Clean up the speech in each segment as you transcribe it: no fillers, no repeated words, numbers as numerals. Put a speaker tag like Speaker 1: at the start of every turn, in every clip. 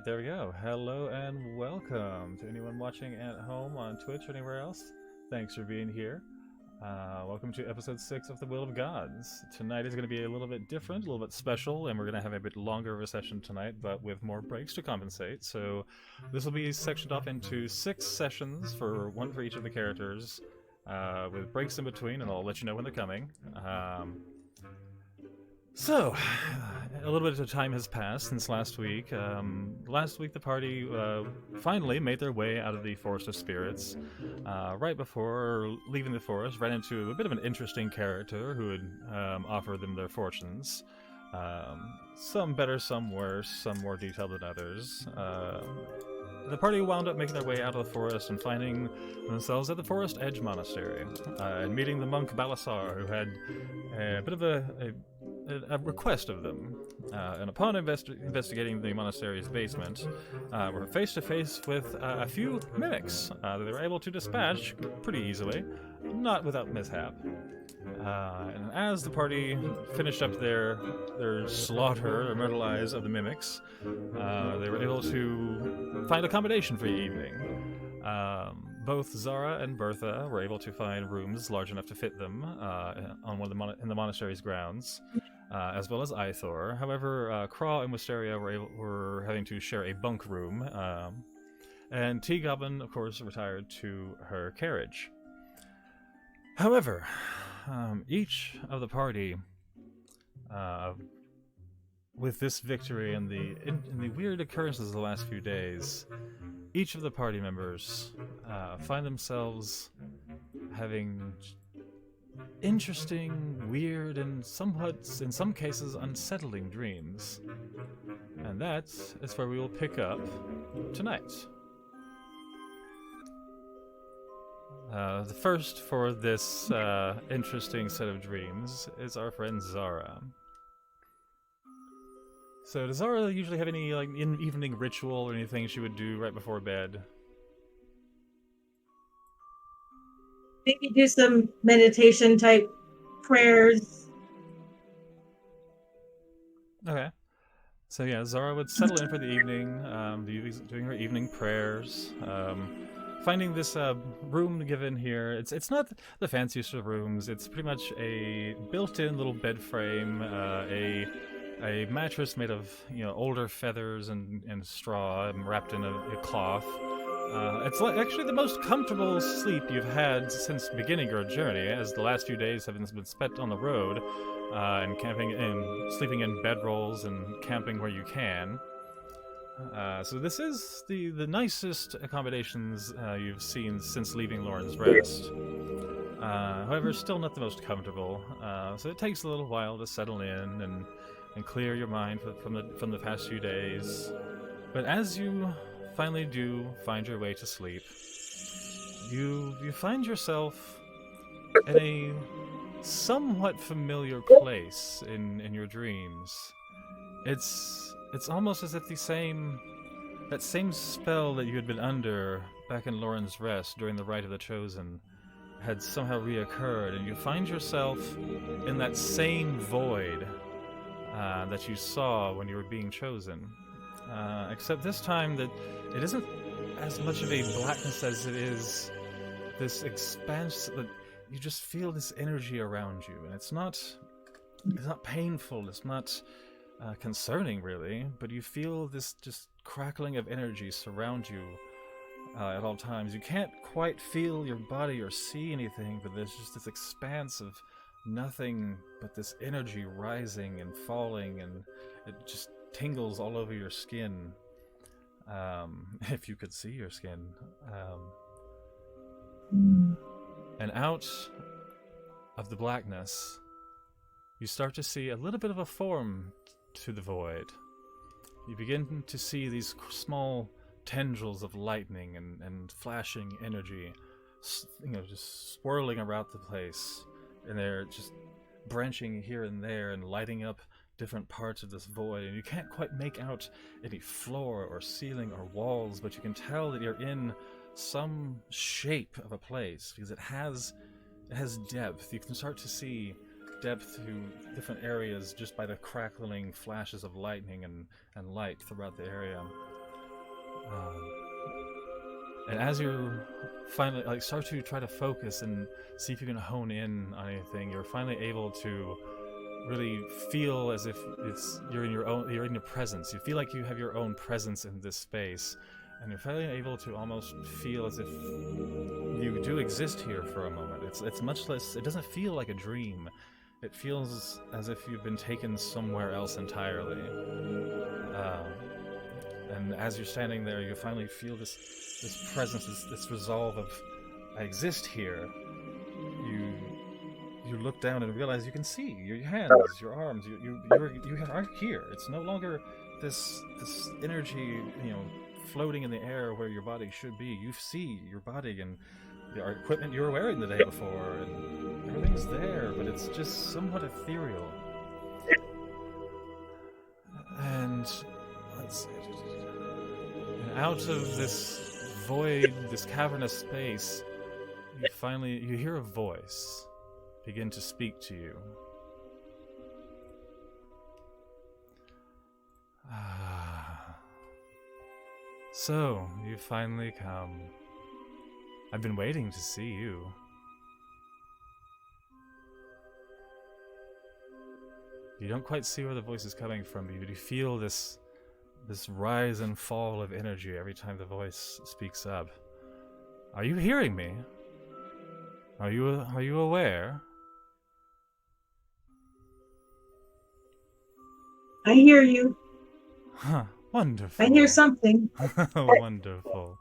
Speaker 1: Alright, there we go. Hello and welcome to anyone watching at home on Twitch or anywhere else. Thanks for being here. Welcome to episode 6 of The Will of Gods. Tonight is going to be a little bit different, a little bit special, and we're going to have a bit longer of a session tonight, but with more breaks to compensate. So this will be sectioned off into 6 sessions, one for each of the characters, with breaks in between, and I'll let you know when they're coming. So, a little bit of time has passed since last week. Last week the party finally made their way out of the Forest of Spirits. Right before leaving the forest, ran into a bit of an interesting character who had offered them their fortunes. Some better, some worse, some more detailed than others. The party wound up making their way out of the forest and finding themselves at the Forest Edge Monastery, and meeting the monk Balasar, who had a bit of a request of them. And upon investigating the monastery's basement, we're face to face with a few mimics that they were able to dispatch pretty easily, not without mishap. And as the party finished up their slaughter or myrtleize of the mimics, they were able to find accommodation for the evening. Both Zara and Bertha were able to find rooms large enough to fit them on in the monastery's grounds, as well as Ithor. However, Craw and Wisteria were having to share a bunk room, and T-Goblin, of course, retired to her carriage. However, each of the party, with this victory and the weird occurrences of the last few days, each of the party members find themselves having interesting, weird, and somewhat, in some cases, unsettling dreams. And that is where we will pick up tonight. The first for this interesting set of dreams is our friend Zara. So does Zara usually have any evening ritual or anything she would do right before bed?
Speaker 2: Maybe do some meditation type prayers.
Speaker 1: Okay. So yeah, Zara would settle in for the evening, doing her evening prayers, finding this room given here. It's not the fanciest of rooms. It's pretty much a built-in little bed frame, a mattress made of older feathers and straw, wrapped in a cloth. It's actually the most comfortable sleep you've had since beginning your journey, as the last few days have been spent on the road, and camping and sleeping in bedrolls and camping where you can. So this is the nicest accommodations you've seen since leaving Lauren's Rest. However, still not the most comfortable. So it takes a little while to settle in and clear your mind from the past few days. But as you finally do find your way to sleep, you find yourself in a somewhat familiar place in your dreams. It's almost as if that same spell that you had been under back in Lauren's Rest during the Rite of the Chosen had somehow reoccurred, and you find yourself in that same void that you saw when you were being chosen. Except this time that it isn't as much of a blackness as it is this expanse that you just feel this energy around you, and it's not painful, it's not concerning really, but you feel this just crackling of energy surround you at all times. You can't quite feel your body or see anything, but there's just this expanse of nothing but this energy rising and falling, and it just tingles all over your skin. If you could see your skin. And out of the blackness, you start to see a little bit of a form to the void. You begin to see these small tendrils of lightning and flashing energy, just swirling around the place. And they're just branching here and there and lighting up different parts of this void, and you can't quite make out any floor or ceiling or walls, but you can tell that you're in some shape of a place, because it has depth. You can start to see depth to different areas just by the crackling flashes of lightning and light throughout the area. And as you finally start to try to focus and see if you can hone in on anything, you're finally able to really feel as if you're in your presence. You feel like you have your own presence in this space, and you're finally able to almost feel as if you do exist here for a moment. It's much less. It doesn't feel like a dream. It feels as if you've been taken somewhere else entirely. And as you're standing there, you finally feel this presence, this resolve of, I exist here. You look down and realize you can see your hands, your arms. You are here. It's no longer this energy, floating in the air where your body should be. You see your body and the equipment you were wearing the day before, and everything's there, but it's just somewhat ethereal. And let's see. And out of this void, this cavernous space, you hear a voice begin to speak to you. So, you finally come. I've been waiting to see you. You don't quite see where the voice is coming from, but you feel this rise and fall of energy every time the voice speaks up. Are you hearing me? Are you aware?
Speaker 2: I hear you.
Speaker 1: Huh, wonderful.
Speaker 2: I hear something.
Speaker 1: Wonderful.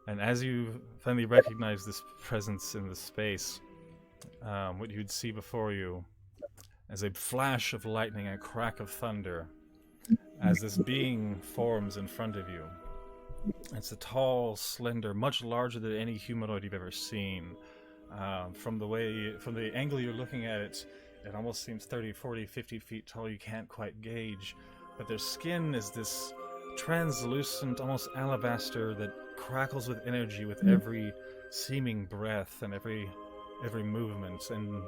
Speaker 1: And as you finally recognize this presence in the space, what you'd see before you as a flash of lightning and a crack of thunder, as this being forms in front of you. It's a tall, slender, much larger than any humanoid you've ever seen. From the angle you're looking at it, it almost seems 30, 40, 50 feet tall. You can't quite gauge. But their skin is this translucent, almost alabaster that crackles with energy with every seeming breath and every movement. And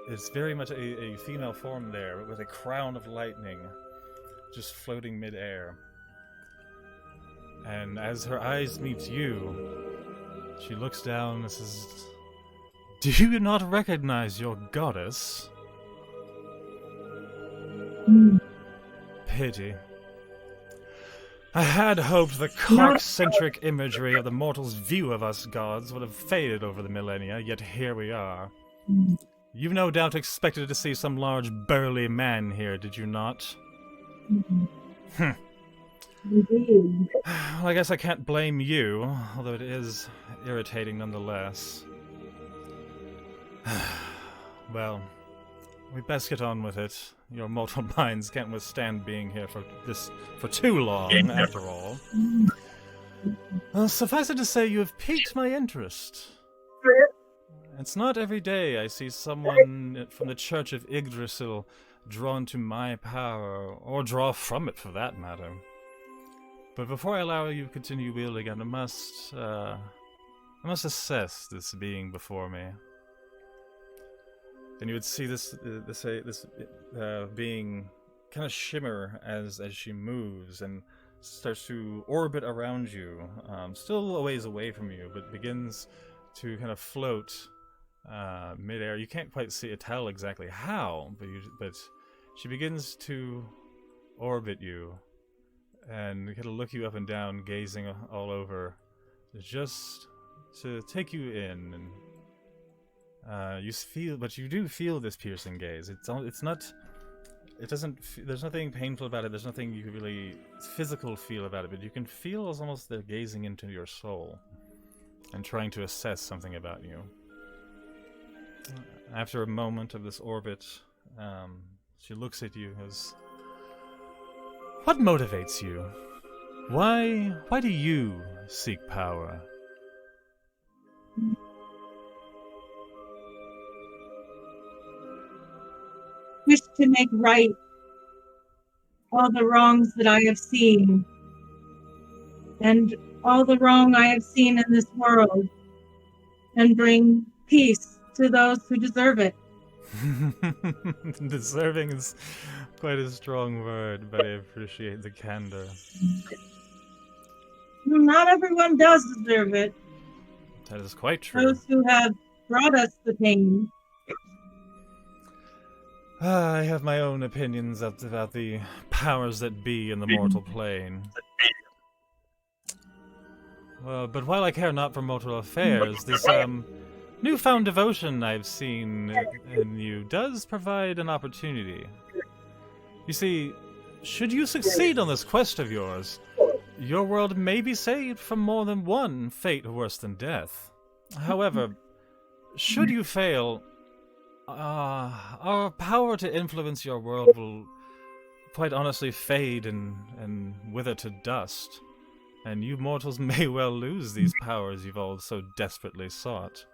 Speaker 1: it's very much a female form there, with a crown of lightning just floating mid-air. And as her eyes meet you, she looks down and says, "Do you not recognize your goddess?" Pity. I had hoped the cock-centric imagery of the mortal's view of us gods would have faded over the millennia, yet here we are. You no doubt expected to see some large burly man here, did you not? Well, I guess I can't blame you, although it is irritating nonetheless. Well, we best get on with it. Your mortal minds can't withstand being here for too long, after all. Suffice it to say, you have piqued my interest. It's not every day I see someone from the Church of Yggdrasil drawn to my power, or draw from it for that matter. But before I allow you to continue wielding, I must assess this being before me. And you would see this being kind of shimmer as she moves and starts to orbit around you, still a ways away from you, but begins to kind of float mid-air. You can't quite tell exactly how, but she begins to orbit you and kind of look you up and down, gazing all over, just to take you in. And you do feel this piercing gaze. There's nothing painful about it. There's nothing you really physical feel about it, but you can feel as almost they're gazing into your soul and trying to assess something about you. After a moment of this orbit, she looks at you as, "What motivates you? Why do you seek power?"
Speaker 2: Wish to make right all the wrongs that I have seen, and all the wrong I have seen in this world, and bring peace to those who deserve it.
Speaker 1: Deserving is quite a strong word, but I appreciate the candor.
Speaker 2: Not everyone does deserve it.
Speaker 1: That is quite true.
Speaker 2: Those who have brought us the pain.
Speaker 1: I have my own opinions about the powers that be in the mortal plane. Well, but while I care not for mortal affairs, this newfound devotion I've seen in you does provide an opportunity. You see, should you succeed on this quest of yours, your world may be saved from more than one fate worse than death. However, should you fail, our power to influence your world will quite honestly fade and wither to dust. And you mortals may well lose these powers you've all so desperately sought.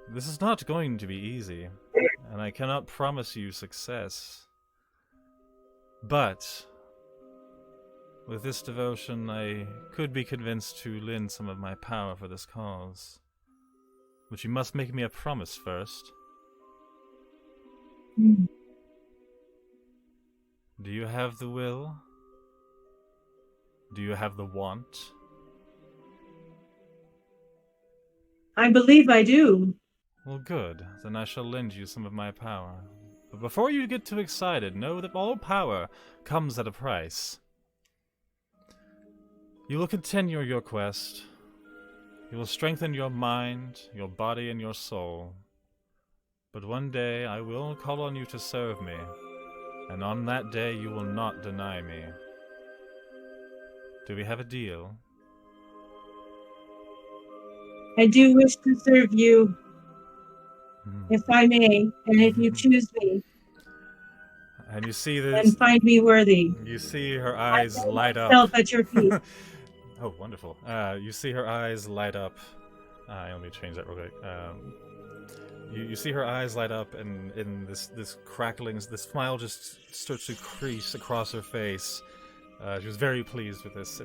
Speaker 1: This is not going to be easy, and I cannot promise you success. But with this devotion, I could be convinced to lend some of my power for this cause. But you must make me a promise first. Do you have the will? Do you have the want?
Speaker 2: I believe I do.
Speaker 1: Well, good. Then I shall lend you some of my power. But before you get too excited, know that all power comes at a price. You will continue your quest. You will strengthen your mind, your body, and your soul. But one day I will call on you to serve me, and on that day you will not deny me. Do we have a deal?
Speaker 2: I do wish to serve you, if I may, and if you choose me.
Speaker 1: And you see this.
Speaker 2: And find me worthy.
Speaker 1: You see her eyes light up.
Speaker 2: Myself at your feet.
Speaker 1: Oh, wonderful. You see her eyes light up. Let me change that real quick. You see her eyes light up, and in this crackling, this smile just starts to crease across her face. She was very pleased with this,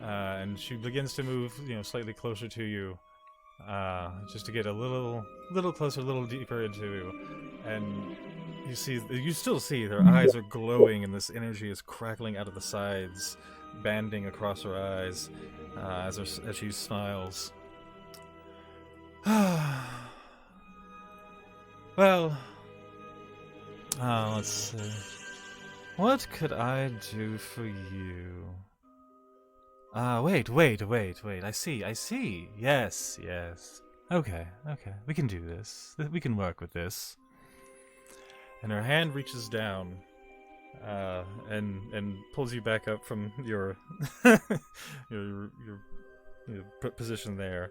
Speaker 1: and she begins to move, slightly closer to you, just to get a little closer, a little deeper into you. And you still see her eyes are glowing, and this energy is crackling out of the sides, banding across her eyes, as she smiles. Well, let's see. What could I do for you? Wait. I see. Yes. Okay. We can do this. We can work with this. And her hand reaches down, and pulls you back up from your your position there,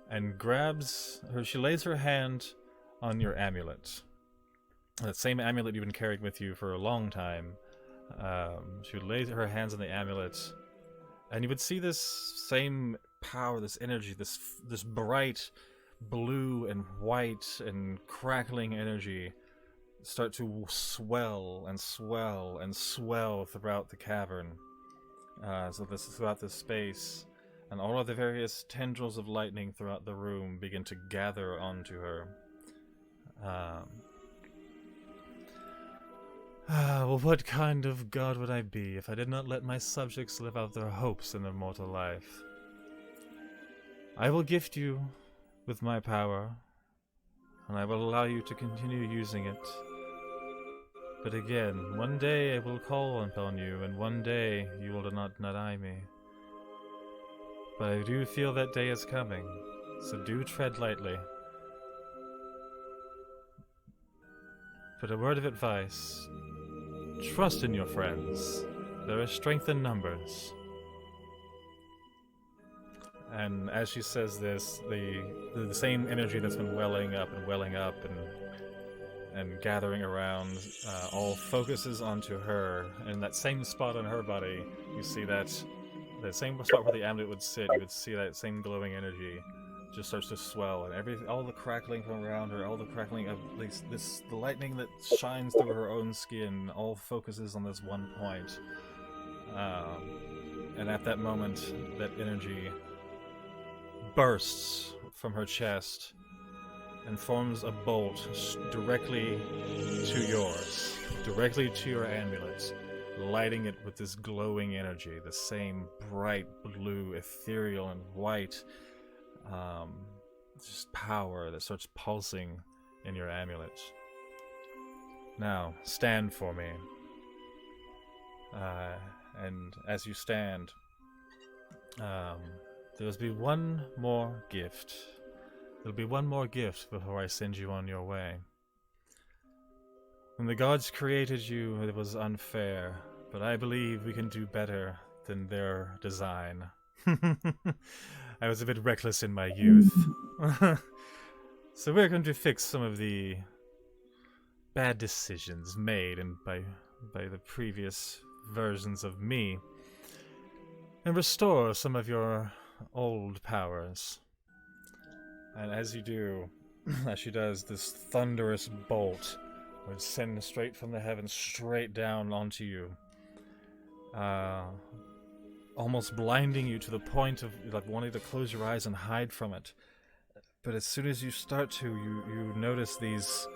Speaker 1: and grabs her. She lays her hand on your amulet. That same amulet you've been carrying with you for a long time. She would lay her hands on the amulet, and you would see this same power, this energy, this bright blue and white and crackling energy start to swell and swell and swell throughout the cavern. Throughout this space, and all of the various tendrils of lightning throughout the room begin to gather onto her. Well, what kind of god would I be if I did not let my subjects live out their hopes in their mortal life? I will gift you with my power, and I will allow you to continue using it. But again, one day I will call upon you, and one day you will not deny me. But I do feel that day is coming, so do tread lightly. But a word of advice: trust in your friends. There is strength in numbers. And as she says this, the same energy that's been welling up and gathering around all focuses onto her. And that same spot on her body, you see that same spot where the amulet would sit, you would see that same glowing energy just starts to swell, and all the crackling from around her, all the crackling of the lightning that shines through her own skin, all focuses on this one point. And at that moment, that energy bursts from her chest and forms a bolt directly to yours, directly to your amulet. lighting it with this glowing energy, the same bright blue, ethereal, and white just power that starts pulsing in your amulet. Now, stand for me. And as you stand, there'll be one more gift. There'll be one more gift before I send you on your way. When the gods created you, it was unfair, but I believe we can do better than their design. I was a bit reckless in my youth. So we're going to fix some of the bad decisions made by the previous versions of me, and restore some of your old powers. And as you do, as she does, this thunderous bolt would send straight from the heavens, straight down onto you, almost blinding you to the point of like wanting to close your eyes and hide from it. But as soon as you start to, you notice these.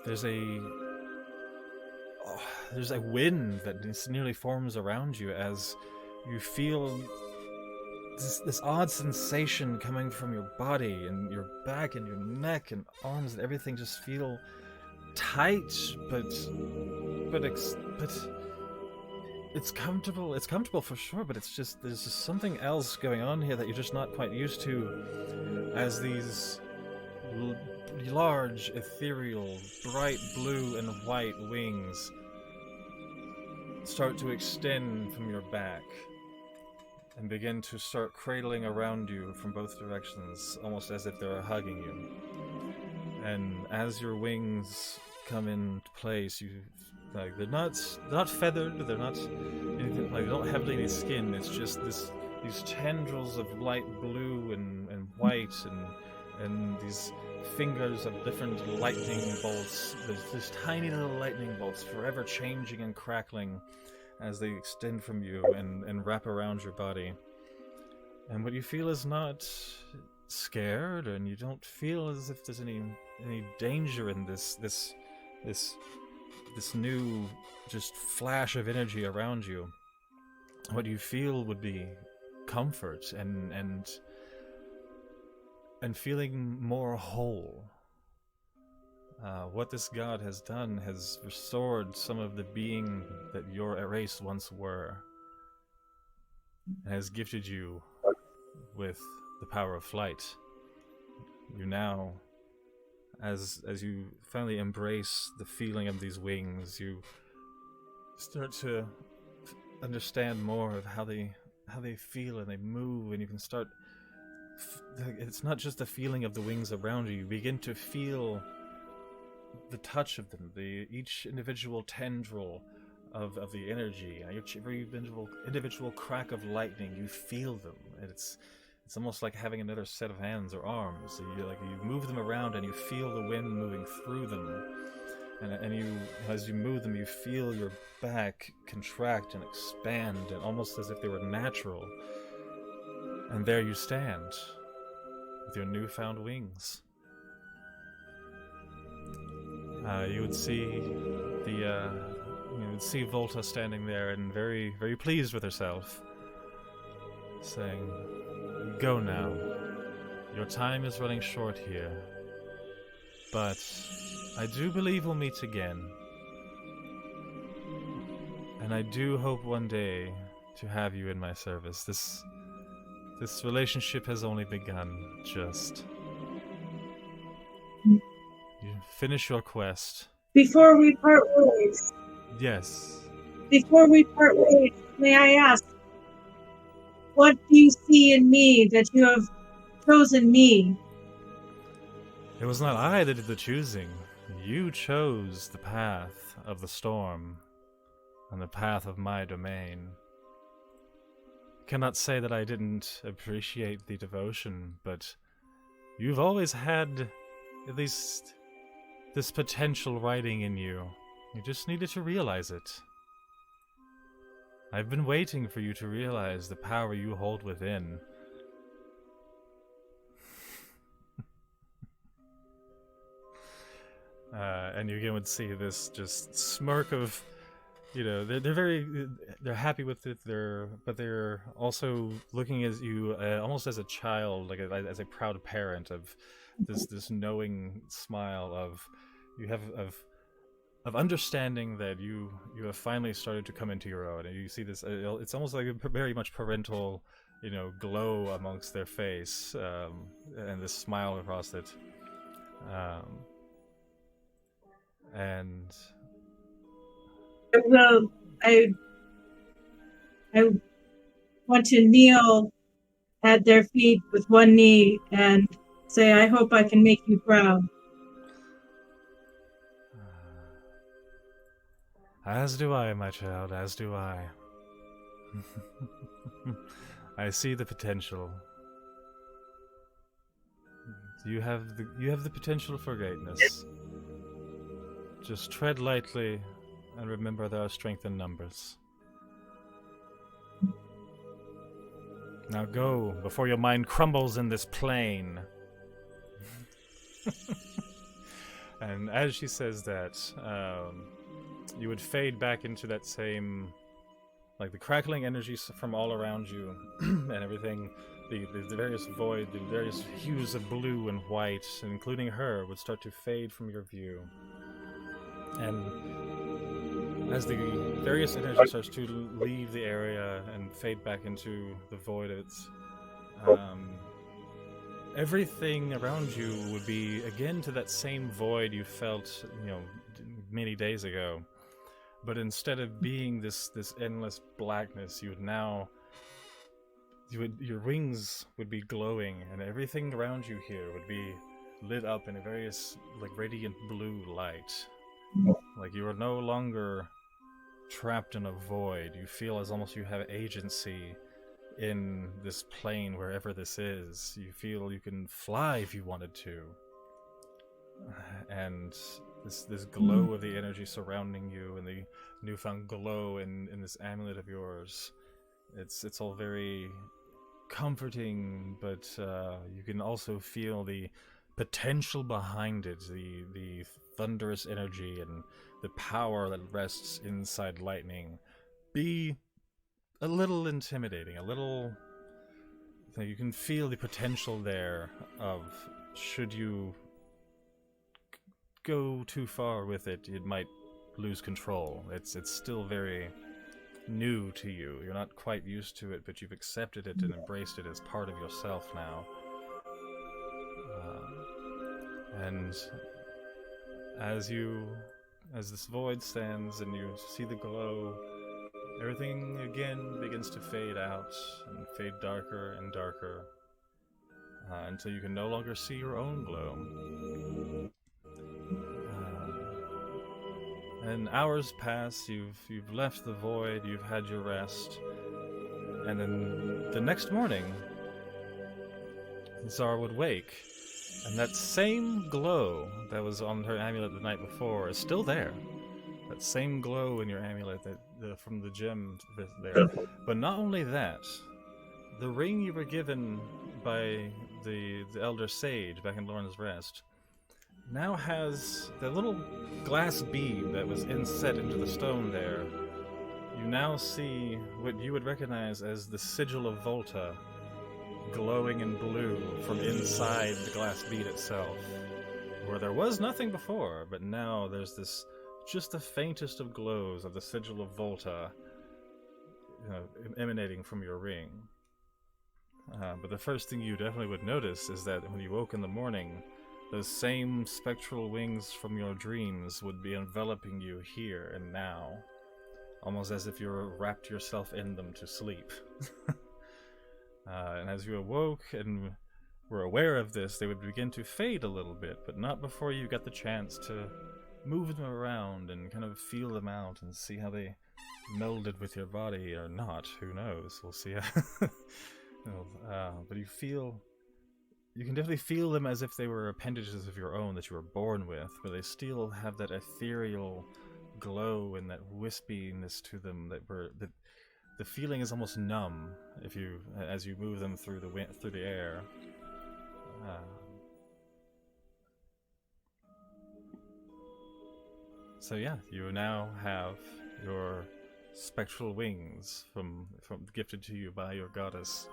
Speaker 1: There's a wind that nearly forms around you as you feel this odd sensation coming from your body and your back and your neck and arms, and everything just feel tight, but it's comfortable. It's comfortable for sure, but there's just something else going on here that you're just not quite used to, as these large, ethereal, bright blue and white wings start to extend from your back and begin to start cradling around you from both directions, almost as if they're hugging you. And as your wings come into place, they're not feathered, they're not anything, like they don't have any skin. It's just these tendrils of light blue and white and these fingers of different lightning bolts. There's these tiny little lightning bolts, forever changing and crackling as they extend from you and wrap around your body. And what you feel is not scared, and you don't feel as if there's any danger in this new just flash of energy around you. What you feel would be comfort and feeling more whole. What this god has done has restored some of the being that your race once were, and has gifted you with the power of flight. You now, as you finally embrace the feeling of these wings, you start to understand more of how they feel and they move, and you can start. It's not just the feeling of the wings around you. You begin to feel the touch of them, each individual tendril of the energy, every individual crack of lightning. You feel them, and it's almost like having another set of hands or arms. So you move them around, and you feel the wind moving through them, and you, as you move them, you feel your back contract and expand, and almost as if they were natural. And there you stand, with your newfound wings. You would see Volta standing there and very, very pleased with herself, saying, "Go now. Your time is running short here, but I do believe we'll meet again, and I do hope one day to have you in my service. This relationship has only begun, just. You finish your quest."
Speaker 2: Before we part ways,
Speaker 1: Yes.
Speaker 2: may I ask, what do you see in me that you have chosen me?
Speaker 1: It was not I that did the choosing. You chose the path of the storm and the path of my domain. Cannot say that I didn't appreciate the devotion, but you've always had at least this potential writing in you. You just needed to realize it. I've been waiting for you to realize the power you hold within. And you again would see this just smirk of you know, they're happy with it. But they're also looking at you almost as a child, like as a proud parent of this knowing smile of you have of understanding that you have finally started to come into your own, and you see this. It's almost like a very much parental, glow amongst their face, and this smile across it, um, and
Speaker 2: I will. I I want to kneel at their feet with one knee and say, "I hope I can make you proud."
Speaker 1: as do I, my child, as do I. I see the potential. You have the potential for greatness. Just tread lightly and remember there are strength in numbers. Now go before your mind crumbles in this plane. And as she says that, you would fade back into that same, like the crackling energy from all around you and everything. The various void, the various hues of blue and white, including her, would start to fade from your view. And as the various energy starts to leave the area and fade back into the void, everything around you would be again to that same void you felt, many days ago. But instead of being this endless blackness, your wings would be glowing, and everything around you here would be lit up in a various, like, radiant blue light. Like you are no longer trapped in a void. You feel as almost you have agency in this plane, wherever this is. You feel you can fly if you wanted to. And this glow of the energy surrounding you, and the newfound glow in this amulet of yours, it's all very comforting, but you can also feel the potential behind it, the thunderous energy and the power that rests inside lightning be a little intimidating, a little. You can feel the potential there of, should you go too far with it, it might lose control. It's still very new to you. You're not quite used to it, but you've accepted it and embraced it as part of yourself now. And as this void stands and you see the glow, everything again begins to fade out and fade darker and darker, until you can no longer see your own glow. And hours pass, you've left the void, you've had your rest, and then the next morning, Zara would wake, and that same glow that was on her amulet the night before is still there. That same glow in your amulet from the gem there. But not only that, the ring you were given by the Elder Sage back in Lauren's Rest now has the little glass bead that was inset into the stone there. You now see what you would recognize as the Sigil of Volta, glowing in blue from inside the glass bead itself, where there was nothing before, but now there's this, just the faintest of glows of the Sigil of Volta, emanating from your ring. But the first thing you definitely would notice is that when you woke in the morning, those same spectral wings from your dreams would be enveloping you here and now, almost as if you wrapped yourself in them to sleep. And as you awoke and were aware of this, they would begin to fade a little bit, but not before you got the chance to move them around and kind of feel them out and see how they melded with your body or not. Who knows? We'll see. But you can definitely feel them as if they were appendages of your own that you were born with, but they still have that ethereal glow and that wispiness to them that the feeling is almost numb as you move them through the air. So yeah, you now have your spectral wings from gifted to you by your goddess.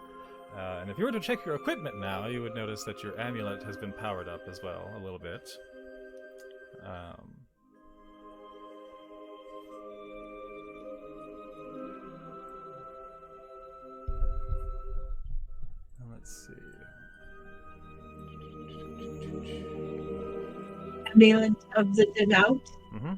Speaker 1: And if you were to check your equipment now, you would notice that your amulet has been powered up as well a little bit. Let's see.
Speaker 2: Amulet of the Devout.
Speaker 1: Mm-hmm.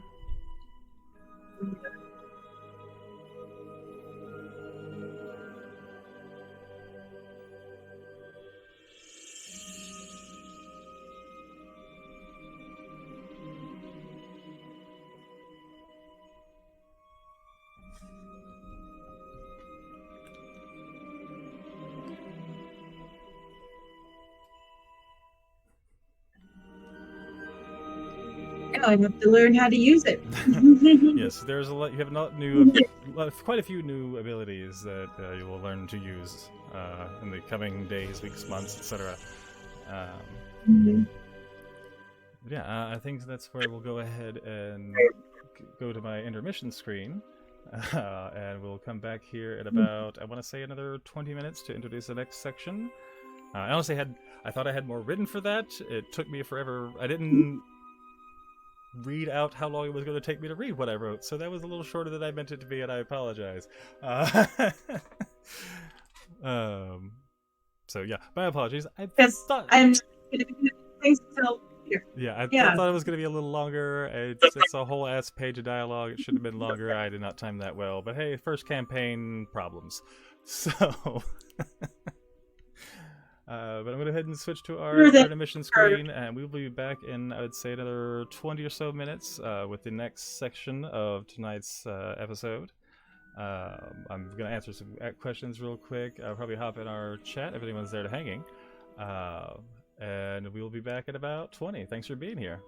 Speaker 2: Now I have to learn how to use it.
Speaker 1: Yes, there's a lot. You have quite a few new abilities that you will learn to use in the coming days, weeks, months, etc. Yeah, I think that's where we'll go ahead and go to my intermission screen, and we'll come back here at about, I want to say, another 20 minutes to introduce the next section. I honestly I thought I had more written for that. It took me forever. I didn't read out how long it was going to take me to read what I wrote, so that was a little shorter than I meant it to be, and I apologize. So yeah, my apologies. I thought
Speaker 2: I'm still here.
Speaker 1: Yeah, I thought it was going to be a little longer. It's a whole ass page of dialogue. It should have been longer. I did not time that well. But hey, first campaign problems. So, but I'm going to go ahead and switch to our intermission screen, and we'll be back in, I would say, another 20 or so minutes with the next section of tonight's episode. I'm going to answer some questions real quick. I'll probably hop in our chat if anyone's there to hanging. And we'll be back at about 20. Thanks for being here.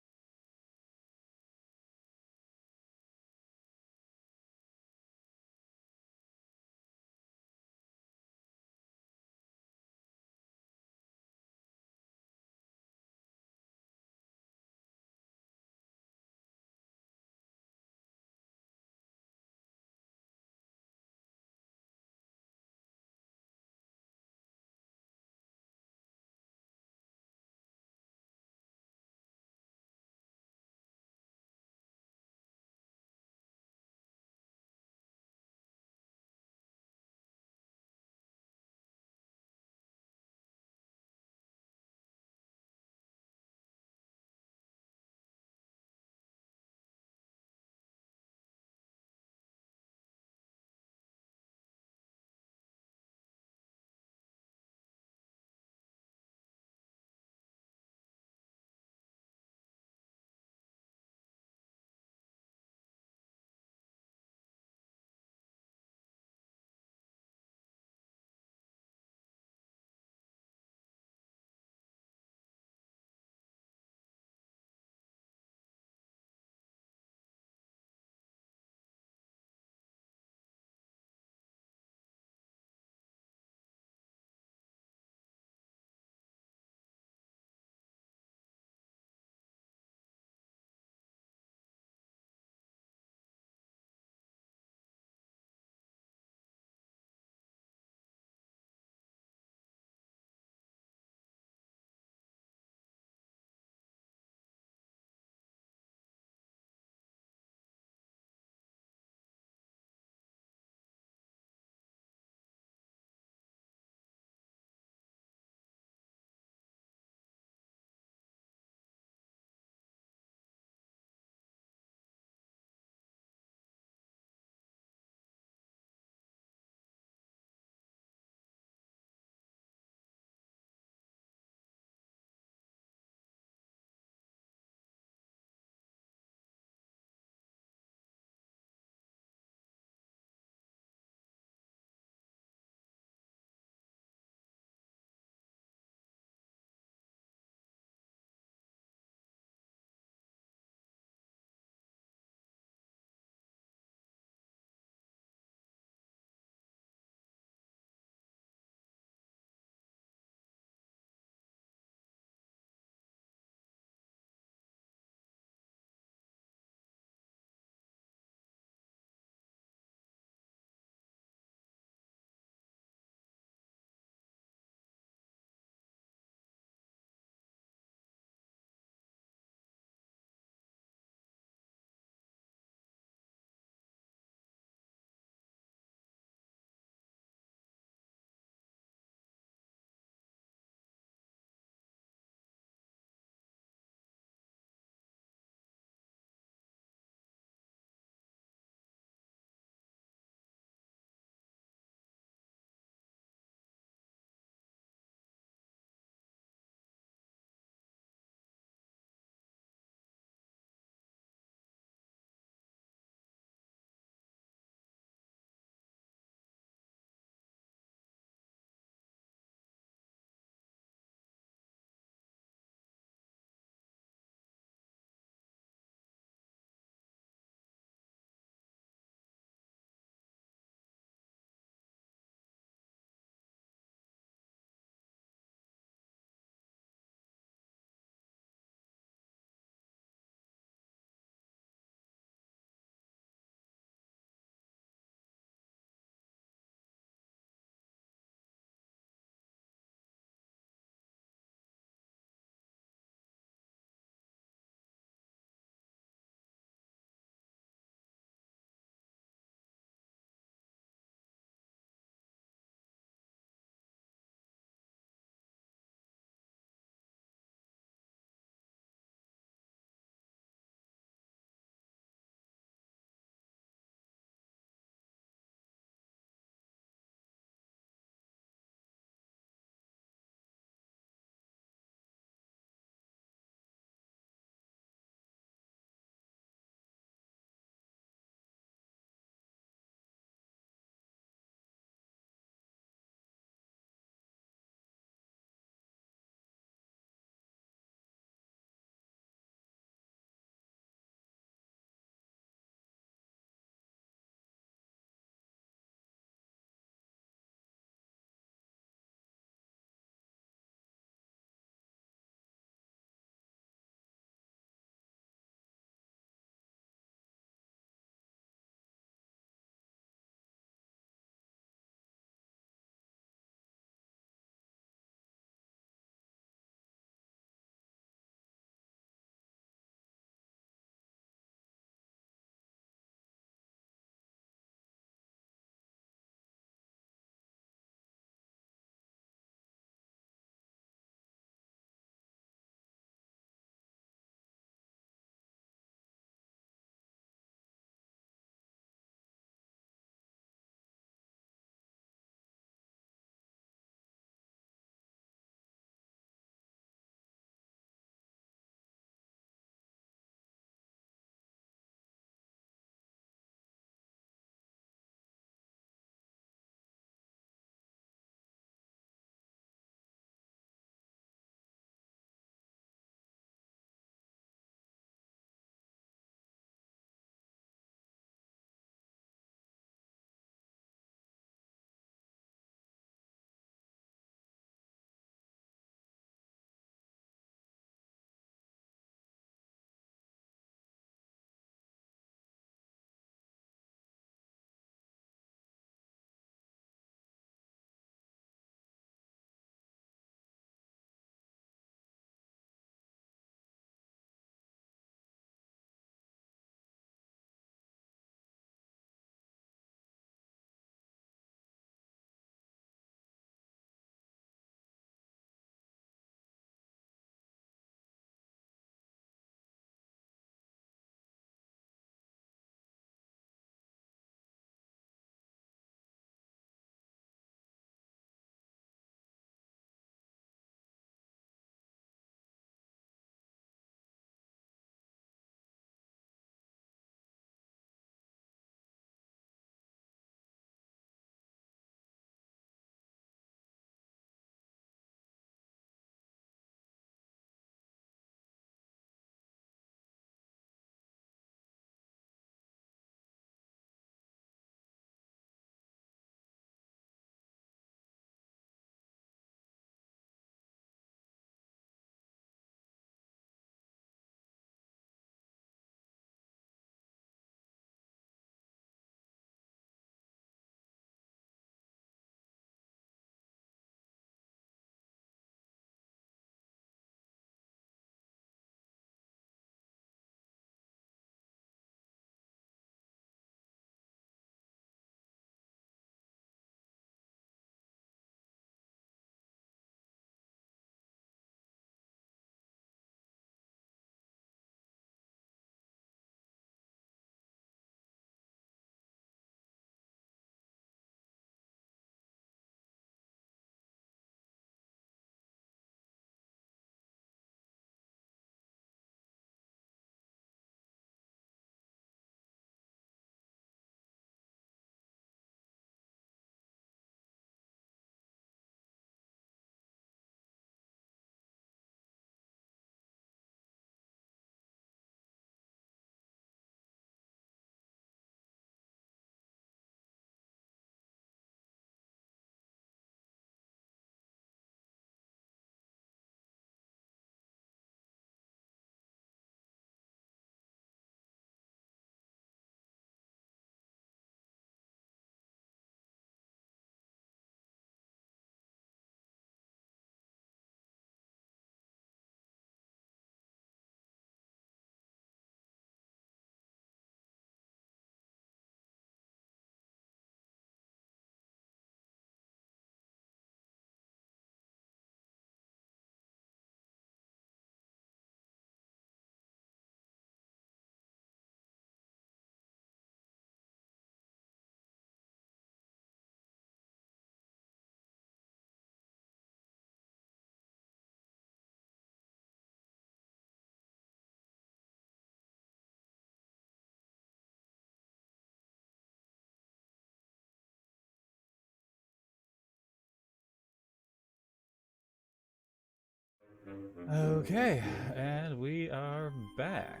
Speaker 1: Okay, and we are back.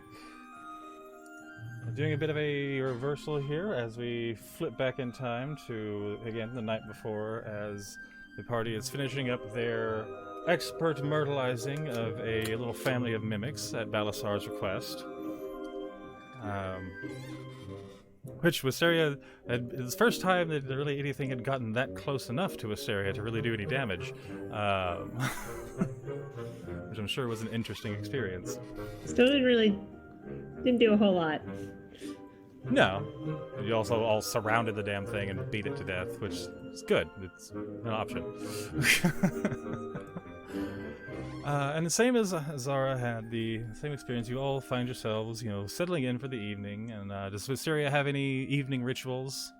Speaker 1: We're doing a bit of a reversal here as we flip back in time to, again, the night before, as the party is finishing up their expert myrtleizing of a little family of mimics at Balasar's request. Which Wisteria, it was the first time that really anything had gotten that close enough to Wisteria to really do any damage. Which I'm sure was an interesting experience.
Speaker 3: Still didn't do a whole lot.
Speaker 1: No. You also all surrounded the damn thing and beat it to death, which is good. It's an option. And the same as Zara had, the same experience. You all find yourselves, settling in for the evening. And does Wisteria have any evening rituals?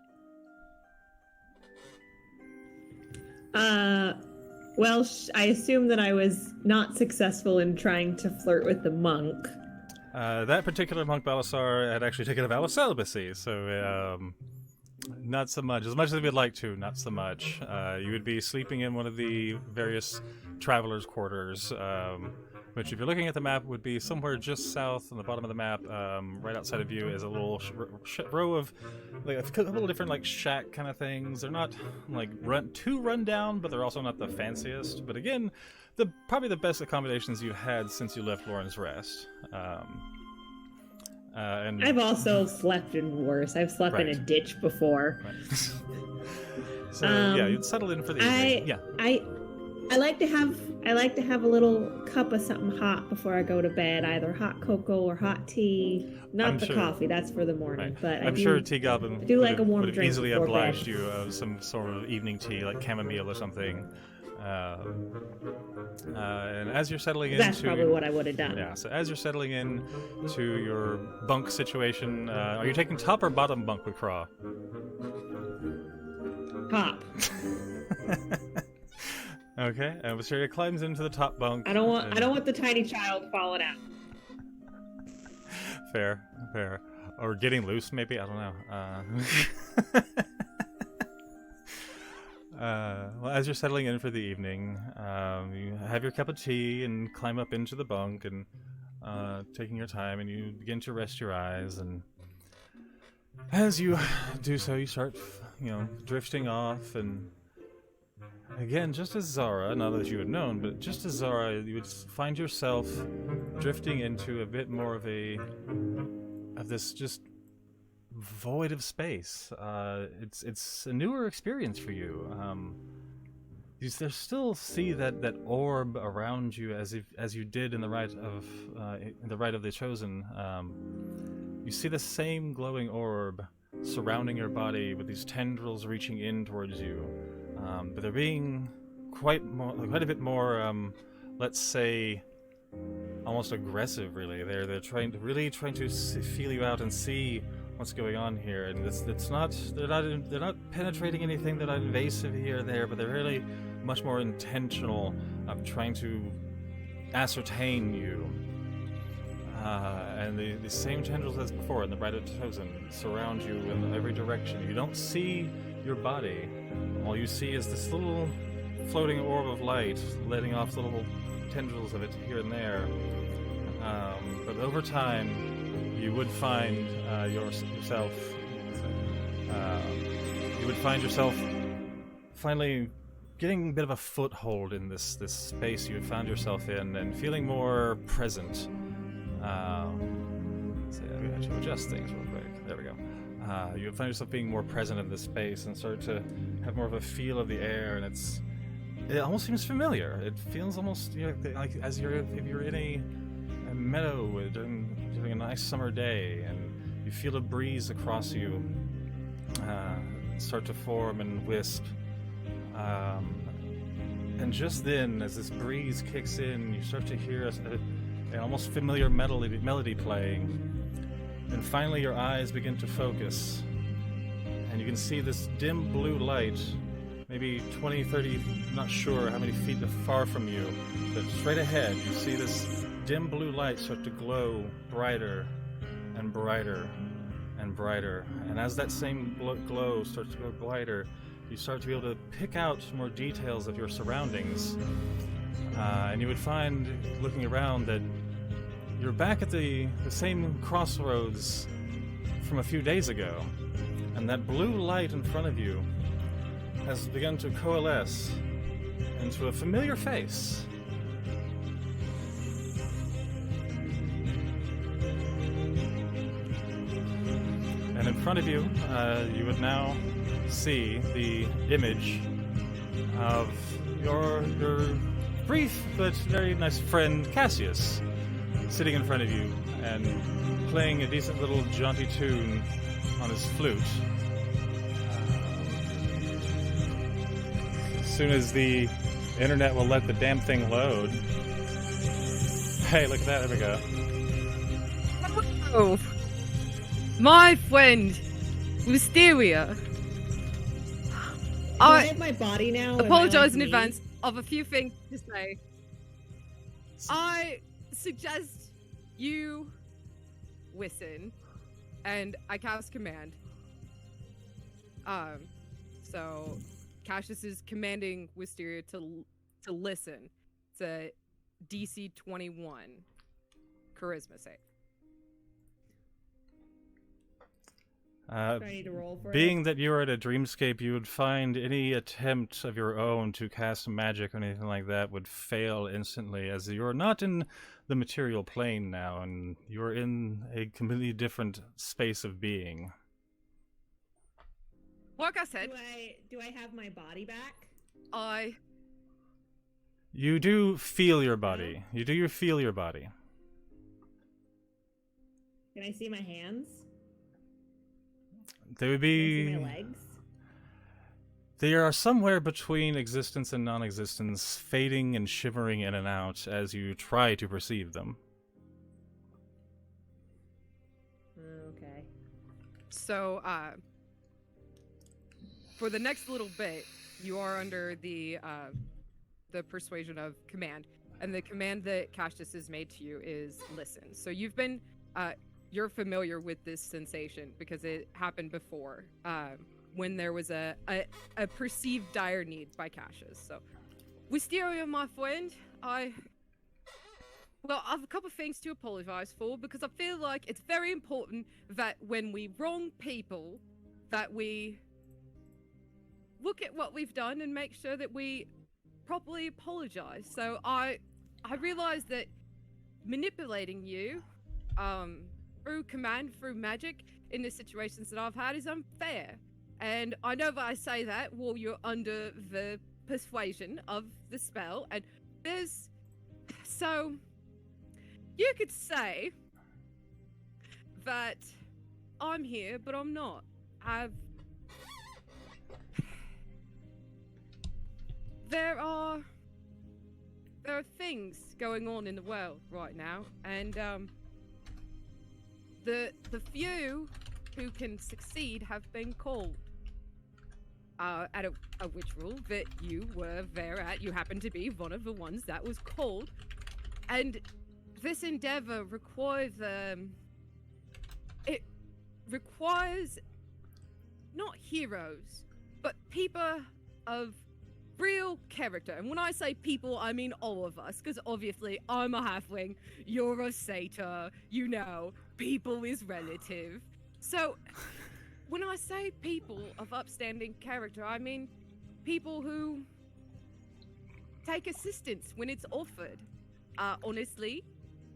Speaker 3: Well, I assume that I was not successful in trying to flirt with the monk.
Speaker 1: That particular monk, Balasar, had actually taken a vow of celibacy, so not so much. As much as we'd like to, not so much. You would be sleeping in one of the various travelers' quarters, which, if you're looking at the map, would be somewhere just south on the bottom of the map. Right outside of you is a little row of like a couple different like shack kind of things. They're not like too run down, but they're also not the fanciest. But again, probably the best accommodations you've had since you left Lauren's Rest. And
Speaker 3: I've also slept in worse. I've slept in a ditch before.
Speaker 1: Right. So yeah, you'd settle in for the evening. Yeah.
Speaker 3: I like to have a little cup of something hot before I go to bed, either hot cocoa or hot tea. Not the coffee, that's for the morning.
Speaker 1: Right.
Speaker 3: But
Speaker 1: I'm sure Tea Goblin
Speaker 3: like a warm
Speaker 1: would have
Speaker 3: drink
Speaker 1: easily
Speaker 3: before
Speaker 1: obliged
Speaker 3: bed.
Speaker 1: you of some sort of evening tea, like chamomile or something. And as you're settling
Speaker 3: That's
Speaker 1: into...
Speaker 3: probably what I would have done.
Speaker 1: Yeah, so as you're settling in to your bunk situation, are you taking top or bottom bunk with Craw?
Speaker 3: Top.
Speaker 1: Okay, and Wisteria climbs into the top bunk.
Speaker 3: I don't want the tiny child falling out.
Speaker 1: Fair. Or getting loose, maybe? I don't know. Well, as you're settling in for the evening, you have your cup of tea and climb up into the bunk and taking your time, and you begin to rest your eyes. And as you do so, you start, drifting off. And again, just as Zara, not that you had known, but just as Zara, you would find yourself drifting into a bit more of this just void of space. It's a newer experience for you. You still see that orb around you as you did in the Rite of the Chosen. You see the same glowing orb surrounding your body with these tendrils reaching in towards you, but they're being quite a bit more, let's say, almost aggressive. Really, they're trying to feel you out and see what's going on here, and they're not penetrating anything. They're not invasive here or there, but they're really much more intentional of trying to ascertain you. And the same tendrils as before in the Rite of the Chosen surround you in every direction. You don't see your body. All you see is this little floating orb of light letting off little tendrils of it here and there. But over time, you would find yourself finally getting a bit of a foothold in this space you had found yourself in, and feeling more present. So yeah, we have to adjust things real quick. There we go. You find yourself being more present in this space and start to have more of a feel of the air, and it almost seems familiar. It feels almost like if you're in a meadow during a nice summer day, and you feel a breeze across you start to form and wisp. And just then, as this breeze kicks in, you start to hear an almost familiar melody playing. And finally your eyes begin to focus, and you can see this dim blue light, maybe 20, 30, not sure how many feet far from you, but straight ahead you see this dim blue light start to glow brighter and brighter and brighter. And as that same glow starts to go brighter, you start to be able to pick out more details of your surroundings. And you would find, looking around, that you're back at the same crossroads from a few days ago. And that blue light in front of you has begun to coalesce into a familiar face. And in front of you, you would now see the image of your brief but very nice friend Cassius, sitting in front of you and playing a decent little jaunty tune on his flute. As soon as the internet will let the damn thing load. Hey, look at that, there we go.
Speaker 4: Oh, my friend, Wisteria.
Speaker 3: I have my body now.
Speaker 4: Apologize in advance of a few things to say. I suggest you listen, and I cast command. So Cassius is commanding Wisteria to listen. It's a DC 21 charisma save.
Speaker 3: Do I need to roll for
Speaker 1: Being
Speaker 3: it?
Speaker 1: that you are at a dreamscape, you would find any attempt of your own to cast magic or anything like that would fail instantly, as you're not in the material plane now, and you're in a completely different space of being.
Speaker 4: Like I said,
Speaker 3: Do I have my body back?
Speaker 1: You do feel your body. You feel your body.
Speaker 3: Can I see my hands?
Speaker 1: They would
Speaker 3: Can I
Speaker 1: be...
Speaker 3: see my legs?
Speaker 1: They are somewhere between existence and non-existence, fading and shimmering in and out as you try to perceive them.
Speaker 3: Okay.
Speaker 4: so, for the next little bit, you are under the persuasion of command, and the command that Cassius has made to you is listen. So you've been, you're familiar with this sensation because it happened before, when there was a perceived dire need by Cassius. So, Wisteria, my friend, I have a couple of things to apologize for, because I feel like it's very important that when we wrong people, that we look at what we've done and make sure that we properly apologize. So I realize that manipulating you, through command, through magic, in the situations that I've had is unfair. And I know that I say that while you're under the persuasion of the spell, and so you could say that I'm here, but I'm not. There are things going on in the world right now, and the few who can succeed have been called at a ritual that you were there at. You happen to be one of the ones that was called, and this endeavor requires it requires not heroes, but people of real character. And when I say people, I mean all of us, because obviously I'm a halfling, you're a satyr, you know, people is relative. So when I say people of upstanding character, I mean people who take assistance when it's offered, honestly,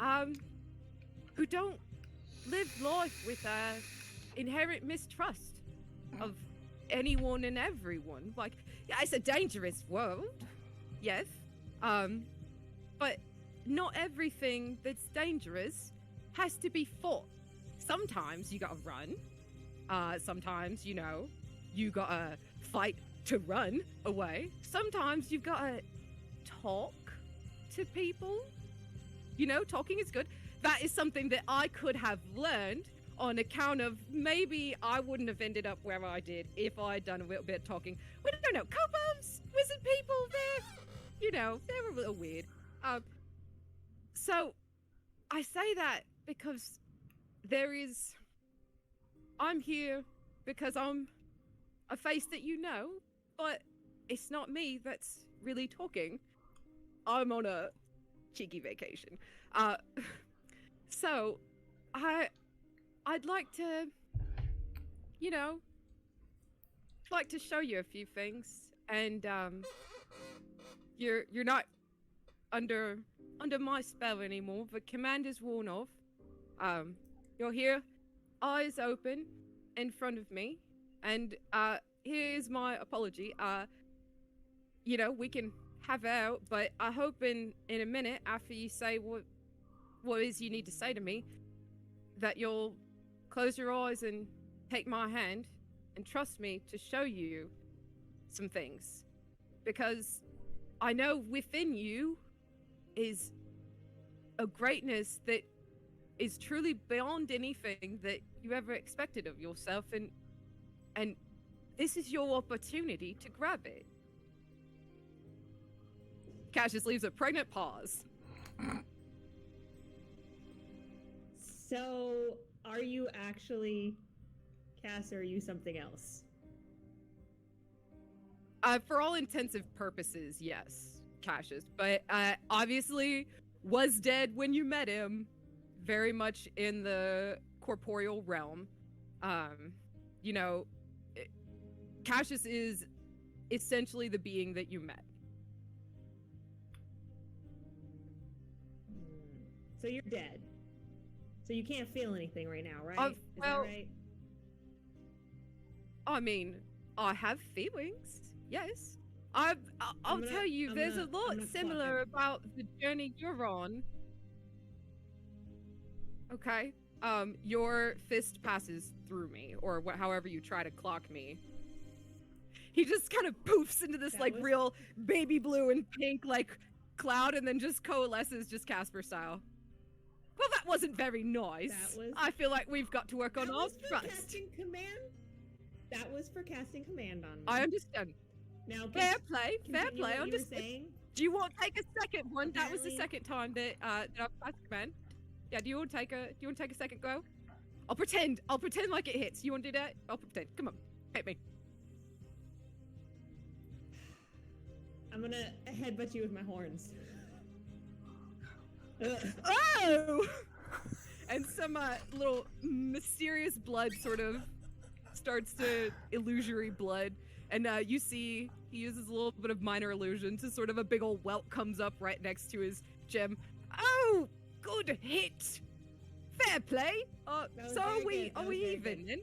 Speaker 4: who don't live life with inherent mistrust of anyone and everyone. Like, yeah, it's a dangerous world, yes, but not everything that's dangerous has to be fought. Sometimes you gotta run. Sometimes, you know, you gotta fight to run away. Sometimes you've gotta talk to people. You know, talking is good. That is something that I could have learned on account of maybe I wouldn't have ended up where I did if I'd done a little bit of talking. We don't know, kobolds, wizard people, they're a little weird. So I say that because I'm here because I'm a face that you know, but it's not me that's really talking. I'm on a cheeky vacation. So I'd like to, you know, like to show you a few things, and you're not under my spell anymore. The command is worn off. You're here, eyes open, in front of me, and here's my apology. You know, we can have it out, but I hope in a minute after you say what it is you need to say to me, that you'll close your eyes and take my hand and trust me to show you some things, because I know within you is a greatness that is truly beyond anything that you ever expected of yourself, and this is your opportunity to grab it. Cassius leaves a pregnant pause.
Speaker 3: So, are you actually Cass, or are you something else?
Speaker 4: For all intensive purposes, yes, Cassius, but obviously was dead when you met him, very much in the corporeal realm. You know, Cassius is essentially the being that you met.
Speaker 3: So you're dead. So you can't feel anything right now, right? Is
Speaker 4: well,
Speaker 3: that right?
Speaker 4: I mean, I have feelings. Yes. I'll tell you, there's a lot similar about the journey you're on. Okay. Your fist passes through me, or however you try to clock me. He just kind of poofs into this real baby blue and pink cloud, and then just coalesces, just Casper style. Well, that wasn't very nice. I feel like we've got to work on our trust.
Speaker 3: Casting command? That was for casting command on me.
Speaker 4: I understand.
Speaker 3: Now,
Speaker 4: fair play.
Speaker 3: Saying?
Speaker 4: Do you want to take a second one? Apparently, that was the second time that I've passed command. Yeah. Do you want to take a second go? I'll pretend like it hits. You want to do that? I'll pretend. Come on, hit me.
Speaker 3: I'm gonna headbutt you with my horns.
Speaker 4: Oh! And some little mysterious blood sort of starts to illusory blood, and you see he uses a little bit of minor illusion to sort of a big old welt comes up right next to his gem. Oh, good hit! Fair play. So are we even then?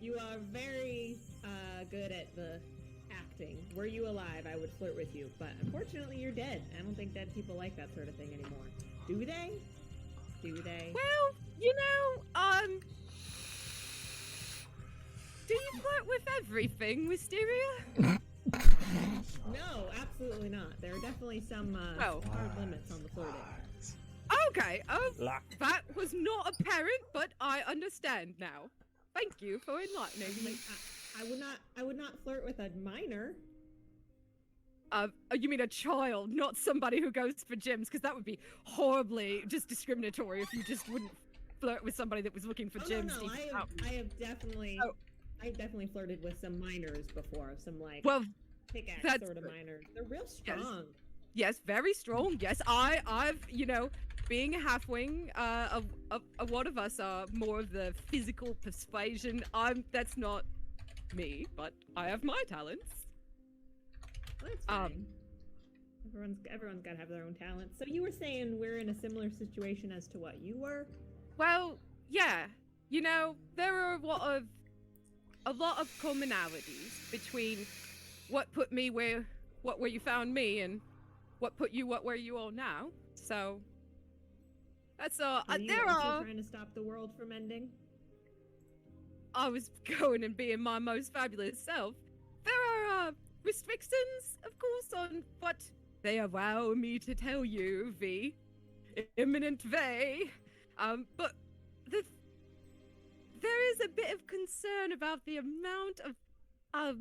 Speaker 3: You are very good at the acting. Were you alive, I would flirt with you, but unfortunately you're dead. I don't think dead people like that sort of thing anymore. Do they?
Speaker 4: Well, you know, do you flirt with everything, Wisteria?
Speaker 3: No, absolutely not. There are definitely some hard limits on the flirting.
Speaker 4: Okay, that was not apparent, but I understand now. Thank you for enlightening me.
Speaker 3: I would not flirt with a minor.
Speaker 4: You mean a child, not somebody who goes for gyms, because that would be horribly just discriminatory if you just wouldn't flirt with somebody that was looking for gyms.
Speaker 3: No, I have definitely flirted with some minors before, some pickaxe sort of minors. They're real strong.
Speaker 4: Yes, very strong. Yes, I've being a halfwing, a lot of us are more of the physical persuasion. That's not me, but I have my talents.
Speaker 3: Well, that's fine. Everyone's got to have their own talents. So you were saying we're in a similar situation as to what you were?
Speaker 4: Well, yeah. There are a lot of commonalities between what put me where you found me and what put you where you are now. So that's
Speaker 3: there are trying to stop the world from ending.
Speaker 4: I was going and being my most fabulous self. There are restrictions, of course, on what they allow me to tell you, V. Imminent V. But there is a bit of concern about the amount of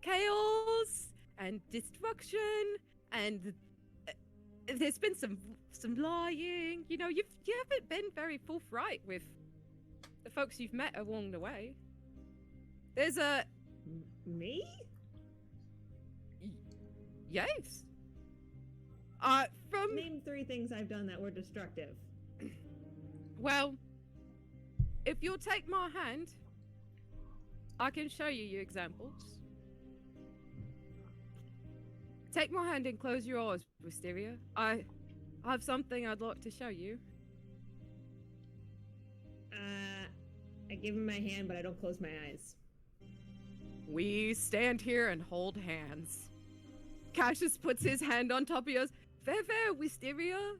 Speaker 4: chaos and destruction, and there's been some lying. You haven't been very forthright with the folks you've met along the way. There's a...
Speaker 3: Me?
Speaker 4: Yes. From
Speaker 3: Name 3 things I've done that were destructive.
Speaker 4: well, if you'll take my hand, I can show you examples. Take my hand and close your eyes, Wisteria. I have something I'd like to show you.
Speaker 3: I give him my hand, but I don't close my eyes.
Speaker 4: We stand here and hold hands. Cassius puts his hand on top of yours. Fair, Wisteria.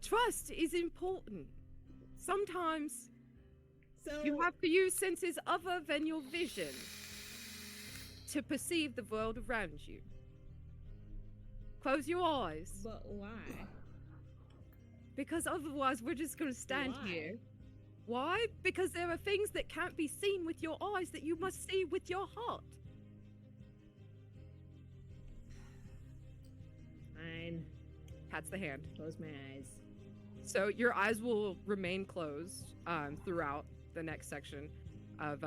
Speaker 4: Trust is important. Sometimes
Speaker 3: So
Speaker 4: you have to use senses other than your vision to perceive the world around you. Close your eyes.
Speaker 3: But why?
Speaker 4: Because otherwise we're just going to stand
Speaker 3: Why?
Speaker 4: here. Why? Because there are things that can't be seen with your eyes that you must see with your heart.
Speaker 3: Fine.
Speaker 4: Pats the hand.
Speaker 3: Close my eyes.
Speaker 4: So your eyes will remain closed throughout the next section of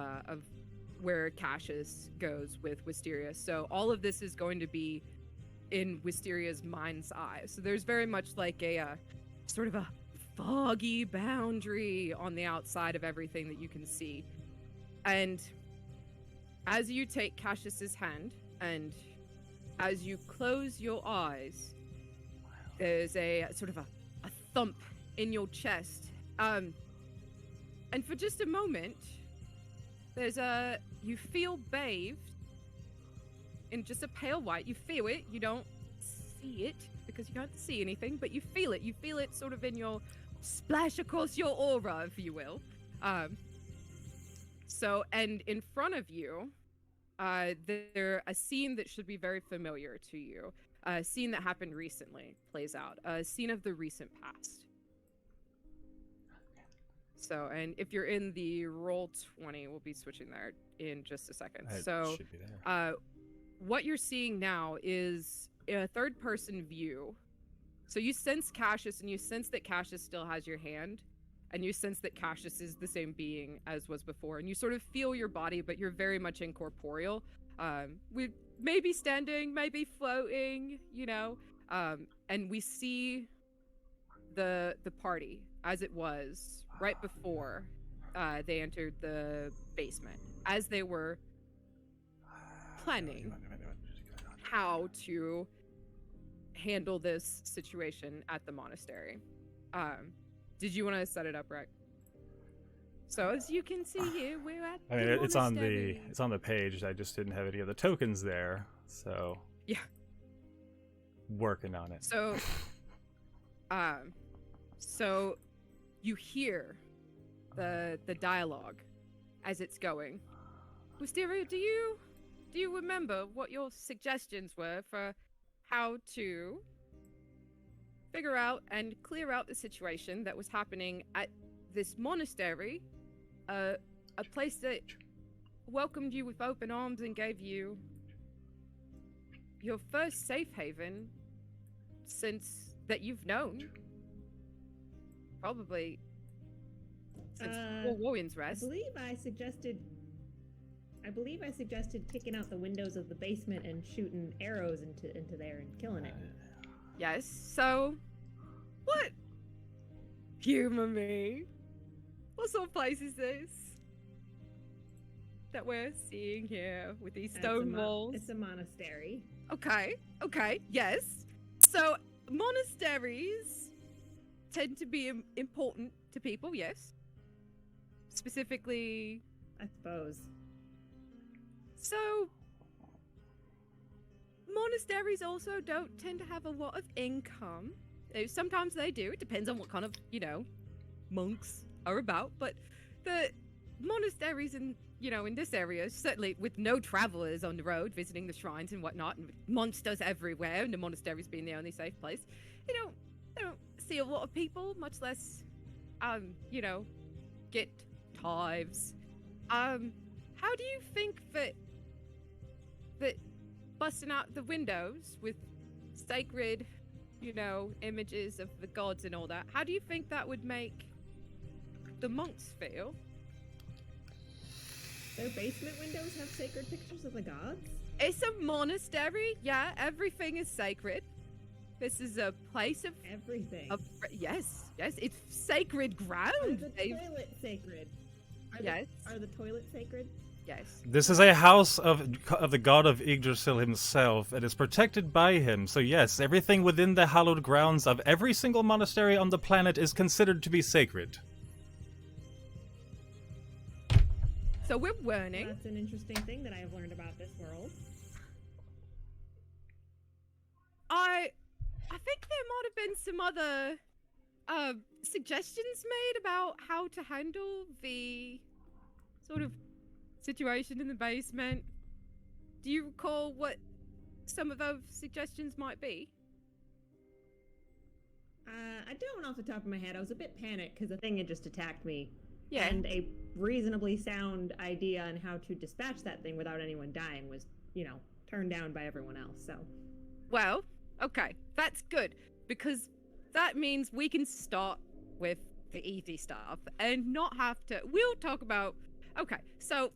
Speaker 4: where Cassius goes with Wisteria. So all of this is going to be in Wisteria's mind's eye. So there's very much like a sort of a foggy boundary on the outside of everything that you can see. And as you take Cassius's hand and as you close your eyes, there's a sort of a thump in your chest. And for just a moment, you feel bathed in just a pale white. You feel it. You don't see it because you can't see anything, but you feel it. You feel it sort of in your splash across your aura, if you will. And in front of you, there a scene that should be very familiar to you. A scene that happened recently plays out. A scene of the recent past. So, and if you're in the roll 20, we'll be switching there in just a second.
Speaker 1: It
Speaker 4: So,
Speaker 1: should be there.
Speaker 4: what you're seeing now is a third-person view. So you sense Cassius, and you sense that Cassius still has your hand, and you sense that Cassius is the same being as was before, and you sort of feel your body, but you're very much incorporeal. We maybe standing, maybe floating, you know, and we see the party as it was right before they entered the basement, as they were planning how to handle this situation at the monastery. Did you want to set it up, Rick? So as you can see here, we're at
Speaker 1: I mean,
Speaker 4: the
Speaker 1: it's
Speaker 4: monastery.
Speaker 1: on the page. I just didn't have any of the tokens there, so
Speaker 4: Yeah.
Speaker 1: Working on it.
Speaker 4: So, so you hear the dialogue as it's going. Wisteria, do you remember what your suggestions were for how to figure out and clear out the situation that was happening at this monastery, a place that welcomed you with open arms and gave you your first safe haven since that you've known? Probably since before Warrior's
Speaker 3: I
Speaker 4: Rest.
Speaker 3: believe I suggested kicking out the windows of the basement and shooting arrows into there and killing it.
Speaker 4: Yes, so what? Humor me. What sort of place is this that we're seeing here with these stone walls?
Speaker 3: It's a monastery.
Speaker 4: Okay, yes. So monasteries tend to be important to people, yes. Specifically,
Speaker 3: I suppose.
Speaker 4: so monasteries also don't tend to have a lot of income. Sometimes they do. It depends on what kind of, monks are about. But the monasteries in this area, certainly with no travelers on the road visiting the shrines and whatnot, and monsters everywhere, and the monasteries being the only safe place, they don't see a lot of people, much less, get tithes. How do you think that busting out the windows with sacred, images of the gods and all that, how do you think that would make the monks feel?
Speaker 3: Their basement windows have sacred pictures of the gods?
Speaker 4: It's a monastery, yeah, everything is sacred. This is a place
Speaker 3: Everything.
Speaker 4: yes, it's sacred
Speaker 3: Are
Speaker 4: ground.
Speaker 3: the toilet sacred?
Speaker 4: Yes.
Speaker 3: Are the toilets sacred?
Speaker 4: Yes.
Speaker 1: This is a house of the god of Yggdrasil himself. It is protected by him. So yes, everything within the hallowed grounds of every single monastery on the planet is considered to be sacred.
Speaker 4: So we're learning.
Speaker 3: That's an interesting thing that I have learned about this world.
Speaker 4: I think there might have been some other suggestions made about how to handle the sort of situation in the basement. Do you recall what some of those suggestions might be?
Speaker 3: I don't off the top of my head. I was a bit panicked because the thing had just attacked me.
Speaker 4: Yeah.
Speaker 3: And a reasonably sound idea on how to dispatch that thing without anyone dying was, turned down by everyone else. So,
Speaker 4: Well, okay, that's good because that means we can start with the easy stuff and not have to. We'll talk about. Okay, so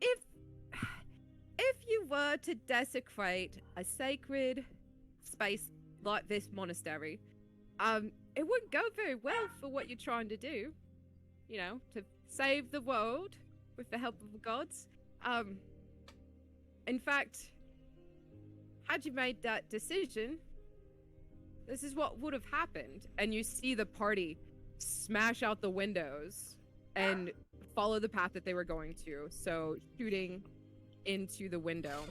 Speaker 4: if you were to desecrate a sacred space like this monastery, it wouldn't go very well for what you're trying to do. To save the world with the help of the gods. In fact, had you made that decision, this is what would have happened. And you see the party smash out the windows and follow the path that they were going to. So shooting into the window.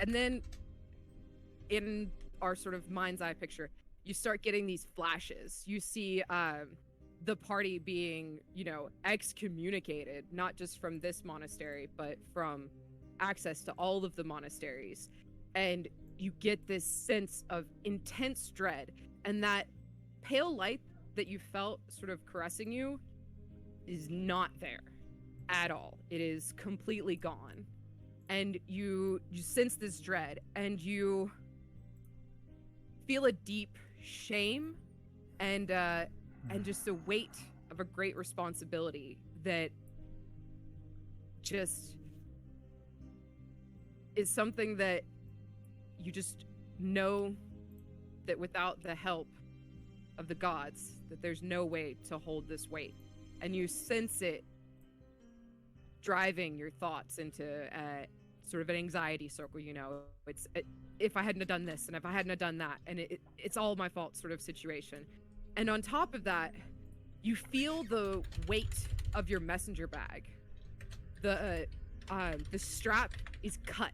Speaker 4: And then in our sort of mind's eye picture, you start getting these flashes. You see the party being, excommunicated, not just from this monastery, but from access to all of the monasteries. And you get this sense of intense dread, and that pale light that you felt sort of caressing you is not there at all. It is completely gone. And you sense this dread, and you feel a deep shame and just the weight of a great responsibility that just is something that you just know that without the help of the gods, that there's no way to hold this weight. And you sense it driving your thoughts into sort of an anxiety circle, if I hadn't have done this and if I hadn't have done that, and it's all my fault sort of situation. And on top of that, you feel the weight of your messenger bag. The strap is cut,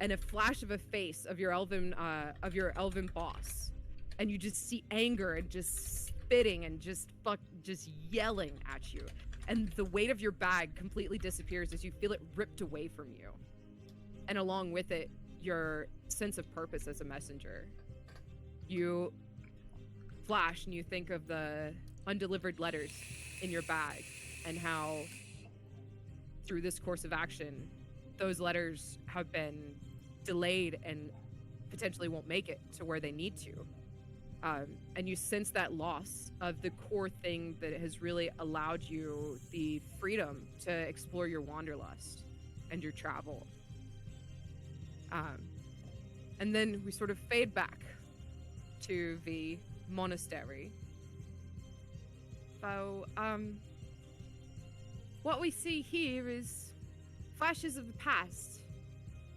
Speaker 4: and a flash of a face of your elven boss, and you just see anger and just spitting and just yelling at you. And the weight of your bag completely disappears as you feel it ripped away from you, and along with it, your sense of purpose as a messenger. You flash and you think of the undelivered letters in your bag and how through this course of action those letters have been delayed and potentially won't make it to where they need to, and you sense that loss of the core thing that has really allowed you the freedom to explore your wanderlust and your travel. And then we sort of fade back to the monastery. So, what we see here is flashes of the past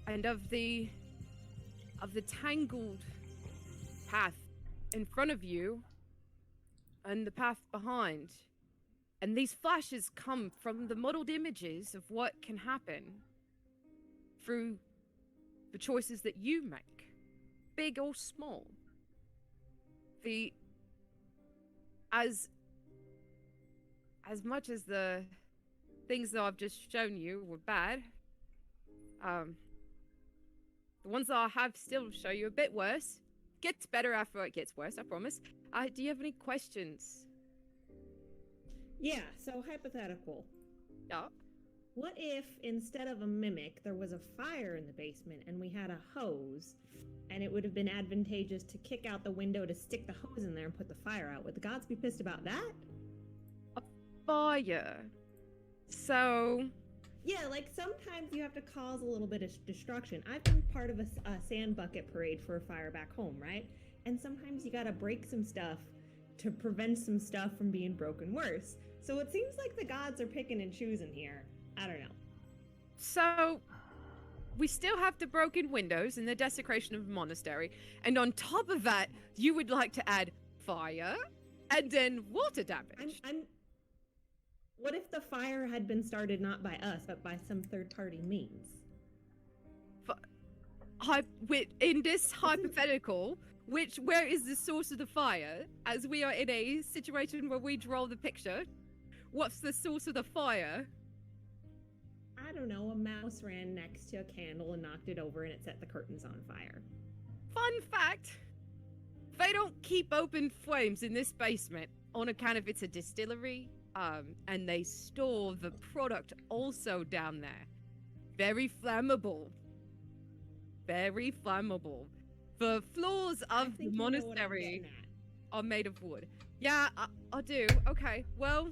Speaker 4: and of the tangled path in front of you and the path behind. And these flashes come from the muddled images of what can happen through the choices that you make, big or small. As much as the things that I've just shown you were bad, the ones that I have still show you a bit worse. Gets better after it gets worse, I promise. Do you have any questions?
Speaker 3: Yeah, so hypothetical.
Speaker 4: Yeah.
Speaker 3: What if instead of a mimic, there was a fire in the basement and we had a hose, and it would have been advantageous to kick out the window to stick the hose in there and put the fire out? Would the gods be pissed about that?
Speaker 4: Fire. So,
Speaker 3: Yeah, like sometimes you have to cause a little bit of destruction. I've been part of a sand bucket parade for a fire back home, right? And sometimes you gotta break some stuff to prevent some stuff from being broken worse. So it seems like the gods are picking and choosing here. I don't know.
Speaker 4: So, we still have the broken windows and the desecration of the monastery. And on top of that, you would like to add fire and then water damage.
Speaker 3: What if the fire had been started not by us, but by some third-party means?
Speaker 4: In this hypothetical, where is the source of the fire? As we are in a situation where we draw the picture, what's the source of the fire?
Speaker 3: I don't know, a mouse ran next to a candle and knocked it over and it set the curtains on fire.
Speaker 4: Fun fact, they don't keep open flames in this basement on account of it's a distillery, and they store the product also down there. Very flammable. Very flammable. The floors of the monastery are made of wood. Yeah, I do. Okay, well,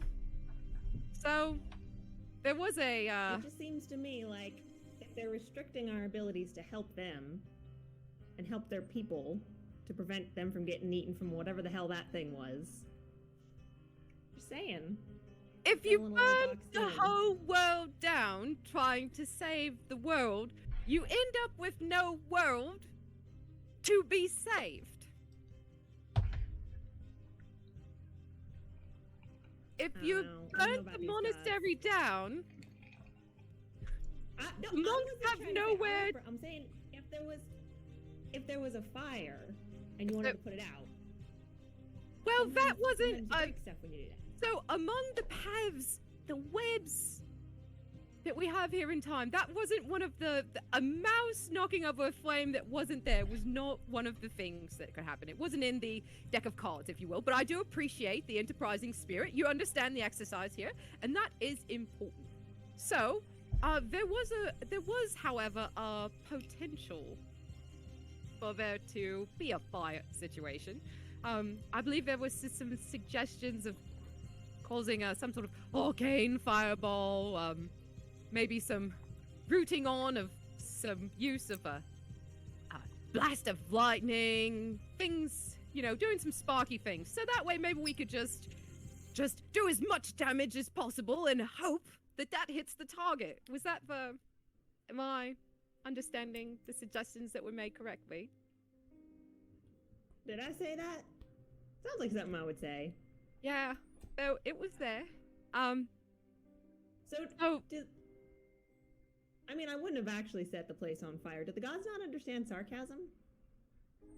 Speaker 4: so there was a,
Speaker 3: It just seems to me like if they're restricting our abilities to help them and help their people to prevent them from getting eaten from whatever the hell that thing was. Just saying.
Speaker 4: If you burn the whole world down trying to save the world, you end up with no world to be saved. If you burn the monastery down, monks have nowhere.
Speaker 3: I'm saying if there was a fire and you wanted to put it out.
Speaker 4: Well, that wasn't.
Speaker 3: Stuff when you do that.
Speaker 4: So among the paths, the webs that we have here in time, that wasn't one of a mouse knocking over a flame that wasn't there was not one of the things that could happen. It wasn't in the deck of cards, if you will, but I do appreciate the enterprising spirit. You understand the exercise here, and that is important. So, there was, however, a potential for there to be a fire situation. I believe there was some suggestions of causing some sort of arcane fireball, maybe some rooting on of some use of a blast of lightning, things, doing some sparky things. So that way maybe we could just do as much damage as possible and hope that hits the target. Am I understanding the suggestions that were made correctly?
Speaker 3: Did I say that? Sounds like something I would say.
Speaker 4: Yeah. So it was there. I
Speaker 3: wouldn't have actually set the place on fire. Did the gods not understand sarcasm?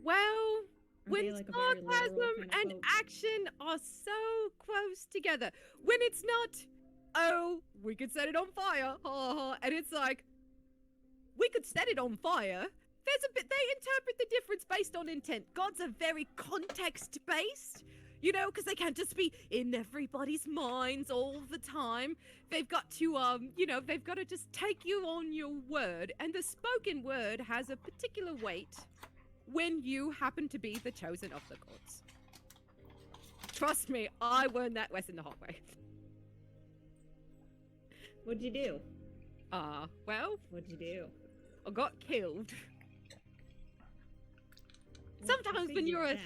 Speaker 4: Well, when sarcasm and action are so close together, when it's not, oh, we could set it on fire, and it's like, we could set it on fire. They interpret the difference based on intent. Gods are very context-based. Because they can't just be in everybody's minds all the time. They've got to, they've got to just take you on your word. And the spoken word has a particular weight when you happen to be the chosen of the gods. Trust me, I learned that lesson the hard way.
Speaker 3: What'd you do?
Speaker 4: Well...
Speaker 3: What'd you do?
Speaker 4: I got killed. Sometimes when you're a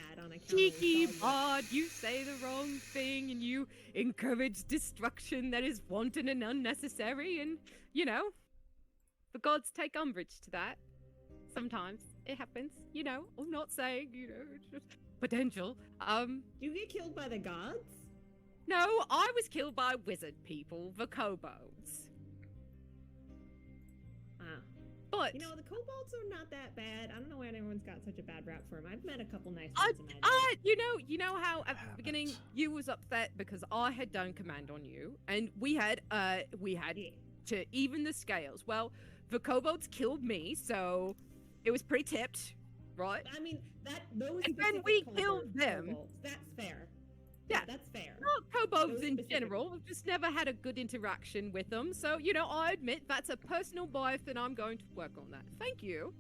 Speaker 4: cheeky bard, you say the wrong thing and you encourage destruction that is wanton and unnecessary, and, the gods take umbrage to that. Sometimes it happens, I'm not saying, it's just potential.
Speaker 3: You get killed by the gods?
Speaker 4: No, I was killed by wizard people, the kobolds. But
Speaker 3: the kobolds are not that bad. I don't know why everyone's got such a bad rap for them. I've met a couple nice ones in my day.
Speaker 4: You know how at the beginning you was upset because I had done command on you, and we had to even the scales. Well, the kobolds killed me, so it was pretty tipped, right?
Speaker 3: I mean, those.
Speaker 4: And then we killed them.
Speaker 3: Kobolds. That's fair.
Speaker 4: Yeah,
Speaker 3: that's fair.
Speaker 4: Not kobolds in general. We've just never had a good interaction with them. So, I admit that's a personal bias and I'm going to work on that. Thank you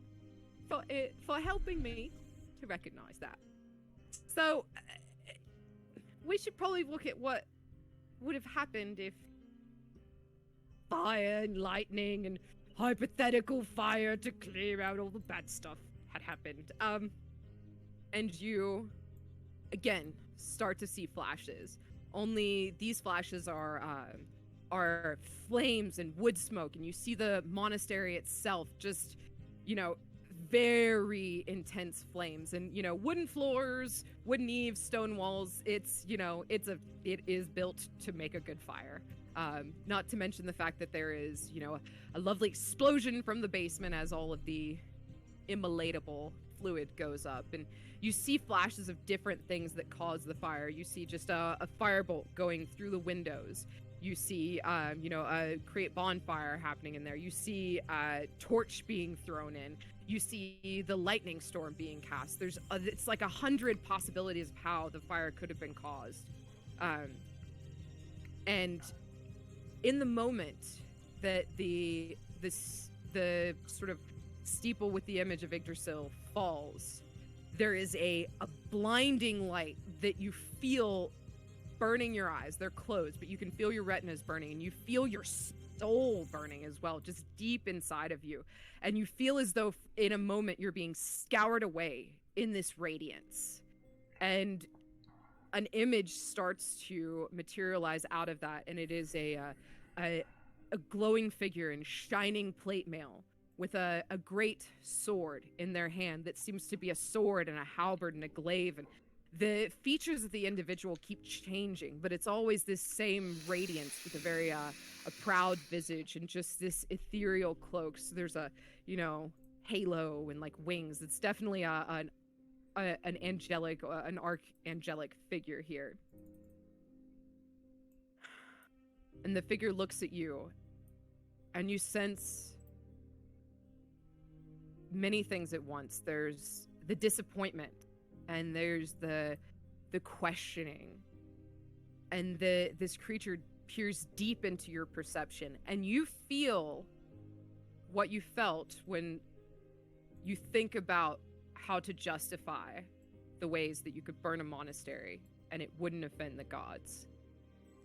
Speaker 4: for helping me to recognize that. So, we should probably look at what would have happened if fire and lightning and hypothetical fire to clear out all the bad stuff had happened. And you, again, start to see flashes. Only these flashes are flames and wood smoke, and you see the monastery itself just, very intense flames, and wooden floors, wooden eaves, stone walls. It is built to make a good fire. Not to mention the fact that there is, a lovely explosion from the basement as all of the immolatable fluid goes up, and you see flashes of different things that cause the fire. You see just a firebolt going through the windows. You see, a create bonfire happening in there. You see a torch being thrown in. You see the lightning storm being cast. It's like 100 possibilities of how the fire could have been caused. And in the moment that the sort of steeple with the image of Yggdrasil falls, there is a blinding light that you feel burning your eyes. They're closed, but you can feel your retinas burning, and you feel your soul burning as well, just deep inside of you. And you feel as though in a moment you're being scoured away in this radiance. And an image starts to materialize out of that, and it is a glowing figure in shining plate mail with a great sword in their hand that seems to be a sword and a halberd and a glaive, and the features of the individual keep changing, but it's always this same radiance with a very a proud visage and just this ethereal cloak. So there's a halo and like wings. It's definitely an angelic, an archangelic figure here. And the figure looks at you, and you sense many things at once. There's the disappointment, and there's the questioning, and this creature peers deep into your perception, and you feel what you felt when you think about how to justify the ways that you could burn a monastery and it wouldn't offend the gods.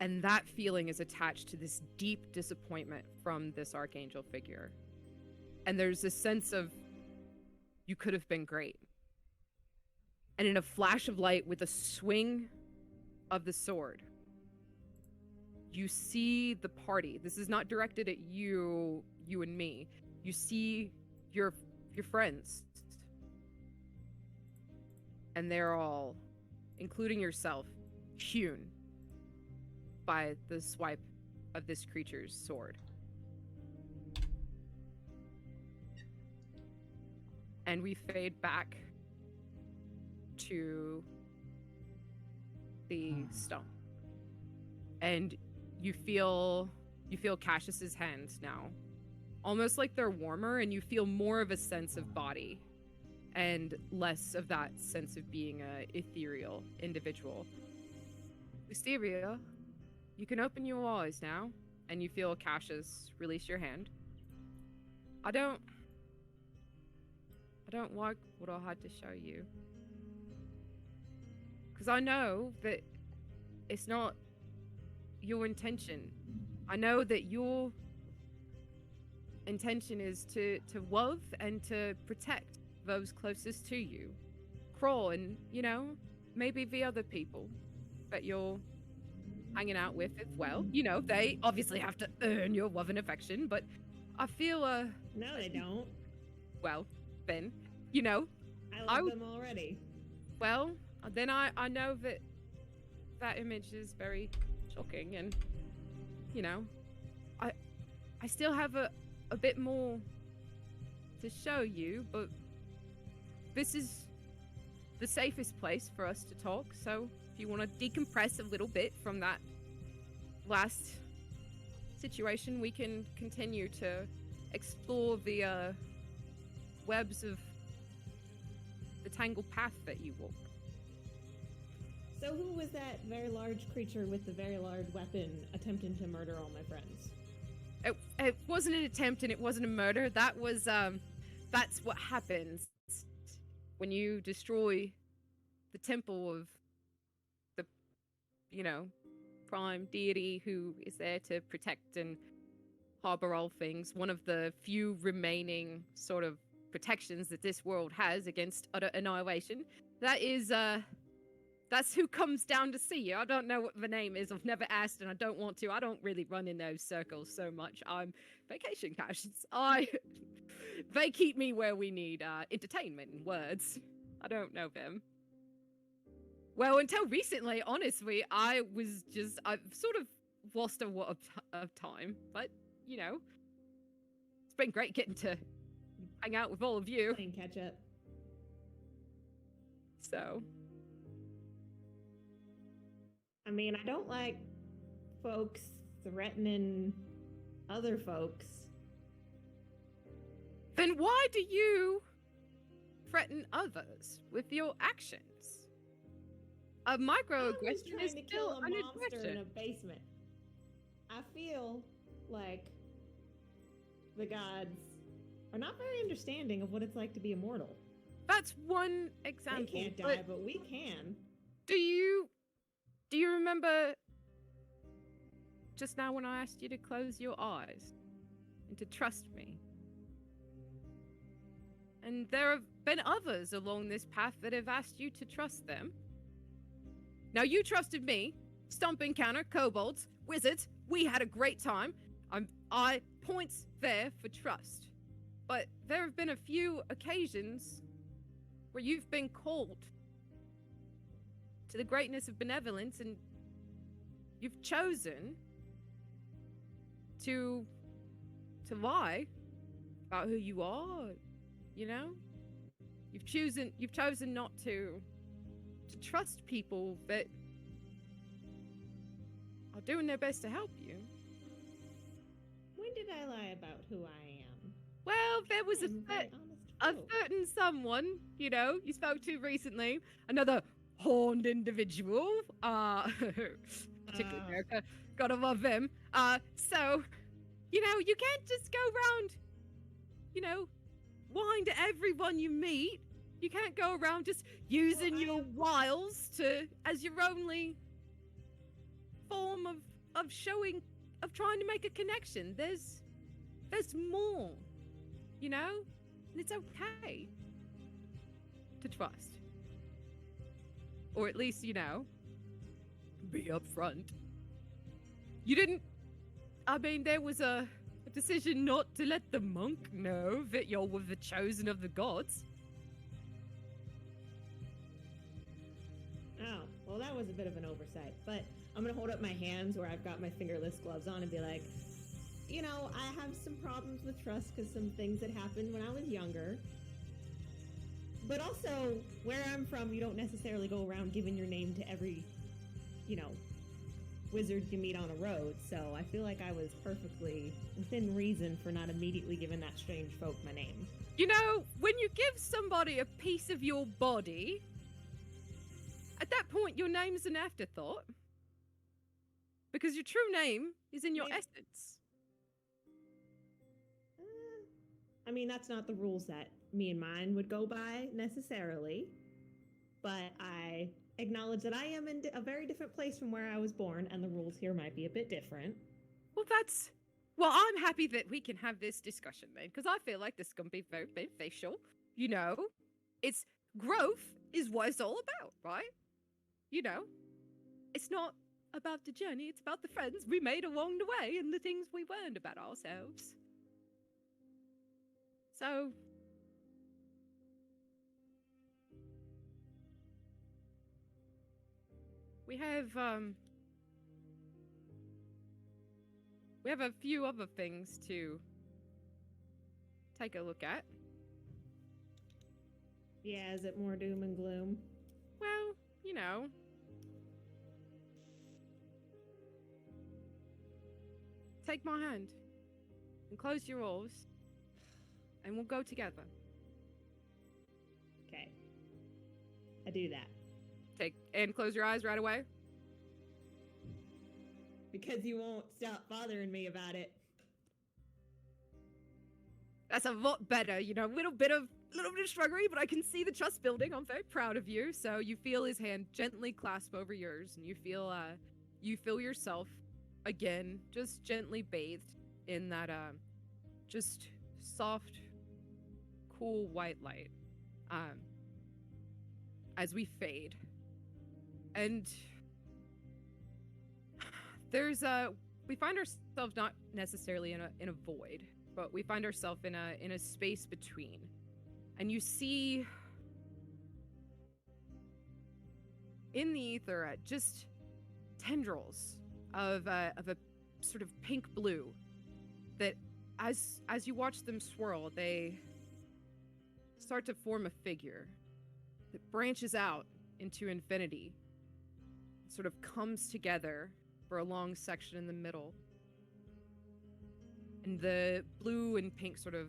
Speaker 4: And that feeling is attached to this deep disappointment from this archangel figure. And there's a sense of, you could have been great. And in a flash of light with a swing of the sword, you see the party. This is not directed at you and me. You see your friends. And they're all, including yourself, hewn by the swipe of this creature's sword. And we fade back to the stump. And you feel Cassius's hands now. Almost like they're warmer, and you feel more of a sense of body and less of that sense of being a ethereal individual. Wisteria, you can open your eyes now, and you feel Cassius release your hand. I don't like what I had to show you, because I know that it's not your intention. I know that your intention is to love and to protect those closest to you. Crawl and, maybe the other people that you're hanging out with as well. They obviously have to earn your love and affection, but I feel,
Speaker 3: No, they don't.
Speaker 4: well, Ben,
Speaker 3: I love them already.
Speaker 4: Well, then I know that image is very shocking, and, I still have a bit more to show you, but this is the safest place for us to talk, so if you want to decompress a little bit from that last situation, we can continue to explore the webs of the tangled path that you walk.
Speaker 3: So who was that very large creature with the very large weapon attempting to murder all my friends?
Speaker 4: It wasn't an attempt, and it wasn't a murder. That was, that's what happens when you destroy the temple of the, prime deity who is there to protect and harbor all things, one of the few remaining sort of protections that this world has against utter annihilation. That's who comes down to see you. I don't know what the name is. I've never asked, and I don't want to. I don't really run in those circles so much. I'm vacation cash. They keep me where we need entertainment and words. I don't know them. Well, until recently, honestly, I've sort of lost a lot of time. But, you know, it's been great getting to hang out with all of you.
Speaker 3: Playing catch up.
Speaker 4: So...
Speaker 3: I mean, I don't like folks threatening other folks.
Speaker 4: Then why do you threaten others with your actions? A microaggression is
Speaker 3: trying to
Speaker 4: still
Speaker 3: kill a
Speaker 4: an
Speaker 3: monster in a
Speaker 4: aggression.
Speaker 3: basement. I feel like the gods are not very understanding of what it's like to be immortal.
Speaker 4: That's one example.
Speaker 3: They can't die, but we can.
Speaker 4: Do you remember just now when I asked you to close your eyes and to trust me? And there have been others along this path that have asked you to trust them. Now you trusted me. Stump encounter, kobolds, wizards. We had a great time. I points there for trust. But there have been a few occasions where you've been called to the greatness of benevolence, and you've chosen to lie about who you are, you know? You've chosen not to trust people that are doing their best to help you.
Speaker 3: When did I lie about who I am?
Speaker 4: Well, there was
Speaker 3: I'm very
Speaker 4: a
Speaker 3: honest folk.
Speaker 4: certain someone, you know, you spoke to recently, another horned individual, particularly America, gotta love them. So, you know, you can't just go around, you know, lying to everyone you meet. You can't go around just using your wiles as your only form of trying to make a connection. There's more, you know, and it's okay to trust. Or at least, you know, be upfront. There was a decision not to let the monk know that you're with the chosen of the gods.
Speaker 3: Oh, well, that was a bit of an oversight. But I'm going to hold up my hands where I've got my fingerless gloves on and be like, you know, I have some problems with trust because some things that happened when I was younger. But also, where I'm from, you don't necessarily go around giving your name to every, you know, wizard you meet on a road. So I feel like I was perfectly within reason for not immediately giving that strange folk my name.
Speaker 4: You know, when you give somebody a piece of your body, at that point, your name's an afterthought. Because your true name is in your essence.
Speaker 3: I mean, that's not the rules that me and mine would go by necessarily. But I acknowledge that I am in a very different place from where I was born, and the rules here might be a bit different.
Speaker 4: Well, I'm happy that we can have this discussion then, because I feel like this is going to be very beneficial. You know, it's growth is what it's all about, right? You know, it's not about the journey, it's about the friends we made along the way and the things we learned about ourselves. So, we have a few other things to take a look at.
Speaker 3: Yeah, is it more doom and gloom?
Speaker 4: Well, you know. Take my hand and close your eyes, and we'll go together.
Speaker 3: Okay. I do that.
Speaker 4: And close your eyes right away.
Speaker 3: Because you won't stop bothering me about it.
Speaker 4: That's a lot better, you know, a little bit of struggery, but I can see the trust building. I'm very proud of you. So you feel his hand gently clasp over yours, and you feel yourself again, just gently bathed in that just soft, cool white light as we fade. And there's we find ourselves not necessarily in a void, but we find ourselves in a space between. And you see in the ether just tendrils of a sort of pink blue that as you watch them swirl, they start to form a figure that branches out into infinity. It sort of comes together for a long section in the middle. And the blue and pink sort of,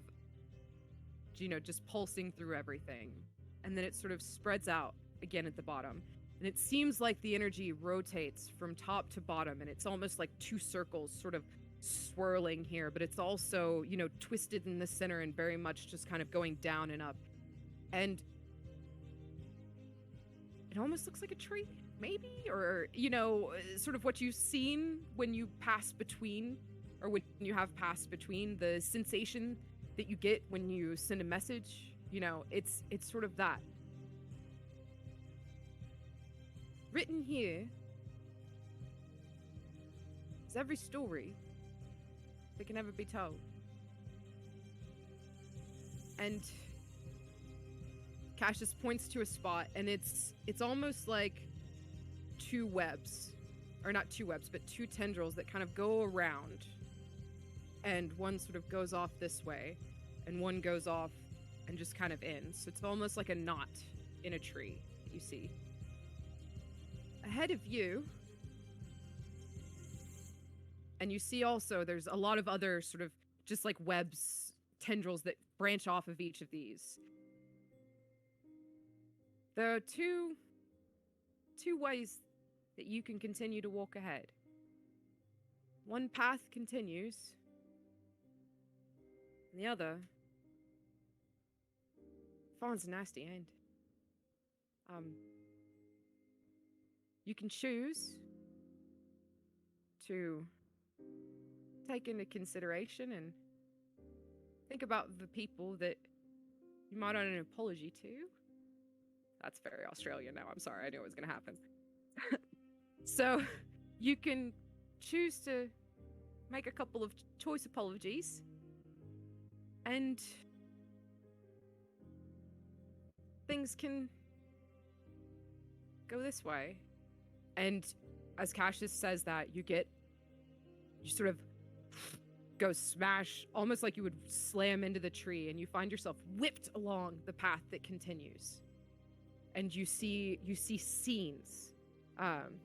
Speaker 4: just pulsing through everything. And then it sort of spreads out again at the bottom. And it seems like the energy rotates from top to bottom, and it's almost like two circles sort of swirling here, but it's also, twisted in the center and very much just kind of going down and up. And it almost looks like a tree, maybe, or, sort of what you've seen when you pass between, or when you have passed between, the sensation that you get when you send a message, it's sort of that. Written here is every story that can ever be told. And Cassius points to a spot, and it's almost like two webs, or not two webs, but two tendrils that kind of go around, and one sort of goes off this way, and one goes off and just kind of ends. So it's almost like a knot in a tree that you see. Ahead of you, and you see also there's a lot of other sort of just like webs, tendrils that branch off of each of these. There are two ways that you can continue to walk ahead. One path continues, and the other finds a nasty end. You can choose to take into consideration and think about the people that you might owe an apology to. That's very Australian now. I'm sorry. I knew it was going to happen. So you can choose to make a couple of choice apologies, and things can go this way. And as Cassius says that, you sort of go smash, almost like you would slam into the tree, and you find yourself whipped along the path that continues. And you see scenes, and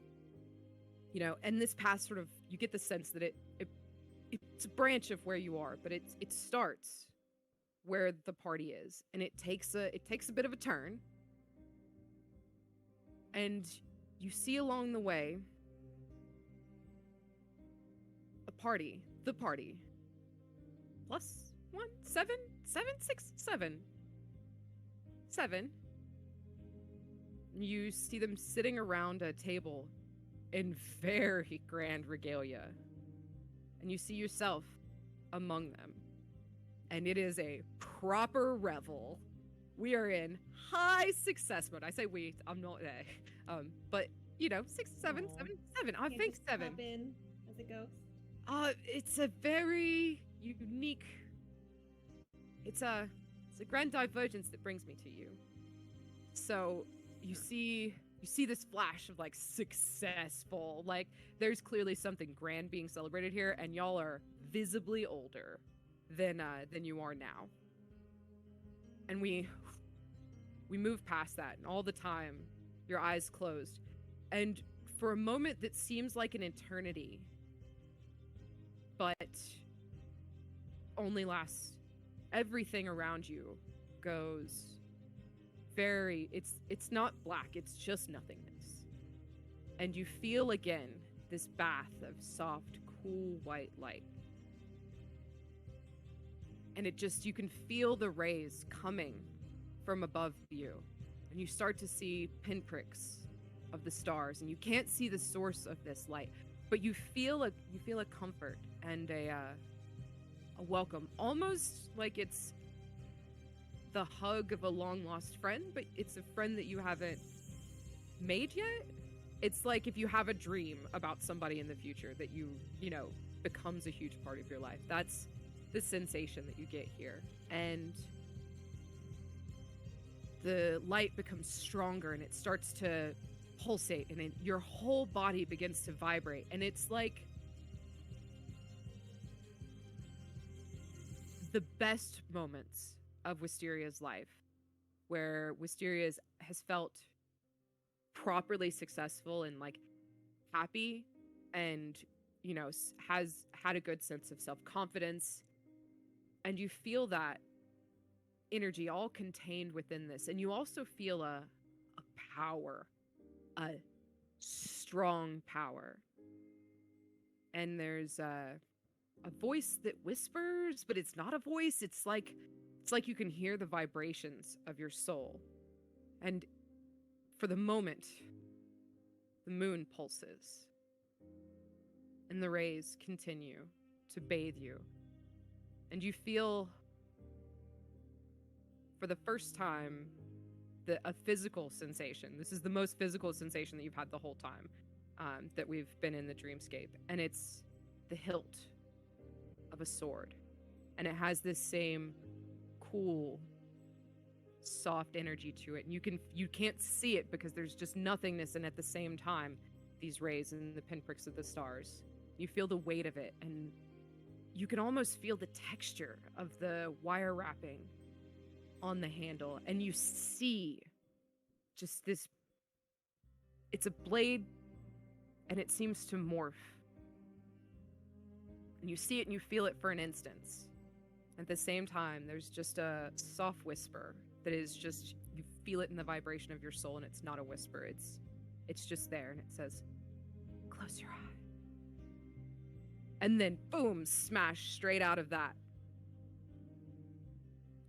Speaker 4: this path sort of, you get the sense that it's a branch of where you are, but it starts where the party is, and it takes a bit of a turn, and you see along the way the party, plus 1, 7, 6, 7. You see them sitting around a table in very grand regalia, and you see yourself among them, and it is a proper revel. We are in high success mode. I say we, I'm not there. But 6, 7,
Speaker 3: Aww.
Speaker 4: 7. I
Speaker 3: Can't
Speaker 4: think
Speaker 3: just
Speaker 4: 7.
Speaker 3: pop in as a ghost.
Speaker 4: It's a very unique. It's a grand divergence that brings me to you. So you see this flash of like successful, like there's clearly something grand being celebrated here, and y'all are visibly older than you are now. And we move past that, and all the time your eyes closed, and for a moment that seems like an eternity, but only lasts. Everything around you goes very, it's not black, it's just nothingness. And you feel again this bath of soft, cool white light. And you can feel the rays coming from above you. And you start to see pinpricks of the stars, and you can't see the source of this light, but you feel a comfort and a welcome, almost like it's the hug of a long lost friend, but it's a friend that you haven't made yet. It's like if you have a dream about somebody in the future that you know, becomes a huge part of your life. That's the sensation that you get here. And the light becomes stronger and it starts to pulsate, and your whole body begins to vibrate. And it's like the best moments of Wisteria's life, where Wisteria has felt properly successful and like happy, and you know, has had a good sense of self-confidence, and you feel that energy all contained within this. And you also feel a power, a strong power. And there's a voice that whispers, but it's not a voice. It's like you can hear the vibrations of your soul. And for the moment, the moon pulses, and the rays continue to bathe you. And you feel, for the first time, a physical sensation. This is the most physical sensation that you've had the whole time that we've been in the dreamscape. And it's the hilt of a sword. And it has this same cool, soft energy to it. And you can't see it because there's just nothingness, and at the same time, these rays and the pinpricks of the stars. You feel the weight of it, and you can almost feel the texture of the wire wrapping on the handle. And you see just this, it's a blade, and it seems to morph. And you see it and you feel it for an instant. At the same time, there's just a soft whisper that is just, you feel it in the vibration of your soul, and it's not a whisper. It's just there, and it says, close your eye. And then boom, smash straight out of that.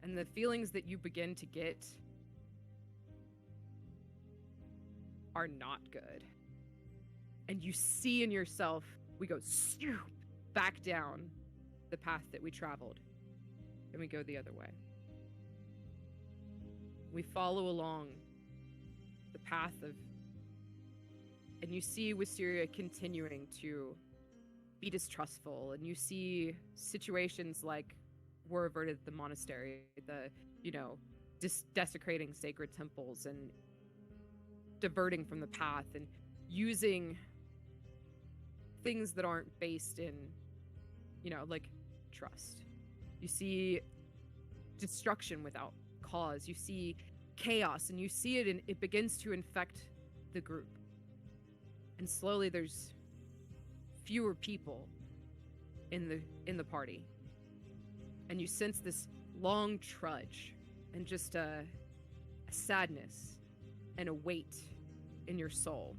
Speaker 4: And the feelings that you begin to get are not good. And you see in yourself, we go back down the path that we traveled, and we go the other way. We follow along the path of, and you see Wisteria continuing to be distrustful, and you see situations like were averted at the monastery, the, you know, desecrating sacred temples and diverting from the path and using things that aren't based in, you know, like trust. You see destruction without cause. You see chaos, and you see it, and it begins to infect the group. And slowly there's fewer people in the party. And you sense this long trudge and just a sadness and a weight in your soul.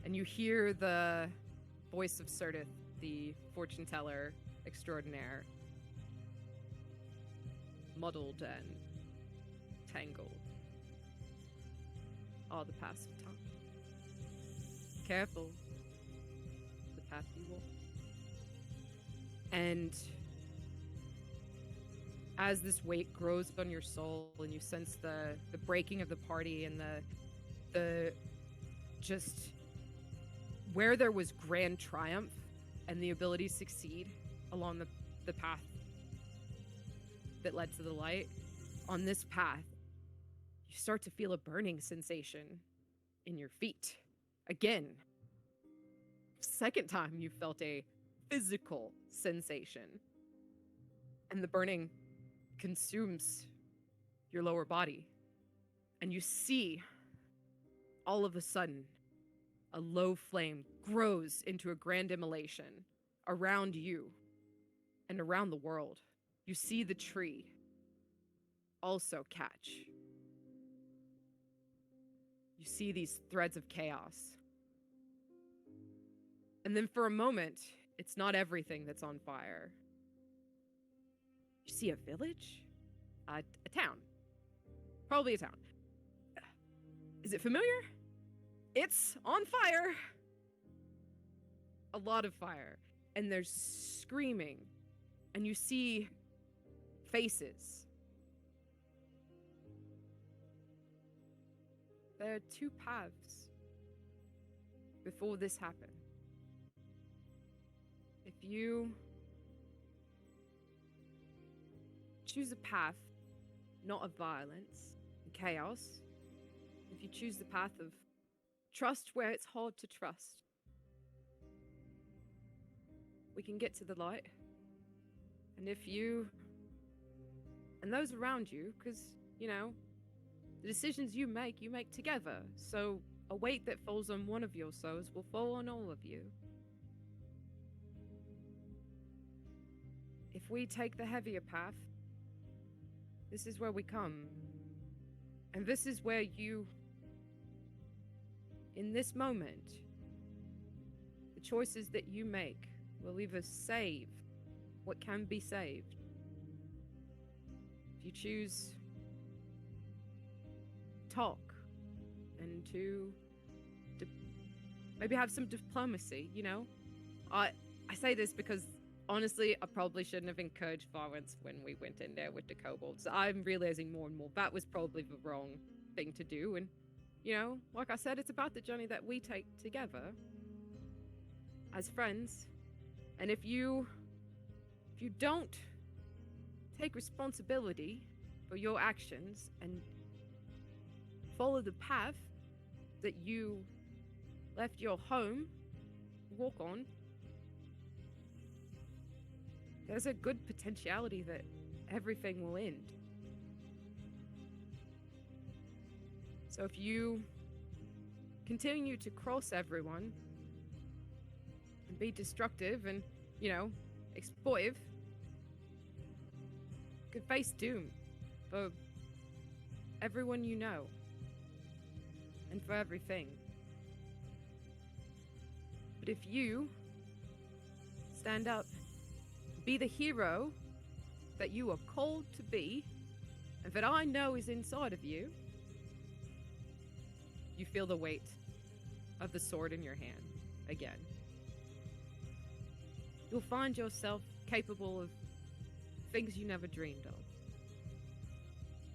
Speaker 4: And you hear the voice of Surdith, the fortune teller extraordinaire, muddled and tangled. All the paths of time. Careful the path you walk. And as this weight grows on your soul, and you sense the breaking of the party, and the just where there was grand triumph and the ability to succeed along the path that led to the light, on this path, you start to feel a burning sensation in your feet. Again, second time you felt a physical sensation, and the burning consumes your lower body, and you see all of a sudden a low flame grows into a grand immolation around you and around the world. You see the tree also catch. You see these threads of chaos. And then for a moment, it's not everything that's on fire. You see a village? A town. Probably a town. Is it familiar? It's on fire. A lot of fire. and there's screaming, and you see faces. There are two paths before this happened. If you choose a path not of violence and chaos, if you choose the path of trust where it's hard to trust, we can get to the light. And if you and those around you, because, you know, the decisions you make together. So a weight that falls on one of your souls will fall on all of you. If we take the heavier path, this is where we come. And this is where you, in this moment, the choices that you make will either save what can be saved. If you choose talk and to maybe have some diplomacy, you know? I say this because honestly, I probably shouldn't have encouraged violence when we went in there with the kobolds. I'm realizing more and more that was probably the wrong thing to do. And, you know, like I said, it's about the journey that we take together as friends. And if you don't take responsibility for your actions and follow the path that you left your home to walk on, there's a good potentiality that everything will end. So if you continue to cross everyone and be destructive and, you know, exploitive, you could face doom for everyone you know and for everything. But if you stand up, be the hero that you are called to be, and that I know is inside of you, you feel the weight of the sword in your hand again. You'll find yourself capable of things you never dreamed of.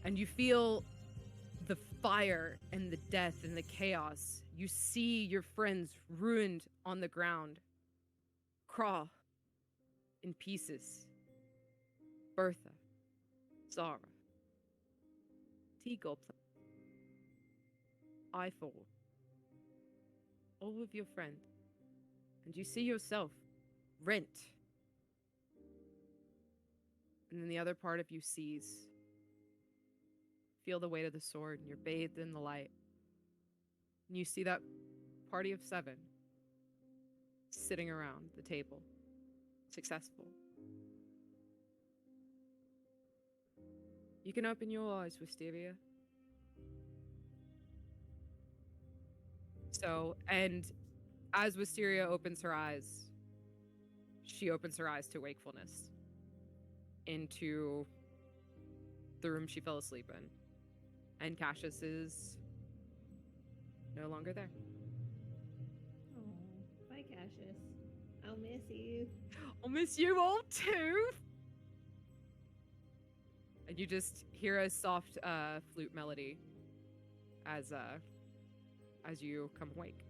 Speaker 4: And you feel the fire and the death and the chaos. You see your friends ruined on the ground, crawl in pieces. Bertha, Zara, T-Goblin, I fall. All of your friends. And you see yourself rent. And then the other part of you sees. Feel the weight of the sword, and you're bathed in the light. And you see that party of 7 sitting around the table, successful. You can open your eyes, Wisteria. So, and as Wisteria opens her eyes, she opens her eyes to wakefulness, into the room she fell asleep in. And Cassius is no longer there.
Speaker 3: Oh, bye, Cassius. I'll miss you.
Speaker 4: I'll miss you all too. And you just hear a soft flute melody as you come awake.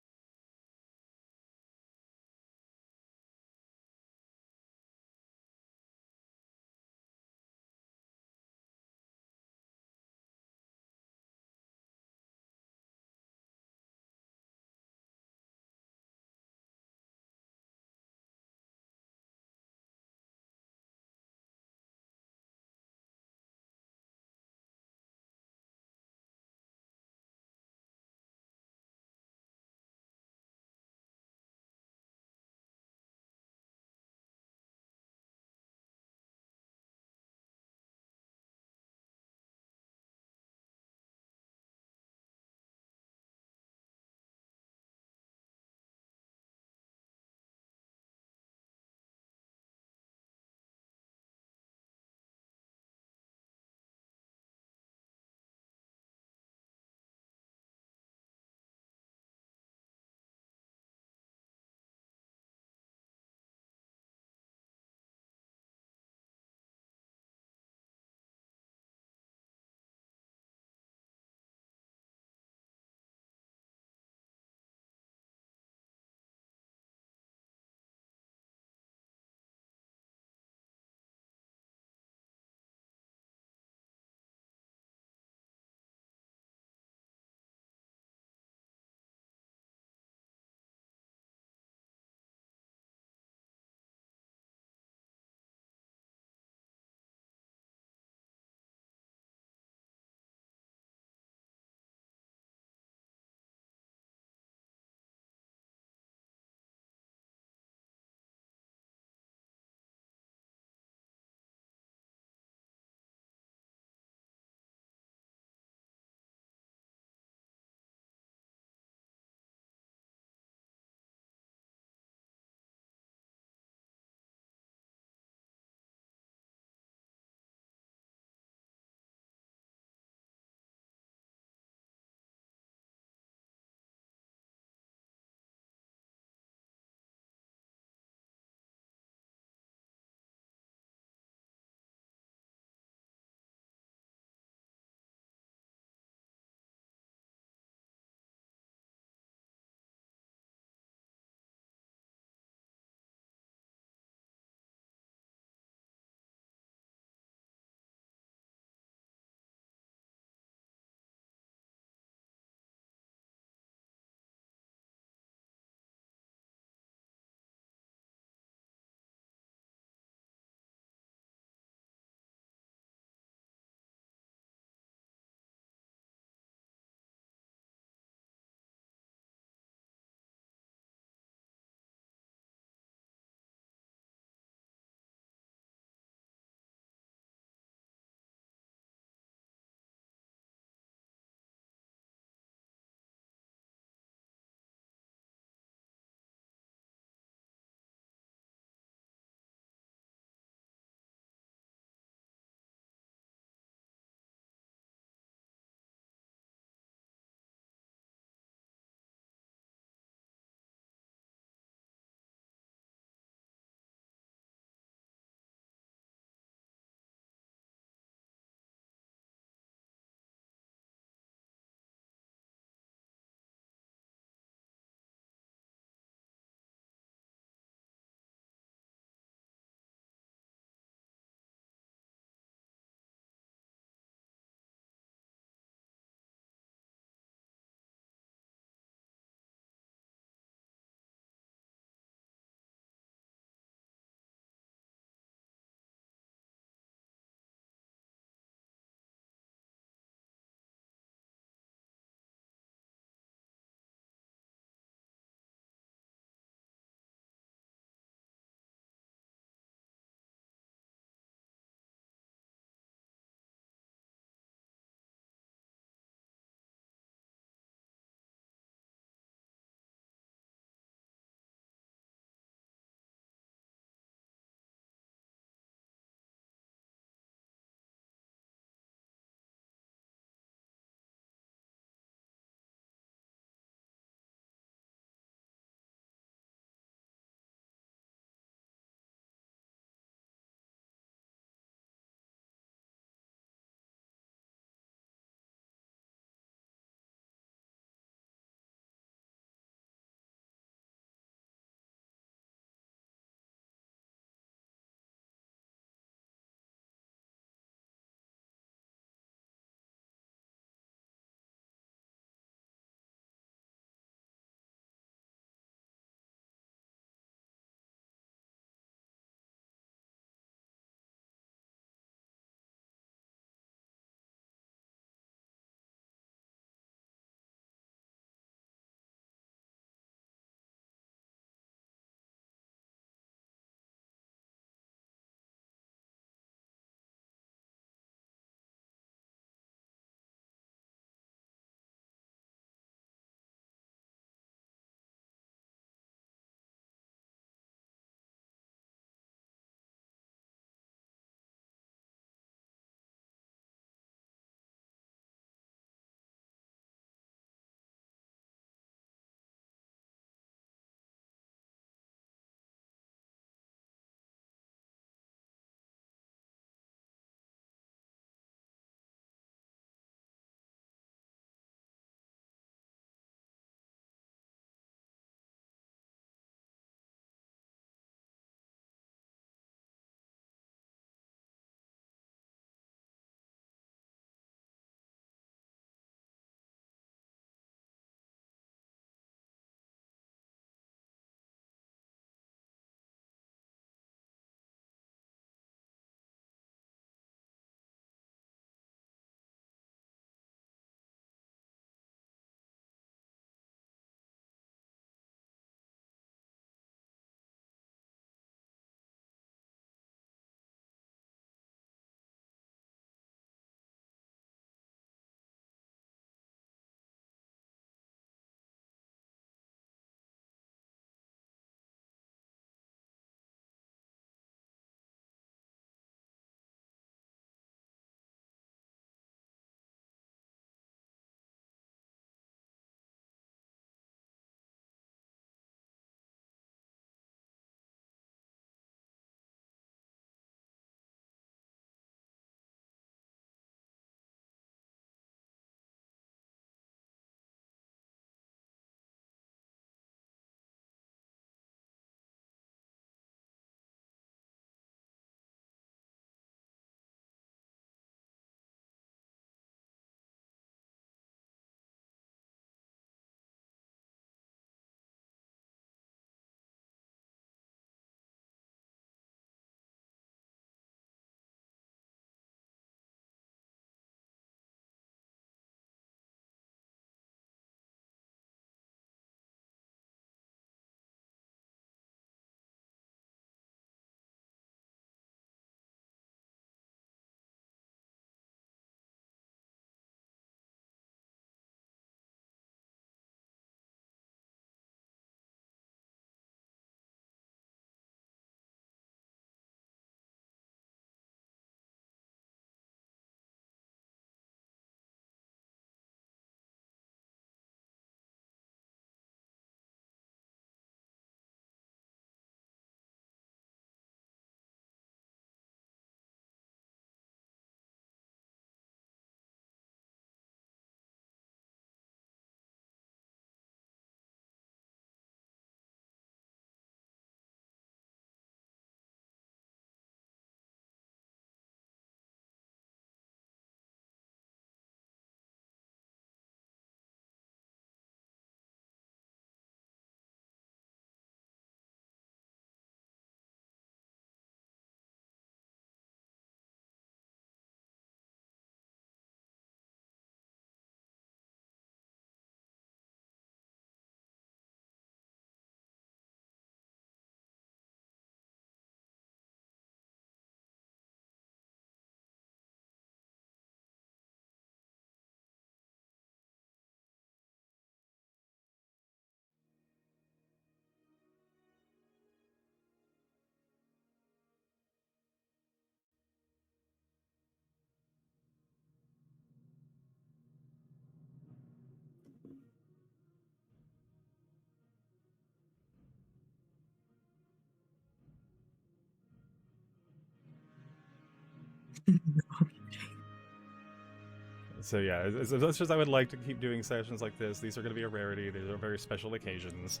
Speaker 1: So yeah, as much as I would like to keep doing sessions like this, these are going to be a rarity. These are very special occasions.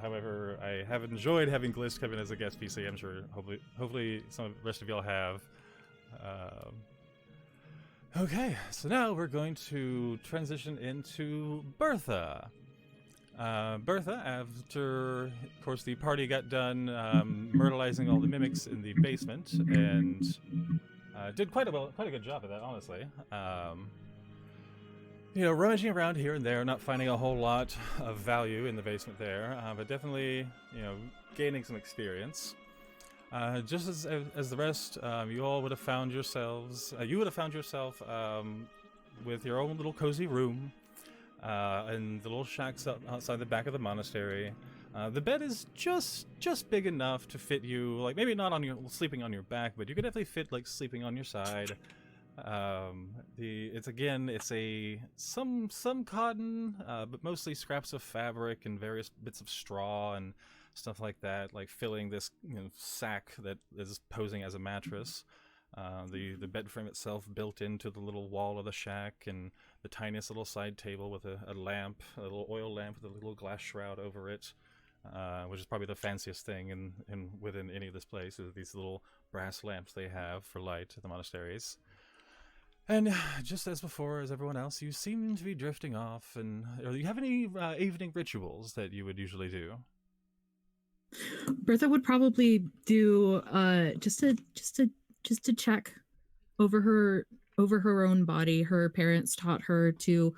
Speaker 1: However, I have enjoyed having Glist come in as a guest PC. I'm sure, hopefully, some of the rest of y'all have. Okay, so now we're going to transition into Bertha. Bertha, after, of course, the party got done myrtleizing all the mimics in the basement, and did quite a good job of that, honestly. Rummaging around here and there, not finding a whole lot of value in the basement there, but definitely, gaining some experience. Just as the rest, you all would have found yourselves. You would have found yourself with your own little cozy room, in the little shacks outside the back of the monastery. The bed is just big enough to fit you, like maybe not sleeping on your back, but you could definitely fit like sleeping on your side. It's some cotton, but mostly scraps of fabric and various bits of straw and stuff like that, like filling this sack that is posing as a mattress. The bed frame itself built into the little wall of the shack, and the tiniest little side table with a lamp, a little oil lamp with a little glass shroud over it, which is probably the fanciest thing within any of this place, is these little brass lamps they have for light at the monasteries. And just as before, as everyone else, you seem to be drifting off. And do you have any evening rituals that you would usually do?
Speaker 5: Bertha would probably do just to check over her own body. Her parents taught her to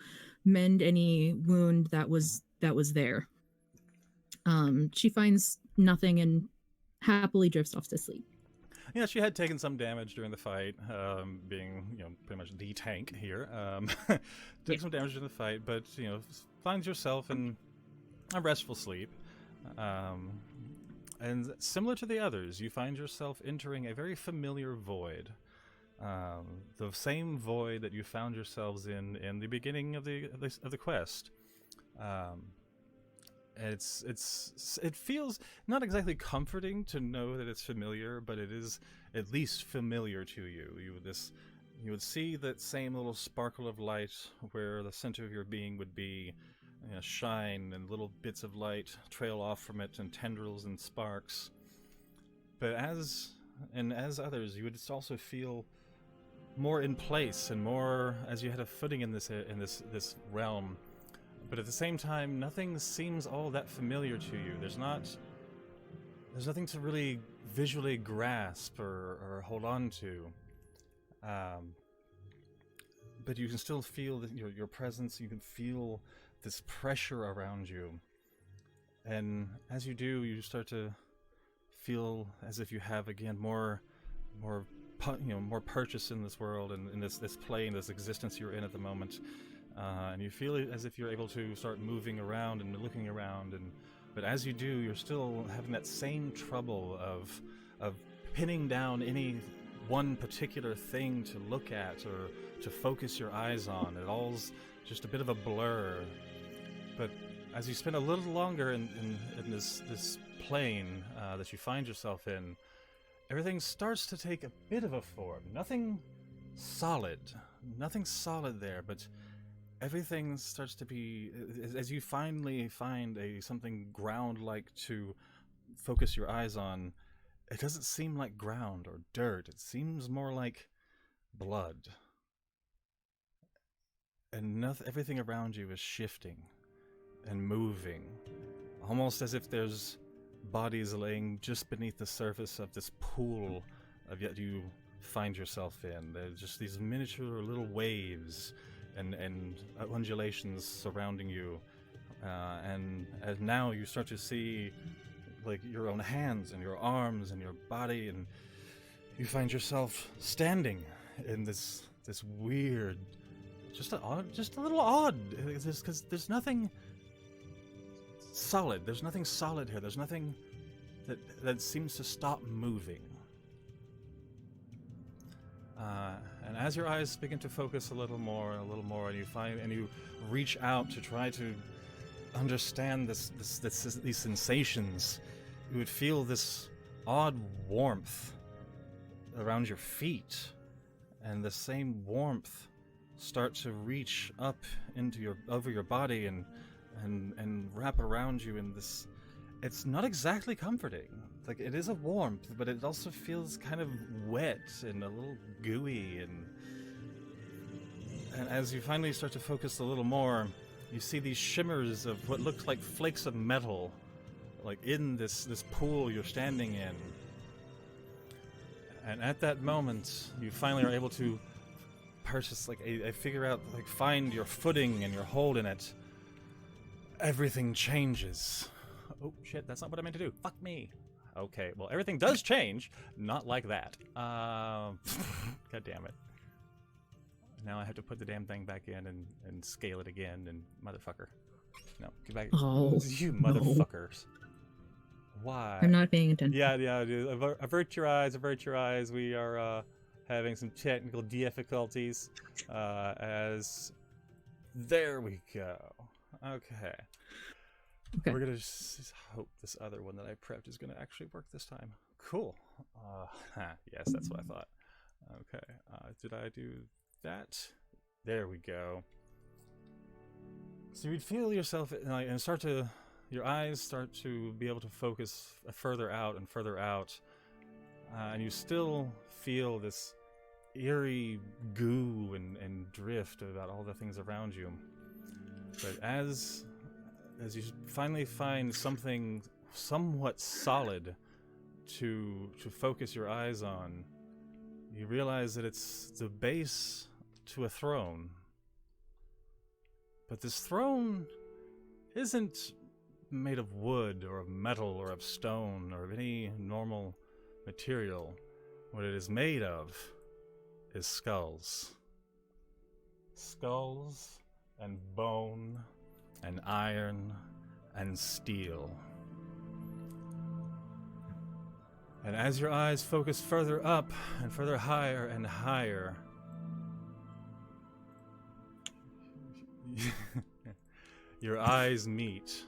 Speaker 5: mend any wound that was there. She finds nothing and happily drifts off to sleep.
Speaker 1: Yeah, she had taken some damage during the fight, being, pretty much the tank here. Took some damage during the fight, but, finds yourself in a restful sleep. And similar to the others, you find yourself entering a very familiar void. The same void that you found yourselves in the beginning of the quest. It feels not exactly comforting to know that it's familiar, but it is at least familiar to you. You would see that same little sparkle of light where the center of your being would be, shine, and little bits of light trail off from it, and tendrils and sparks. But as others, you would also feel more in place and more as you had a footing in this realm. But at the same time, nothing seems all that familiar to you. There's nothing to really visually grasp or hold on to. But you can still feel your presence. You can feel this pressure around you. And as you do, you start to feel as if you have again more purchase in this world and in this plane, this existence you're in at the moment. And you feel as if you're able to start moving around and looking around, but as you do, you're still having that same trouble of pinning down any one particular thing to look at or to focus your eyes on. It all's just a bit of a blur. But as you spend a little longer in this plane that you find yourself in, everything starts to take a bit of a form. Nothing solid there, but everything starts to be, as you finally find something ground-like to focus your eyes on, it doesn't seem like ground or dirt. It seems more like blood. And everything around you is shifting and moving, almost as if there's bodies laying just beneath the surface of this pool of yet you find yourself in. There's just these miniature little waves and undulations surrounding you, and as now you start to see like your own hands and your arms and your body, and you find yourself standing in this weird, just a little odd, because there's nothing solid. There's nothing solid here. There's nothing that seems to stop moving. And as your eyes begin to focus a little more, and you reach out to try to understand these sensations, you would feel this odd warmth around your feet, and the same warmth start to reach up into over your body and wrap around you in this. It's not exactly comforting. Like, it is a warmth, but it also feels kind of wet and a little gooey, and as you finally start to focus a little more, you see these shimmers of what looks like flakes of metal, like in this pool you're standing in. And at that moment, you finally are able to purchase, like, figure out, like, find your footing and your hold in it. Everything changes. Oh, shit, that's not what I meant to do. Fuck me. Okay, well, everything does change. Not like that. God damn it. Now I have to put the damn thing back in and scale it again, and motherfucker. No, get back.
Speaker 5: Oh,
Speaker 1: you
Speaker 5: no.
Speaker 1: motherfuckers. Why?
Speaker 5: I'm not paying attention.
Speaker 1: Yeah, dude. Avert your eyes. We are having some technical difficulties. As there we go. Okay. We're gonna just hope this other one that I prepped is gonna actually work this time. Cool. Yes, that's what I thought. Okay. Did I do that? There we go. So you'd feel yourself, and your eyes start to be able to focus further out and further out, and you still feel this eerie goo and drift about all the things around you. But as you finally find something somewhat solid to focus your eyes on, you realize that it's the base to a throne. But this throne isn't made of wood or of metal or of stone or of any normal material. What it is made of is skulls. Skulls and bone and iron and steel. And as your eyes focus further up and further higher and higher, your eyes meet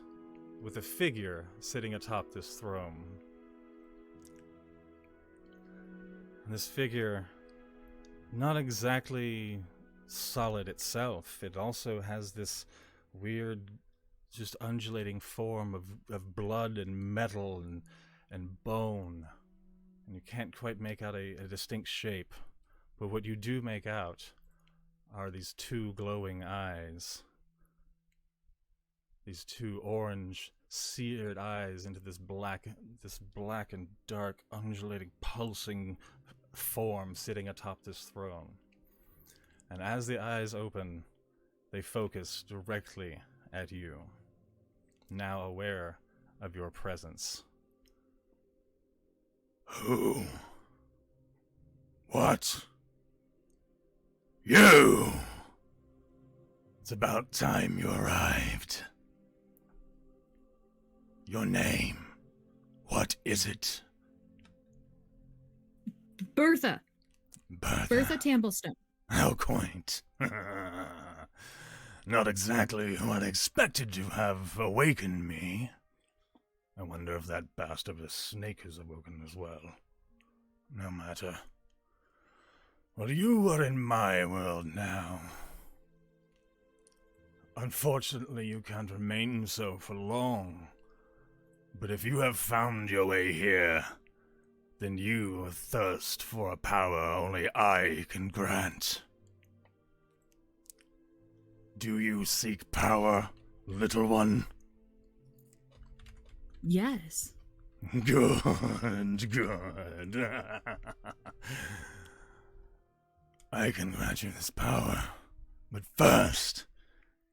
Speaker 1: with a figure sitting atop this throne. And this figure, not exactly solid itself, it also has this weird, just undulating form of blood and metal and bone. And you can't quite make out a distinct shape. But what you do make out are these two glowing eyes. These two orange, seared eyes into this black and dark, undulating, pulsing form sitting atop this throne. And as the eyes open, they focus directly at you, now aware of your presence.
Speaker 6: Who? What? You! It's about time you arrived. Your name, what is it?
Speaker 5: Bertha.
Speaker 6: Bertha.
Speaker 5: Bertha Tamblestone.
Speaker 6: How quaint. Not exactly what I expected to have awakened me. I wonder if that bastard of a snake has awoken as well. No matter. Well, you are in my world now. Unfortunately, you can't remain so for long. But if you have found your way here, then you thirst for a power only I can grant. Do you seek power, little one?
Speaker 5: Yes.
Speaker 6: Good, good. I can grant you this power, but first,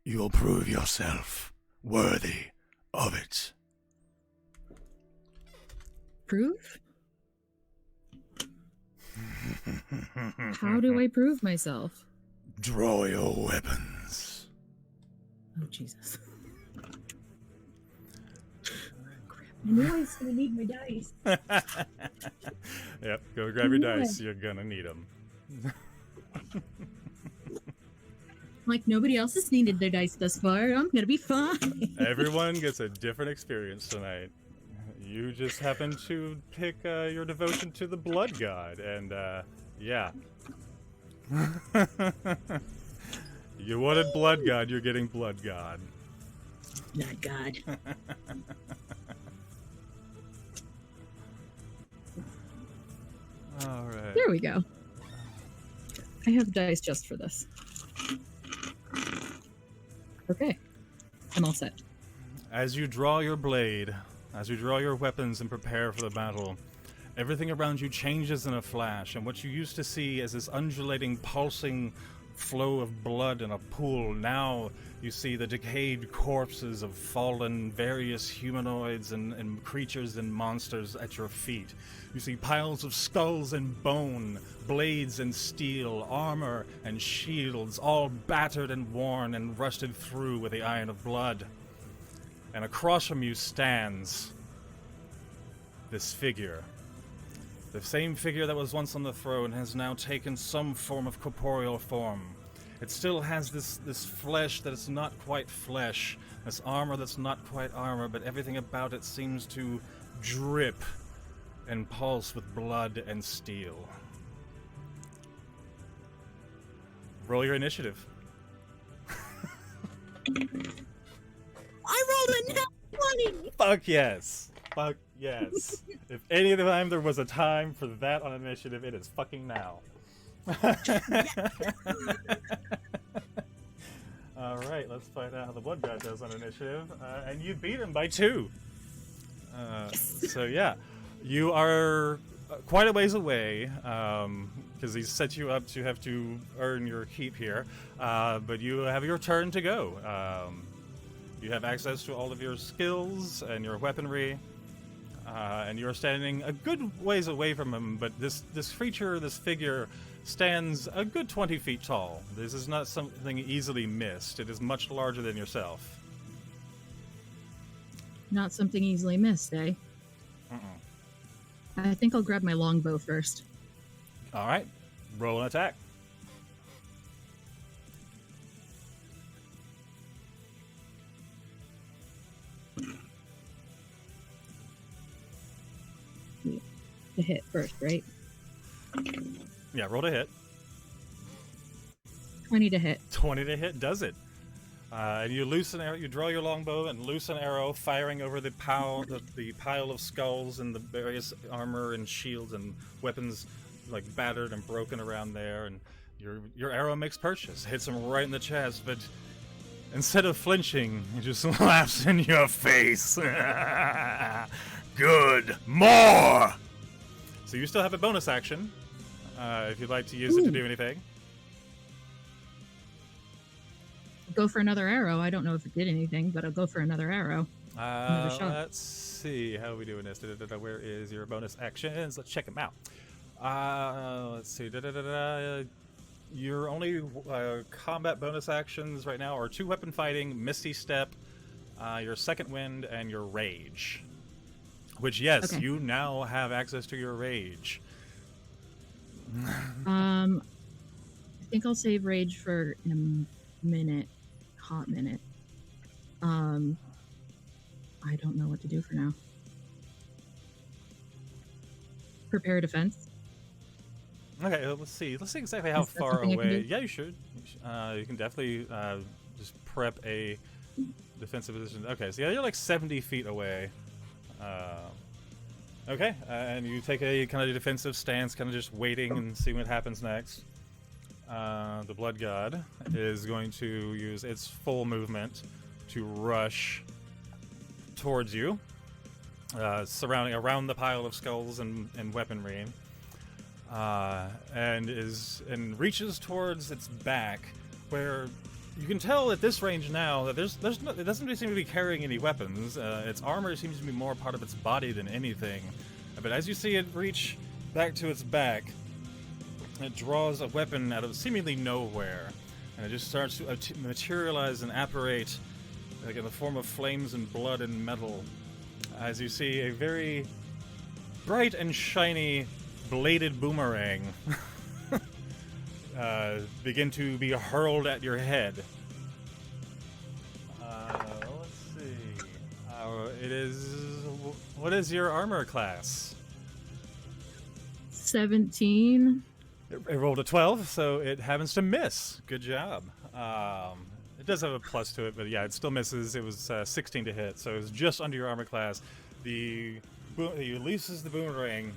Speaker 6: you'll prove yourself worthy of it.
Speaker 5: Prove? How do I prove myself?
Speaker 6: Draw your weapons.
Speaker 5: Oh, Jesus. I knew I was going to need my dice.
Speaker 1: Yep, go grab your dice. You're gonna need them.
Speaker 5: Like, nobody else has needed their dice thus far. I'm going to be fine.
Speaker 1: Everyone gets a different experience tonight. You just happen to pick your devotion to the blood god, and yeah. You wanted Blood God, you're getting Blood God.
Speaker 5: Not God.
Speaker 1: Alright.
Speaker 5: There we go. I have dice just for this. Okay. I'm all set.
Speaker 1: As you draw your blade, as you draw your weapons and prepare for the battle, everything around you changes in a flash, and what you used to see as this undulating, pulsing flow of blood in a pool, now you see the decayed corpses of fallen various humanoids and creatures and monsters at your feet. You see piles of skulls and bone, blades and steel, armor and shields, all battered and worn and rusted through with the iron of blood. And across from you stands this figure. The same figure that was once on the throne has now taken some form of corporeal form. It still has this flesh that is not quite flesh, this armor that's not quite armor, but everything about it seems to drip and pulse with blood and steel. Roll your initiative.
Speaker 5: I rolled a nat 20!
Speaker 1: Fuck yes. Fuck yes. If any time there was a time for that on initiative, it is fucking now. Alright, let's find out how the Blood God does on initiative. And you beat him by 2. So yeah, you are quite a ways away, because he set you up to have to earn your keep here. But you have your turn to go. You have access to all of your skills and your weaponry. And you're standing a good ways away from him, but this creature, this figure, stands a good 20 feet tall. This is not something easily missed. It is much larger than yourself.
Speaker 5: Not something easily missed, eh? I think I'll grab my longbow first.
Speaker 1: Alright, roll an attack.
Speaker 5: To hit first, right?
Speaker 1: Yeah, roll to hit.
Speaker 5: 20 to hit.
Speaker 1: 20 to hit does it. And you loose an arrow, you draw your longbow and loose an arrow, firing over the pile of skulls and the various armor and shields and weapons, like battered and broken around there. And your arrow makes purchase, hits him right in the chest, but instead of flinching, he just laughs in your face. Good, more. So you still have a bonus action, if you'd like to use it to do anything.
Speaker 5: Go for another arrow. I don't know if it did anything, but I'll go for another arrow. Another shot.
Speaker 1: Let's see. How are we doing this? Where is your bonus actions? Let's check them out. Let's see. Your only combat bonus actions right now are 2 weapon fighting, Misty Step, your Second Wind, and your Rage. Which, yes,
Speaker 5: Okay.
Speaker 1: you now have access to your Rage.
Speaker 5: I think I'll save rage for in a minute, hot minute. I don't know what to do for now. Prepare a defense.
Speaker 1: Okay, let's see. Let's see exactly how
Speaker 5: Is that
Speaker 1: far
Speaker 5: something I can
Speaker 1: away.
Speaker 5: do?
Speaker 1: Yeah, you should. You can definitely just prep a defensive position. Okay, so yeah, you're like 70 feet away. Okay, and you take a kind of defensive stance, kind of just waiting and seeing what happens next. The Blood God is going to use its full movement to rush towards you, surrounding around the pile of skulls and weaponry, and reaches towards its back, where you can tell at this range now that it doesn't seem to be carrying any weapons. Its armor seems to be more part of its body than anything. But as you see it reach back to its back, it draws a weapon out of seemingly nowhere, and it just starts to materialize and apparate, like in the form of flames and blood and metal. As you see a very bright and shiny bladed boomerang begin to be hurled at your head. Let's see. It is. What is your armor class?
Speaker 5: 17.
Speaker 1: It rolled a 12, so it happens to miss. Good job. It does have a plus to it, but yeah, it still misses. It was 16 to hit, so it was just under your armor class. He releases the boomerang,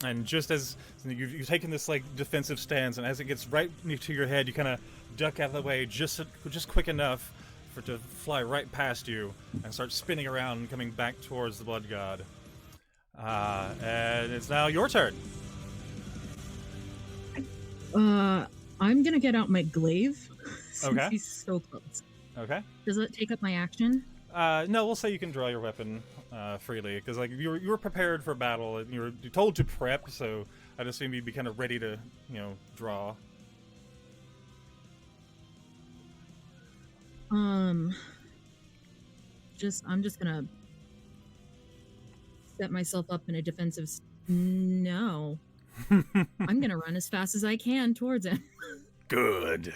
Speaker 1: and just as you've taken this like defensive stance, and as it gets right to your head, you kind of duck out of the way just quick enough for it to fly right past you and start spinning around and coming back towards the blood god. And it's now your turn.
Speaker 5: I'm gonna get out my glaive since
Speaker 1: Okay.
Speaker 5: he's so close.
Speaker 1: Okay.
Speaker 5: Does it take up my action?
Speaker 1: No, we'll say you can draw your weapon freely, because like you were prepared for battle, and you're told to prep, so I'd assume you'd be kind of ready to, draw.
Speaker 5: I'm just gonna set myself up in a defensive. No, I'm gonna run as fast as I can towards him.
Speaker 6: Good.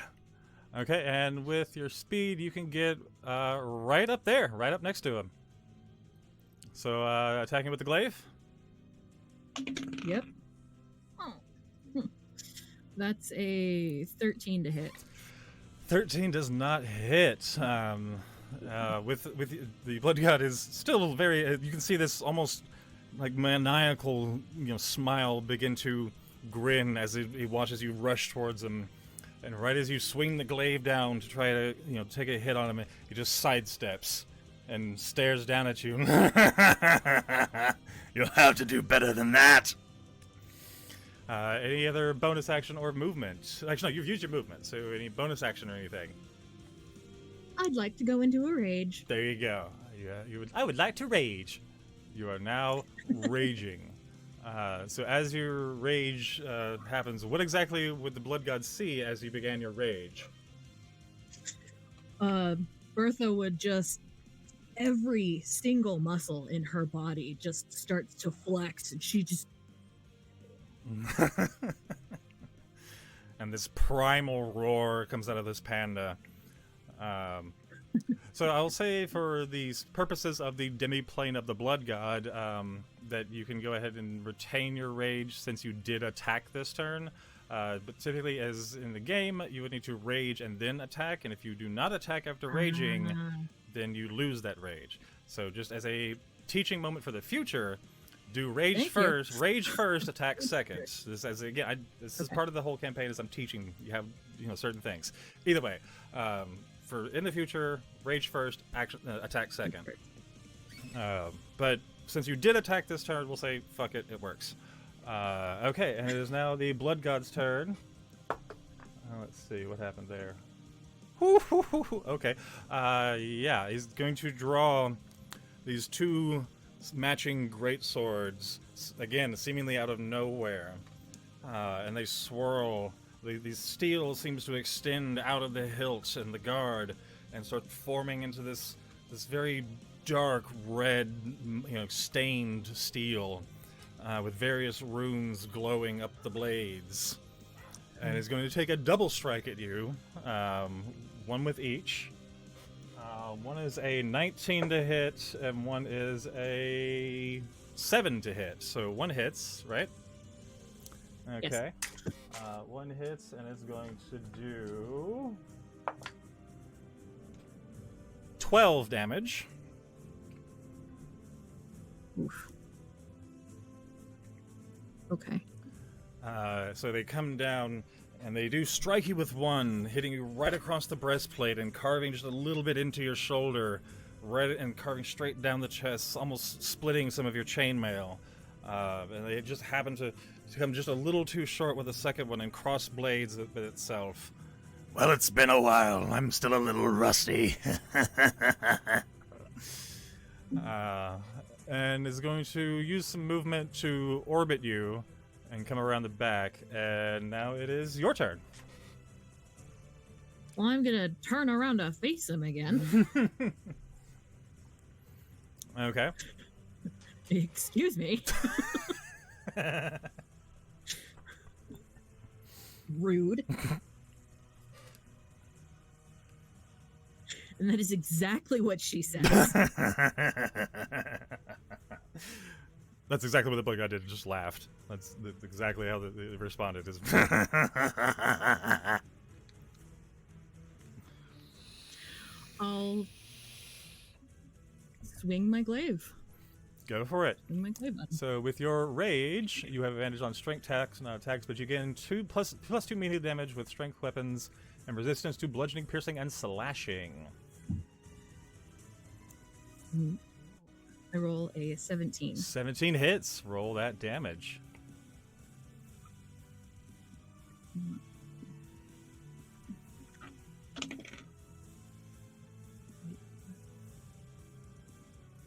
Speaker 1: Okay, and with your speed, you can get right up there, right up next to him. So attacking with the glaive.
Speaker 5: Yep. Oh. That's a 13 to hit.
Speaker 1: 13 does not hit. With the blood god is still very. You can see this almost like maniacal, smile begin to grin as he watches you rush towards him. And right as you swing the glaive down to try to, take a hit on him, he just sidesteps and stares down at you.
Speaker 6: You'll have to do better than that.
Speaker 1: Any other bonus action or movement? Actually, no, you've used your movement, so any bonus action or anything?
Speaker 5: I'd like to go into a rage.
Speaker 1: There you go. Yeah, I would like to rage. You are now raging. So as your rage happens, what exactly would the blood god see as you began your rage?
Speaker 5: Bertha would just, every single muscle in her body just starts to flex, and she just.
Speaker 1: And this primal roar comes out of this panda. So I'll say for the purposes of the demi-plane of the blood god, that you can go ahead and retain your rage since you did attack this turn. But typically, as in the game, you would need to rage and then attack, and if you do not attack after raging, then you lose that rage. So just as a teaching moment for the future, do rage first, attack second. This is part of the whole campaign. As I'm teaching, you have certain things. Either way, for in the future, rage first, attack second. But since you did attack this turn, we'll say fuck it, it works. Okay, and it is now the blood god's turn. Let's see what happened there. Okay, yeah, he's going to draw these two matching great swords, again, seemingly out of nowhere, and they swirl. The steel seems to extend out of the hilt and the guard and start forming into this very dark red, stained steel with various runes glowing up the blades. And is going to take a double strike at you, one with each. One is a 19 to hit, and one is a 7 to hit. So one hits, right? Okay.
Speaker 5: Yes.
Speaker 1: One hits, and it's going to do 12 damage.
Speaker 5: Oof. Okay.
Speaker 1: So they come down, and they do strike you with one, hitting you right across the breastplate and carving just a little bit into your shoulder, right, and carving straight down the chest, almost splitting some of your chainmail. And they just happen to come just a little too short with the second one and cross blades with itself.
Speaker 6: Well, it's been a while. I'm still a little rusty.
Speaker 1: And is going to use some movement to orbit you and come around the back. And now it is your turn.
Speaker 5: Well, I'm gonna turn around to face him again.
Speaker 1: Okay.
Speaker 5: Excuse me. Rude. And that is exactly what she says.
Speaker 1: That's exactly what the blood god did. It just laughed. That's exactly how it responded.
Speaker 5: I'll swing my glaive.
Speaker 1: Go for it.
Speaker 5: Swing my glaive button.
Speaker 1: So with your rage, you have advantage on strength attacks, but you gain plus 2 melee damage with strength weapons and resistance to bludgeoning, piercing, and slashing.
Speaker 5: I roll a 17.
Speaker 1: 17 hits. Roll that damage.
Speaker 5: Mm.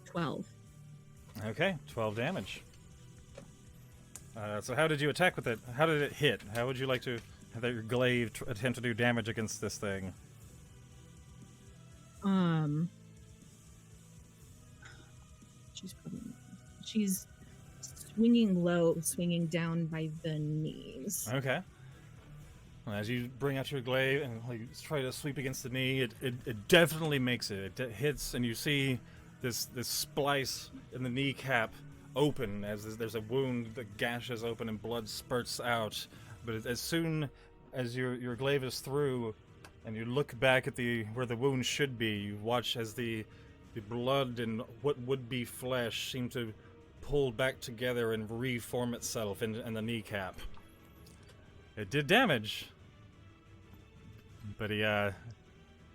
Speaker 5: 12.
Speaker 1: Okay, 12 damage. So how did you attack with it? How did it hit? How would you like to have your glaive attempt to do damage against this thing?
Speaker 5: She's swinging low, swinging down by the knees.
Speaker 1: Okay. Well, as you bring out your glaive and try to sweep against the knee, it definitely makes it. It hits, and you see this splice in the kneecap open as there's a wound, the gash is open and blood spurts out. But as soon as your glaive is through, and you look back at where the wound should be, you watch as the blood and what would be flesh seem to pull back together and reform itself in the kneecap. It did damage, but he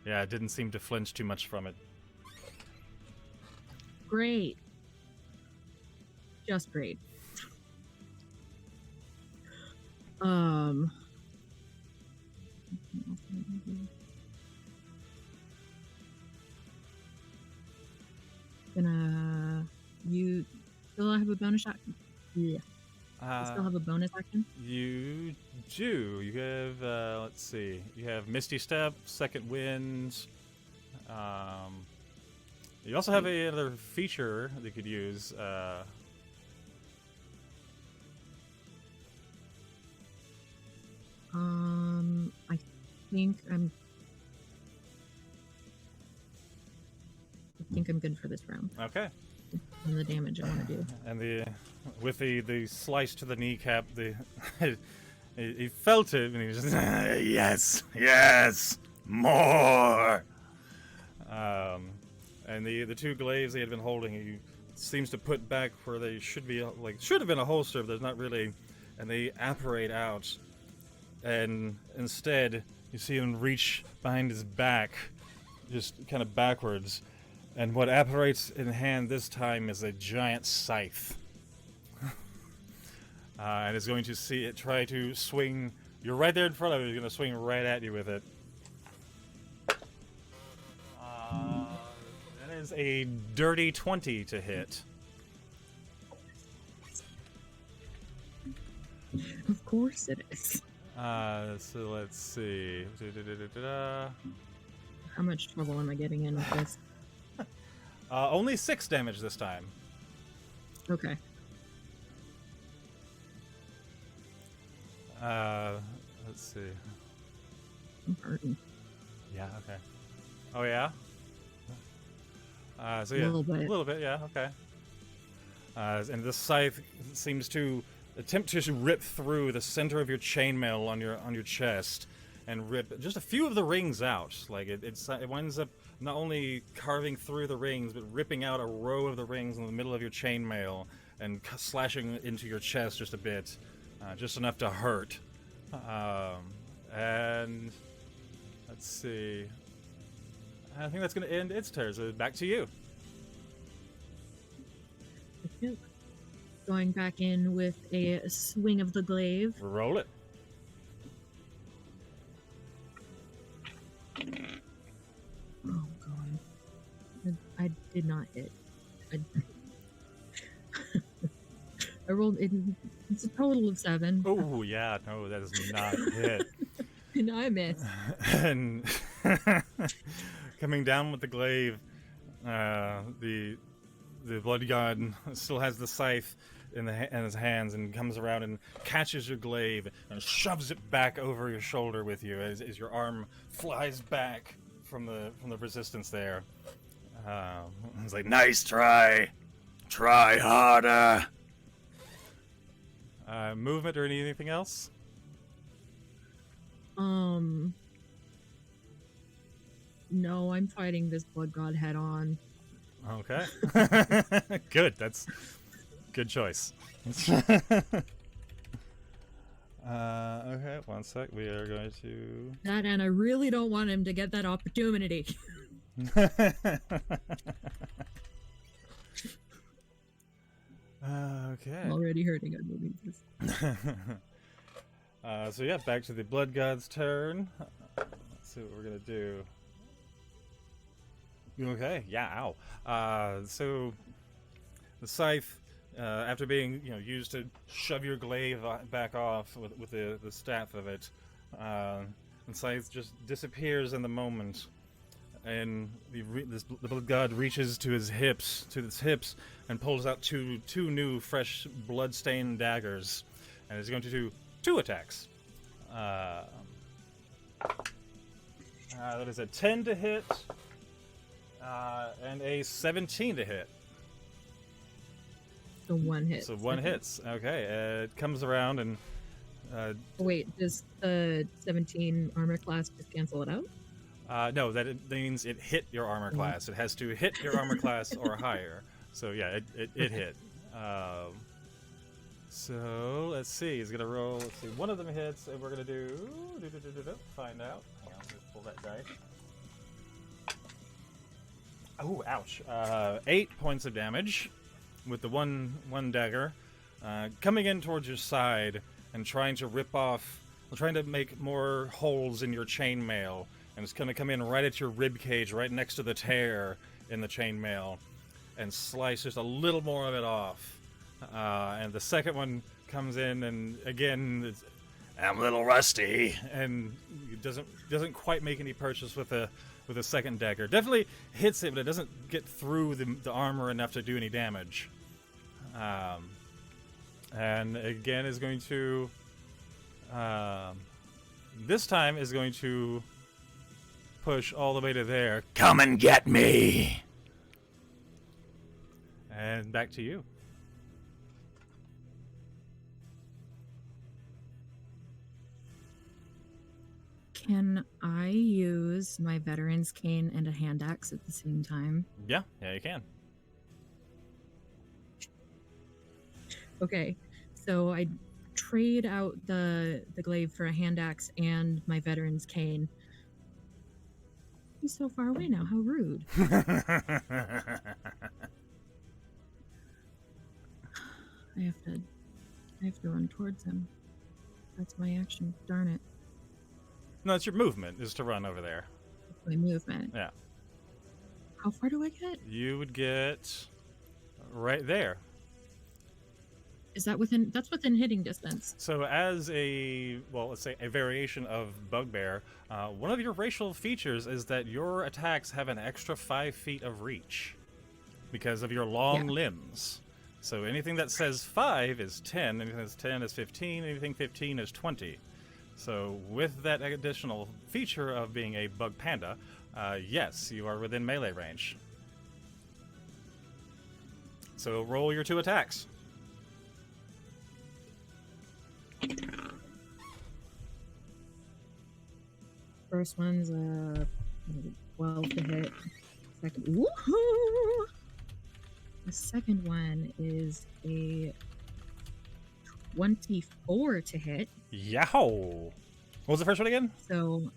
Speaker 1: didn't seem to flinch too much from it.
Speaker 5: Great. Just great. You still have a bonus action? Yeah. You still have a bonus action?
Speaker 1: You do. You have, let's see. You have Misty Step, Second Wind. You also have another feature that you could use.
Speaker 5: I think I'm good for this round.
Speaker 1: Okay.
Speaker 5: And the damage I want to do.
Speaker 1: And with the slice to the kneecap, he felt it, and he was just
Speaker 6: yes, more.
Speaker 1: And the two glaives he had been holding, he seems to put back where they should be, should have been a holster, but there's not really, and they apparate out. And instead, you see him reach behind his back, just kind of backwards. And what apparates in hand this time is a giant scythe. And is going to see it try to swing. You're right there in front of it. He's going to swing right at you with it. That is a dirty 20 to hit.
Speaker 5: Of course it is.
Speaker 1: So let's see.
Speaker 5: How much trouble am I getting in with this?
Speaker 1: Only 6 damage this time.
Speaker 5: Okay.
Speaker 1: Let's see.
Speaker 5: I'm hurting.
Speaker 1: Yeah, okay. Oh, yeah? So yeah,
Speaker 5: A little bit.
Speaker 1: Yeah, okay. And this scythe seems to attempt to rip through the center of your chainmail on your chest, and rip just a few of the rings out. Like it winds up not only carving through the rings, but ripping out a row of the rings in the middle of your chainmail and slashing into your chest just a bit, just enough to hurt. And let's see. I think that's going to end its turn. So back to you.
Speaker 5: Going back in with a swing of the glaive.
Speaker 1: Roll it.
Speaker 5: Oh god. I did not hit. I rolled in. It's a total of 7.
Speaker 1: Oh yeah, no, that does not hit.
Speaker 5: And I missed.
Speaker 1: And coming down with the glaive, the blood god still has the scythe in his hands and comes around and catches your glaive and shoves it back over your shoulder with you as your arm flies back from the resistance there.
Speaker 6: It's like, nice try. Try harder.
Speaker 1: Movement or anything else?
Speaker 5: No, I'm fighting this blood god head on.
Speaker 1: Okay. Good. That's good choice. Okay, one sec. We are going to.
Speaker 5: That, and I really don't want him to get that opportunity.
Speaker 1: Okay.
Speaker 5: I'm already hurting. I'm moving this.
Speaker 1: So yeah, back to the blood god's turn. Let's see what we're gonna do. Okay, yeah, ow. So the scythe, after being used to shove your glaive back off with the staff of it, the scythe just disappears in the moment, and the blood god reaches to his hips, and pulls out two new fresh blood-stained daggers, and is going to do 2 attacks. That is a 10 to hit. And a 17 to hit.
Speaker 5: So 1 hit.
Speaker 1: So 1 hits. Okay, it comes around and...
Speaker 5: Wait, does the 17 armor class just cancel it out?
Speaker 1: No, that means it hit your armor class. It has to hit your armor class or higher. So yeah, it hit. So let's see. He's gonna roll. Let's see. One of them hits, and we're gonna do find out. Hang on, let's pull that dice. Oh, ouch. 8 points of damage with the one dagger. Coming in towards your side and trying to trying to make more holes in your chainmail. And it's going to come in right at your rib cage, right next to the tear in the chainmail, and slice just a little more of it off. And the second one comes in, and again, I'm a little rusty, and it doesn't quite make any purchase with a second dagger. Definitely hits it, but it doesn't get through the armor enough to do any damage. And again is going to... this time is going to push all the way to there.
Speaker 6: Come and get me!
Speaker 1: And back to you.
Speaker 5: Can I use my veteran's cane and a hand axe at the same time?
Speaker 1: Yeah, you can.
Speaker 5: Okay, so I trade out the glaive for a hand axe and my veteran's cane. He's so far away now. How rude. I have to run towards him. That's my action. Darn it.
Speaker 1: No, it's your movement, is to run over there.
Speaker 5: That's my movement.
Speaker 1: Yeah.
Speaker 5: How far do I get?
Speaker 1: You would get right there.
Speaker 5: Is that within... That's within hitting distance.
Speaker 1: So as let's say a variation of Bugbear, one of your racial features is that your attacks have an extra 5 feet of reach because of your long limbs. So anything that says 5 is 10, anything that's 10 is 15, anything 15 is 20. So with that additional feature of being a bug panda, yes, you are within melee range. So roll your 2 attacks.
Speaker 5: First one's 12 to hit. Second, woohoo! The second one is a 24 to hit.
Speaker 1: Yow! What was the first one again?
Speaker 5: So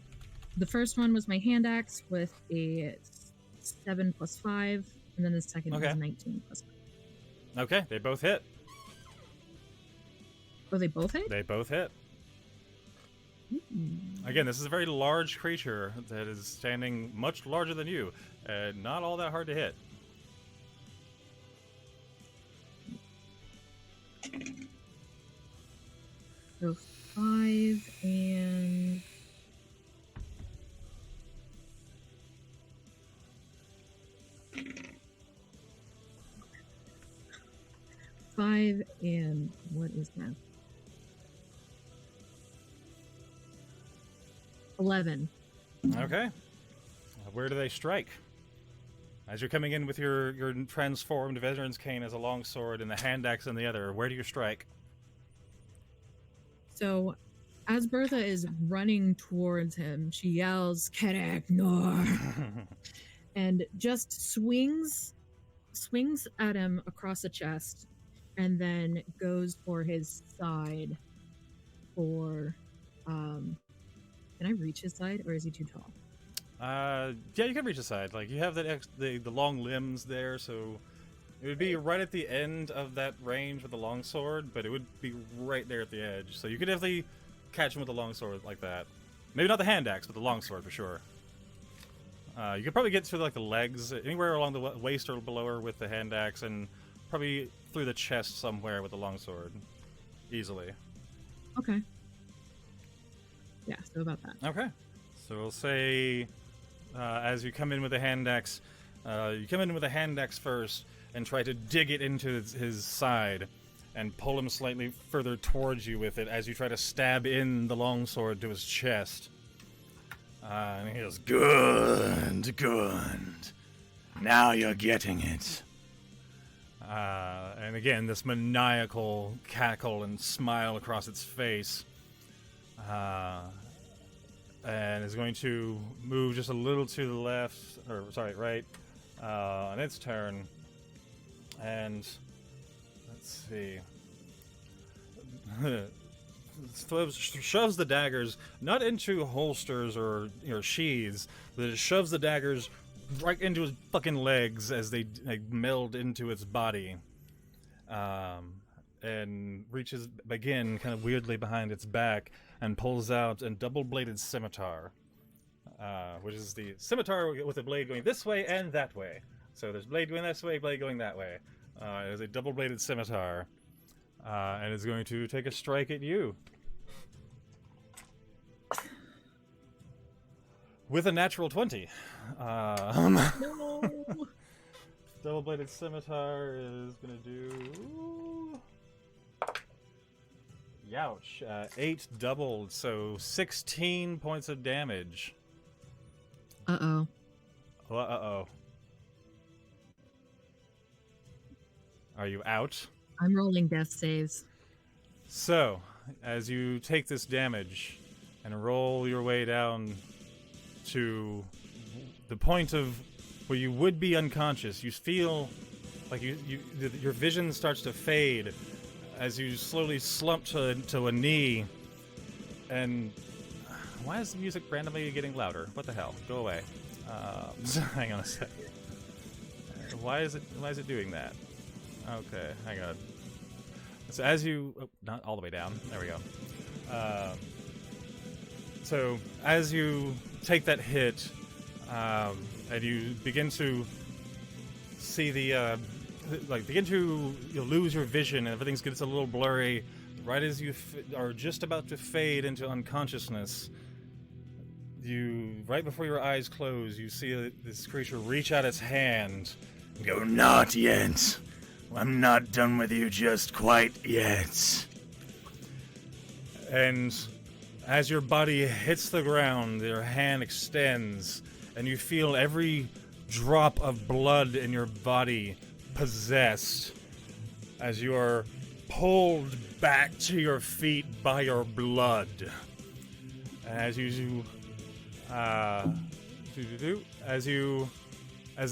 Speaker 5: the first one was my hand axe with a 7 plus 5, and then the second was 19 plus 5.
Speaker 1: Okay, they both hit.
Speaker 5: Oh, they both hit?
Speaker 1: They both hit. Again, this is a very large creature that is standing much larger than you. Not all that hard to hit.
Speaker 5: So 5 and... Five and what is that? 11.
Speaker 1: Okay. Where do they strike? As you're coming in with your transformed veteran's cane as a long sword and the hand axe in the other, where do you strike?
Speaker 5: So, as Bertha is running towards him, she yells, "Kedek, nor!" and just swings at him across the chest, and then goes for his side. Can I reach his side, or is he too tall?
Speaker 1: Yeah, you can reach the side. Like, you have the long limbs there, so it would be right at the end of that range with the longsword, but it would be right there at the edge. So you could definitely catch him with the longsword like that. Maybe not the hand axe, but the longsword for sure. You could probably get to like the legs, anywhere along the waist or below her with the hand axe, and probably through the chest somewhere with the longsword, easily.
Speaker 5: Okay. Yeah, so about that.
Speaker 1: Okay. So we'll say, as you come in with the hand axe, you come in with the hand axe first and try to dig it into his side and pull him slightly further towards you with it as you try to stab in the longsword to his chest. And he goes,
Speaker 6: Good, good. Now you're getting it.
Speaker 1: and again, this maniacal cackle and smile across its face. And is going to move just a little to the left, or sorry, right, on its turn. And let's see. Shoves the daggers not into holsters or sheaths, but it shoves the daggers right into his fucking legs as they meld into its body. And reaches again kind of weirdly behind its back and pulls out a double-bladed scimitar, which is the scimitar with a blade going this way and that way. So there's blade going this way, blade going that way. It is a double-bladed scimitar, and is going to take a strike at you. With a natural 20.
Speaker 5: No.
Speaker 1: Double-bladed scimitar is going to do... Youch. 8 doubled, so 16 points of damage.
Speaker 5: Uh-oh.
Speaker 1: Uh-oh. Are you out?
Speaker 5: I'm rolling death saves.
Speaker 1: So, as you take this damage and roll your way down to the point of where you would be unconscious, you feel like your vision starts to fade as you slowly slump to a knee. And why is the music randomly getting louder? What the hell? Go away. Hang on a sec. Why is it doing that? Okay, hang on. So as you... Oh, not all the way down. There we go. So as you take that hit, and you begin to see the... begin to lose your vision and everything gets a little blurry, right as you are just about to fade into unconsciousness, right before your eyes close, you see this creature reach out its hand
Speaker 6: and go, Not yet. I'm not done with you just quite yet.
Speaker 1: And as your body hits the ground, your hand extends, and you feel every drop of blood in your body possessed as you are pulled back to your feet by your blood. As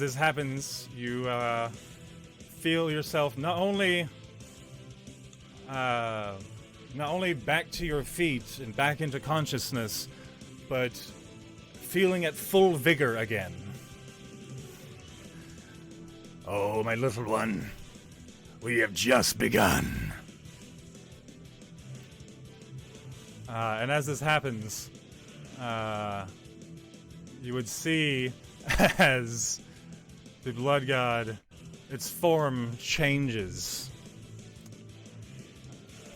Speaker 1: this happens, you feel yourself not only back to your feet and back into consciousness, but feeling at full vigor again.
Speaker 6: Oh, my little one, we have just begun.
Speaker 1: And as this happens, you would see as the blood god, its form changes.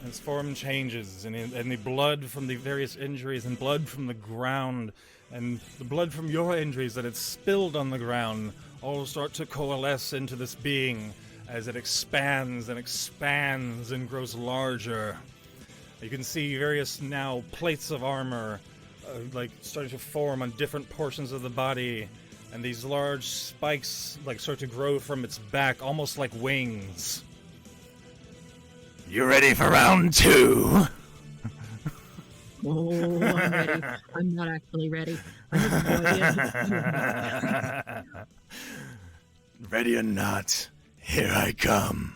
Speaker 1: Its form changes, and the blood from the various injuries, and blood from the ground, and the blood from your injuries that had spilled on the ground all start to coalesce into this being as it expands and expands and grows larger. You can see various now plates of armor starting to form on different portions of the body, and these large spikes start to grow from its back, almost like wings.
Speaker 6: You ready for round 2?
Speaker 5: Oh, I'm ready. I'm not actually ready. I have no idea.
Speaker 6: Ready or not, here I come.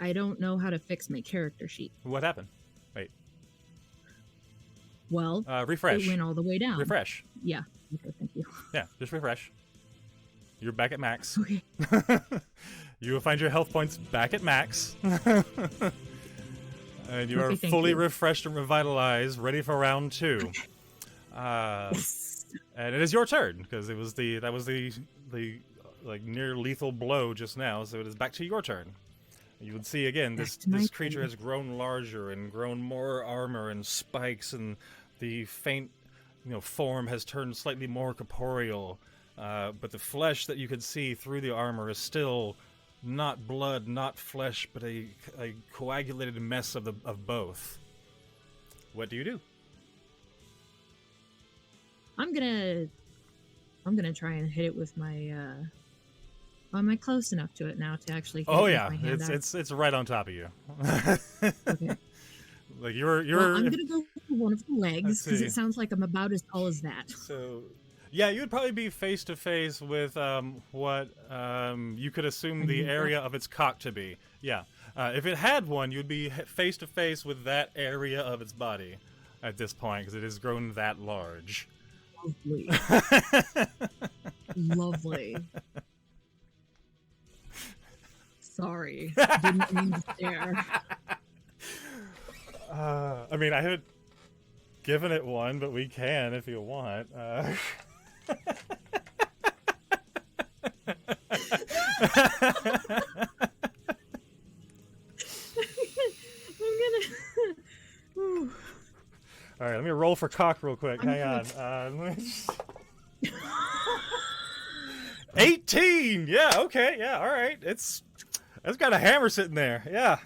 Speaker 5: I don't know how to fix my character sheet.
Speaker 1: What happened? Wait.
Speaker 5: Well,
Speaker 1: Refresh.
Speaker 5: it went all the way down.
Speaker 1: Refresh.
Speaker 5: Yeah. Okay, thank you.
Speaker 1: Yeah, just refresh. You're back at max.
Speaker 5: Okay.
Speaker 1: You will find your health points back at max. And you
Speaker 5: Okay,
Speaker 1: are
Speaker 5: thank
Speaker 1: fully
Speaker 5: you.
Speaker 1: refreshed and revitalized, ready for round 2.
Speaker 5: Yes.
Speaker 1: And it is your turn, because that was the like near lethal blow just now, so it is back to your turn. You would see again
Speaker 5: Back
Speaker 1: this
Speaker 5: to my
Speaker 1: creature
Speaker 5: turn.
Speaker 1: has grown larger and grown more armor and spikes, and the faint form has turned slightly more corporeal, but the flesh that you could see through the armor is still not blood, not flesh, but a coagulated mess of both. What do you do?
Speaker 5: I'm gonna try and hit it with my am I close enough to it now to actually hit
Speaker 1: Oh
Speaker 5: it
Speaker 1: yeah,
Speaker 5: with my hand
Speaker 1: it's right on top of you.
Speaker 5: Okay.
Speaker 1: Like you're
Speaker 5: Well, I'm gonna go for one of the legs
Speaker 1: Let's
Speaker 5: because
Speaker 1: see.
Speaker 5: it sounds like I'm about as tall as that.
Speaker 1: So, yeah, you would probably be face to face with what you could assume the area of its cock to be. Yeah, if it had one, you'd be face to face with that area of its body at this point because it has grown that large.
Speaker 5: Lovely. Lovely. Sorry, didn't mean to stare.
Speaker 1: I mean, I haven't given it one, but we can if you want.
Speaker 5: Ooh.
Speaker 1: All right, let me roll for cock real quick. Hang on. Let me just... 18. Yeah. Okay. Yeah. All right. It's got a hammer sitting there. Yeah.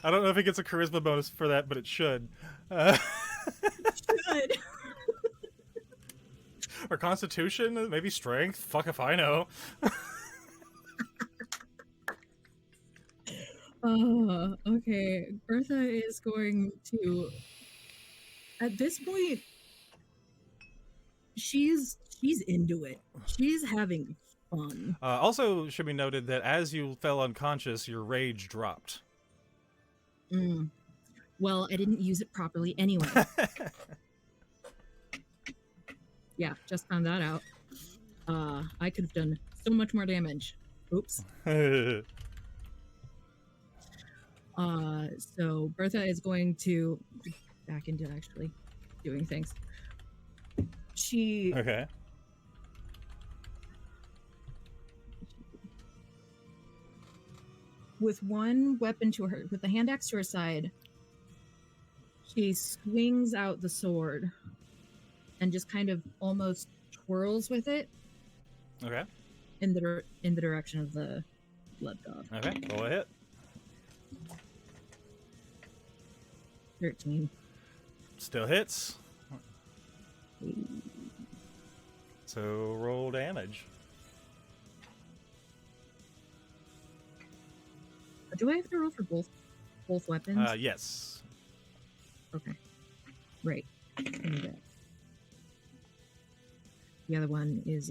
Speaker 1: I don't know if it gets a charisma bonus for that, but it should.
Speaker 5: Good.
Speaker 1: Or constitution, maybe strength. Fuck if I know.
Speaker 5: Okay. Bertha is going to. At this point, she's into it. She's having fun.
Speaker 1: Also, should be noted that as you fell unconscious, your rage dropped.
Speaker 5: Well, I didn't use it properly anyway. Yeah, just found that out. I could have done so much more damage. Oops. So Bertha is going to back into actually doing things. She
Speaker 1: Okay.
Speaker 5: with one weapon to her, with the hand axe to her side, she swings out the sword and just kind of almost twirls with it
Speaker 1: Okay.
Speaker 5: in the direction of the blood god.
Speaker 1: Okay. Roll a hit.
Speaker 5: 13.
Speaker 1: Still hits. So roll damage.
Speaker 5: Do I have to roll for both weapons?
Speaker 1: Yes.
Speaker 5: Okay. Right. And, the other one is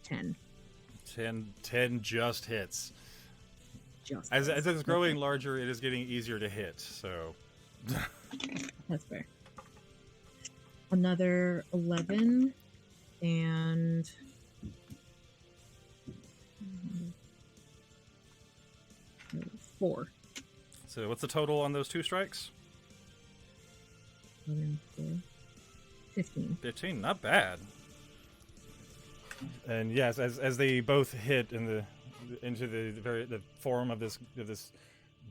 Speaker 5: 10.
Speaker 1: 10 just hits.
Speaker 5: Just
Speaker 1: As
Speaker 5: hits.
Speaker 1: it's growing larger, it is getting easier to hit. So.
Speaker 5: That's fair. Another 11 and 4.
Speaker 1: So what's the total on those 2 strikes?
Speaker 5: 11, 4, 15.
Speaker 1: 15. Not bad. And yes, as they both hit into the form of this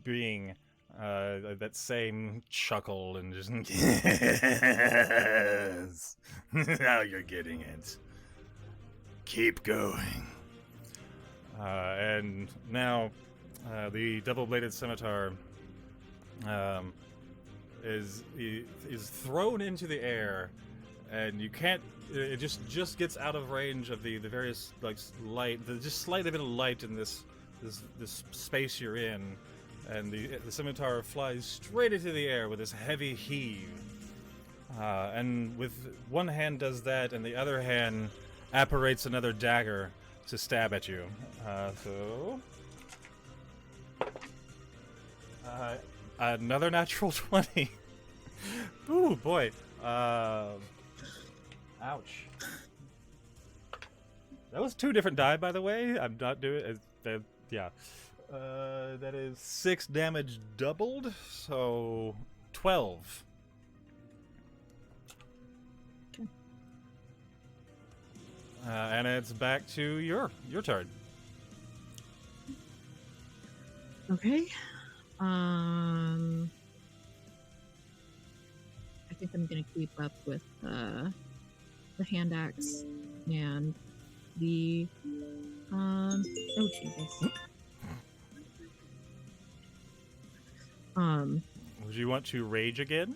Speaker 1: being, that same chuckle and just
Speaker 6: Yes. Now you're getting it. Keep going.
Speaker 1: and now the double-bladed scimitar is thrown into the air, and you can't. It just gets out of range of the various like light, just slight bit of light in this space you're in, and the scimitar flies straight into the air with this heavy heave. And with one hand does that, and the other hand apparates another dagger to stab at you. Another natural 20. Ooh, boy. Ouch. That was 2 different die, by the way. I'm not doing it. Yeah. That is 6 damage doubled, so 12.
Speaker 5: Okay.
Speaker 1: And it's back to your turn.
Speaker 5: Okay. I think I'm gonna keep up with the hand axe and the oh Jesus.
Speaker 1: Would you want to rage again?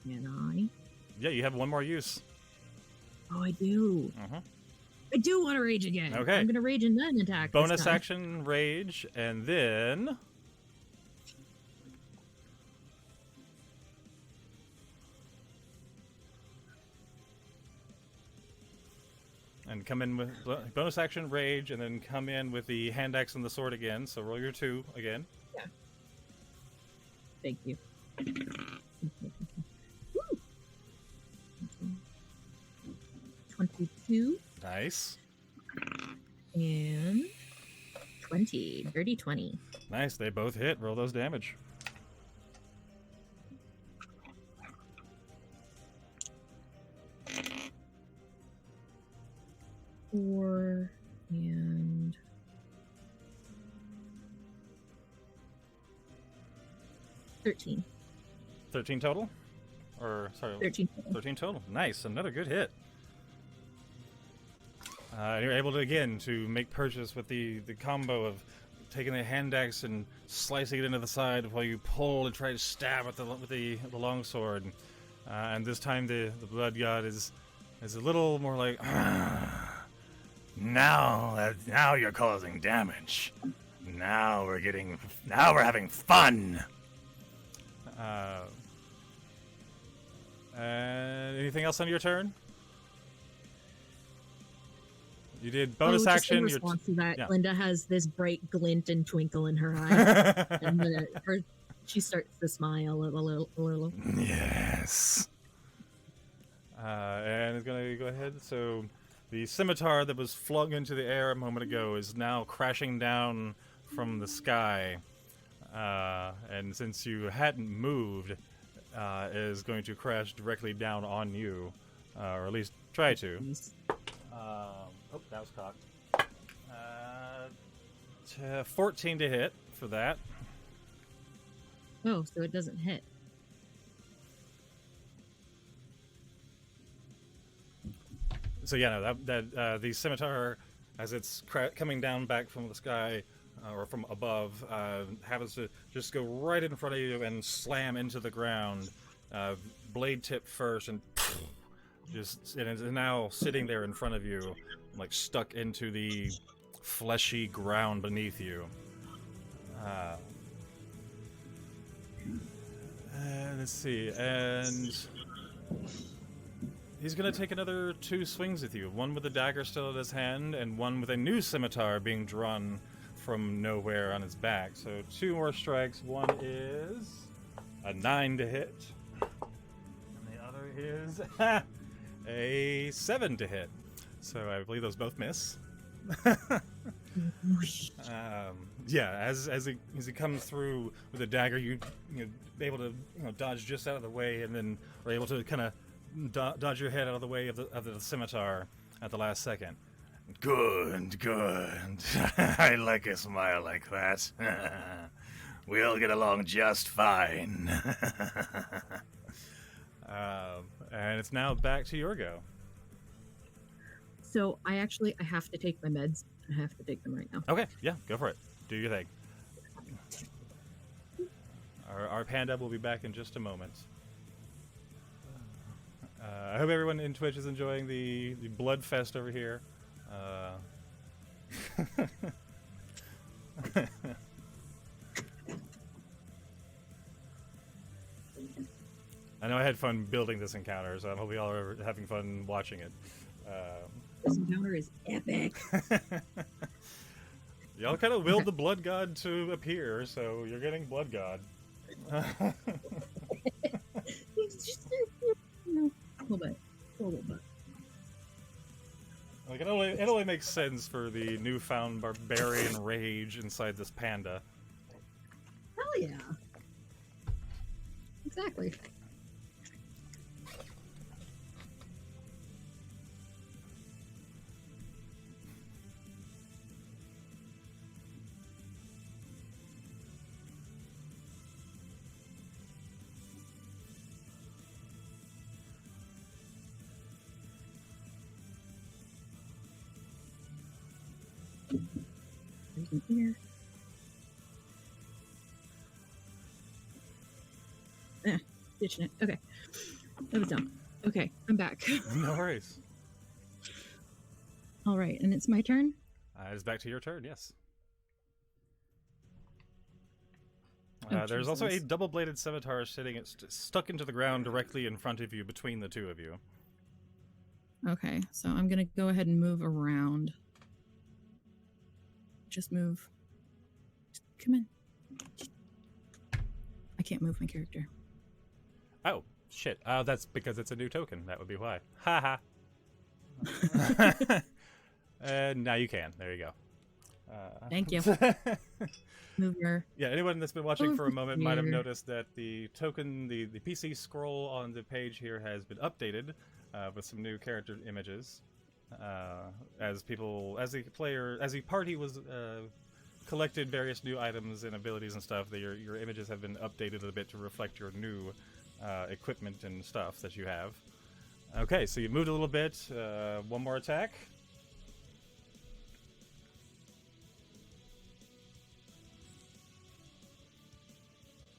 Speaker 5: Can I?
Speaker 1: Yeah, you have one more use.
Speaker 5: Oh, I do. I do want to rage again.
Speaker 1: Okay.
Speaker 5: I'm gonna rage and then attack. this
Speaker 1: Bonus
Speaker 5: time.
Speaker 1: action, rage, and then... And come in with bonus action, rage, and then come in with the hand axe and the sword again. So roll your 2 again.
Speaker 5: Thank you. Woo! 22
Speaker 1: Nice.
Speaker 5: and 20. Dirty 20.
Speaker 1: Nice, they both hit. Roll those damage.
Speaker 5: Four and 13.
Speaker 1: 13 total? Or, sorry,
Speaker 5: 13 total.
Speaker 1: 13 total. Nice, another good hit. You're able to, again, to make purchase with the combo of taking the hand axe and slicing it into the side while you pull and try to stab at with the longsword. And this time the blood god is a little more like...
Speaker 6: Now you're causing damage. Now we're having fun.
Speaker 1: And anything else on your turn? You did bonus
Speaker 5: just
Speaker 1: action.
Speaker 5: In response to that,
Speaker 1: yeah.
Speaker 5: Linda has this bright glint and twinkle in her eye, and she starts to smile a little.
Speaker 6: Yes.
Speaker 1: And it's gonna go ahead. So the scimitar that was flung into the air a moment ago is now crashing down from the sky. And since you hadn't moved, is going to crash directly down on you, or at least try to. Oh, that was cocked. 14 to hit for that.
Speaker 5: Oh, so it doesn't hit.
Speaker 1: So yeah, no, that the scimitar, as it's coming down back from the sky or from above, happens to just go right in front of you and slam into the ground, blade tip first, and and it's now sitting there in front of you, like stuck into the fleshy ground beneath you. Let's see, and he's gonna take another 2 swings with you. One with the dagger still in his hand, and one with a new scimitar being drawn from nowhere on his back. So 2 more strikes. One is a 9 to hit, and the other is a 7 to hit. So I believe those both miss. Yeah, as he comes through with a dagger, you're able to dodge just out of the way, and then are able to kind of dodge your head out of the way of the scimitar at the last second.
Speaker 6: Good. I like a smile like that. We'll get along just fine.
Speaker 1: And it's now back to your go.
Speaker 5: So I have to take my meds. I have to take them right now.
Speaker 1: Okay, yeah, go for it. Do your thing. Our panda will be back in just a moment. I hope everyone in Twitch is enjoying the blood fest over here. I know I had fun building this encounter, so I hope y'all are having fun watching it.
Speaker 5: This encounter is epic.
Speaker 1: Y'all kind of willed the blood god to appear, so you're getting blood god.
Speaker 5: It's just a little bit.
Speaker 1: Like it only makes sense for the newfound barbarian rage inside this panda.
Speaker 5: Hell yeah. Exactly. There's an ear. Ditching it. Okay. That was dumb. Okay, I'm back.
Speaker 1: No worries.
Speaker 5: All right, and it's my turn?
Speaker 1: It's back to your turn, yes.
Speaker 5: Oh,
Speaker 1: there's also a
Speaker 5: Jesus.
Speaker 1: double-bladed scimitar sitting stuck into the ground directly in front of you, between the two of you.
Speaker 5: Okay, so I'm gonna go ahead and move around. Just move. Just come in. I can't move my character.
Speaker 1: Oh, shit. That's because it's a new token. That would be why. Ha ha. And now you can. There you go.
Speaker 5: Thank you. Move her.
Speaker 1: Yeah, anyone that's been watching for a moment might have
Speaker 5: Weird.
Speaker 1: noticed that the token, the PC scroll on the page here has been updated with some new character images. As the party was collected various new items and abilities and stuff, your images have been updated a bit to reflect your new equipment and stuff that you have. Okay, so you moved a little bit. One more attack.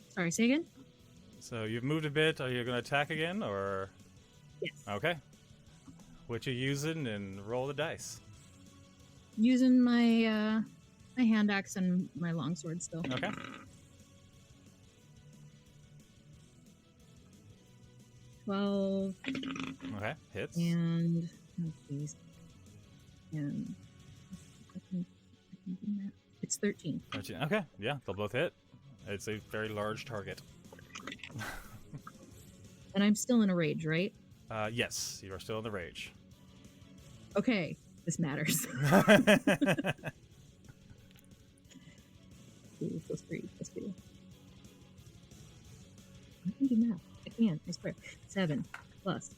Speaker 5: Sorry, say again?
Speaker 1: So you've moved a bit. Are you going to attack again, or?
Speaker 5: Yes.
Speaker 1: Okay. What you using, and roll the dice.
Speaker 5: Using my my hand axe and my longsword still.
Speaker 1: Okay.
Speaker 5: $12
Speaker 1: Okay. Hits.
Speaker 5: and oh, please. And I can do that. It's 13.
Speaker 1: 13. Okay. Yeah, they'll both hit. It's a very large target.
Speaker 5: And I'm still in a rage, right?
Speaker 1: Yes, you are still in the rage.
Speaker 5: Okay, this matters. 2 plus 3 plus 2. I can do math. I can, I swear. 7 plus.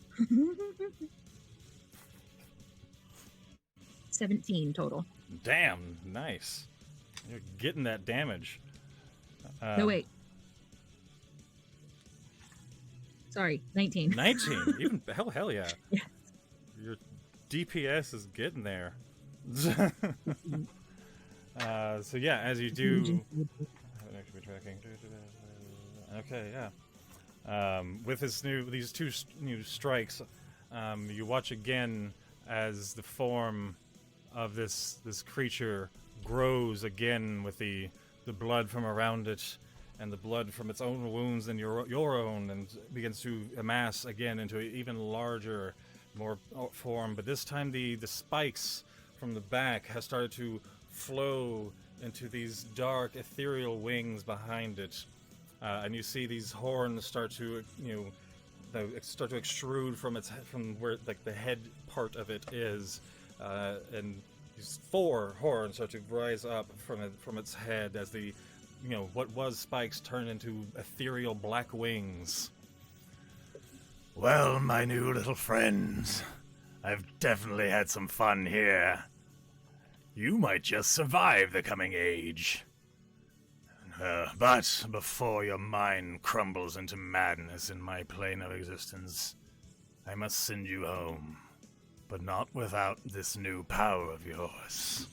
Speaker 5: 17 total.
Speaker 1: Damn, nice. You're getting that damage.
Speaker 5: No, wait. Sorry, 19.
Speaker 1: 19. Even hell yeah.
Speaker 5: Yeah.
Speaker 1: Your DPS is getting there. So yeah, as you do. Okay, yeah. With these two new strikes, you watch again as the form of this creature grows again with the blood from around it and the blood from its own wounds and your own, and begins to amass again into an even larger, more form. But this time the spikes from the back has started to flow into these dark ethereal wings behind it, and you see these horns start to start to extrude from where like the head part of it is, and these 4 horns start to rise up from its head as the what was spikes turn into ethereal black wings.
Speaker 6: Well, my new little friends, I've definitely had some fun here. You might just survive the coming age. But before your mind crumbles into madness in my plane of existence, I must send you home. But not without this new power of yours.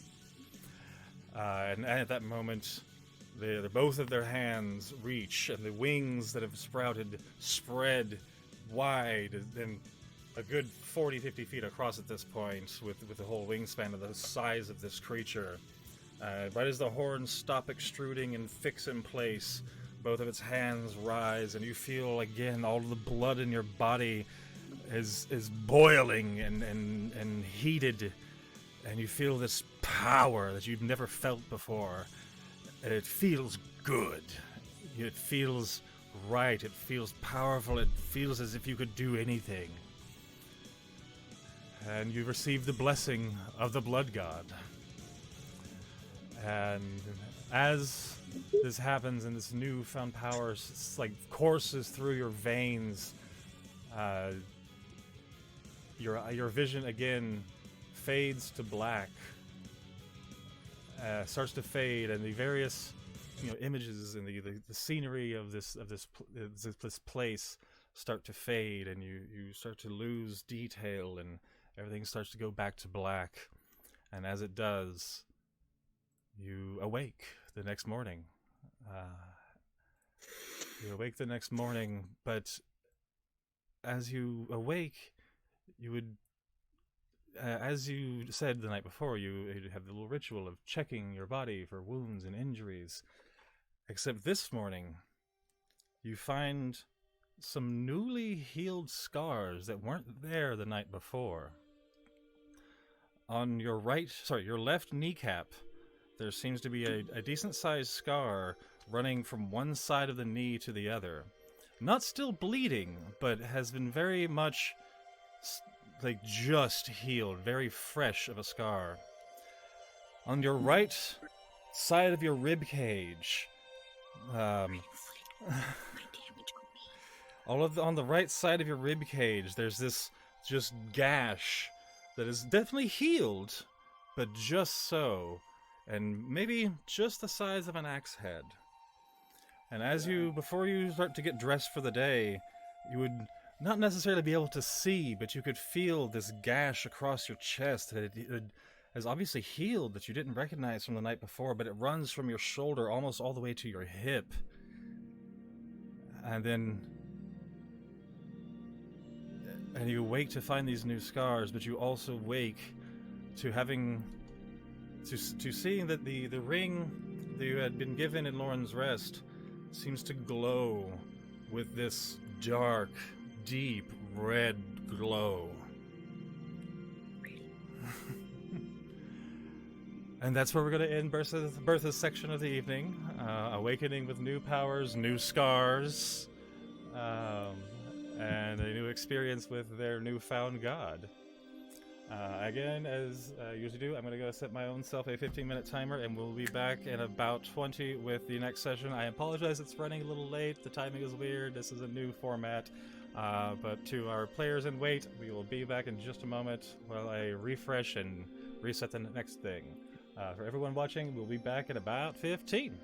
Speaker 1: And at that moment, Both of their hands reach, and the wings that have sprouted spread wide, and a good 40, 50 feet across at this point, with the whole wingspan of the size of this creature. Right as the horns stop extruding and fix in place, both of its hands rise, and you feel again all of the blood in your body is boiling and heated, and you feel this power that you've never felt before. It feels good. It feels right. It feels powerful. It feels as if you could do anything. And you receive the blessing of the Blood God. And as this happens and this newfound power courses through your veins, your vision again fades to black, starts to fade, and the various images and the scenery of this place start to fade, and you start to lose detail, and everything starts to go back to black. And as it does, you awake the next morning. But as you awake, you would, as you said the night before, you'd have the little ritual of checking your body for wounds and injuries. Except this morning, you find some newly healed scars that weren't there the night before. On your left kneecap, there seems to be a decent-sized scar running from one side of the knee to the other. Not still bleeding, but has been very much just healed, very fresh of a scar. On your right side of your rib cage, on the right side of your rib cage, there's this just gash that is definitely healed, but just so, and maybe just the size of an axe head. And before you start to get dressed for the day, you would not necessarily be able to see, but you could feel this gash across your chest that it has obviously healed, that you didn't recognize from the night before, but it runs from your shoulder almost all the way to your hip. And you wake to find these new scars, but you also wake to seeing that the ring that you had been given in Lauren's Rest seems to glow with this dark, deep red glow. And that's where we're going to end Bertha's section of the evening. Awakening with new powers, new scars, and a new experience with their newfound god. Again, as I usually do, I'm going to go set my own self a 15-minute timer, and we'll be back in about 20 with the next session. I apologize it's running a little late. The timing is weird. This is a new format. But to our players in wait, we will be back in just a moment while I refresh and reset the next thing. For everyone watching, we'll be back in about 15.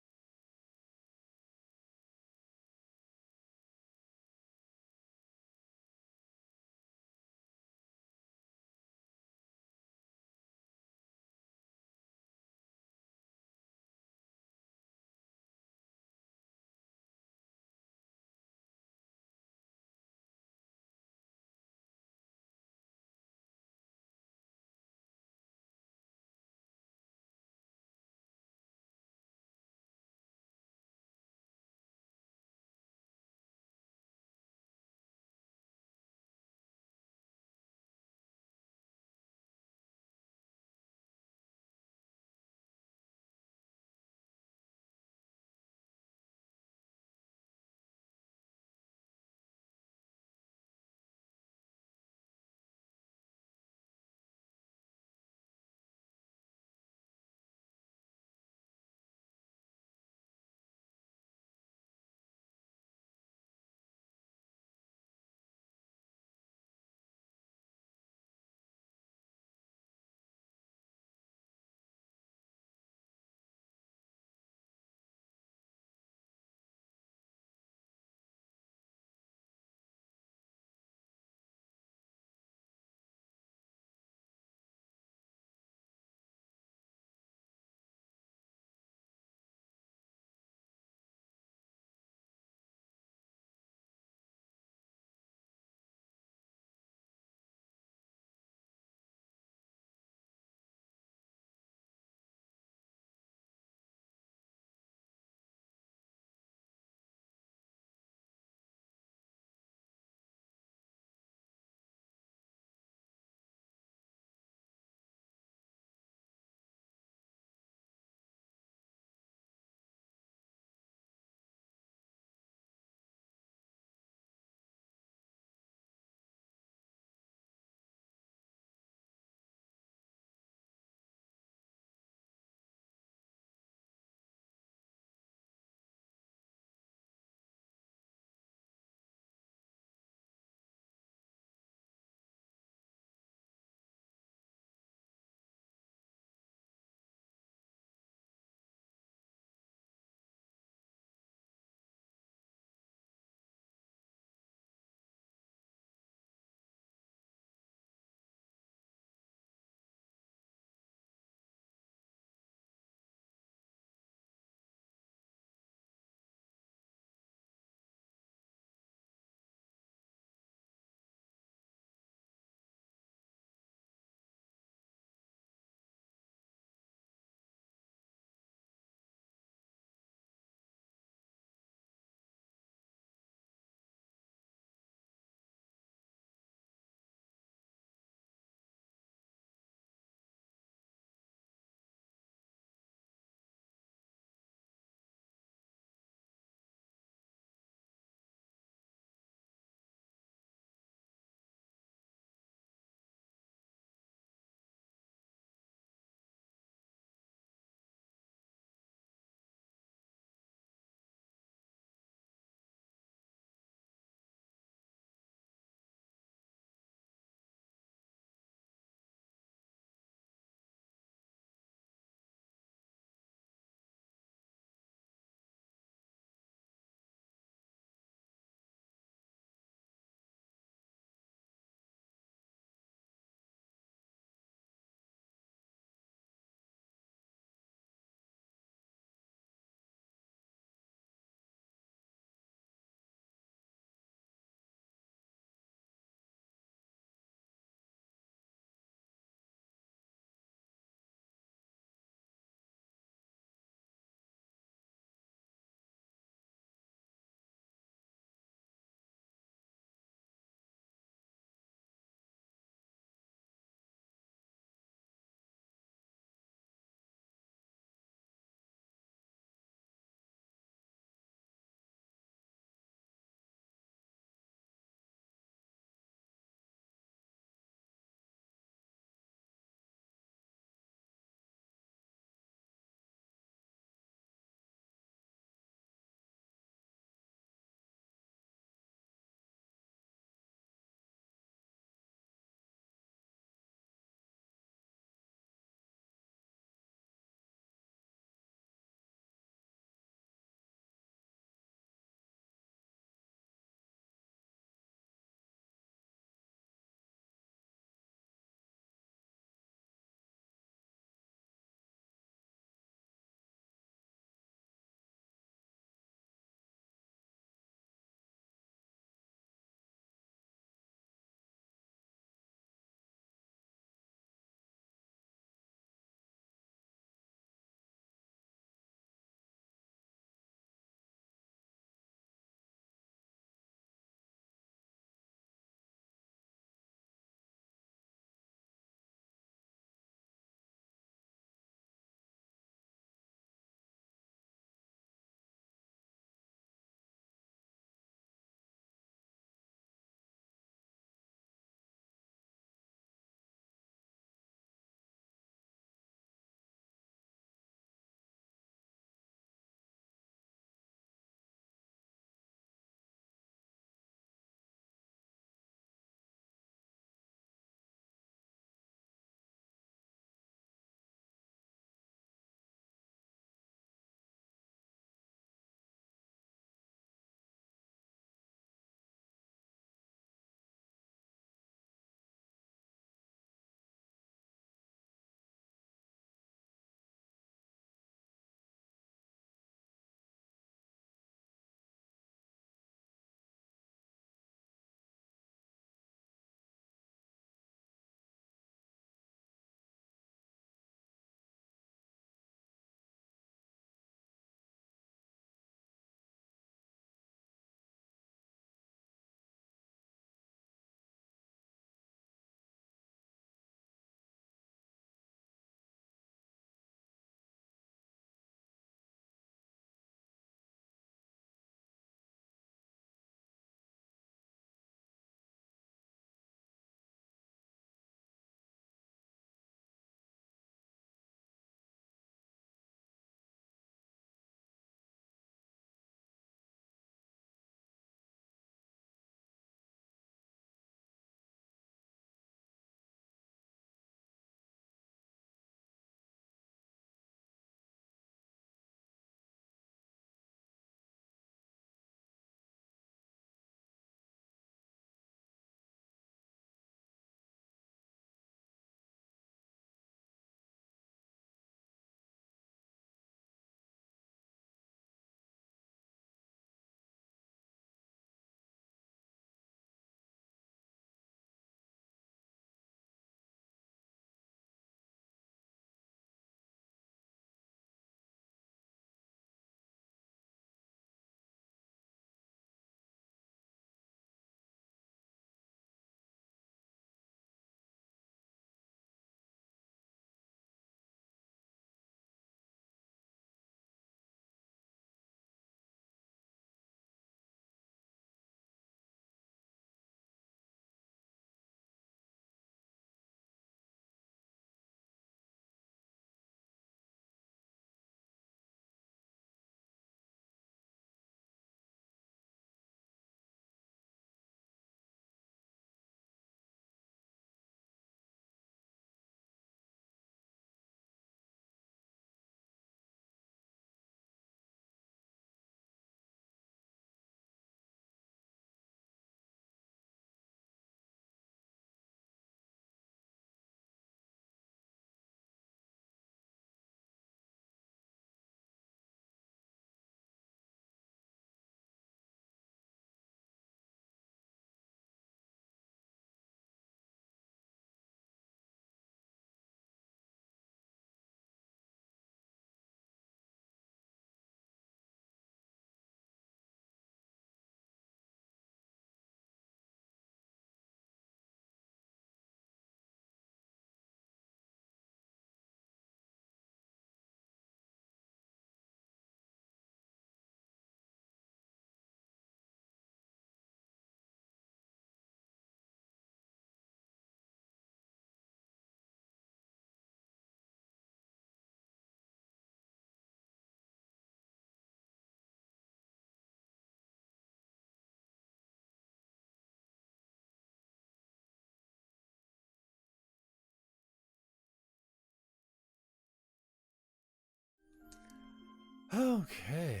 Speaker 1: Okay,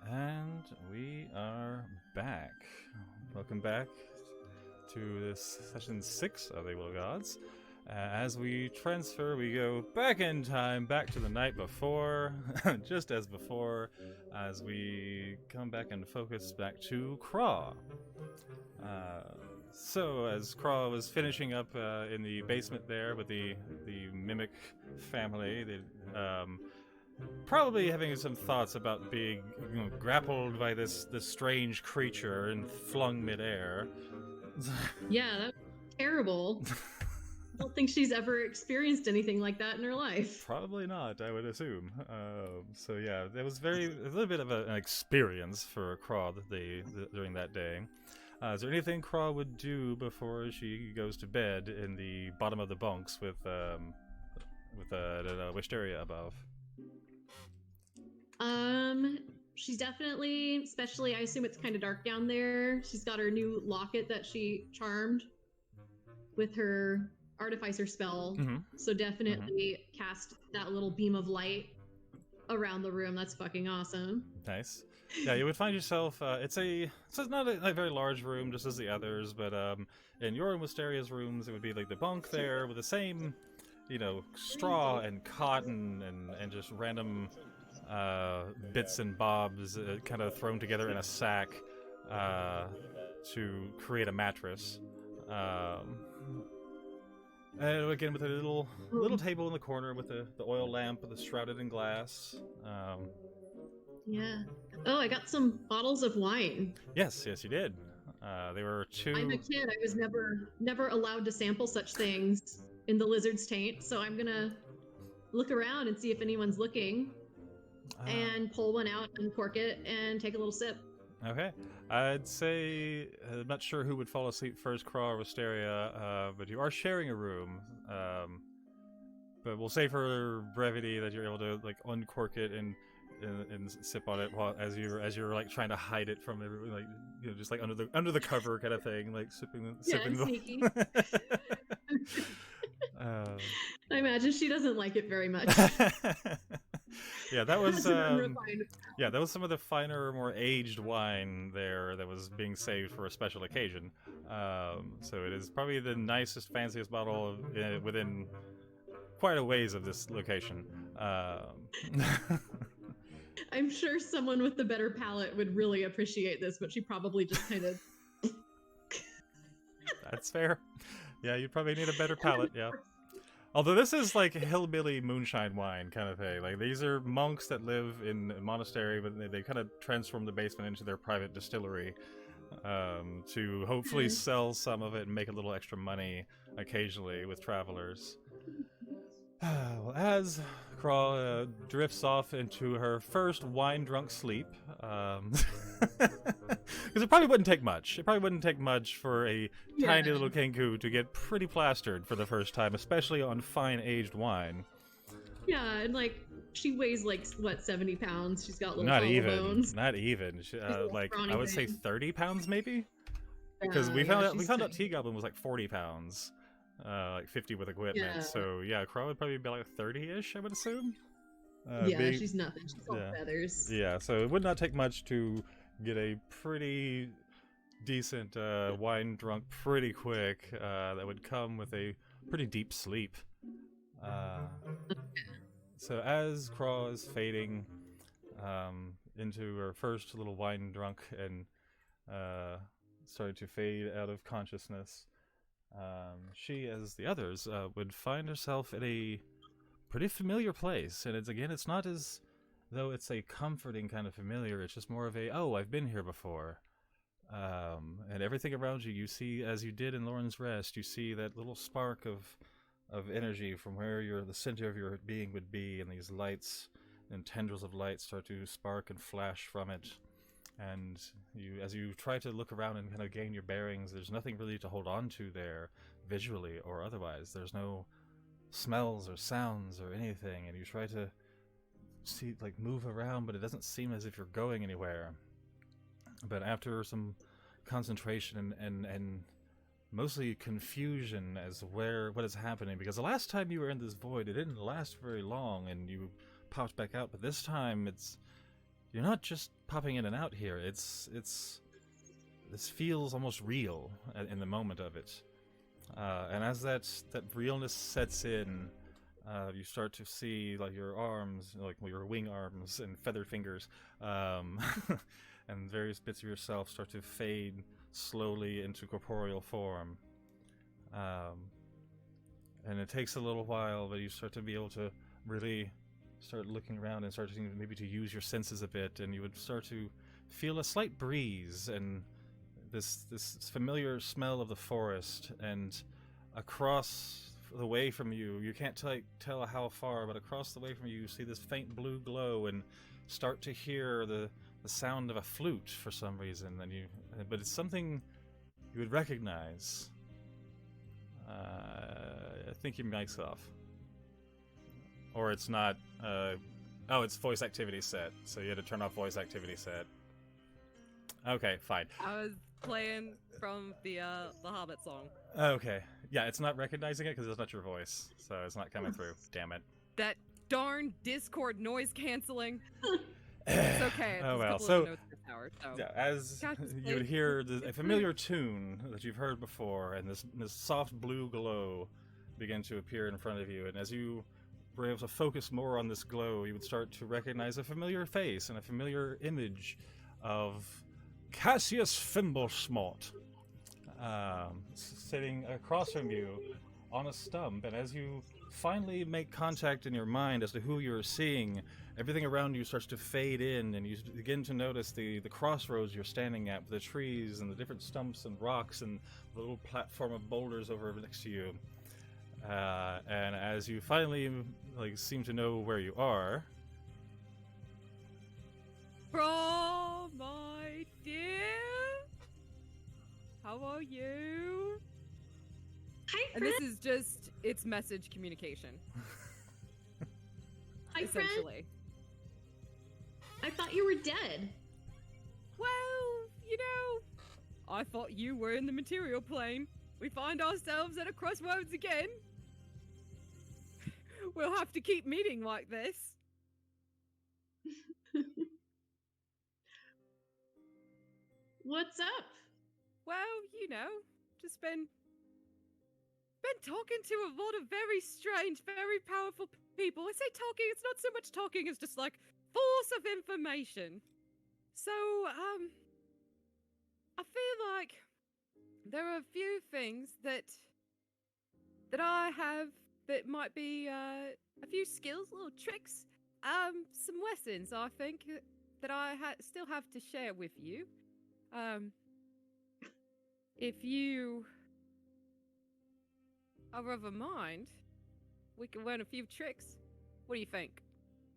Speaker 1: and we are back. Welcome back to this session 6 of the Will of Gods. As we transfer, we go back in time, back to the night before, just as before, as we come back and focus back to Craw. So, as Craw was finishing up in the basement there with the mimic family, probably having some thoughts about being grappled by this strange creature and flung midair.
Speaker 7: Yeah, that was terrible. I don't think she's ever experienced anything like that in her life.
Speaker 1: Probably not, I would assume. So yeah, it was a little bit of an experience for Craw during that day. Is there anything Craw would do before she goes to bed in the bottom of the bunks with the wisteria above?
Speaker 7: She's definitely, especially, I assume it's kind of dark down there. She's got her new locket that she charmed with her artificer spell.
Speaker 1: Mm-hmm.
Speaker 7: So definitely cast that little beam of light around the room. That's fucking awesome.
Speaker 1: Nice. Yeah, you would find yourself. It's not a very large room, just as the others, but in your and Wisteria's rooms, it would be like the bunk there with the same, straw and cotton and just random bits and bobs kind of thrown together in a sack to create a mattress. And again, with a little table in the corner with the oil lamp that's shrouded in glass.
Speaker 7: Yeah. Oh, I got some bottles of wine.
Speaker 1: Yes, you did. They were two.
Speaker 7: I'm a kid. I was never allowed to sample such things in the lizard's taint, so I'm gonna look around and see if anyone's looking. And pull one out, uncork it, and take a little sip.
Speaker 1: Okay. I'd say, I'm not sure who would fall asleep first, Craw or Wisteria, but you are sharing a room. But we'll say for brevity that you're able to uncork it and sip on it as you're like trying to hide it from everyone, just like under the cover kind of thing, like sipping.
Speaker 7: Sneaky. I imagine she doesn't like it very much.
Speaker 1: Yeah, that was that was some of the finer, more aged wine there that was being saved for a special occasion. So it is probably the nicest, fanciest bottle within quite a ways of this location.
Speaker 7: I'm sure someone with the better palate would really appreciate this, but she probably just kind of...
Speaker 1: That's fair. Yeah, you'd probably need a better palate, yeah. Although this is like hillbilly moonshine wine kind of thing. Like, these are monks that live in a monastery, but they kind of transform the basement into their private distillery to hopefully sell some of it and make a little extra money occasionally with travelers. Well, as Craw drifts off into her first wine-drunk sleep, because it probably wouldn't take much. It probably wouldn't take much for a tiny little Kenku to get pretty plastered for the first time, especially on fine aged wine.
Speaker 7: Yeah, and she weighs 70 pounds. She's got little
Speaker 1: not
Speaker 7: bones.
Speaker 1: Not even. I would say 30 pounds maybe, because we found out Tea Goblin was 40 pounds. 50 with equipment. Yeah. So yeah, Craw would probably be 30-ish, I would assume.
Speaker 7: She's nothing. She's all feathers.
Speaker 1: Yeah, so it would not take much to get a pretty decent wine drunk pretty quick. That would come with a pretty deep sleep. So as Craw is fading into her first little wine drunk and starting to fade out of consciousness, she, as the others, would find herself in a pretty familiar place. And it's not as though it's a comforting kind of familiar. It's just more of a, oh, I've been here before. And everything around you, you see, as you did in Lauren's Rest, you see that little spark of energy from where the center of your being would be, and these lights and tendrils of light start to spark and flash from it. And as you try to look around and kind of gain your bearings, there's nothing really to hold on to there, visually or otherwise. There's no smells or sounds or anything, and you try to see, move around, but it doesn't seem as if you're going anywhere. But after some concentration and mostly confusion as to what is happening, because the last time you were in this void, it didn't last very long, and you popped back out, but this time you're not just popping in and out here. This feels almost real in the moment of it. And as that realness sets in, you start to see like your arms, like your wing arms and feather fingers, and various bits of yourself start to fade slowly into corporeal form. And it takes a little while, but you start to be able to really start looking around and start to maybe to use your senses a bit, and you would start to feel a slight breeze and this familiar smell of the forest, and across the way from you, you can't tell how far, but across the way from you see this faint blue glow and start to hear the sound of a flute for some reason, but it's something you would recognize. I think your mic's off. Or it's not, oh, it's voice activity set, so you had to turn off voice activity set. Okay, fine.
Speaker 4: I was playing from the Hobbit song.
Speaker 1: Okay. Yeah, it's not recognizing it because it's not your voice, so it's not coming through. Damn it.
Speaker 4: That darn Discord noise canceling. It's okay.
Speaker 1: Oh well.
Speaker 4: So
Speaker 1: yeah, as you would hear a familiar tune that you've heard before, and this soft blue glow begin to appear in front of you, and as you were able to focus more on this glow, you would start to recognize a familiar face and a familiar image of Cassius Fimblesmort, sitting across from you on a stump. And as you finally make contact in your mind as to who you're seeing, everything around you starts to fade in, and you begin to notice the crossroads you're standing at, with the trees and the different stumps and rocks and the little platform of boulders over next to you. And as you finally seem to know where you are,
Speaker 4: Bro, my dear, how are you?
Speaker 7: Hi,
Speaker 4: And
Speaker 7: friend.
Speaker 4: this is just, it's message communication,
Speaker 7: Hi, friend.
Speaker 4: essentially.
Speaker 7: I thought you were dead.
Speaker 4: Well, you know, I thought you were in the material plane. We find ourselves at a crossroads again. We'll have to keep meeting like this.
Speaker 7: What's up?
Speaker 4: Well, you know, just been talking to a lot of very strange, very powerful people. I say talking, it's not so much talking as just like force of information. So, I feel like there are a few things that I have that might be a few skills, little tricks, some lessons I think that I still have to share with you. If you are of a mind, we can learn a few tricks. What do you think?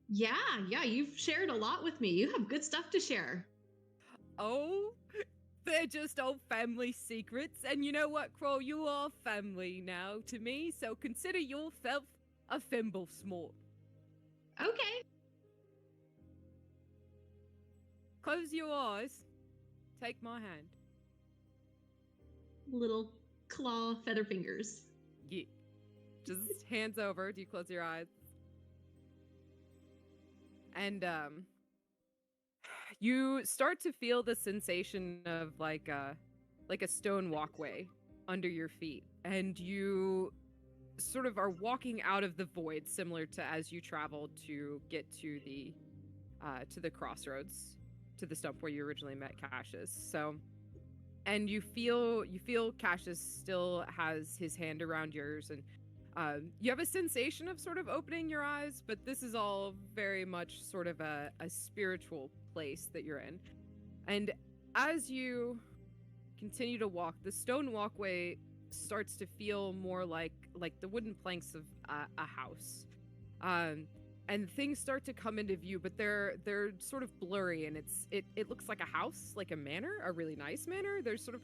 Speaker 7: Yeah, you've shared a lot with me. You have good stuff to share.
Speaker 4: Oh, they're just old family secrets. And you know what, Crow? You are family now to me, so consider yourself a Fimblesmort.
Speaker 7: Okay.
Speaker 4: Close your eyes. Take my hand.
Speaker 7: Little claw feather fingers.
Speaker 4: Yeah. Just hands over. Do you close your eyes? And you start to feel the sensation of like a stone walkway under your feet, and you sort of are walking out of the void, similar to as you traveled to get to the crossroads, to the stump where you originally met Cassius. So, and you feel Cassius still has his hand around yours, and you have a sensation of sort of opening your eyes, but this is all very much sort of a spiritual place that you're in. And as you continue to walk, the stone walkway starts to feel more like the wooden planks of a house. And things start to come into view, but they're sort of blurry, and it looks like a house, like a manor, a really nice manor. There's sort of,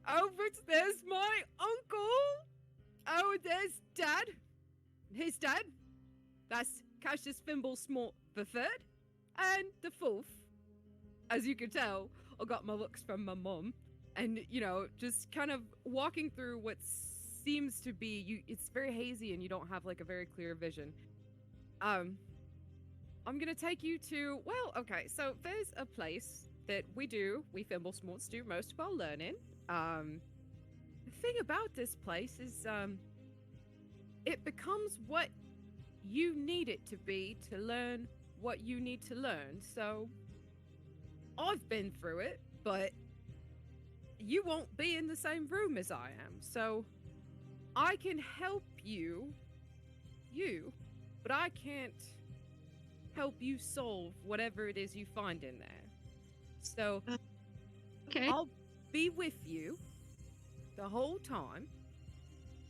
Speaker 4: oh, but there's my uncle. Oh, there's Dad. His dad. That's Cassius Fimblesmort the third, and the fourth. As you can tell, I got my looks from my mum, and you know, just kind of walking through what seems to be it's very hazy, and you don't have like a very clear vision. I'm gonna take you to, well, okay, so there's a place that we Thimble Smarts do most of our learning. The thing about this place is, it becomes what you need it to be to learn what you need to learn. So, I've been through it, but you won't be in the same room as I am. So, I can help you, but I can't help you solve whatever it is you find in there. So,
Speaker 7: Okay.
Speaker 4: I'll be with you the whole time,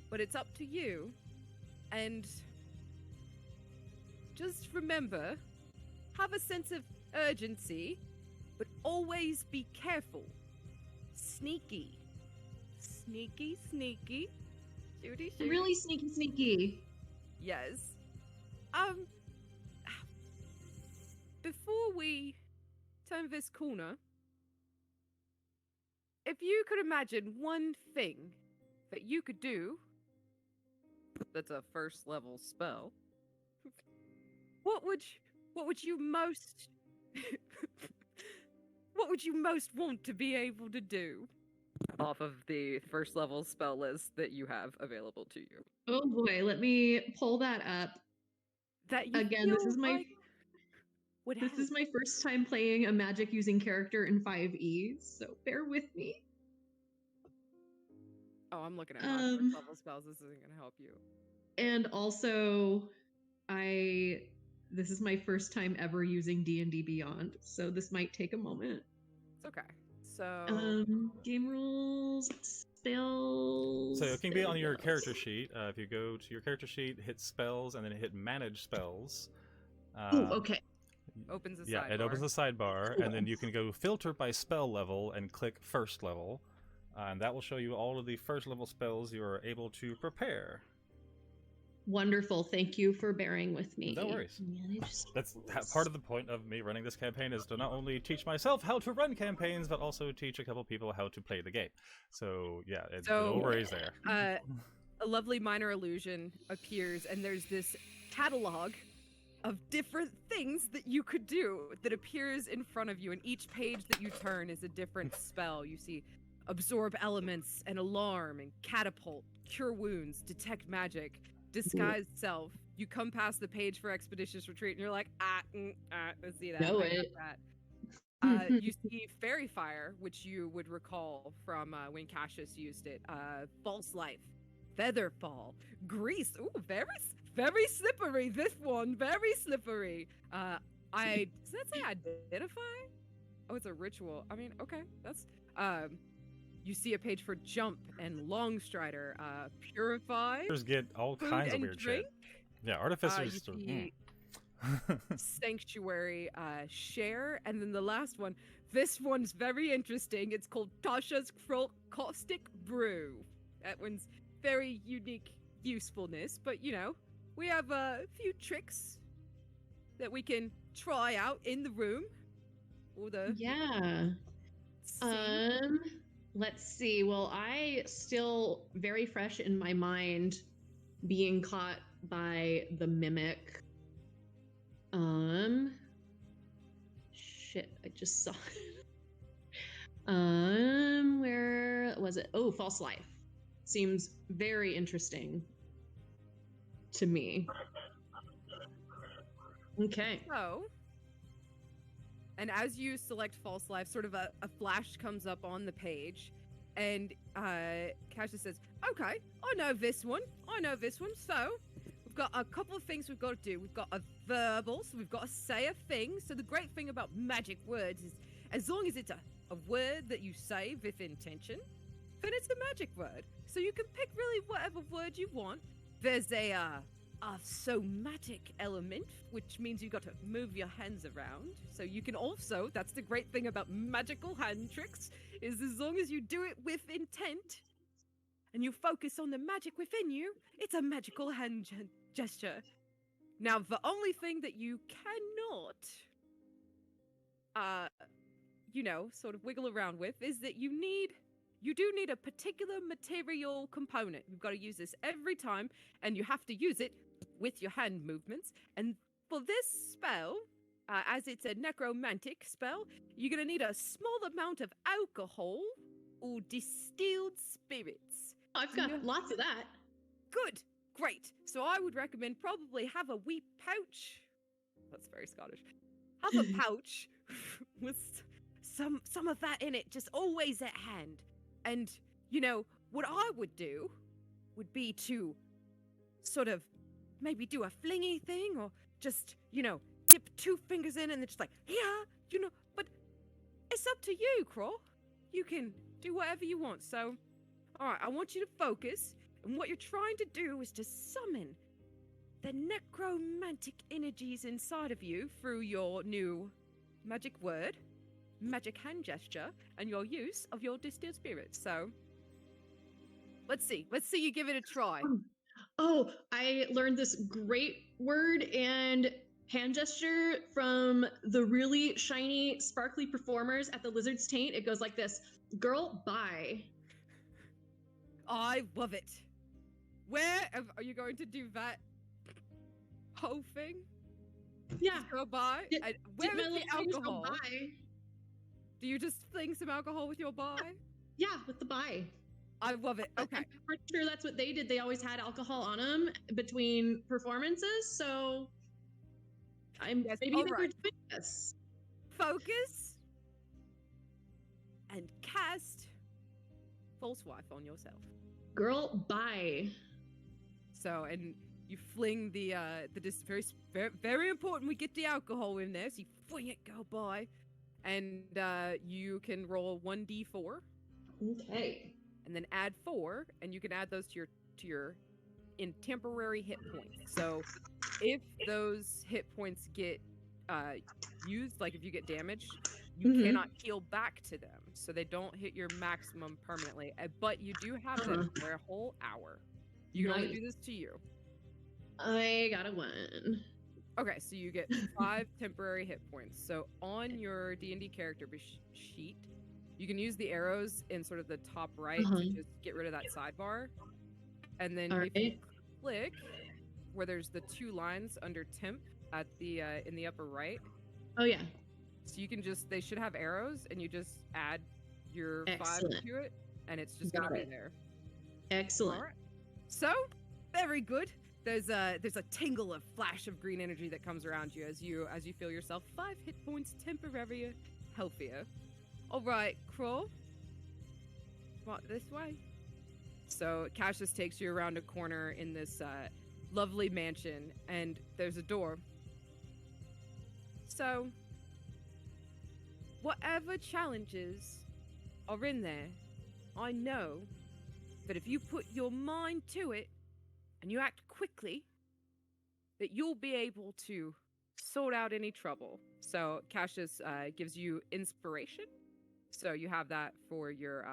Speaker 4: but it's up to you. And just remember, have a sense of urgency, but always be careful. Sneaky. Sneaky, sneaky. Shooty, shooty.
Speaker 7: Really sneaky.
Speaker 4: Yes. Before we turn this corner, if you could imagine one thing that you could do that's a first level spell, what would you most what would you most want to be able to do off of the first level spell list that you have available to you?
Speaker 7: Oh boy, let me pull that up.
Speaker 4: That you
Speaker 7: Again, this
Speaker 4: feel
Speaker 7: is my
Speaker 4: like would
Speaker 7: this
Speaker 4: help.
Speaker 7: is my first time playing a magic using character in 5e, so bear with me.
Speaker 4: Oh, I'm looking at my first level spells. This isn't gonna help you.
Speaker 7: And also, this is my first time ever using D&D Beyond, so this might take a moment.
Speaker 4: It's okay. So
Speaker 7: Game rules, spells.
Speaker 1: So it can be on your character sheet. If you go to your character sheet, hit spells, and then hit manage spells.
Speaker 7: Okay.
Speaker 4: opens a
Speaker 1: Yeah,
Speaker 4: sidebar.
Speaker 1: it opens the sidebar, and then you can go filter by spell level and click first level. And that will show you all of the first level spells you are able to prepare.
Speaker 7: Wonderful. Thank you for bearing with me.
Speaker 1: No worries.
Speaker 7: Manage
Speaker 1: That's
Speaker 7: spells.
Speaker 1: part of the point of me running this campaign, is to not only teach myself how to run campaigns, but also teach a couple people how to play the game. So yeah, no worries there.
Speaker 4: A lovely minor illusion appears, and there's this catalog of different things that you could do that appears in front of you, and each page that you turn is a different spell. You see absorb elements, and alarm, and catapult, cure wounds, detect magic, disguise self. You come past the page for expeditious retreat, and you're like, let's see that.
Speaker 7: Know
Speaker 4: I got
Speaker 7: it.
Speaker 4: that. You see fairy fire, which you would recall from when Cassius used it. False life, feather fall, grease. Ooh, very slippery. This one, very slippery. Does that say identify? Oh, it's a ritual. I mean, okay, that's you see a page for jump and long strider, purify.
Speaker 1: Artificers get all
Speaker 4: food
Speaker 1: kinds of
Speaker 4: and
Speaker 1: weird
Speaker 4: drink.
Speaker 1: shit. Yeah, artificers.
Speaker 4: You see sanctuary, share, and then the last one. This one's very interesting. It's called Tasha's Caustic Brew. That one's very unique usefulness, but you know, we have a few tricks that we can try out in the room. Or the
Speaker 7: Yeah.
Speaker 4: scene.
Speaker 7: Let's see. Well, I still very fresh in my mind being caught by the mimic. Shit, I just saw it. Where was it? Oh, false life. Seems very interesting to me. Okay.
Speaker 4: So, and as you select false life, sort of a flash comes up on the page, and Cassius says, okay, I know this one. So, we've got a couple of things we've got to do. We've got a verbal, so we've got to say a thing. So the great thing about magic words is, as long as it's a word that you say with intention, then it's a magic word. So you can pick really whatever word you want. There's a somatic element, which means you got to move your hands around. So you can also, that's the great thing about magical hand tricks, is as long as you do it with intent and you focus on the magic within you, it's a magical hand gesture. Now, the only thing that you cannot, sort of wiggle around with is that you do need a particular material component. You've got to use this every time, and you have to use it with your hand movements. And for this spell, as it's a necromantic spell, you're going to need a small amount of alcohol or distilled spirits.
Speaker 7: I've got lots of that.
Speaker 4: Good. Great. So I would recommend probably have a wee pouch. That's very Scottish. Have a pouch with some of that in it, just always at hand. And, you know, what I would do would be to sort of maybe do a flingy thing or just, you know, dip 2 fingers in and then just like, yeah, you know, but it's up to you, Craw. You can do whatever you want. So, all right, I want you to focus. And what you're trying to do is to summon the necromantic energies inside of you through your new magic word, magic hand gesture, and your use of your distilled spirits. So, let's see you give it a try.
Speaker 7: Oh, I learned this great word and hand gesture from the really shiny, sparkly performers at the Lizard's Taint. It goes like this: girl, bye.
Speaker 4: I love it. Where are you going to do that whole thing?
Speaker 7: Yeah.
Speaker 4: Just go by?
Speaker 7: Dip-
Speaker 4: And
Speaker 7: dip
Speaker 4: where
Speaker 7: my
Speaker 4: is the
Speaker 7: little fingers, go
Speaker 4: alcohol?
Speaker 7: bye.
Speaker 4: Do you just fling some alcohol with your bye?
Speaker 7: Yeah, with the bye.
Speaker 4: I love it. Okay.
Speaker 7: I'm pretty sure that's what they did. They always had alcohol on them between performances, so
Speaker 4: Yes,
Speaker 7: maybe
Speaker 4: all
Speaker 7: they were
Speaker 4: right.
Speaker 7: doing this.
Speaker 4: Focus and cast false wife on yourself.
Speaker 7: Girl, bye.
Speaker 4: So, and you fling the very, very, very important. We get the alcohol in there, so you fling it, go by, and you can roll 1d4,
Speaker 7: Okay.
Speaker 4: and then add 4, and you can add those to your in temporary hit points. So, if those hit points get used, like if you get damaged, you
Speaker 7: Mhm.
Speaker 4: cannot heal back to them, so they don't hit your maximum permanently. But you do have them for a whole hour. You can only
Speaker 7: Nice.
Speaker 4: do this to you.
Speaker 7: I got a 1.
Speaker 4: Okay, so you get 5 temporary hit points. So on your D&D character sheet, you can use the arrows in sort of the top right to just get rid of that sidebar. And then if you click where there's the 2 lines under temp at the in the upper right,
Speaker 7: Oh yeah.
Speaker 4: so you can just, they should have arrows, and you just add your 5
Speaker 7: Excellent.
Speaker 4: to it, and it's just
Speaker 7: Got
Speaker 4: gonna be
Speaker 7: it.
Speaker 4: there.
Speaker 7: Excellent.
Speaker 4: All right. So, very good. There's a tingle of flash of green energy that comes around you as you feel yourself 5 hit points temporary healthier. All right, Craw. What, this way? So Cassius takes you around a corner in this lovely mansion, and there's a door. So, whatever challenges are in there, I know that if you put your mind to it and you act quickly, that you'll be able to sort out any trouble. So Cassius gives you inspiration. So you have that for your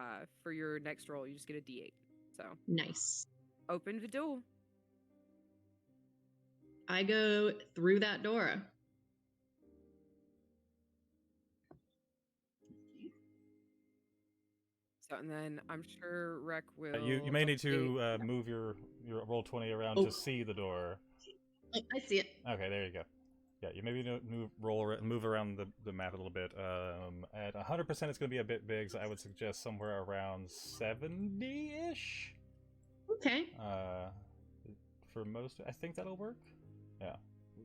Speaker 4: next roll. You just get a D8. So
Speaker 7: Nice.
Speaker 4: open the door.
Speaker 7: I go through that door.
Speaker 4: So, and then I'm sure Rec will.
Speaker 1: You may need to
Speaker 4: update-
Speaker 1: move your roll 20 around
Speaker 7: Oh.
Speaker 1: to see the door.
Speaker 7: Oh, I see it.
Speaker 1: Okay, there you go. Yeah, you maybe move around the map a little bit. At 100%, it's going to be a bit big, so I would suggest somewhere around 70-ish.
Speaker 7: Okay.
Speaker 1: For most, I think that'll work. Yeah,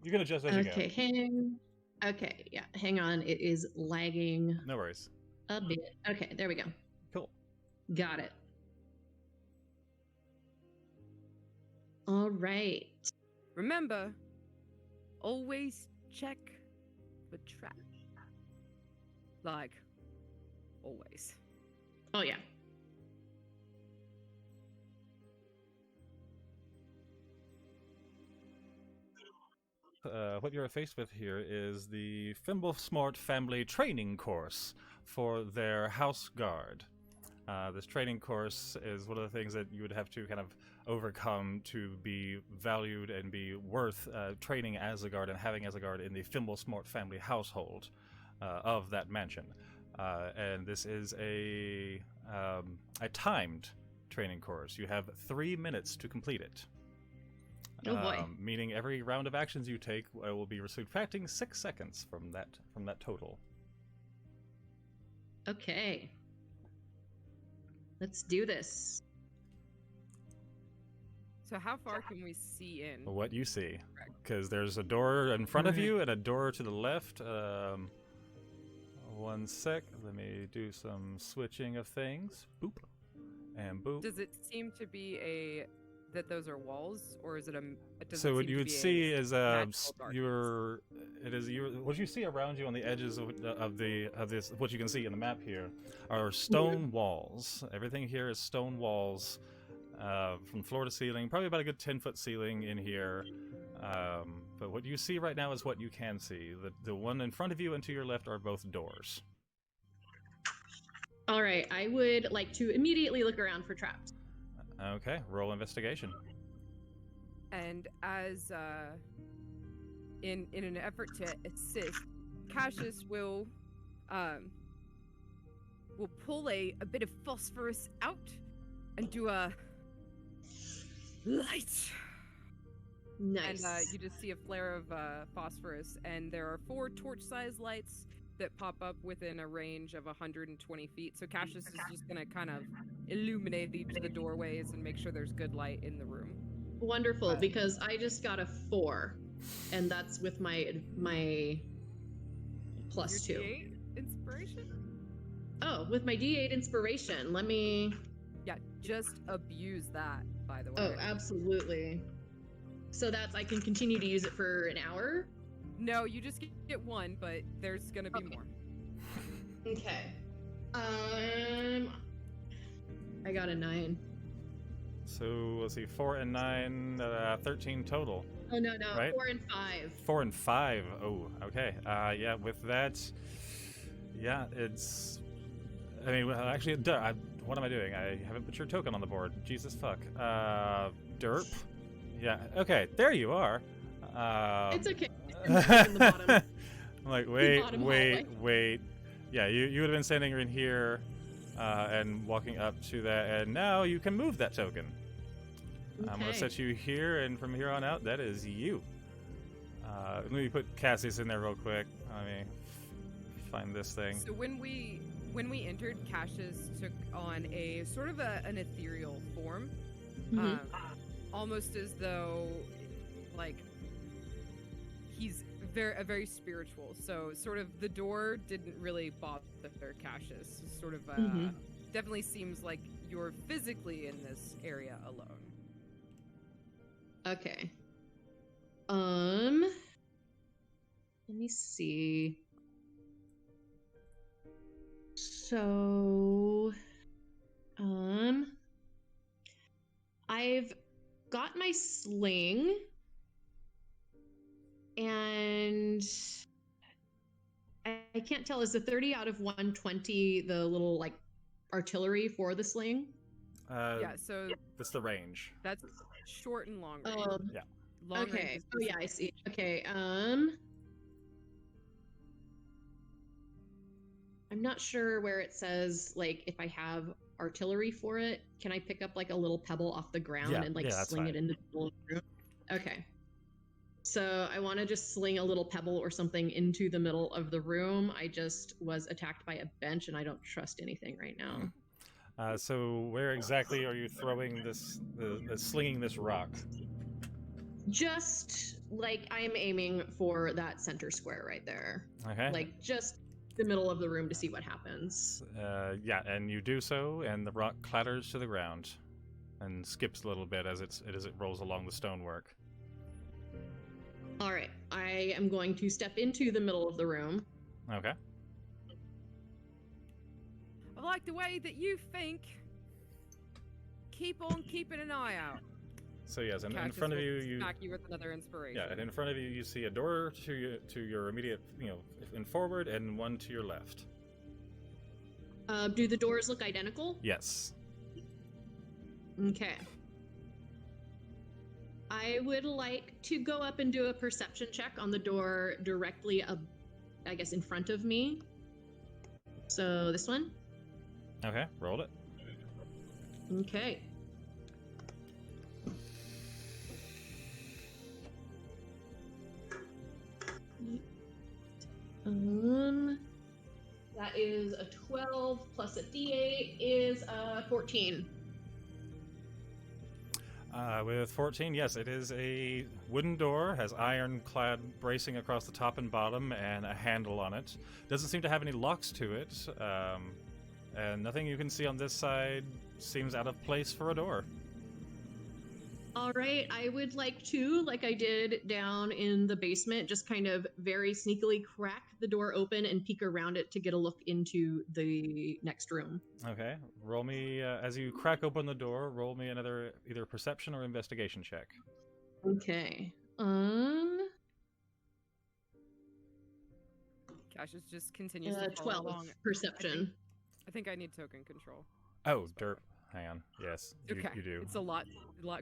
Speaker 1: you can adjust as you go.
Speaker 7: Okay, yeah. Hang on. It is lagging
Speaker 1: No worries.
Speaker 7: a bit. Okay, there we go.
Speaker 1: Cool.
Speaker 7: Got it. All right.
Speaker 4: Remember, always check for traps. Like, always.
Speaker 7: Oh yeah.
Speaker 1: What you're faced with here is the Thimblesmart family training course for their house guard. This training course is one of the things that you would have to kind of overcome to be valued and be worth training as a guard and having as a guard in the Thimblesmart family household of that mansion. And this is a timed training course. You have 3 minutes to complete it.
Speaker 7: Oh boy.
Speaker 1: Meaning every round of actions you take, I will be subtracting 6 seconds from that total.
Speaker 7: Okay. Let's do this.
Speaker 4: So how far can we see in?
Speaker 1: What you see, because there's a door in front of you and a door to the left. One sec. Let me do some switching of things. Boop. And boop.
Speaker 4: Does it seem to be that those are walls, or is it a?
Speaker 1: So what you would see is
Speaker 4: magical
Speaker 1: what you see around you on the edges of this, what you can see in the map here are stone walls. Everything here is stone walls, from floor to ceiling. Probably about a good 10-foot ceiling in here. But what you see right now is what you can see. The one in front of you and to your left are both doors.
Speaker 7: All right, I would like to immediately look around for traps.
Speaker 1: Okay, roll investigation.
Speaker 4: And as in an effort to assist, Cassius will pull a bit of phosphorus out and do a light.
Speaker 7: Nice.
Speaker 4: And you just see a flare of phosphorus, and there are 4 torch-sized lights that pop up within a range of 120 feet. So Cassius is just gonna kind of illuminate each of the doorways and make sure there's good light in the room.
Speaker 7: Wonderful, because I just got a 4, and that's with my plus
Speaker 4: Your
Speaker 7: 2.
Speaker 4: D8 inspiration?
Speaker 7: Oh, with my D8 inspiration. Let me.
Speaker 4: Yeah, just abuse that, by the way.
Speaker 7: Oh, absolutely. So that's I can continue to use it for an hour.
Speaker 4: No, you just get 1, but there's gonna be more.
Speaker 7: Okay. I got a 9.
Speaker 1: So let's see, 4 and 9, 13 total.
Speaker 7: Oh no,
Speaker 1: Right?
Speaker 7: 4 and 5.
Speaker 1: 4 and 5. Oh, okay. Yeah, with that, yeah, it's. I mean, well, actually, what am I doing? I haven't put your token on the board. Jesus fuck. Derp. Yeah. Okay. There you are.
Speaker 7: It's okay. I'm in the bottom.
Speaker 1: I'm like,
Speaker 7: bottom
Speaker 1: wait. Yeah, you would have been standing in here, and walking up to that, and now you can move that token. I'm gonna
Speaker 7: Okay.
Speaker 1: set you here, and from here on out, that is you. Let me put Cassius in there real quick. Let me find this thing.
Speaker 4: So when we entered, Cassius took on a sort of an ethereal form,
Speaker 7: Mhm.
Speaker 4: almost as though, like, he's very spiritual. So sort of the door didn't really bother Cassius. Sort of
Speaker 7: Mhm.
Speaker 4: definitely seems like you're physically in this area alone.
Speaker 7: Okay. Let me see. So, I've got my sling, and I can't tell. Is the 30 out of 120 the little like artillery for the sling?
Speaker 4: Yeah, so
Speaker 1: That's the range.
Speaker 4: that's short and long range.
Speaker 1: Yeah.
Speaker 4: Long range
Speaker 7: Okay.
Speaker 4: is
Speaker 7: Oh yeah, I see. Okay. I'm not sure where it says like if I have artillery for it. Can I pick up like a little pebble off the ground
Speaker 1: Yeah,
Speaker 7: and like
Speaker 1: yeah, that's
Speaker 7: sling
Speaker 1: fine.
Speaker 7: it into the middle of the room? Okay. So I want to just sling a little pebble or something into the middle of the room. I just was attacked by a bench and I don't trust anything right now.
Speaker 1: So where exactly are you throwing slinging this rock?
Speaker 7: Just like I'm aiming for that center square right there.
Speaker 1: Okay.
Speaker 7: Like just the middle of the room to see what happens.
Speaker 1: Yeah, and you do so, and the rock clatters to the ground, and skips a little bit as it rolls along the stonework.
Speaker 7: All right, I am going to step into the middle of the room.
Speaker 1: Okay.
Speaker 4: I like the way that you think. Keep on keeping an eye out.
Speaker 1: So yes, and in
Speaker 4: Cassius
Speaker 1: front of
Speaker 4: will
Speaker 1: you,
Speaker 4: smack you with another inspiration.
Speaker 1: yeah, and in front of you, you see a door to your immediate, in forward, and one to your left.
Speaker 7: Do the doors look identical?
Speaker 1: Yes.
Speaker 7: Okay. I would like to go up and do a perception check on the door directly I guess in front of me. So this one?
Speaker 1: Okay, rolled it.
Speaker 7: Okay. That is a 12 plus a d8 is 14.
Speaker 1: With 14, yes, it is a wooden door, has ironclad bracing across the top and bottom, and a handle on it. Doesn't seem to have any locks to it, and nothing you can see on this side seems out of place for a door.
Speaker 7: All right, I would like to, like I did down in the basement, just kind of very sneakily crack the door open and peek around it to get a look into the next room.
Speaker 1: Okay, roll me, as you crack open the door, roll me another either perception or investigation check.
Speaker 7: Okay.
Speaker 4: Cassius just continues to follow
Speaker 7: 12
Speaker 4: along.
Speaker 7: perception.
Speaker 4: I think I need token control.
Speaker 1: Oh, derp. Hang on. Yes,
Speaker 4: Okay,
Speaker 1: you do.
Speaker 4: it's a lot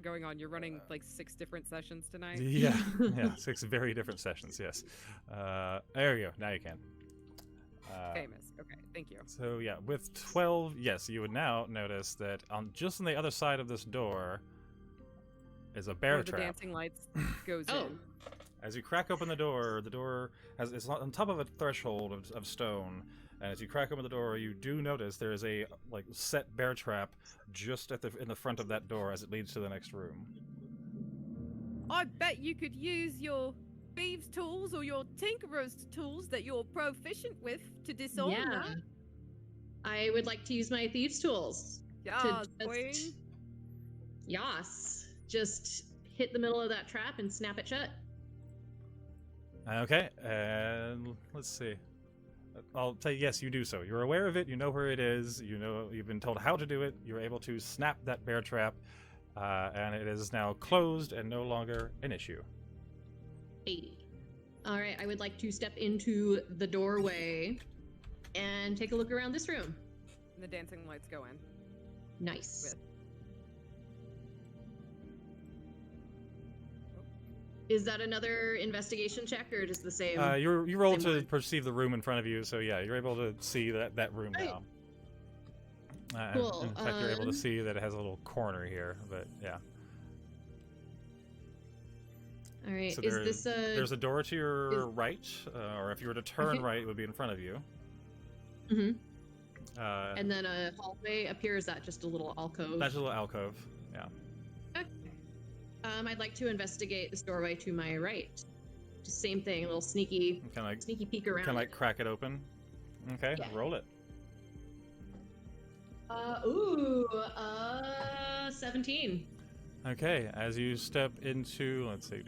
Speaker 4: going on. You're running like 6 different sessions tonight.
Speaker 1: Yeah, yeah, 6 very different sessions, yes. There you go, now you can.
Speaker 4: Famous. Okay, thank you.
Speaker 1: So yeah, with 12, yes, you would now notice that just on the other side of this door is a bear
Speaker 4: Where the
Speaker 1: trap.
Speaker 4: dancing lights goes
Speaker 7: Oh.
Speaker 4: in.
Speaker 1: As you crack open the door is on top of a threshold of stone, and as you crack open the door, you do notice there is a set bear trap just in the front of that door as it leads to the next room.
Speaker 4: I bet you could use your thieves' tools or your tinkerer's tools that you're proficient with to disarm
Speaker 7: Yeah.
Speaker 4: that.
Speaker 7: I would like to use my thieves' tools.
Speaker 4: Yeah,
Speaker 7: just-
Speaker 4: queen.
Speaker 7: Yas. Just hit the middle of that trap and snap it shut.
Speaker 1: Okay, and let's see. I'll tell you, yes, you do so. You're aware of it, you know where it is, you know you've been told how to do it, you're able to snap that bear trap, and it is now closed and no longer an issue.
Speaker 7: 80. All right, I would like to step into the doorway and take a look around this room.
Speaker 4: And the dancing lights go in.
Speaker 7: Nice.
Speaker 4: Good.
Speaker 7: Is that another investigation check or just the same?
Speaker 1: You roll
Speaker 7: same
Speaker 1: to
Speaker 7: one?
Speaker 1: perceive the room in front of you, so yeah, you're able to see that room
Speaker 7: Right.
Speaker 1: now.
Speaker 7: Cool,
Speaker 1: In fact, you're able to see that it has a little corner here, but yeah.
Speaker 7: All right,
Speaker 1: So
Speaker 7: is this a...
Speaker 1: there's a door to your right, or if you were to turn
Speaker 7: Okay.
Speaker 1: right, it would be in front of you.
Speaker 7: Mhm.
Speaker 1: And
Speaker 7: And then a hallway appears that just a little alcove.
Speaker 1: that's a little alcove. Yeah.
Speaker 7: Okay. I'd like to investigate this doorway to my right. Just same thing, a little sneaky
Speaker 1: Kind
Speaker 7: peek around.
Speaker 1: of like crack it open. Okay,
Speaker 7: Yeah.
Speaker 1: roll it.
Speaker 7: 17.
Speaker 1: Okay, as you step into, let's see,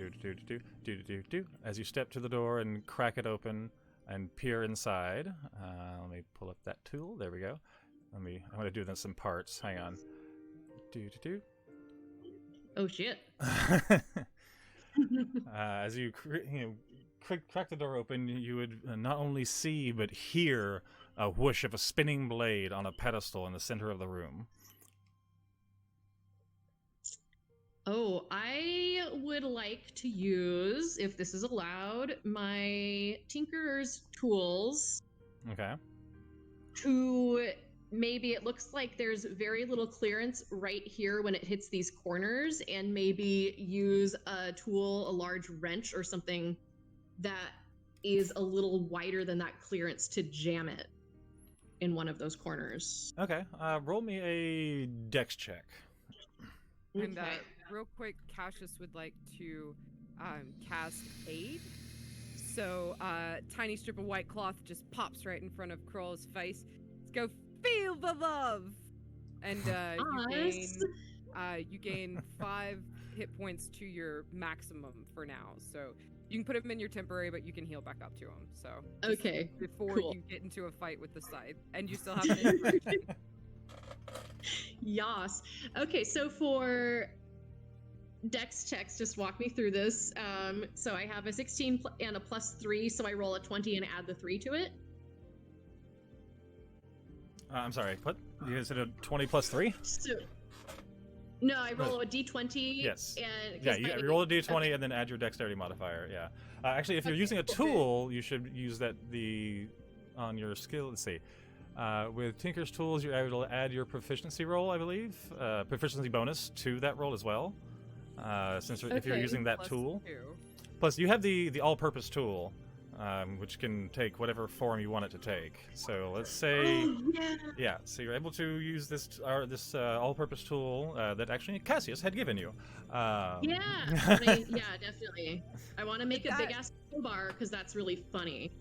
Speaker 1: as you step to the door and crack it open and peer inside. Let me pull up that tool. There we go. I'm going to do this in parts. Hang on.
Speaker 7: Oh shit.
Speaker 1: As you crack the door open, you would not only see but hear a whoosh of a spinning blade on a pedestal in the center of the room.
Speaker 7: Oh, I would like to use, if this is allowed, my Tinkerer's tools
Speaker 1: Okay.
Speaker 7: to maybe it looks like there's very little clearance right here when it hits these corners, and maybe use a tool, a large wrench or something that is a little wider than that clearance to jam it in one of those corners.
Speaker 1: Okay. Roll me a dex check.
Speaker 4: And
Speaker 7: Okay.
Speaker 4: real quick, Cassius would like to cast Aid. So tiny strip of white cloth just pops right in front of Kroll's face. Let's go feel the love! And you gain 5 hit points to your maximum for now. So you can put him in your temporary, but you can heal back up to him. So just
Speaker 7: Okay,
Speaker 4: before
Speaker 7: cool.
Speaker 4: you get into a fight with the scythe, and you still have an inspiration.
Speaker 7: Yas. Okay, so for dex checks, just walk me through this. So I have a 16 and a +3, so I roll a 20 and add the 3 to it.
Speaker 1: I'm sorry, what? You said a 20 plus 3?
Speaker 7: So, no, I roll a d20.
Speaker 1: Yes.
Speaker 7: And
Speaker 1: Yeah, you roll a d20 and then add your dexterity modifier, yeah. Actually, if you're using a tool, you should use that on your skill. Let's see. With Tinker's tools, you're able to add your proficiency roll, I believe. Proficiency bonus to that roll as well. If you're
Speaker 7: Okay.
Speaker 1: using that
Speaker 4: Plus
Speaker 1: tool.
Speaker 4: 2.
Speaker 1: Plus, you have the all-purpose tool, which can take whatever form you want it to take. So let's say,
Speaker 7: Oh, yeah.
Speaker 1: yeah. So you're able to use this all-purpose tool that actually Cassius had given you.
Speaker 7: Yeah, yeah, definitely. I want to make a big ass crowbar because that's really funny.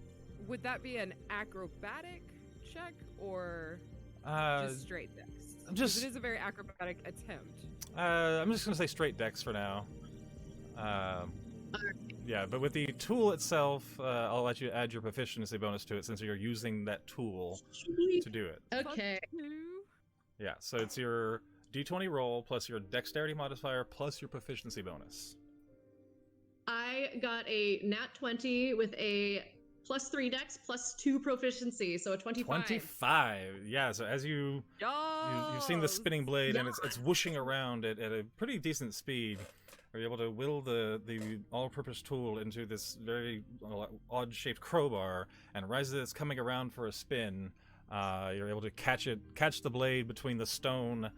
Speaker 4: Would that be an acrobatic check or just straight dex?
Speaker 1: Just
Speaker 4: It is a very acrobatic attempt.
Speaker 1: I'm just gonna say straight dex for now. Yeah, but with the tool itself, I'll let you add your proficiency bonus to it since you're using that tool to do it.
Speaker 7: Okay.
Speaker 1: Yeah, so it's your d20 roll plus your dexterity modifier plus your proficiency bonus.
Speaker 7: I got a nat 20 with a +3 dex, +2 proficiency, so a 25.
Speaker 1: 25. Yeah, so as you've seen the spinning blade and it's whooshing around at a pretty decent speed. Are you able to whittle the all-purpose tool into this very odd-shaped crowbar, and right as it's coming around for a spin, you're able to catch the blade between the stone,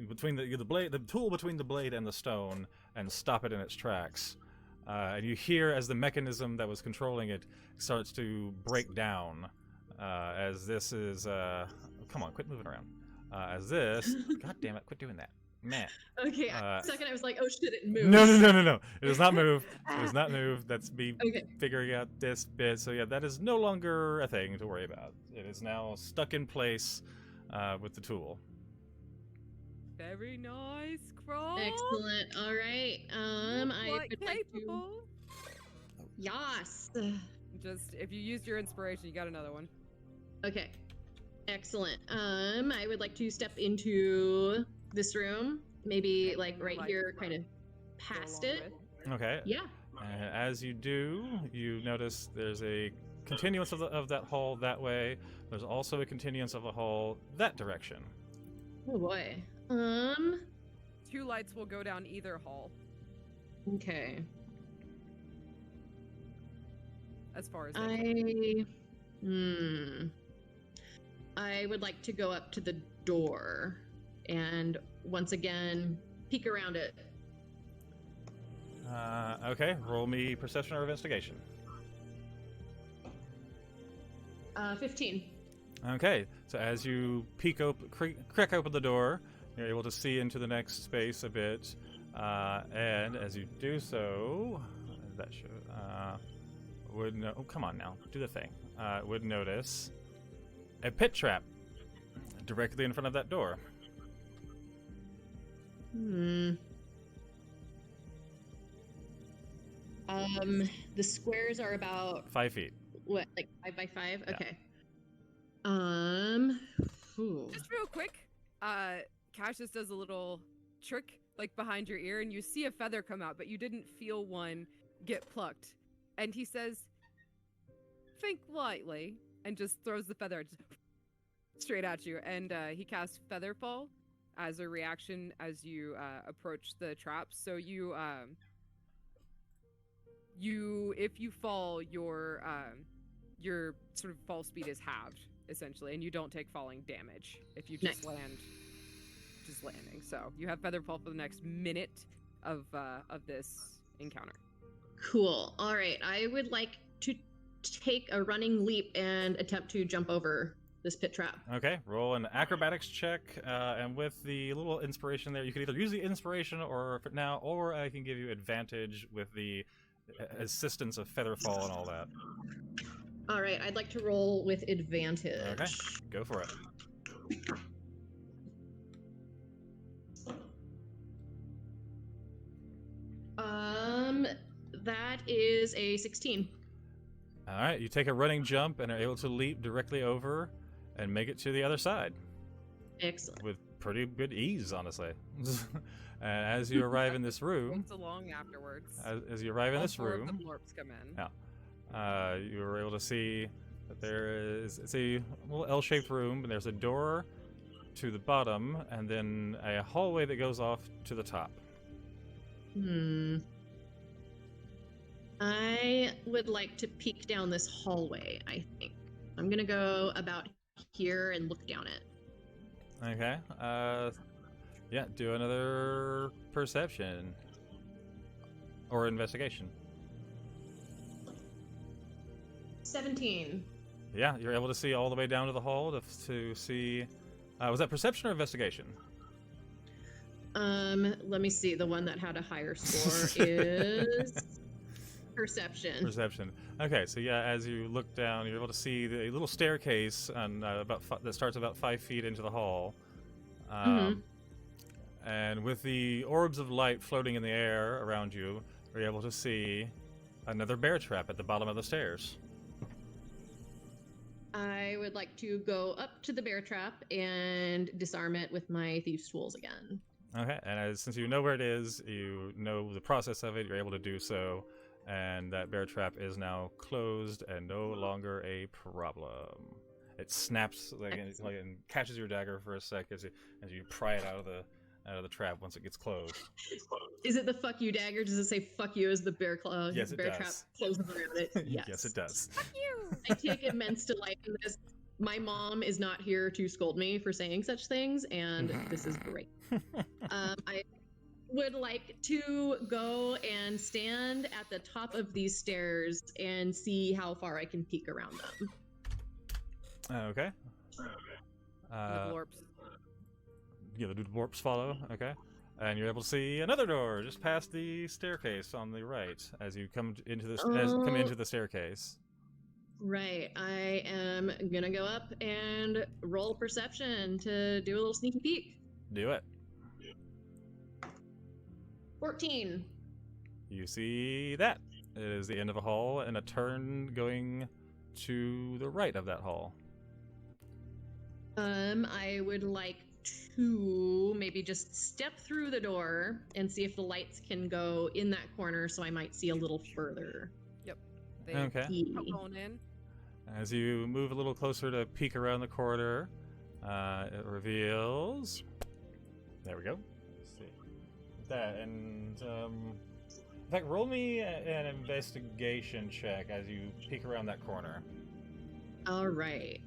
Speaker 1: between the tool between the blade and the stone, and stop it in its tracks. And you hear as the mechanism that was controlling it starts to break down, as this is come on, quit moving around. As this, God damn it, quit doing that. Man.
Speaker 7: Okay, a second I was like, oh shit, it moves.
Speaker 1: No. It does not move. It does not move. That's me
Speaker 7: Okay.
Speaker 1: figuring out this bit. So yeah, that is no longer a thing to worry about. It is now stuck in place with the tool.
Speaker 4: Very nice, Crow.
Speaker 7: Excellent. All right. I
Speaker 4: Quite
Speaker 7: would like to.
Speaker 4: capable.
Speaker 7: Yes.
Speaker 4: Just if you used your inspiration, you got another one.
Speaker 7: Okay. Excellent. I would like to step into this room, maybe like right here, kind of past it.
Speaker 1: Okay.
Speaker 7: Yeah.
Speaker 1: As you do, you notice there's a continuance of that hall that way. There's also a continuance of a hall that direction.
Speaker 7: Oh boy.
Speaker 4: 2 lights will go down either hall,
Speaker 7: Okay.
Speaker 4: as far as they go.
Speaker 7: I would like to go up to the door and once again peek around it.
Speaker 1: Okay, roll me perception or investigation.
Speaker 7: 15.
Speaker 1: Okay, so as you crack open the door, you're able to see into the next space a bit, and as you do so, that should oh, come on now, do the thing. Would notice a pit trap directly in front of that door.
Speaker 7: The squares are about
Speaker 1: 5 feet.
Speaker 7: what, like 5 by 5?
Speaker 1: Yeah.
Speaker 7: Okay.
Speaker 4: Just real quick, Cassius does a little trick like behind your ear, and you see a feather come out, but you didn't feel one get plucked. And he says, "Think lightly," and just throws the feather straight at you. And he casts Featherfall as a reaction as you approach the trap. So if you fall, your sort of fall speed is halved essentially, and you don't take falling damage if you just landing. So you have Featherfall for the next minute of this encounter.
Speaker 7: Cool. All right. I would like to take a running leap and attempt to jump over this pit trap.
Speaker 1: Okay, roll an acrobatics check, and with the little inspiration there, you can either use the inspiration or I can give you advantage with the assistance of Featherfall and all that.
Speaker 7: All right. I'd like to roll with advantage.
Speaker 1: Okay, go for it.
Speaker 7: That is a 16.
Speaker 1: All right, you take a running jump and are able to leap directly over and make it to the other side.
Speaker 7: Excellent.
Speaker 1: With pretty good ease, honestly. And as you arrive in this room,
Speaker 4: It's along afterwards.
Speaker 1: as you arrive in this
Speaker 4: All four of
Speaker 1: room,
Speaker 4: the blorps come in.
Speaker 1: Yeah. You were able to see that it's a little L-shaped room, and there's a door to the bottom, and then a hallway that goes off to the top.
Speaker 7: I would like to peek down this hallway, I think. I'm gonna go about here and look down it.
Speaker 1: Okay. Yeah, do another perception. Or investigation.
Speaker 7: 17.
Speaker 1: Yeah, you're able to see all the way down to the hall to see. Was that perception or investigation?
Speaker 7: Let me see. The one that had a higher score is perception.
Speaker 1: Perception. Okay, so yeah, as you look down, you're able to see the little staircase on that starts about 5 feet into the hall. And with the orbs of light floating in the air around you, you're able to see another bear trap at the bottom of the stairs.
Speaker 7: I would like to go up to the bear trap and disarm it with my thieves' tools again.
Speaker 1: Okay, and since you know where it is, you know the process of it, you're able to do so, and that bear trap is now closed and no longer a problem. It snaps and catches your dagger for a sec as you pry it out of the trap once it gets closed.
Speaker 7: Is it the fuck you dagger? Does it say fuck you as the bear
Speaker 1: Yes, it
Speaker 7: bear
Speaker 1: does.
Speaker 7: trap closes around it? Yes.
Speaker 1: Yes, it does.
Speaker 4: Fuck you!
Speaker 7: I take immense delight in this. My mom is not here to scold me for saying such things, and this is great. I would like to go and stand at the top of these stairs and see how far I can peek around them.
Speaker 1: Okay.
Speaker 4: The blorps.
Speaker 1: Yeah, the dwarps follow. Okay, and you're able to see another door just past the staircase on the right as you come into the staircase.
Speaker 7: Right. I am gonna go up and roll perception to do a little sneaky peek.
Speaker 1: Do it.
Speaker 7: 14.
Speaker 1: You see that it is the end of a hall and a turn going to the right of that hall.
Speaker 7: I would like to maybe just step through the door and see if the lights can go in that corner, so I might see a little further.
Speaker 4: They
Speaker 1: Okay.
Speaker 4: hop on in.
Speaker 1: As you move a little closer to peek around the corner, it reveals. There we go. Let's see that, and in fact, roll me an investigation check as you peek around that corner.
Speaker 7: All right.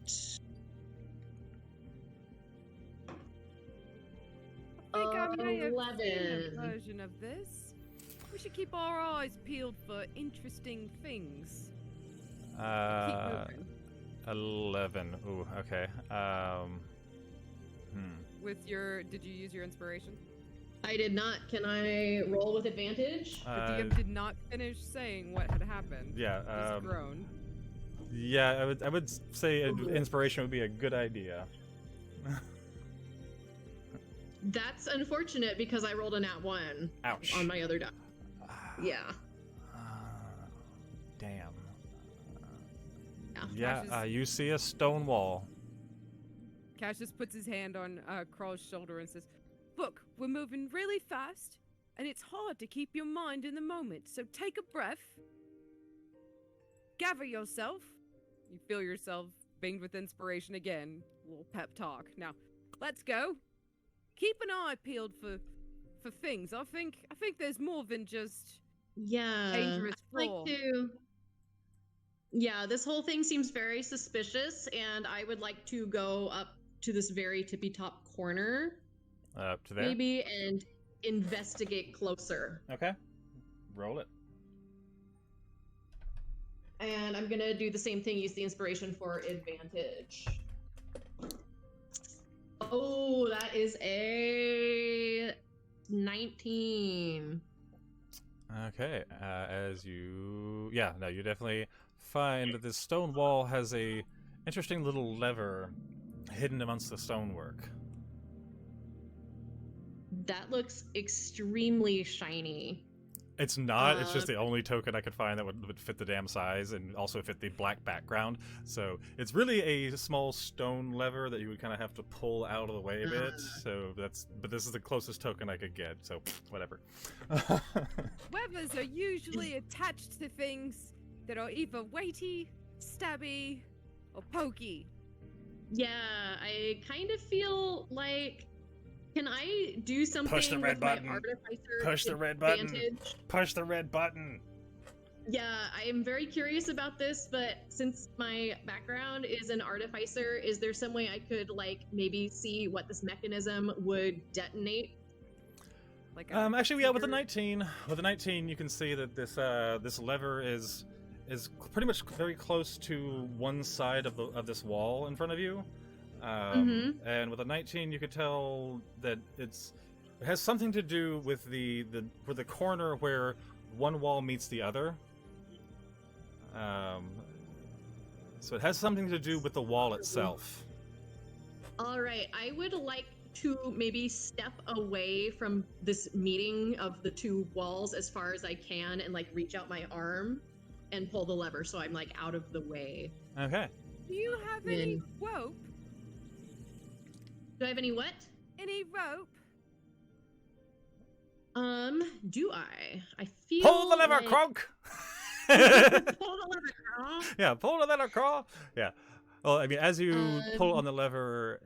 Speaker 4: I think I may have seen
Speaker 7: 11.
Speaker 4: a version of this. We should keep our eyes peeled for interesting things. Keep moving.
Speaker 1: 11. Ooh, okay.
Speaker 4: With your, did you use your inspiration?
Speaker 7: I did not. Can I roll with advantage?
Speaker 4: The DM did not finish saying what had happened.
Speaker 1: Yeah.
Speaker 4: Just groaned.
Speaker 1: Yeah, I would say inspiration would be a good idea.
Speaker 7: That's unfortunate because I rolled a nat 1
Speaker 1: Ouch.
Speaker 7: on my other die. Yeah.
Speaker 1: Damn.
Speaker 7: Yeah.
Speaker 1: Yeah, you see a stone wall.
Speaker 4: Cassius puts his hand on Krawl's shoulder and says, "Look, we're moving really fast, and it's hard to keep your mind in the moment, so take a breath. Gather yourself." You feel yourself binged with inspiration again. A little pep talk. Now, let's go. Keep an eye peeled for things. I think there's more than just
Speaker 7: Yeah.
Speaker 4: dangerous
Speaker 7: I'd
Speaker 4: floor.
Speaker 7: like to. Yeah, this whole thing seems very suspicious, and I would like to go up to this very tippy top corner,
Speaker 1: Up to there.
Speaker 7: maybe, and investigate closer.
Speaker 1: Okay. Roll it.
Speaker 7: And I'm gonna do the same thing, use the inspiration for advantage. Oh, that is a 19.
Speaker 1: Okay. You definitely find that this stone wall has a interesting little lever hidden amongst the stonework.
Speaker 7: That looks extremely shiny.
Speaker 1: It's not. It's just the only token I could find that would fit the damn size and also fit the black background. So it's really a small stone lever that you would kind of have to pull out of the way a bit. But this is the closest token I could get. So whatever.
Speaker 4: Levers are usually attached to things that are either weighty, stabby, or pokey.
Speaker 7: Yeah, I kind of feel like, can I do something
Speaker 6: Push the red
Speaker 7: with my
Speaker 6: button.
Speaker 7: artificer
Speaker 6: Push the red button.
Speaker 7: advantage?
Speaker 6: Push the red button.
Speaker 7: Yeah, I am very curious about this, but since my background is an artificer, is there some way I could maybe see what this mechanism would detonate?
Speaker 4: Like
Speaker 1: Actually, yeah, with the
Speaker 4: trigger.
Speaker 1: 19, you can see that this lever is pretty much very close to one side of this wall in front of you. And with a 19, you could tell that it has something to do with the corner where one wall meets the other. So it has something to do with the wall itself.
Speaker 7: All right, I would like to maybe step away from this meeting of the two walls as far as I can and like reach out my arm and pull the lever so I'm like out of the way.
Speaker 1: Okay.
Speaker 4: Do you have any rope?
Speaker 7: Do I have any what?
Speaker 4: Any rope?
Speaker 7: Do I? I feel
Speaker 1: Pull the lever,
Speaker 7: like...
Speaker 1: Kronk!
Speaker 7: Pull the lever, girl.
Speaker 1: Yeah, pull the lever, Kronk! Yeah. Well, I mean, as you pull on the lever,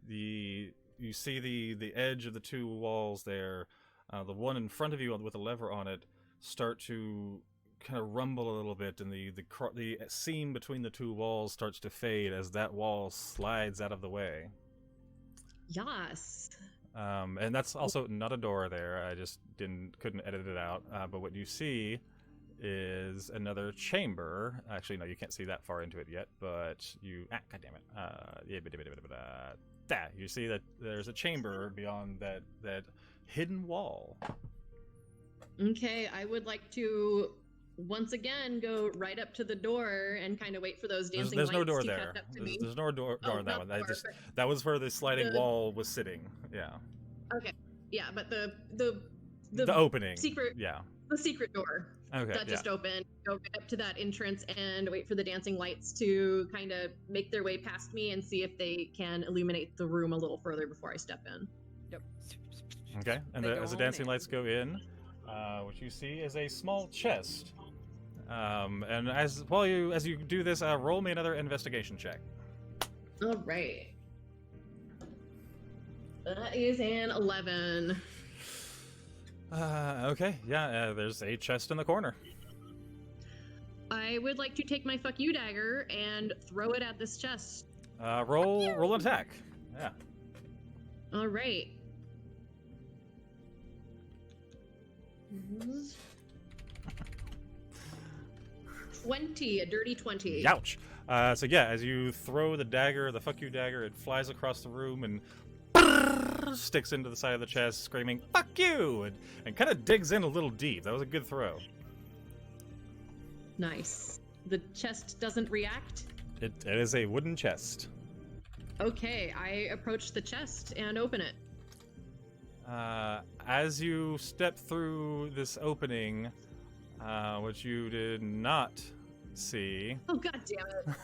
Speaker 1: you see the edge of the two walls there, the one in front of you with the lever on it, start to kind of rumble a little bit, and the seam between the two walls starts to fade as that wall slides out of the way.
Speaker 7: Yes.
Speaker 1: And that's also not a door there. I just couldn't edit it out. But what you see is another chamber. Actually, no, you can't see that far into it yet. But you, God damn it. You see that there's a chamber beyond that hidden wall.
Speaker 7: Okay, I would like to once again go right up to the door and kind of wait for those dancing
Speaker 1: There's
Speaker 7: lights
Speaker 1: no door
Speaker 7: to
Speaker 1: there.
Speaker 7: catch up to me.
Speaker 1: There's no door in that one. That was where the sliding
Speaker 7: The-
Speaker 1: wall was sitting. Yeah.
Speaker 7: Okay. Yeah, but the
Speaker 1: opening.
Speaker 7: secret
Speaker 1: Yeah.
Speaker 7: the secret door
Speaker 1: Okay.
Speaker 7: that just opened. Go right up to that entrance and wait for the dancing lights to kind of make their way past me and see if they can illuminate the room a little further before I step in.
Speaker 4: Yep.
Speaker 1: Okay. And
Speaker 4: They go
Speaker 1: as the
Speaker 4: on
Speaker 1: dancing
Speaker 4: in.
Speaker 1: lights go in, what you see is a small chest. And as you do this, roll me another investigation check.
Speaker 7: All right. That is an 11.
Speaker 1: Okay. Yeah. There's a chest in the corner.
Speaker 7: I would like to take my fuck you dagger and throw it at this chest.
Speaker 1: Roll an attack. Yeah.
Speaker 7: All right. 20, a dirty 20.
Speaker 1: Youch. So yeah, as you throw the dagger, the fuck you dagger, it flies across the room and sticks into the side of the chest, screaming "fuck you!" and kind of digs in a little deep. That was a good throw.
Speaker 7: Nice. The chest doesn't react?
Speaker 1: It is a wooden chest.
Speaker 7: Okay, I approach the chest and open it.
Speaker 1: As you step through this opening, which you did not see,
Speaker 7: Oh, god damn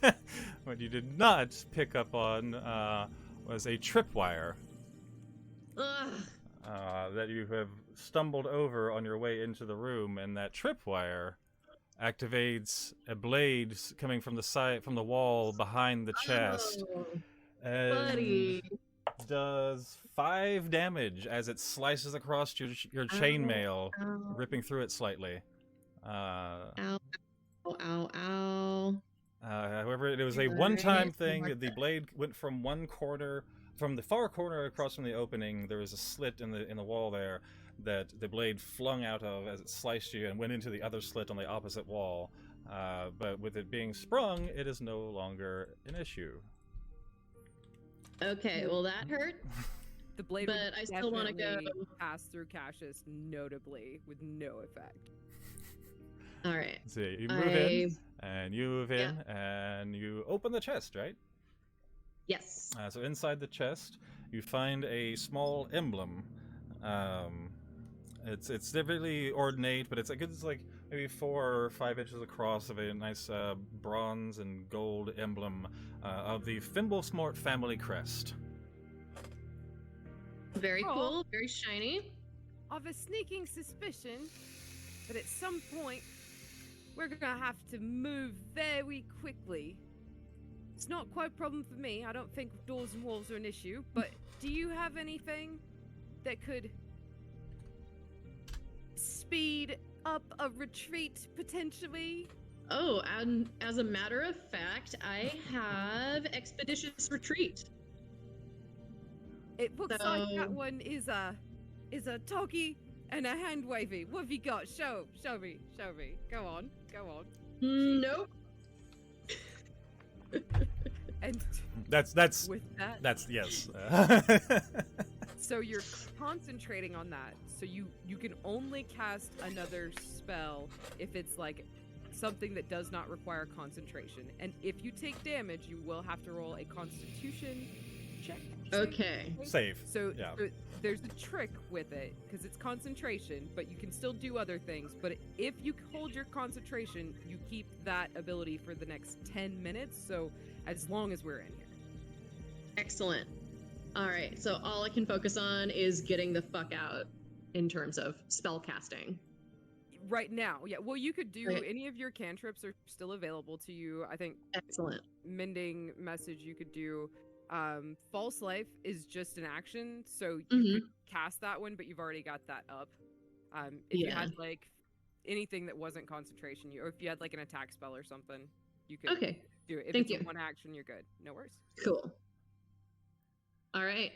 Speaker 7: it.
Speaker 1: what you did not pick up on was a tripwire
Speaker 7: Ugh.
Speaker 1: that you have stumbled over on your way into the room, and that tripwire activates a blade coming from the wall behind the chest,
Speaker 7: Oh,
Speaker 1: and
Speaker 7: buddy.
Speaker 1: does 5 damage as it slices across your chainmail,
Speaker 7: Ow,
Speaker 1: ripping through it slightly.
Speaker 7: ow, ow, ow.
Speaker 1: However, it was a
Speaker 7: Alright,
Speaker 1: one-time thing.
Speaker 7: mark
Speaker 1: The
Speaker 7: that.
Speaker 1: blade went from one corner, from the far corner across from the opening. There was a slit in the wall there that the blade flung out of as it sliced you and went into the other slit on the opposite wall. But with it being sprung, it is no longer an issue.
Speaker 7: Okay, well that hurt.
Speaker 4: The blade
Speaker 7: But
Speaker 4: would
Speaker 7: I still wanna
Speaker 4: definitely
Speaker 7: go-
Speaker 4: pass through Cassius notably with no effect.
Speaker 7: All right.
Speaker 1: So you move in, and you move in, and you open the chest, right?
Speaker 7: Yes.
Speaker 1: So inside the chest, you find a small emblem. It's really ornate, but it's like maybe 4 or 5 inches across, of a nice bronze and gold emblem of the Fimblesmort family crest.
Speaker 7: Very
Speaker 4: Oh.
Speaker 7: cool. Very shiny.
Speaker 4: I've a sneaking suspicion that at some point we're gonna have to move very quickly. It's not quite a problem for me. I don't think doors and walls are an issue, but do you have anything that could speed up a retreat potentially?
Speaker 7: Oh, and as a matter of fact, I have Expeditious Retreat.
Speaker 4: It looks like that
Speaker 7: So-
Speaker 4: one is a toggy And a hand wavy. What have you got? Show me. Go on.
Speaker 7: Nope.
Speaker 4: And
Speaker 1: That's
Speaker 4: with that,
Speaker 1: yes.
Speaker 4: so you're concentrating on that. So you can only cast another spell if it's like something that does not require concentration. And if you take damage, you will have to roll a Constitution check.
Speaker 7: Okay.
Speaker 1: Save.
Speaker 4: So,
Speaker 1: Yeah.
Speaker 4: so there's a trick with it because it's concentration, but you can still do other things. But if you hold your concentration, you keep that ability for the next 10 minutes. So as long as we're in here.
Speaker 7: Excellent. All right. So all I can focus on is getting the fuck out in terms of spell casting.
Speaker 4: Right now, yeah. Well, you could do
Speaker 7: Okay.
Speaker 4: any of your cantrips are still available to you. I think
Speaker 7: Excellent.
Speaker 4: mending message you could do. False life is just an action, so you
Speaker 7: Mhm.
Speaker 4: could cast that one, but you've already got that up. If you had like anything that wasn't concentration, or if you had like an attack spell or something, you could
Speaker 7: Okay.
Speaker 4: do it. If
Speaker 7: Thank
Speaker 4: it's a
Speaker 7: you.
Speaker 4: one action, you're good. No worries.
Speaker 7: Cool. All right.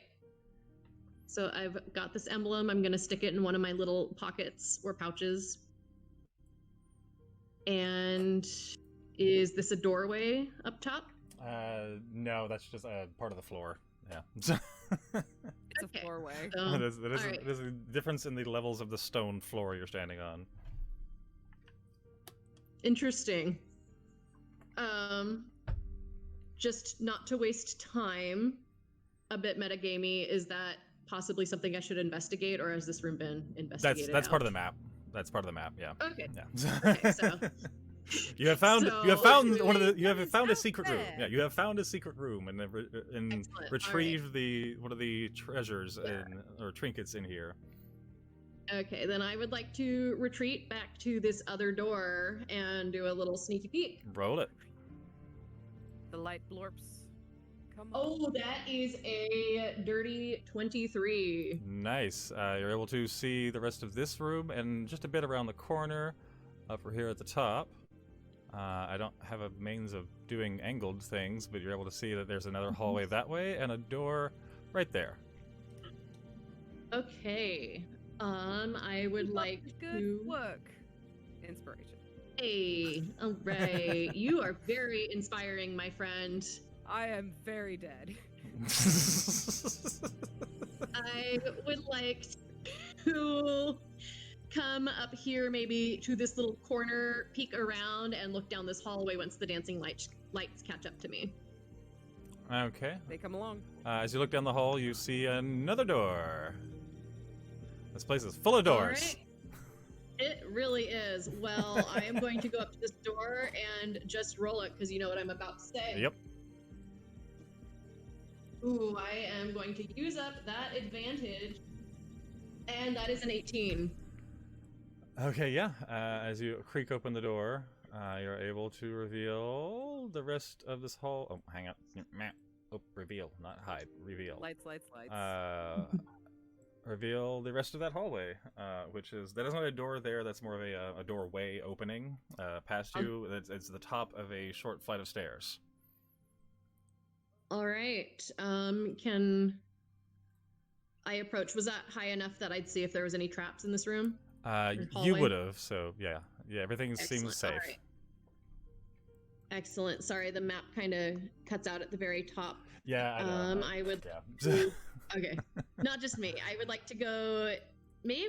Speaker 7: So I've got this emblem. I'm going to stick it in one of my little pockets or pouches. And is this a doorway up top?
Speaker 1: No, that's just a part of the floor. Yeah.
Speaker 4: It's
Speaker 7: Okay.
Speaker 4: a four-way.
Speaker 7: So,
Speaker 1: There's a difference in the levels of the stone floor you're standing on.
Speaker 7: interesting. Just not to waste time, a bit metagamey, is that possibly something I should investigate, or has this room been investigated?
Speaker 1: That's part of the map. That's part of the map. Yeah.
Speaker 7: Okay.
Speaker 1: Yeah.
Speaker 7: Okay, so
Speaker 1: you have found
Speaker 7: So-
Speaker 1: a secret room. Yeah, you have found a secret room and
Speaker 7: Excellent. All
Speaker 1: retrieved one of the treasures
Speaker 7: Yeah.
Speaker 1: or trinkets in here.
Speaker 7: Okay, then I would like to retreat back to this other door and do a little sneaky peek.
Speaker 1: Roll it.
Speaker 4: The light blorps. Come on.
Speaker 7: Oh, that is a dirty 23.
Speaker 1: Nice. You're able to see the rest of this room and just a bit around the corner, over here at the top. I don't have a means of doing angled things, but you're able to see that there's another hallway that way and a door right there.
Speaker 7: Okay. I would like
Speaker 4: Good
Speaker 7: to.
Speaker 4: work. Inspiration.
Speaker 7: Hey, all right. You are very inspiring, my friend.
Speaker 4: I am very dead.
Speaker 7: I would like to come up here, maybe to this little corner, peek around, and look down this hallway once the dancing lights catch up to me.
Speaker 1: Okay.
Speaker 4: They come along.
Speaker 1: As you look down the hall, you see another door. This place is full of doors.
Speaker 7: All right. It really is. Well, I am going to go up to this door and just roll it because you know what I'm about to say.
Speaker 1: Yep.
Speaker 7: Ooh, I am going to use up that advantage, and that is an 18.
Speaker 1: Okay, yeah. As you creak open the door, you're able to reveal the rest of this hall. Oh, hang on. Oh, reveal, not hide. Reveal.
Speaker 4: Lights.
Speaker 1: Reveal the rest of that hallway, which is that is not a door there. That's more of a doorway opening past you. It's the top of a short flight of stairs.
Speaker 7: All right. Can I approach? Was that high enough that I'd see if there was any traps in this room?
Speaker 1: You
Speaker 7: hallway?
Speaker 1: would have. So yeah, everything
Speaker 7: Excellent.
Speaker 1: seems safe.
Speaker 7: All right. Excellent. Sorry, the map kind of cuts out at the very top.
Speaker 1: Yeah. I know.
Speaker 7: I would.
Speaker 1: Yeah.
Speaker 7: Okay, not just me. I would like to go maybe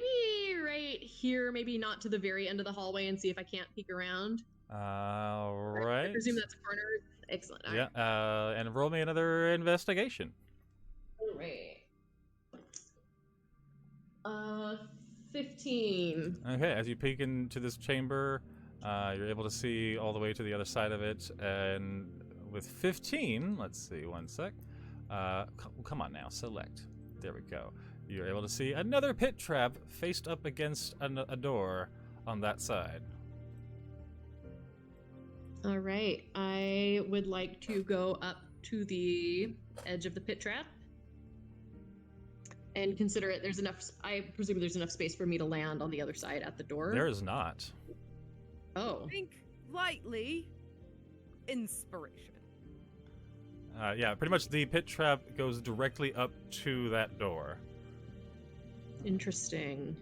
Speaker 7: right here, maybe not to the very end of the hallway, and see if I can't peek around.
Speaker 1: All
Speaker 7: I
Speaker 1: right.
Speaker 7: presume that's a corner. Excellent. All
Speaker 1: Yeah.
Speaker 7: right.
Speaker 1: And roll me another investigation.
Speaker 7: All right. 15.
Speaker 1: Okay, as you peek into this chamber, you're able to see all the way to the other side of it, and with 15, let's see, one sec. Come on now, select. There we go. You're able to see another pit trap faced up against a door on that side.
Speaker 7: All right. I would like to go up to the edge of the pit trap and consider it. There's enough. I presume there's enough space for me to land on the other side at the door.
Speaker 1: There is not.
Speaker 7: Oh.
Speaker 4: Think lightly. Inspiration.
Speaker 1: Yeah, pretty much the pit trap goes directly up to that door.
Speaker 7: Interesting.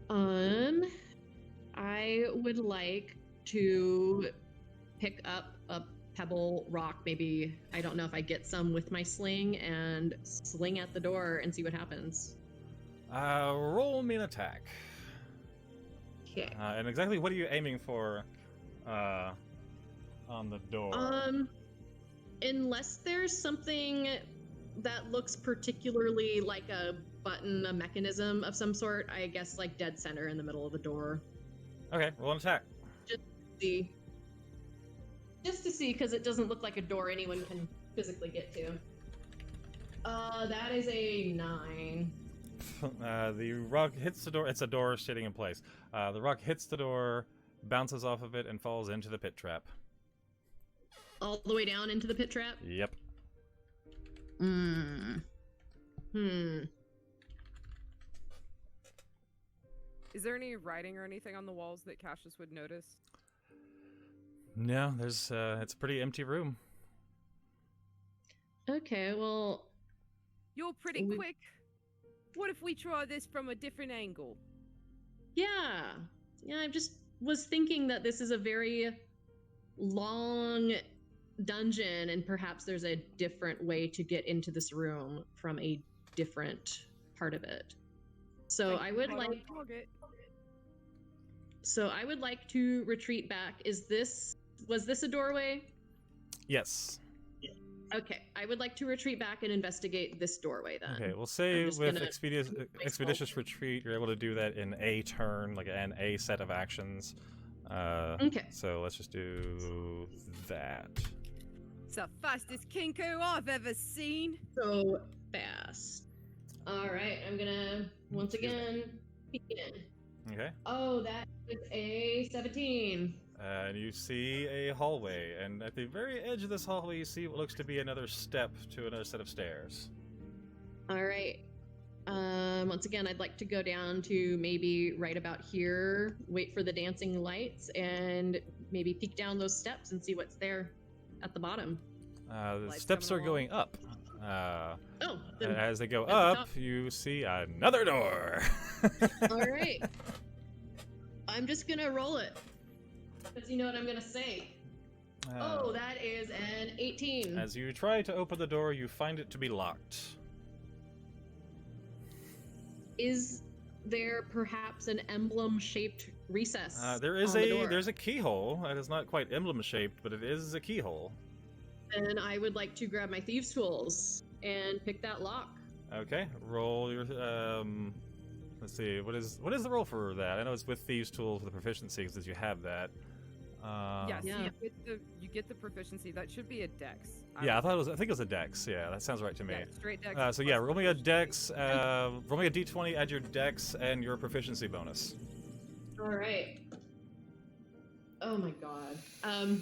Speaker 7: I would like to pick up a pebble rock, maybe, I don't know if I get some with my sling, and sling at the door and see what happens.
Speaker 1: Roll me an attack.
Speaker 7: Okay.
Speaker 1: And exactly what are you aiming for on the door?
Speaker 7: Unless there's something that looks particularly like a button, a mechanism of some sort, I guess like dead center in the middle of the door.
Speaker 1: Okay, roll an attack.
Speaker 7: Just to see, because it doesn't look like a door anyone can physically get to. That is a 9.
Speaker 1: The rock hits the door. It's a door sitting in place. The rock hits the door, bounces off of it, and falls into the pit trap.
Speaker 7: All the way down into the pit trap?
Speaker 1: Yep.
Speaker 4: Is there any writing or anything on the walls that Cassius would notice?
Speaker 1: No, there's. It's a pretty empty room.
Speaker 7: Okay, well...
Speaker 4: You're pretty quick. What if we try this from a different angle?
Speaker 7: Yeah, I just was thinking that this is a very long dungeon, and perhaps there's a different way to get into this room from a different part of it. So I would like... So I would like to retreat back. Was this a doorway?
Speaker 1: Yes.
Speaker 7: Okay, I would like to retreat back and investigate this doorway then.
Speaker 1: Okay, we'll say with expeditious retreat, you're able to do that in a turn, like a set of actions.
Speaker 7: Okay.
Speaker 1: So let's just do that.
Speaker 4: It's the fastest Kinko I've ever seen.
Speaker 7: So fast. All right, I'm gonna once again peek in.
Speaker 1: Okay.
Speaker 7: Oh, that is a 17.
Speaker 1: And you see a hallway, and at the very edge of this hallway, you see what looks to be another step to another set of stairs.
Speaker 7: All right. Once again, I'd like to go down to maybe right about here, wait for the dancing lights, and maybe peek down those steps and see what's there at the bottom.
Speaker 1: The steps are going up.
Speaker 7: Then
Speaker 1: As they go
Speaker 7: at the
Speaker 1: up,
Speaker 7: top.
Speaker 1: you see another door.
Speaker 7: All right. I'm just gonna roll it. Because you know what I'm gonna say. Oh, that is an 18.
Speaker 1: As you try to open the door, you find it to be locked.
Speaker 7: Is there perhaps an emblem-shaped recess?
Speaker 1: There's
Speaker 7: on
Speaker 1: a keyhole. It is not quite emblem-shaped, but it is a keyhole.
Speaker 7: And I would like to grab my thieves' tools and pick that lock.
Speaker 1: Okay, roll your. Let's see. What is the roll for that? I know it's with thieves' tools with the proficiency because you have that.
Speaker 4: Yes,
Speaker 7: Yeah.
Speaker 4: you get the proficiency. That should be a dex.
Speaker 1: Yeah, I think it was a dex. Yeah, that sounds right to me.
Speaker 4: Yeah, straight dex.
Speaker 1: So yeah, roll me a dex. Roll me a d20. Add your dex and your proficiency bonus.
Speaker 7: All right. Oh my god.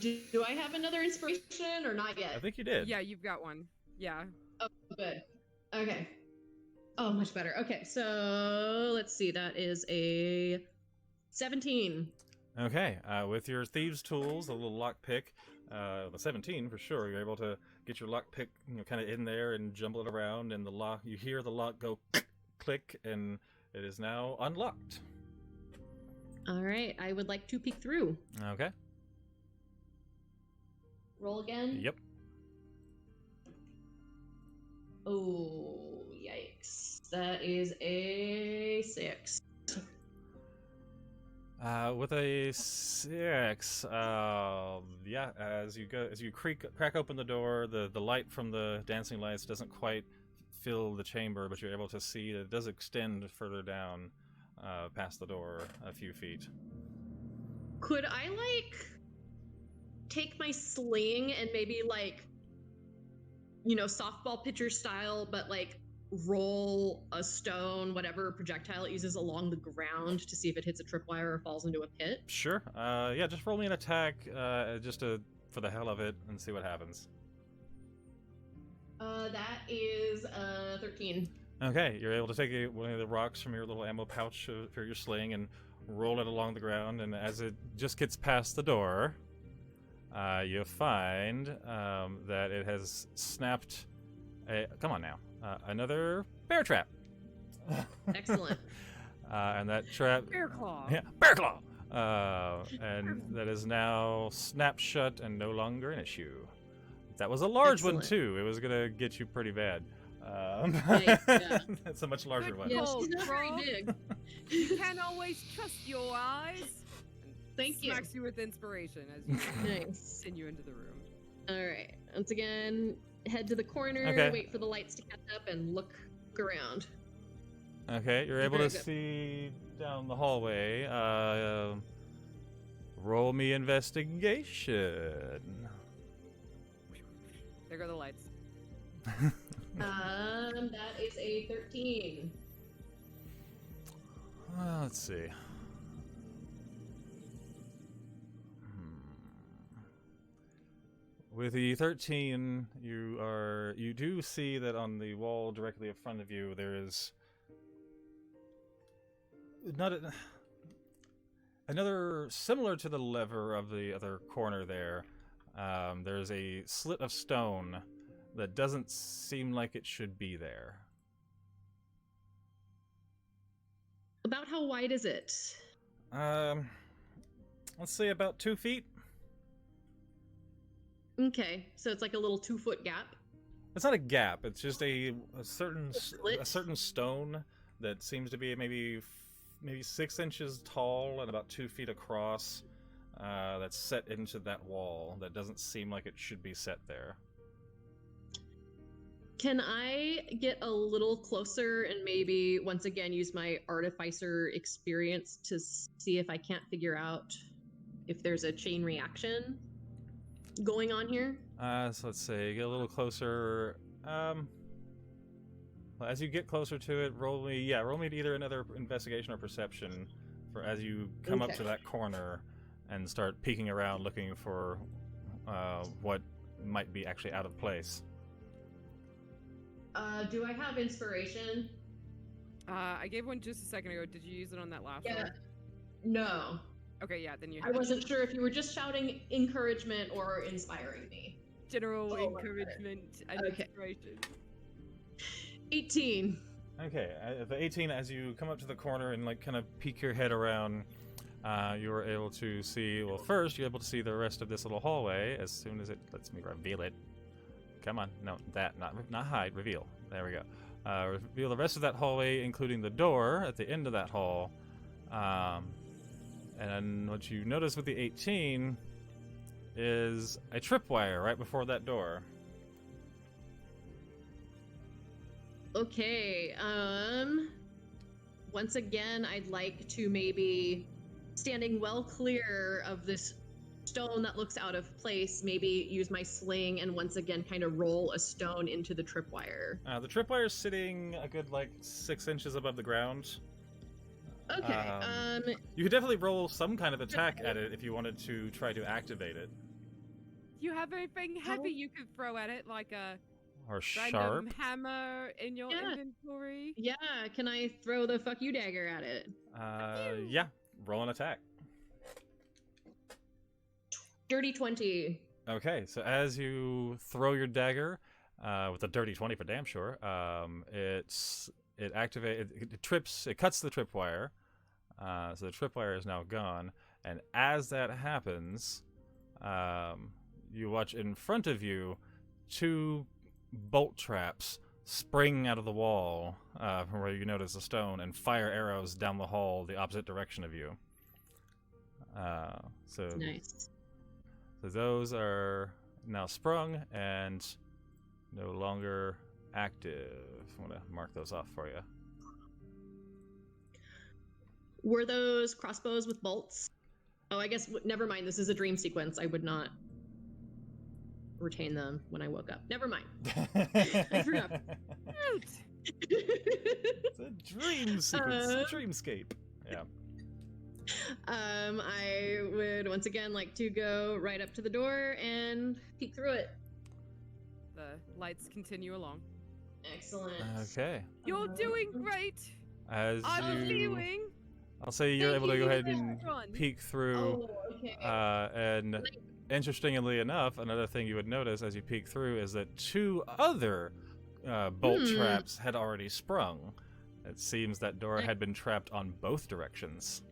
Speaker 7: Do I have another inspiration or not yet?
Speaker 1: I think you did.
Speaker 4: Yeah, you've got one. Yeah.
Speaker 7: Oh, good. Okay. Oh, much better. Okay, so let's see. That is a 17.
Speaker 1: Okay, with your thieves' tools, a little lockpick, the 17 for sure, you're able to get your lockpick, kind of in there and jumble it around, and you hear the lock go click, and it is now unlocked.
Speaker 7: All right, I would like to peek through.
Speaker 1: Okay.
Speaker 7: Roll again.
Speaker 1: Yep.
Speaker 7: Oh, yikes! That is a 6.
Speaker 1: With a 6, yeah, as you crack open the door, the light from the dancing lights doesn't quite fill the chamber, but you're able to see that it does extend further down, past the door a few feet.
Speaker 7: Could I, take my sling and maybe, softball pitcher style, but, roll a stone, whatever projectile it uses, along the ground to see if it hits a tripwire or falls into a pit?
Speaker 1: Sure. Yeah, just roll me an attack, for the hell of it, and see what happens.
Speaker 7: That is 13.
Speaker 1: Okay, you're able to take one of the rocks from your little ammo pouch for your sling and roll it along the ground, and as it just gets past the door, you find that it has snapped come on now. Another bear trap.
Speaker 7: Excellent.
Speaker 1: And that trap,
Speaker 4: Bear claw.
Speaker 1: yeah, bear claw, and that is now snapped shut and no longer an issue. That was a large one
Speaker 7: Excellent.
Speaker 1: too. It was gonna get you pretty bad.
Speaker 7: Nice, yeah.
Speaker 1: That's a much larger
Speaker 4: Good
Speaker 1: one.
Speaker 7: Yeah,
Speaker 4: call,
Speaker 7: she's not very
Speaker 4: Draw.
Speaker 7: big.
Speaker 4: You can't always trust your eyes.
Speaker 7: Thank you.
Speaker 4: Smacks you with inspiration as you
Speaker 7: Nice.
Speaker 4: continue into the room.
Speaker 7: All right. Once again, head to the corner,
Speaker 1: Okay.
Speaker 7: wait for the lights to catch up, and look around.
Speaker 1: Okay, you're able
Speaker 7: Very
Speaker 1: to
Speaker 7: good.
Speaker 1: see down the hallway. Roll me investigation.
Speaker 4: There go the lights.
Speaker 7: That is a 13.
Speaker 1: Let's see. With the 13, you do see that on the wall directly in front of you there is another similar to the lever of the other corner there. There's a slit of stone that doesn't seem like it should be there.
Speaker 7: About how wide is it?
Speaker 1: Let's say about 2 feet.
Speaker 7: Okay, so it's like a little 2-foot gap.
Speaker 1: It's not a gap. It's just a certain
Speaker 7: slit?
Speaker 1: a certain stone that seems to be maybe 6 inches tall and about 2 feet across. That's set into that wall. That doesn't seem like it should be set there.
Speaker 7: Can I get a little closer and maybe once again use my artificer experience to see if I can't figure out if there's a chain reaction going on here?
Speaker 1: So let's say get a little closer. Well, as you get closer to it, roll me either another investigation or perception for as you come up
Speaker 7: Okay.
Speaker 1: to that corner and start peeking around looking for what might be actually out of place.
Speaker 7: Do I have inspiration?
Speaker 4: I gave one just a second ago. Did you use it on that last
Speaker 7: Yeah.
Speaker 4: one?
Speaker 7: No.
Speaker 4: Okay, yeah, then you
Speaker 7: I
Speaker 4: have
Speaker 7: wasn't sure if you were just shouting encouragement or inspiring me.
Speaker 4: general
Speaker 7: Oh, okay.
Speaker 4: encouragement and
Speaker 7: Okay.
Speaker 4: inspiration.
Speaker 7: 18.
Speaker 1: Okay, the 18, as you come up to the corner and like kind of peek your head around, you are able to see. Well, first you're able to see the rest of this little hallway as soon as it lets me reveal it. Come on, no, not hide, reveal. There we go. Reveal the rest of that hallway, including the door at the end of that hall. And what you notice with the 18 is a tripwire right before that door.
Speaker 7: Okay, once again, I'd like to maybe, standing well clear of this stone that looks out of place, maybe use my sling and once again kind of roll a stone into the tripwire.
Speaker 1: The tripwire is sitting a good 6 inches above the ground.
Speaker 7: Okay,
Speaker 1: You could definitely roll some kind of attack at it if you wanted to try to activate it.
Speaker 4: Do you have anything heavy you could throw at it, like a
Speaker 1: Or
Speaker 4: random
Speaker 1: sharp.
Speaker 4: hammer in your
Speaker 7: Yeah.
Speaker 4: inventory?
Speaker 7: yeah, can I throw the fuck you dagger at it?
Speaker 1: Yeah, roll an attack.
Speaker 7: Dirty 20.
Speaker 1: Okay, so as you throw your dagger, with a dirty 20 for damn sure, it trips, it cuts the tripwire, so the tripwire is now gone, and as that happens, you watch in front of you 2 bolt traps spring out of the wall from where you notice the stone and fire arrows down the hall the opposite direction of you. So
Speaker 7: Nice.
Speaker 1: So those are now sprung and no longer active. I'm going to mark those off for you.
Speaker 7: Were those crossbows with bolts? Oh, I guess, never mind. This is a dream sequence. I would not retain them when I woke up. Never mind. I forgot.
Speaker 4: Shoot!
Speaker 1: It's a dream sequence, dreamscape. Yeah.
Speaker 7: I would once again like to go right up to the door and peek through it.
Speaker 4: The lights continue along.
Speaker 7: Excellent.
Speaker 1: Okay.
Speaker 4: You're doing great.
Speaker 1: As
Speaker 4: I'm feeling.
Speaker 1: I'll say you're
Speaker 7: Thank
Speaker 1: able to go
Speaker 7: you.
Speaker 1: ahead and
Speaker 4: Run.
Speaker 1: peek through.
Speaker 7: Oh, okay.
Speaker 1: And interestingly enough, another thing you would notice as you peek through is that 2 other bolt traps had already sprung. It seems that door had been trapped on both directions.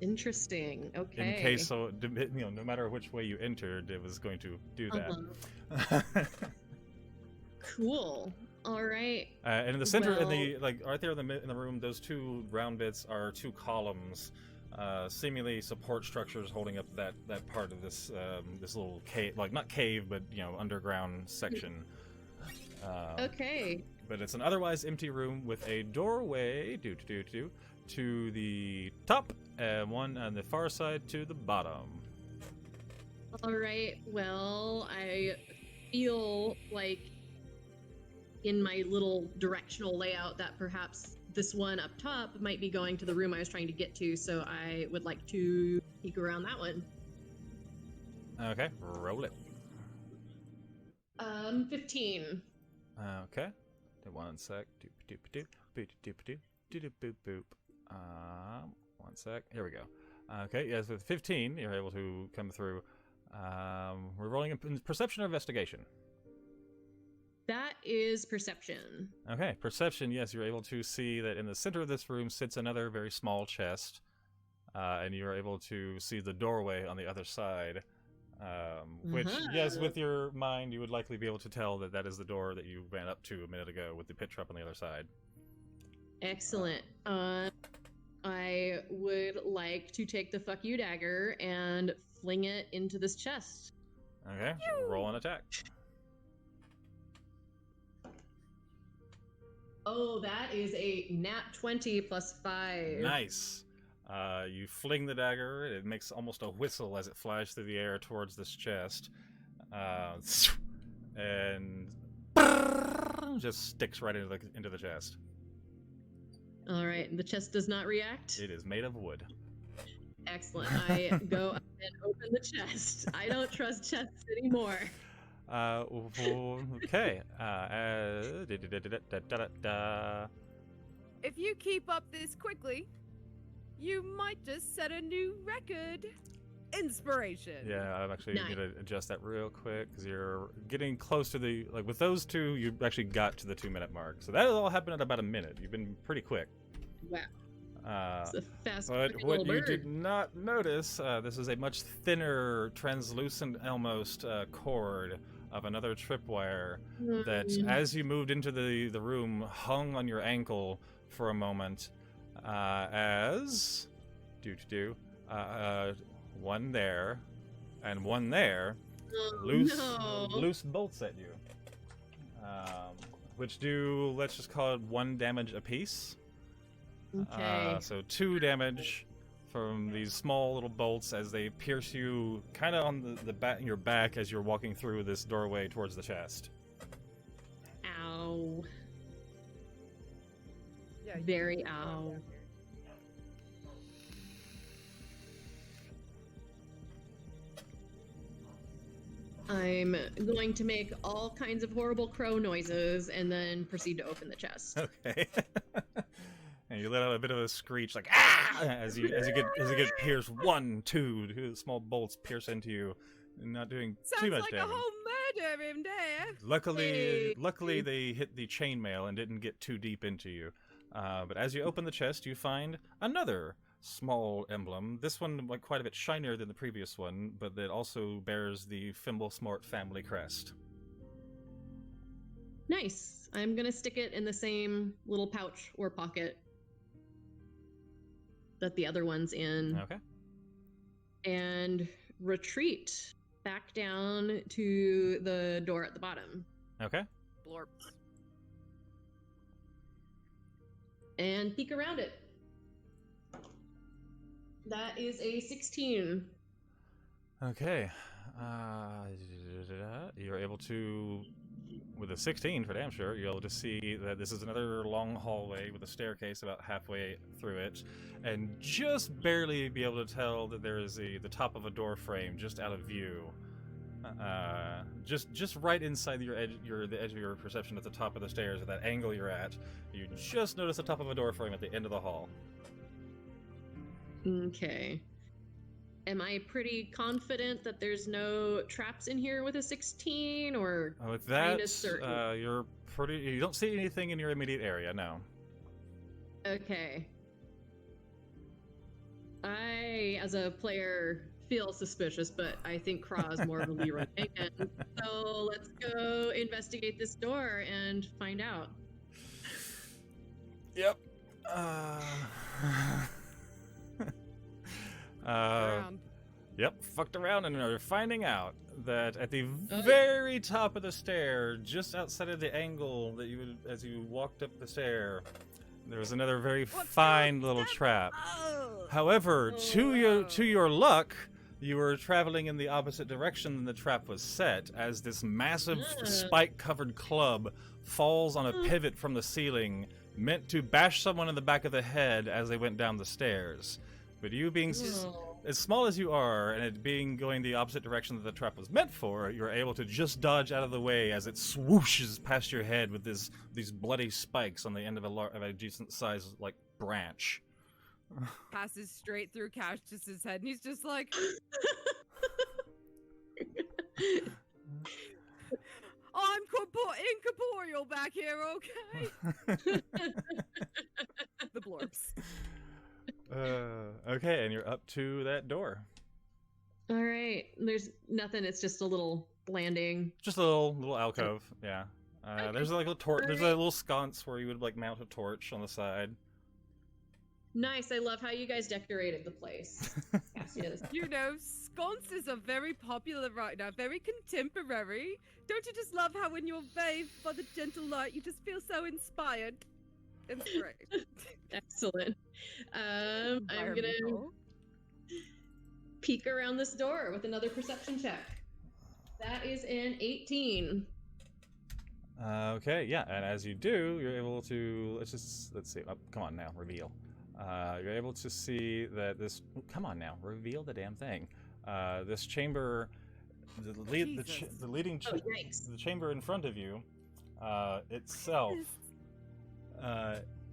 Speaker 7: Interesting. Okay.
Speaker 1: In case, so no matter which way you entered, it was going to do that.
Speaker 7: Cool. All right.
Speaker 1: And in the center, in
Speaker 7: Well-
Speaker 1: the right there in the room, those two round bits are two columns, seemingly support structures holding up that part of this this little cave, like not cave, but underground section.
Speaker 7: Okay.
Speaker 1: But it's an otherwise empty room with a doorway to the top and one on the far side to the bottom.
Speaker 7: All right. Well, I feel like in my little directional layout that perhaps this one up top might be going to the room I was trying to get to, so I would like to peek around that one.
Speaker 1: Okay, roll it.
Speaker 7: 15.
Speaker 1: Okay. One sec. Boop. One sec. Here we go. Okay, yes, with 15, you're able to come through. We're rolling in perception or investigation.
Speaker 7: That is perception.
Speaker 1: Okay, perception, yes, you're able to see that in the center of this room sits another very small chest, and you're able to see the doorway on the other side, which, yes, with your mind, you would likely be able to tell that that is the door that you ran up to a minute ago with the pit trap on the other side.
Speaker 7: Excellent. I would like to take the fuck you dagger and fling it into this chest.
Speaker 1: Okay, roll an attack.
Speaker 7: Oh, that is a nat 20 plus 5.
Speaker 1: Nice. You fling the dagger. It makes almost a whistle as it flies through the air towards this chest, and just sticks right into the chest.
Speaker 7: All right, the chest does not react.
Speaker 1: It is made of wood.
Speaker 7: Excellent. I go up and open the chest. I don't trust chests anymore.
Speaker 1: Okay.
Speaker 4: If you keep up this quickly, you might just set a new record. Inspiration.
Speaker 1: Yeah, I'm actually
Speaker 7: Nice.
Speaker 1: going to adjust that real quick because you're getting close to the with those two, you actually got to the 2-minute mark. So that all happened in about a minute. You've been pretty quick.
Speaker 7: Wow. It's a fast
Speaker 1: But
Speaker 7: quick
Speaker 1: what
Speaker 7: little
Speaker 1: you
Speaker 7: bird.
Speaker 1: did not notice, this is a much thinner, translucent almost cord of another tripwire that, as you moved into the room, hung on your ankle for a moment. As one there and one there, loose bolts at you, which do, let's just call it 1 damage apiece.
Speaker 7: Okay.
Speaker 1: So 2 damage from these small little bolts as they pierce you kind of on the back, your back as you're walking through this doorway towards the chest.
Speaker 7: Ow.
Speaker 4: Yeah,
Speaker 7: Very ow. I'm going to make all kinds of horrible crow noises and then proceed to open the chest.
Speaker 1: Okay. And you let out a bit of a screech, like ah, as you get pierced. 1, 2 small bolts pierce into you, not doing
Speaker 4: Sounds
Speaker 1: too much
Speaker 4: like
Speaker 1: damage.
Speaker 4: a whole murder in there.
Speaker 1: Luckily, they hit the chainmail and didn't get too deep into you. But as you open the chest, you find another small emblem. This one, like, quite a bit shinier than the previous one, but it also bears the Fimblesmart family crest.
Speaker 7: Nice. I'm gonna stick it in the same little pouch or pocket that the other one's in.
Speaker 1: Okay.
Speaker 7: And retreat back down to the door at the bottom.
Speaker 1: Okay.
Speaker 4: Blorps.
Speaker 7: And peek around it. That is a 16.
Speaker 1: Okay. You're able to, with a 16 for damn sure, you're able to see that this is another long hallway with a staircase about halfway through it, and just barely be able to tell that there is the top of a door frame just out of view. Just right inside the edge of your perception at the top of the stairs at that angle you're at. You just notice the top of a door frame at the end of the hall.
Speaker 7: Okay. Am I pretty confident that there's no traps in here with a 16, or
Speaker 1: With
Speaker 7: kinda
Speaker 1: that,
Speaker 7: certain?
Speaker 1: you don't see anything in your immediate area, no.
Speaker 7: Okay. I, as a player, feel suspicious, but I think Kra is more of a Leroy Jenkins. So let's go investigate this door and find out.
Speaker 1: Yep.
Speaker 4: Around.
Speaker 1: Yep, fucked around and are finding out that at the
Speaker 7: Oh.
Speaker 1: very top of the stair, just outside of the angle that you would, as you walked up the stair, there was another very
Speaker 4: What's
Speaker 1: fine
Speaker 4: going
Speaker 1: little
Speaker 4: down?
Speaker 1: trap.
Speaker 4: Oh.
Speaker 1: However,
Speaker 7: Oh,
Speaker 1: to your luck, you were traveling in the opposite direction than the trap was set, as this massive spike-covered club falls on a pivot from the ceiling, meant to bash someone in the back of the head as they went down the stairs. But you being as small as you are, and it being going the opposite direction that the trap was meant for, you're able to just dodge out of the way as it swooshes past your head with these bloody spikes on the end of a decent sized like branch.
Speaker 4: Passes straight through Cassius's head, and he's just like, I'm incorporeal back here, okay? The blorbs.
Speaker 1: Okay, and you're up to that door.
Speaker 7: All right. There's nothing. It's just a little landing.
Speaker 1: Just a little alcove, yeah.
Speaker 7: Okay.
Speaker 1: There's like a torch. There's a
Speaker 7: Alright.
Speaker 1: little sconce where you would like mount a torch on the side.
Speaker 7: Nice. I love how you guys decorated the place. Cassius.
Speaker 4: You know, sconces are very popular right now, very contemporary. Don't you just love how when you're bathed by the gentle light, you just feel so inspired? It's great.
Speaker 7: Excellent. I'm gonna
Speaker 4: Environmental.
Speaker 7: peek around this door with another perception check. That is an 18.
Speaker 1: Okay, yeah, and as you do, you're able to let's see. Oh, come on now, reveal. You're able to see that this. Oh, come on now, reveal the damn thing. This chamber,
Speaker 4: Jesus.
Speaker 1: the leading
Speaker 7: Oh, yikes.
Speaker 1: the chamber in front of you, itself.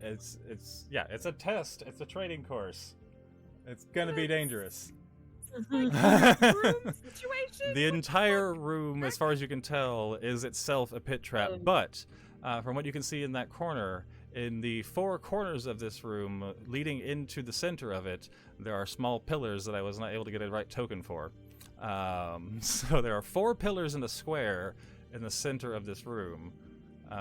Speaker 1: It's a test. It's a training course. It's gonna be dangerous.
Speaker 4: Room situation.
Speaker 1: The entire room, as far as you can tell, is itself a pit trap. But from what you can see in that corner, in the four corners of this room, leading into the center of it, there are small pillars that I was not able to get a right token for. So there are 4 pillars in a square in the center of this room.
Speaker 4: So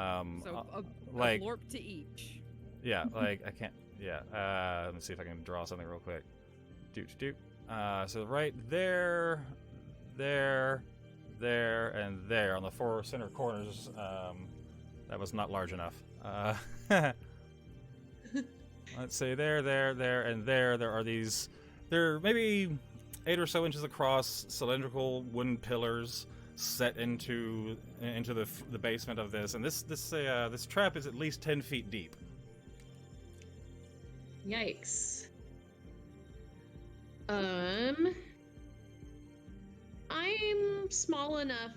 Speaker 4: a
Speaker 1: like
Speaker 4: blorp to each.
Speaker 1: yeah, like I can't. Yeah, let me see if I can draw something real quick. So right there, there, and there on the 4 center corners. That was not large enough. Let's say there, and there. There are these. They're maybe 8 or so inches across, cylindrical wooden pillars set into the basement of this, and this trap is at least 10 feet deep.
Speaker 7: Yikes. I'm small enough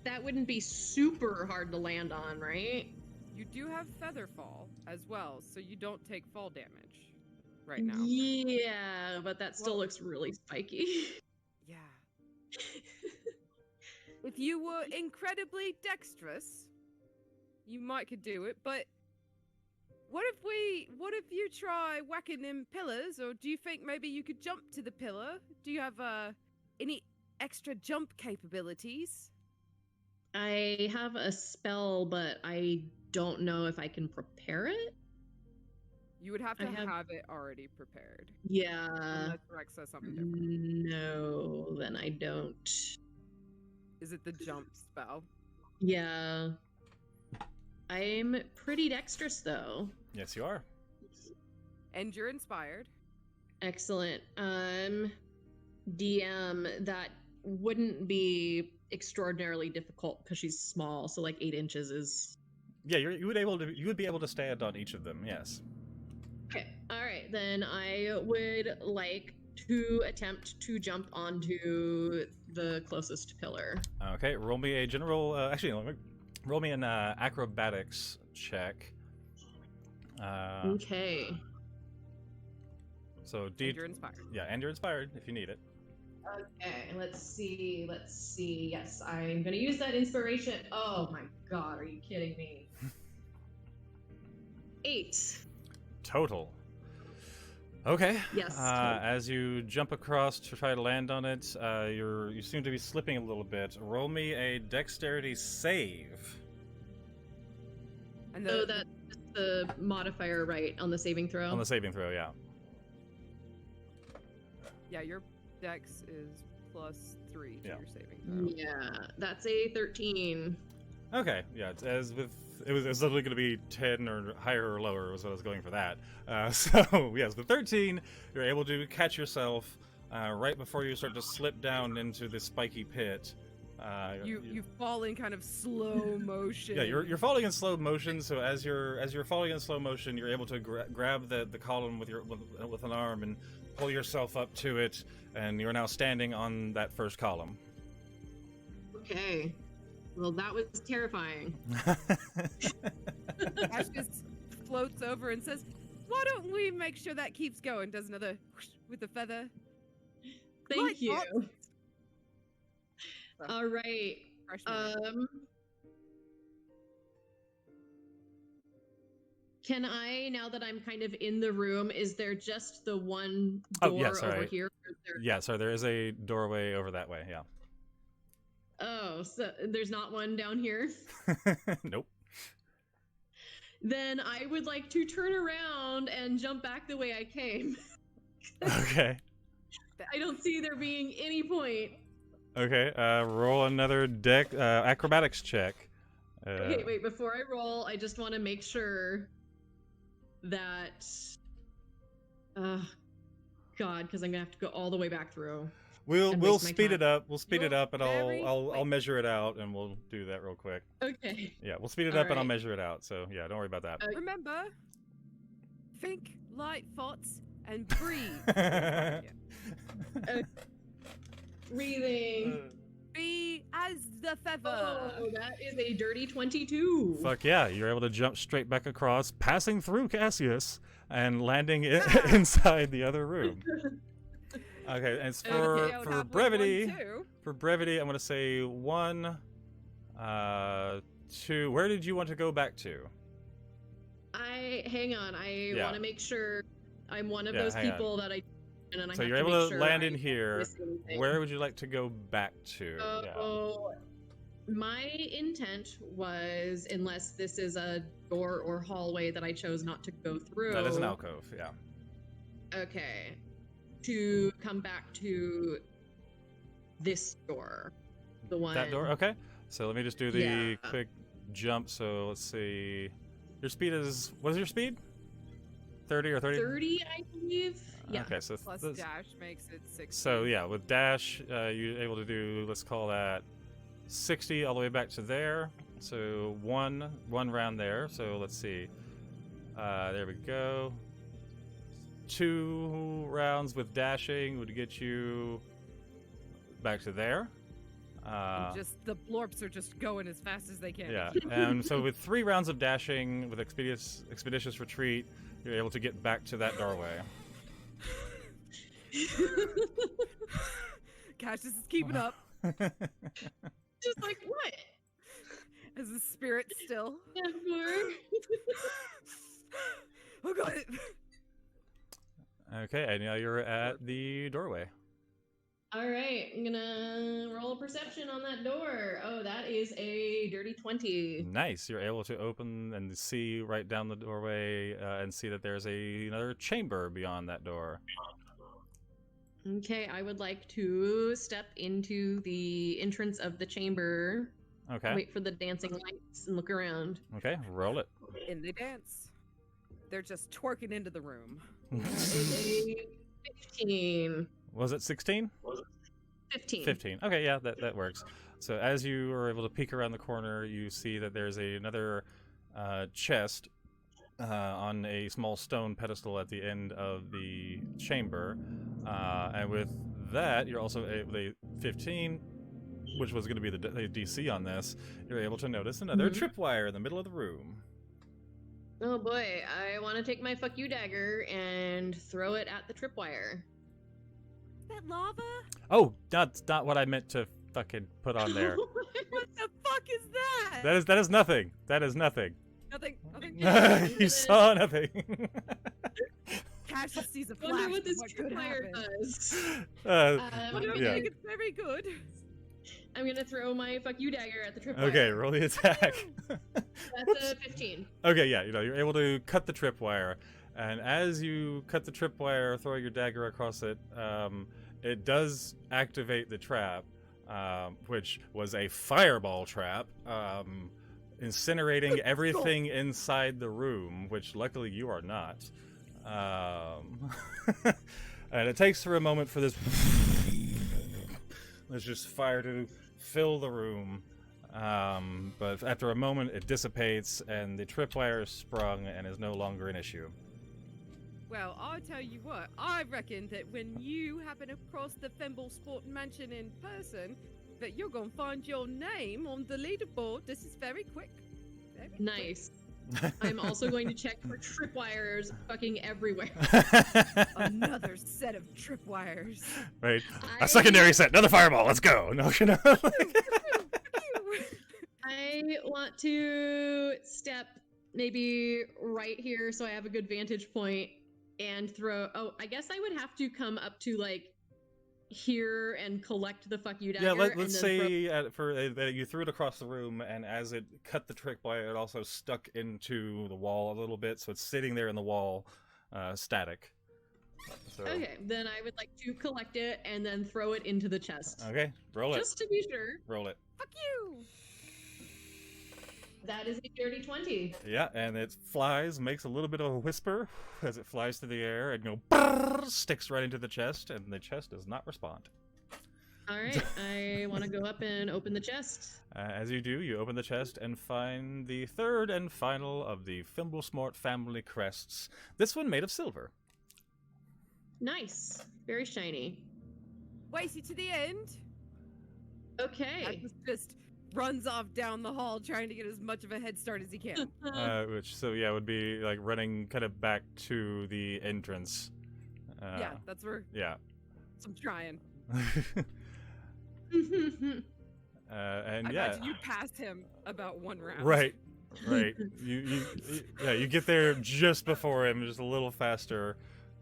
Speaker 7: that wouldn't be super hard to land on, right?
Speaker 4: You do have feather fall as well, so you don't take fall damage right now.
Speaker 7: Yeah, but that still
Speaker 4: Well-
Speaker 7: looks really spiky.
Speaker 4: Yeah. If you were incredibly dexterous, you might could do it, but what if you try whacking them pillars, or do you think maybe you could jump to the pillar? Do you have any extra jump capabilities?
Speaker 7: I have a spell, but I don't know if I can prepare it.
Speaker 4: You would have
Speaker 7: I
Speaker 4: to
Speaker 7: have-
Speaker 4: have it already prepared.
Speaker 7: Yeah.
Speaker 4: Unless Rex says something different.
Speaker 7: No, then I don't.
Speaker 4: Is it the jump spell?
Speaker 7: Yeah. I'm pretty dexterous though.
Speaker 1: Yes, you are.
Speaker 4: And you're inspired.
Speaker 7: Excellent. DM, that wouldn't be extraordinarily difficult because she's small, so like 8 inches is
Speaker 1: Yeah, you would be able to stand on each of them. Yes.
Speaker 7: okay. All right, then I would like to attempt to jump onto the closest pillar.
Speaker 1: Okay, roll me a general. Roll me an acrobatics check.
Speaker 7: Okay.
Speaker 1: So
Speaker 4: And
Speaker 1: D.
Speaker 4: you're inspired.
Speaker 1: Yeah, and you're inspired if you need it.
Speaker 7: Okay, let's see. Yes, I'm gonna use that inspiration. Oh my god, are you kidding me? 8.
Speaker 1: Total. Okay.
Speaker 7: Yes.
Speaker 1: As you jump across to try to land on it, you seem to be slipping a little bit. Roll me a dexterity save.
Speaker 4: And
Speaker 7: So that's the modifier, right, on the saving throw?
Speaker 1: On the saving throw, yeah.
Speaker 4: yeah, your dex is +3 to
Speaker 1: Yeah.
Speaker 4: your saving throw.
Speaker 7: Yeah, that's a 13.
Speaker 1: Okay, yeah. It was literally going to be 10 or higher or lower was what I was going for that. So yes, with 13, you're able to catch yourself right before you start to slip down into this spiky pit.
Speaker 4: You fall in kind of slow motion.
Speaker 1: Yeah, you're falling in slow motion. So as you're falling in slow motion, you're able to grab the column with an arm and pull yourself up to it, and you're now standing on that first column.
Speaker 7: Okay. Well, that was terrifying.
Speaker 4: Ash just floats over and says, "Why don't we make sure that keeps going?" Does another whoosh with the feather.
Speaker 7: Thank
Speaker 4: My
Speaker 7: you.
Speaker 4: thoughts.
Speaker 7: All right.
Speaker 4: Freshman.
Speaker 7: Can I, now that I'm kind of in the room, is there just the one door
Speaker 1: Oh, yeah,
Speaker 7: over
Speaker 1: sorry.
Speaker 7: here? Or is there...
Speaker 1: Yeah, so there is a doorway over that way. Yeah.
Speaker 7: Oh, so there's not one down here?
Speaker 1: Nope.
Speaker 7: Then I would like to turn around and jump back the way I came.
Speaker 1: Okay.
Speaker 7: I don't see there being any point.
Speaker 1: Okay. Roll another acrobatics check.
Speaker 7: Okay, wait, before I roll, I just want to make sure that... God, because I'm going to have to go all the way back through.
Speaker 1: We'll
Speaker 7: and
Speaker 1: we'll
Speaker 7: waste my
Speaker 1: speed
Speaker 7: time.
Speaker 1: it up. We'll speed it
Speaker 4: You're
Speaker 1: up, and
Speaker 4: very
Speaker 1: I'll
Speaker 4: quick.
Speaker 1: measure it out, and we'll do that real quick.
Speaker 7: Okay.
Speaker 1: Yeah, we'll speed it
Speaker 7: All
Speaker 1: up, and I'll
Speaker 7: right.
Speaker 1: measure it out. So yeah, don't worry about that.
Speaker 4: Remember, think light thoughts and breathe.
Speaker 7: Breathing.
Speaker 4: Be as the feather.
Speaker 7: Oh, that is a dirty 22.
Speaker 1: Fuck yeah! You're able to jump straight back across, passing through Cassius, and landing inside the other room. Okay, and it's
Speaker 4: Okay, I'll
Speaker 1: for
Speaker 4: have
Speaker 1: brevity.
Speaker 4: 1, 2.
Speaker 1: For brevity, I'm gonna say 1, 2. Where did you want to go back to?
Speaker 7: Hang on. I
Speaker 1: Yeah.
Speaker 7: want to make sure I'm one of
Speaker 1: Yeah,
Speaker 7: those
Speaker 1: hang on.
Speaker 7: people that I. And I
Speaker 1: So
Speaker 7: have
Speaker 1: you're
Speaker 7: to
Speaker 1: able
Speaker 7: make
Speaker 1: to
Speaker 7: sure
Speaker 1: land
Speaker 7: I
Speaker 1: in
Speaker 7: don't
Speaker 1: here.
Speaker 7: miss anything.
Speaker 1: Where would you like to go back to?
Speaker 7: Oh, my intent was, unless this is a door or hallway that I chose not to go through.
Speaker 1: That is an alcove. Yeah.
Speaker 7: Okay. To come back to this door. The one.
Speaker 1: That door? Okay. So let me just do the
Speaker 7: Yeah.
Speaker 1: quick jump. So let's see. Your speed is... What is your speed? 30 or 30?
Speaker 7: 30, I believe. Yeah.
Speaker 1: Okay, so...
Speaker 4: Plus
Speaker 1: this-
Speaker 4: dash makes it 60.
Speaker 1: So yeah, with dash, you're able to do, let's call that 60 all the way back to there. So one round there. So let's see. There we go. 2 rounds with dashing would get you back to there.
Speaker 4: Just the blorps are just going as fast as they can.
Speaker 1: Yeah, and so with 3 rounds of dashing with expeditious retreat, you're able to get back to that doorway.
Speaker 4: Cassius is keeping up
Speaker 7: Just like, what?
Speaker 4: as a spirit still.
Speaker 7: Never.
Speaker 4: Oh god.
Speaker 1: Okay, and now you're at the doorway.
Speaker 7: All right, I'm gonna roll a perception on that door. Oh, that is a dirty 20.
Speaker 1: Nice. You're able to open and see right down the doorway and see that there's another chamber beyond that door.
Speaker 7: Okay, I would like to step into the entrance of the chamber.
Speaker 1: Okay.
Speaker 7: Wait for the dancing lights and look around.
Speaker 1: Okay, roll it.
Speaker 4: In they dance. They're just twerking into the room.
Speaker 7: That is a 15.
Speaker 1: Was it 16?
Speaker 7: 15.
Speaker 1: 15. Okay, yeah, that works. So as you are able to peek around the corner, you see that there's another chest on a small stone pedestal at the end of the chamber. And with that, you're also with a 15, which was going to be the DC on this, you're able to notice another tripwire in the middle of the room.
Speaker 7: Oh boy, I want to take my fuck you dagger and throw it at the tripwire.
Speaker 4: That lava?
Speaker 1: Oh, that's not what I meant to fucking put on there.
Speaker 4: What the fuck is that?
Speaker 1: That is nothing. That is nothing.
Speaker 4: Nothing.
Speaker 1: You saw nothing.
Speaker 4: Cassius sees a
Speaker 7: I wonder
Speaker 4: flash.
Speaker 7: what this
Speaker 4: what could
Speaker 7: tripwire
Speaker 4: happen.
Speaker 7: does.
Speaker 4: I don't
Speaker 1: yeah.
Speaker 4: think it's very good.
Speaker 7: I'm gonna throw my fuck you dagger at the tripwire.
Speaker 1: Okay, roll the attack.
Speaker 7: That's a 15.
Speaker 1: Okay, yeah, you're able to cut the tripwire, and as you cut the tripwire, throw your dagger across it, it does activate the trap, which was a fireball trap, incinerating everything inside the room, which luckily you are not. And it takes for a moment for this there's just fire to fill the room. But after a moment, it dissipates, and the tripwire is sprung and is no longer an issue.
Speaker 4: Well, I'll tell you what, I reckon that when you happen across the Thimble Sport Mansion in person, that you're gonna find your name on the leaderboard. This is very quick. Very quick.
Speaker 7: Nice. I'm also going to check for tripwires fucking everywhere.
Speaker 4: Another set of tripwires.
Speaker 1: Right. A secondary set, another fireball, let's go. No, you know.
Speaker 7: I want to step maybe right here so I have a good vantage point and throw. Oh, I guess I would have to come up to like here and collect the fuck you dagger.
Speaker 1: Yeah,
Speaker 7: and
Speaker 1: let's
Speaker 7: then
Speaker 1: say that you threw it across the room, and as it cut the tripwire, it also stuck into the wall a little bit, so it's sitting there in the wall, static. So,
Speaker 7: Okay, then I would like to collect it and then throw it into the chest.
Speaker 1: okay, roll it.
Speaker 7: Just to be sure.
Speaker 1: Roll it.
Speaker 4: Fuck you!
Speaker 7: That is a dirty 20.
Speaker 1: Yeah, and it flies, makes a little bit of a whisper as it flies through the air, and brrr, sticks right into the chest, and the chest does not respond.
Speaker 7: All right, I want to go up and open the chest.
Speaker 1: As you do, you open the chest and find the third and final of the Thimblesmort family crests. This one made of silver.
Speaker 7: Nice. Very shiny.
Speaker 4: Wasty to the end.
Speaker 7: Okay.
Speaker 4: Cassius just runs off down the hall trying to get as much of a head start as he can.
Speaker 1: Which, so yeah, would be like running kind of back to the entrance.
Speaker 4: Yeah, that's where
Speaker 1: Yeah.
Speaker 4: I'm trying.
Speaker 1: And
Speaker 4: I
Speaker 1: yeah.
Speaker 4: imagine you passed him about one round.
Speaker 1: Right. Right. You get there just before him, just a little faster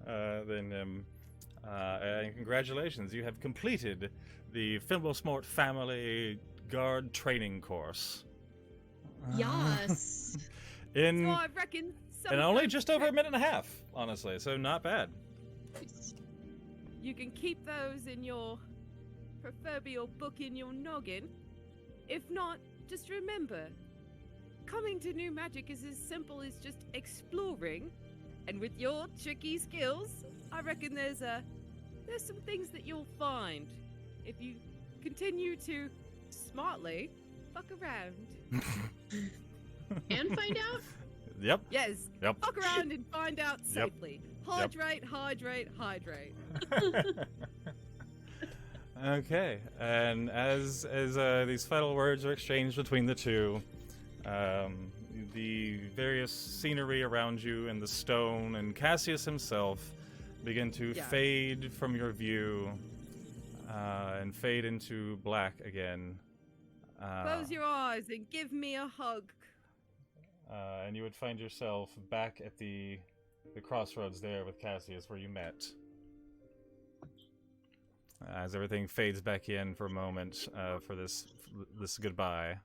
Speaker 1: than him. And congratulations, you have completed the Thimblesmort family guard training course.
Speaker 7: Yes.
Speaker 1: In
Speaker 4: So I reckon
Speaker 1: and only
Speaker 4: sometimes
Speaker 1: just over a minute and a half, honestly, so not bad.
Speaker 4: you can keep those in your proverbial book in your noggin. If not, just remember, coming to new magic is as simple as just exploring. And with your tricky skills, I reckon there's some things that you'll find if you continue to smartly fuck around.
Speaker 7: And find out?
Speaker 1: Yep.
Speaker 4: Yes.
Speaker 1: Yep.
Speaker 4: Fuck around and find out
Speaker 1: Yep.
Speaker 4: safely. Hydrate, hydrate, hydrate.
Speaker 1: Okay, and as these final words are exchanged between the two, the various scenery around you and the stone and Cassius himself begin to
Speaker 4: Yeah.
Speaker 1: fade from your view and fade into black again.
Speaker 4: Close your eyes and give me a hug.
Speaker 1: And you would find yourself back at the crossroads there with Cassius where you met. As everything fades back in for a moment for this goodbye.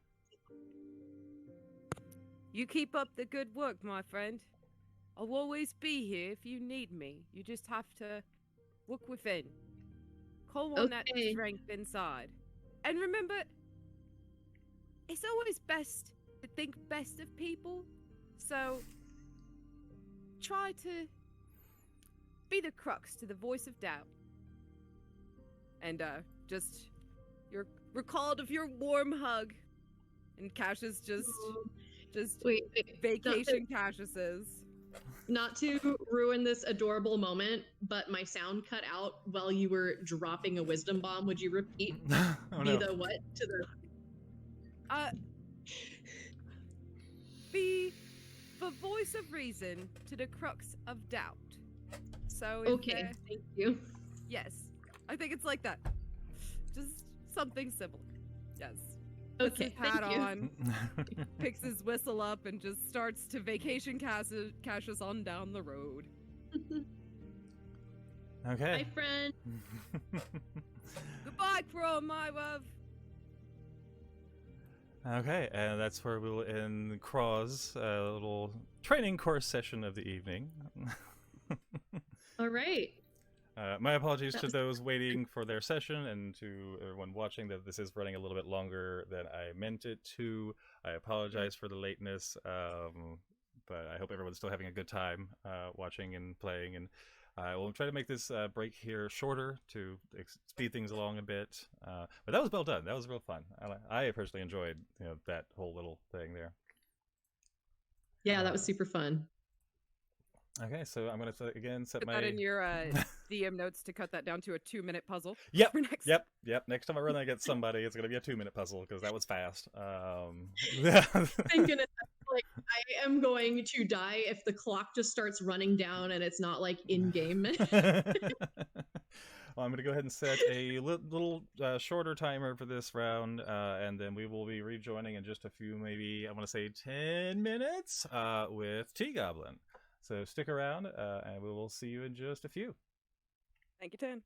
Speaker 4: You keep up the good work, my friend. I'll always be here if you need me. You just have to look within. Call on that
Speaker 7: Okay.
Speaker 4: strength inside. And remember, it's always best to think best of people. So try to be the crux to the voice of doubt. And just you're recalled of your warm hug. And Cassius just
Speaker 7: Wait,
Speaker 4: vacation Cassius's.
Speaker 7: not to ruin this adorable moment, but my sound cut out while you were dropping a wisdom bomb. Would you repeat
Speaker 1: Oh,
Speaker 7: be
Speaker 1: no.
Speaker 7: the what to the
Speaker 4: Be the voice of reason to the crux of doubt. So if
Speaker 7: Okay, thank you.
Speaker 4: yes, I think it's like that. Just something similar. Yes.
Speaker 7: Okay,
Speaker 4: Puts his hat
Speaker 7: thank you.
Speaker 4: on, picks his whistle up, and just starts to vacation Cassius on down the road.
Speaker 1: Okay.
Speaker 7: Hi, friend.
Speaker 4: Goodbye, Crow, my love.
Speaker 1: Okay, and that's where we'll end Craw's little training course session of the evening.
Speaker 7: All right.
Speaker 1: My apologies
Speaker 7: That
Speaker 1: to
Speaker 7: was
Speaker 1: those waiting for their session and to everyone watching that this is running a little bit longer than I meant it to. I apologize for the lateness, but I hope everyone's still having a good time watching and playing. And I will try to make this break here shorter to speed things along a bit. But that was well done. That was real fun. I personally enjoyed that whole little thing there.
Speaker 7: Yeah, that was super fun.
Speaker 1: Okay, so I'm going to again set
Speaker 4: Put
Speaker 1: my...
Speaker 4: that in your DM notes to cut that down to a 2-minute puzzle.
Speaker 1: Yep,
Speaker 4: For next.
Speaker 1: yep. Next time I run against somebody, it's going to be a 2-minute puzzle because that was fast.
Speaker 7: Thinking like I am going to die if the clock just starts running down and it's not like in game.
Speaker 1: Well, I'm going to go ahead and set a little shorter timer for this round, and then we will be rejoining in just a few, maybe I want to say 10 minutes with T-Goblin. So stick around, and we will see you in just a few.
Speaker 4: Thank you, Tan.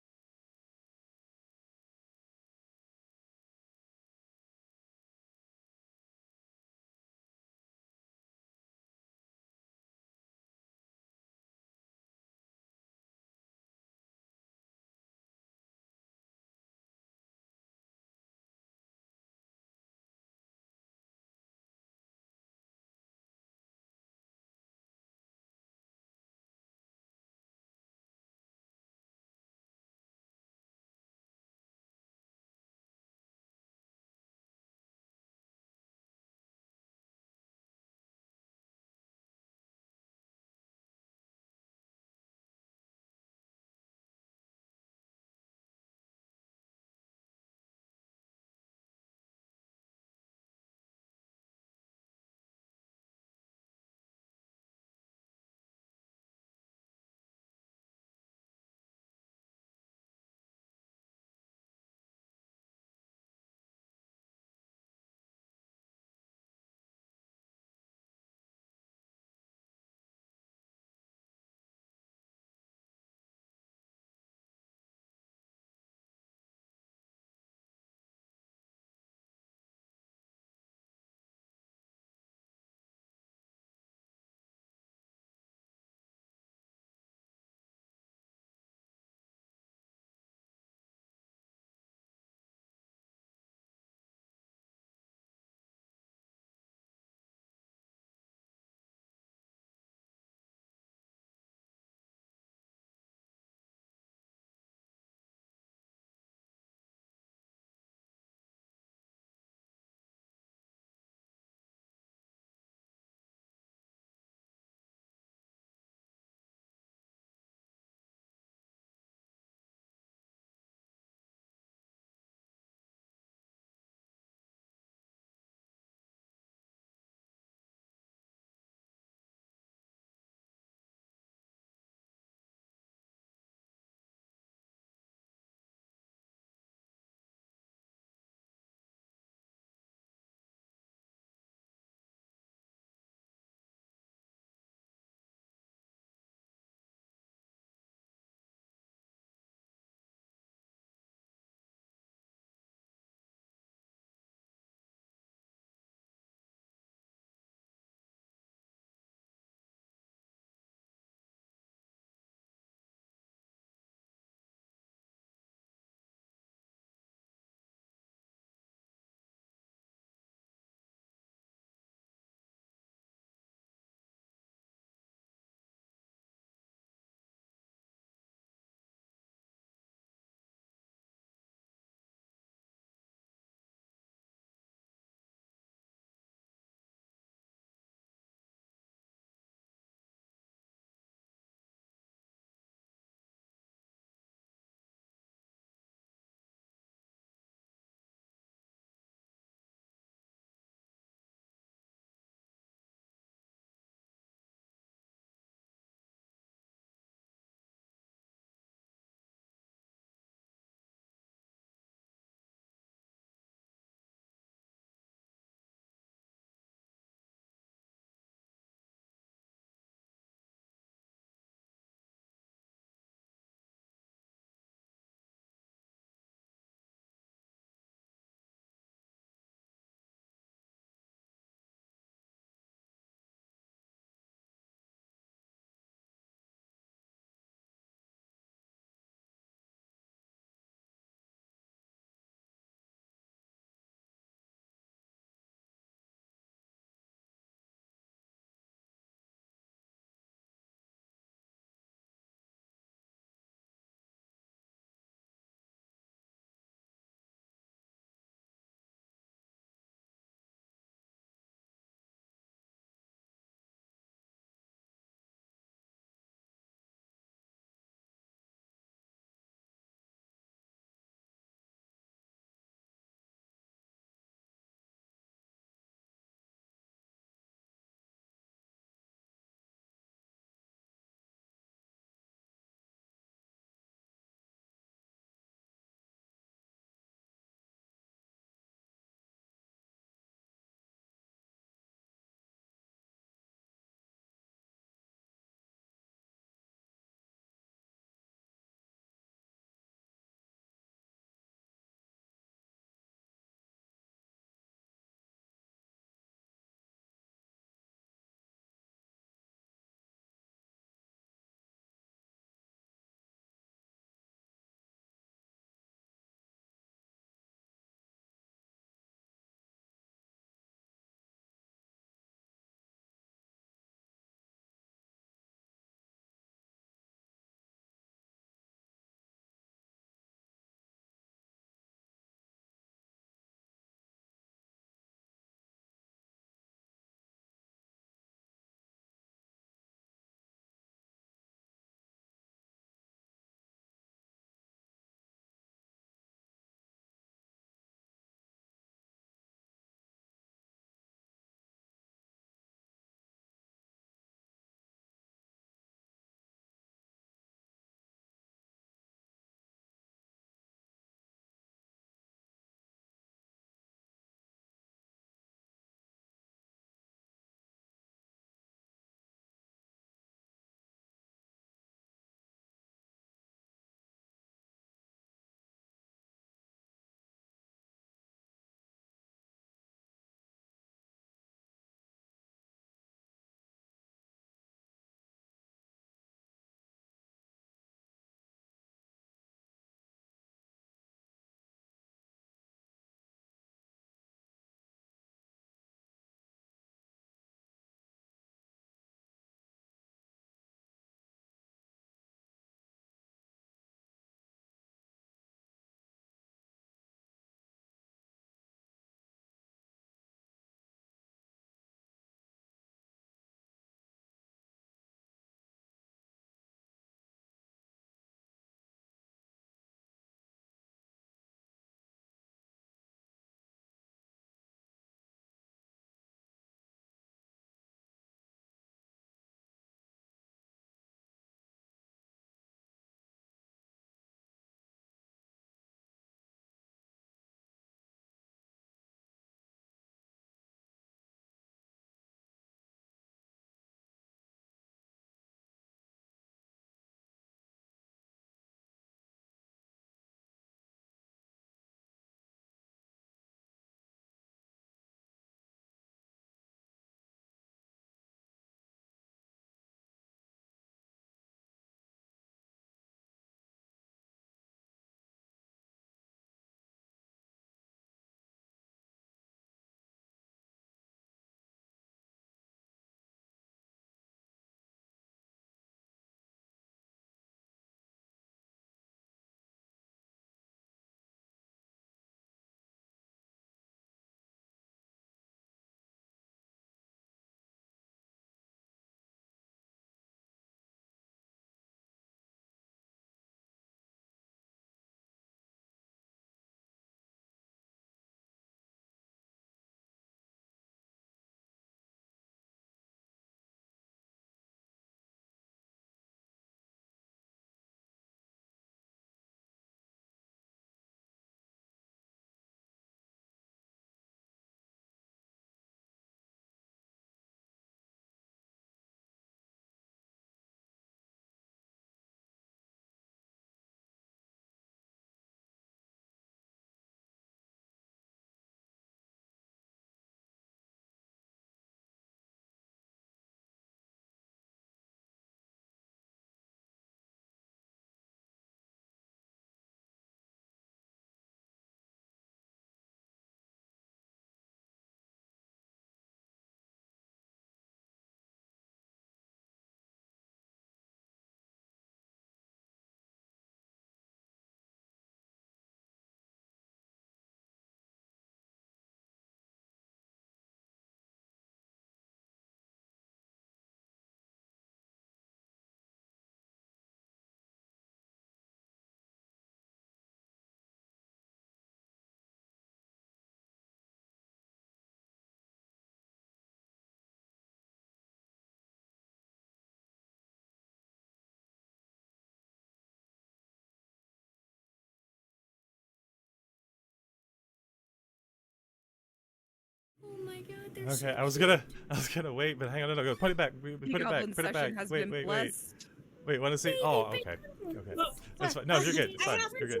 Speaker 8: god, they're so
Speaker 1: Okay, I was gonna wait, but hang on, no, put it back, put it back,
Speaker 4: Goblin
Speaker 1: put it
Speaker 4: session
Speaker 1: back.
Speaker 4: has
Speaker 1: Wait,
Speaker 4: been
Speaker 1: wait, wait.
Speaker 4: blessed.
Speaker 1: Wait, want to see? Oh, okay, okay. That's fine. No, you're good. It's
Speaker 2: I
Speaker 1: fine.
Speaker 2: have
Speaker 1: You're good.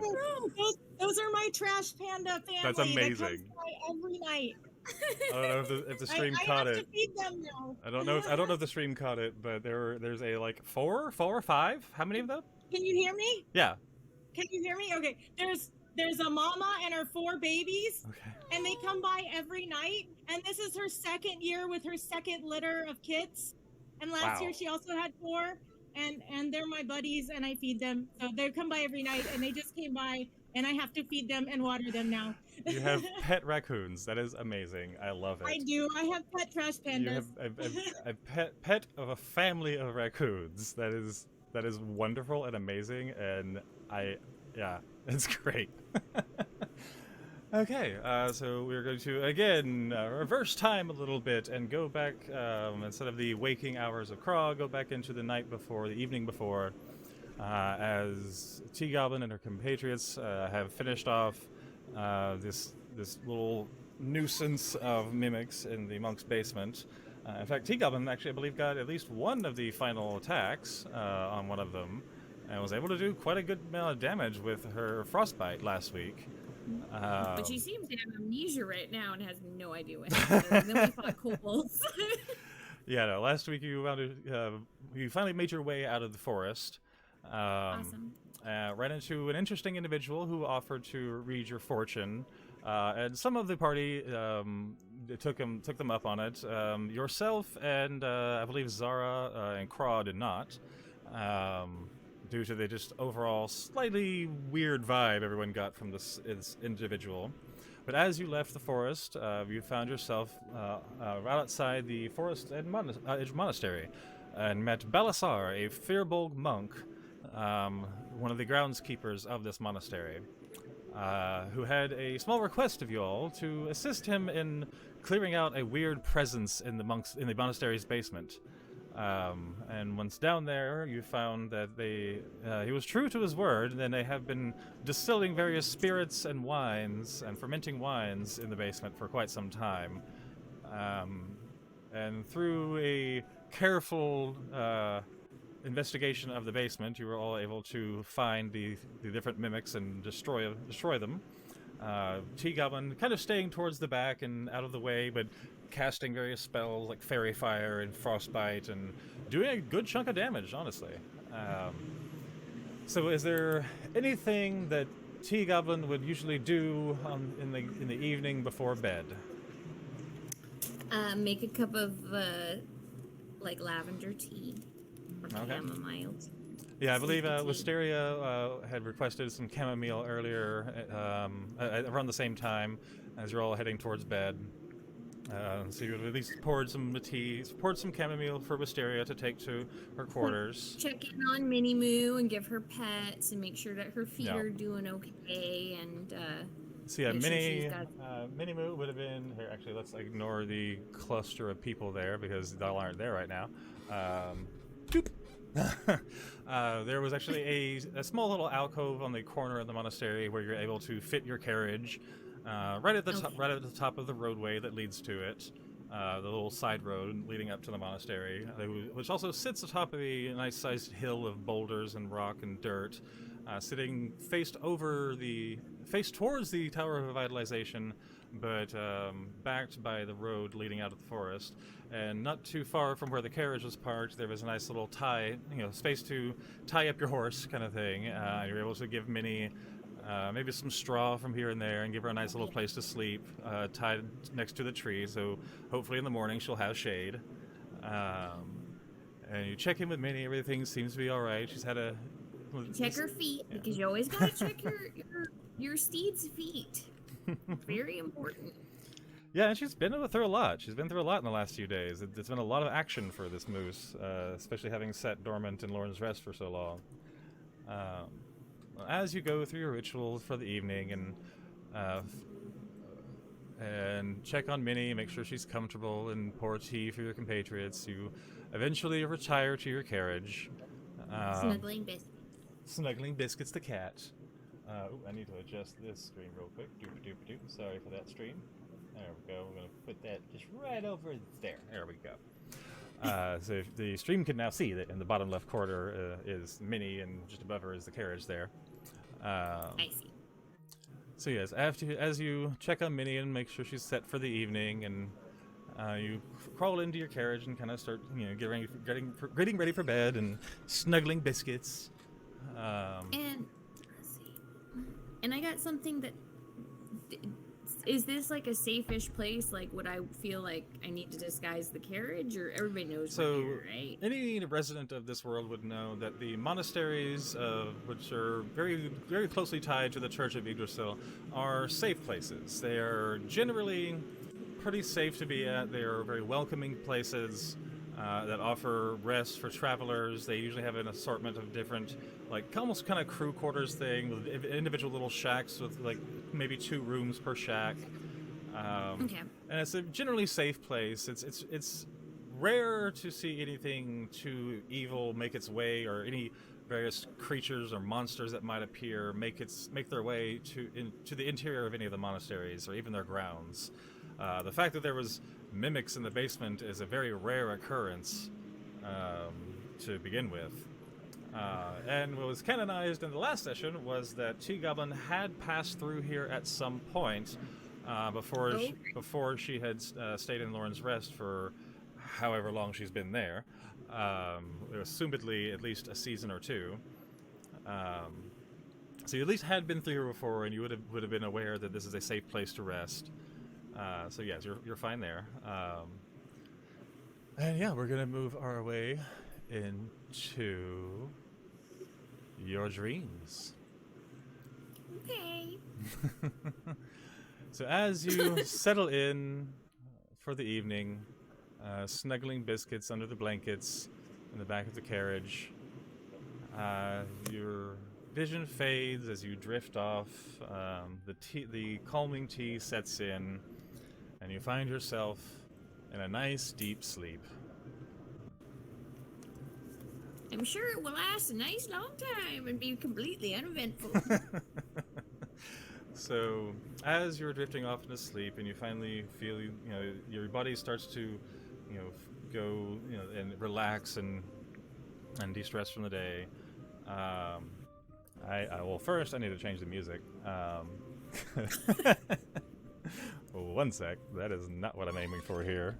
Speaker 2: those are my trash panda family.
Speaker 1: That's
Speaker 2: That comes
Speaker 1: amazing.
Speaker 2: by every night.
Speaker 1: I don't know if the stream
Speaker 2: I
Speaker 1: caught
Speaker 2: have
Speaker 1: it.
Speaker 2: to feed them now.
Speaker 1: I don't know. I don't know if the stream caught it, but there's a like four or five. How many of them?
Speaker 2: Can you hear me?
Speaker 1: Yeah.
Speaker 2: Can you hear me? Okay. There's a mama and her 4 babies,
Speaker 1: Okay.
Speaker 2: and they come by every night. And this is her second year with her second litter of kids. And last
Speaker 1: Wow.
Speaker 2: year she also had 4, and they're my buddies, and I feed them. So they come by every night, and they just came by, and I have to feed them and water them now.
Speaker 1: You have pet raccoons. That is amazing. I love it.
Speaker 2: I do. I have pet trash pandas.
Speaker 1: You have a pet of a family of raccoons. That is wonderful and amazing, and yeah, it's great. Okay, so we're going to again reverse time a little bit and go back instead of the waking hours of Krog, go back into the night before, the evening before, as T-Goblin and her compatriots have finished off this little nuisance of mimics in the monk's basement. In fact, T-Goblin actually, I believe, got at least one of the final attacks on one of them, and was able to do quite a good amount of damage with her frostbite last week.
Speaker 8: But she seems to have amnesia right now and has no idea what happened. Then we fought kobolds.
Speaker 1: Yeah, no. Last week you finally made your way out of the forest.
Speaker 8: Awesome.
Speaker 1: Ran into an interesting individual who offered to read your fortune, and some of the party took them up on it. Yourself and I believe Zara and Craw did not. Due to the just overall slightly weird vibe everyone got from this individual. But as you left the forest, you found yourself right outside the forest edge monastery, and met Balasar, a Firbolg monk, one of the groundskeepers of this monastery, who had a small request of you all to assist him in clearing out a weird presence in the monastery's basement. And once down there, you found that he was true to his word, and they have been distilling various spirits and wines and fermenting wines in the basement for quite some time. And through a careful investigation of the basement, you were all able to find the different mimics and destroy them. T-Goblin kind of staying towards the back and out of the way, but casting various spells like Fairy Fire and Frostbite and doing a good chunk of damage, honestly. So is there anything that T-Goblin would usually do in the evening before bed?
Speaker 8: Make a cup of like lavender tea or
Speaker 1: Okay.
Speaker 8: chamomile.
Speaker 1: Yeah, I believe
Speaker 8: Sleepy tea.
Speaker 1: Wisteria had requested some chamomile earlier around the same time as you're all heading towards bed. So you at least poured some chamomile for Wisteria to take to her quarters.
Speaker 8: Check in on Minnie Moo and give her pets and make sure that her feet
Speaker 1: Yeah.
Speaker 8: are doing okay and
Speaker 1: So yeah,
Speaker 8: make sure she's got-
Speaker 1: Mini Moo would have been here. Actually, let's ignore the cluster of people there because they all aren't there right now. Doop. There was actually a small little alcove on the corner of the monastery where you're able to fit your carriage right at the top of the roadway that leads to it. The little side road leading up to the monastery, which also sits atop of a nice-sized hill of boulders and rock and dirt, sitting face towards the Tower of Revitalization, but backed by the road leading out of the forest. And not too far from where the carriage was parked, there was a nice little space to tie up your horse, kind of thing. You're able to give Minnie maybe some straw from here and there and give her a nice little place to sleep, tied next to the tree, so hopefully in the morning she'll have shade. And you check in with Minnie, everything seems to be alright. She's had a...
Speaker 8: check her feet because you always gotta check your steed's feet. Very important.
Speaker 1: Yeah, and she's been through a lot. She's been through a lot in the last few days. It's been a lot of action for this moose, especially having sat dormant in Lauren's Rest for so long. As you go through your ritual for the evening and check on Minnie, make sure she's comfortable, and pour tea for your compatriots, you eventually retire to your carriage.
Speaker 8: Snuggling biscuits.
Speaker 1: Snuggling Biscuits the cat. I need to adjust this stream real quick. Doop doop doop. Sorry for that stream. There we go. We're going to put that just right over there. There we go. So if the stream can now see that in the bottom left corner is Minnie, and just above her is the carriage there.
Speaker 8: I see.
Speaker 1: So yes, as you check on Minnie and make sure she's set for the evening, and you crawl into your carriage and kind of start, getting ready for bed and snuggling biscuits.
Speaker 8: And let's see. And I got something that is this like a safe-ish place? Like, would I feel like I need to disguise the carriage, or everybody knows we're here, right?
Speaker 1: Any resident of this world would know that the monasteries, which are very, very closely tied to the Church of Yggdrasil, are safe places. They are generally pretty safe to be at. They are very welcoming places that offer rest for travelers. They usually have an assortment of different, like, almost kind of crew quarters thing, with individual little shacks with, like, maybe 2 rooms per shack.
Speaker 8: Okay.
Speaker 1: And it's a generally safe place. It's rare to see anything too evil make its way, or any various creatures or monsters that might appear make their way to the interior of any of the monasteries or even their grounds. The fact that there was mimics in the basement is a very rare occurrence to begin with. And what was canonized in the last session was that T-Goblin had passed through here at some point before she had stayed in Lauren's Rest for however long she's been there. Assumedly at least a season or 2. So you at least had been through here before, and you would have been aware that this is a safe place to rest. So yes, you're fine there. And yeah, we're gonna move our way into your dreams.
Speaker 8: Okay.
Speaker 1: So as you settle in for the evening, snuggling biscuits under the blankets in the back of the carriage, your vision fades as you drift off. The calming tea sets in, and you find yourself in a nice deep sleep.
Speaker 8: I'm sure it will last a nice long time and be completely uneventful.
Speaker 1: So, as you're drifting off into sleep, and you finally feel, your body starts to, go, and relax and de-stress from the day. First I need to change the music. One sec. That is not what I'm aiming for here.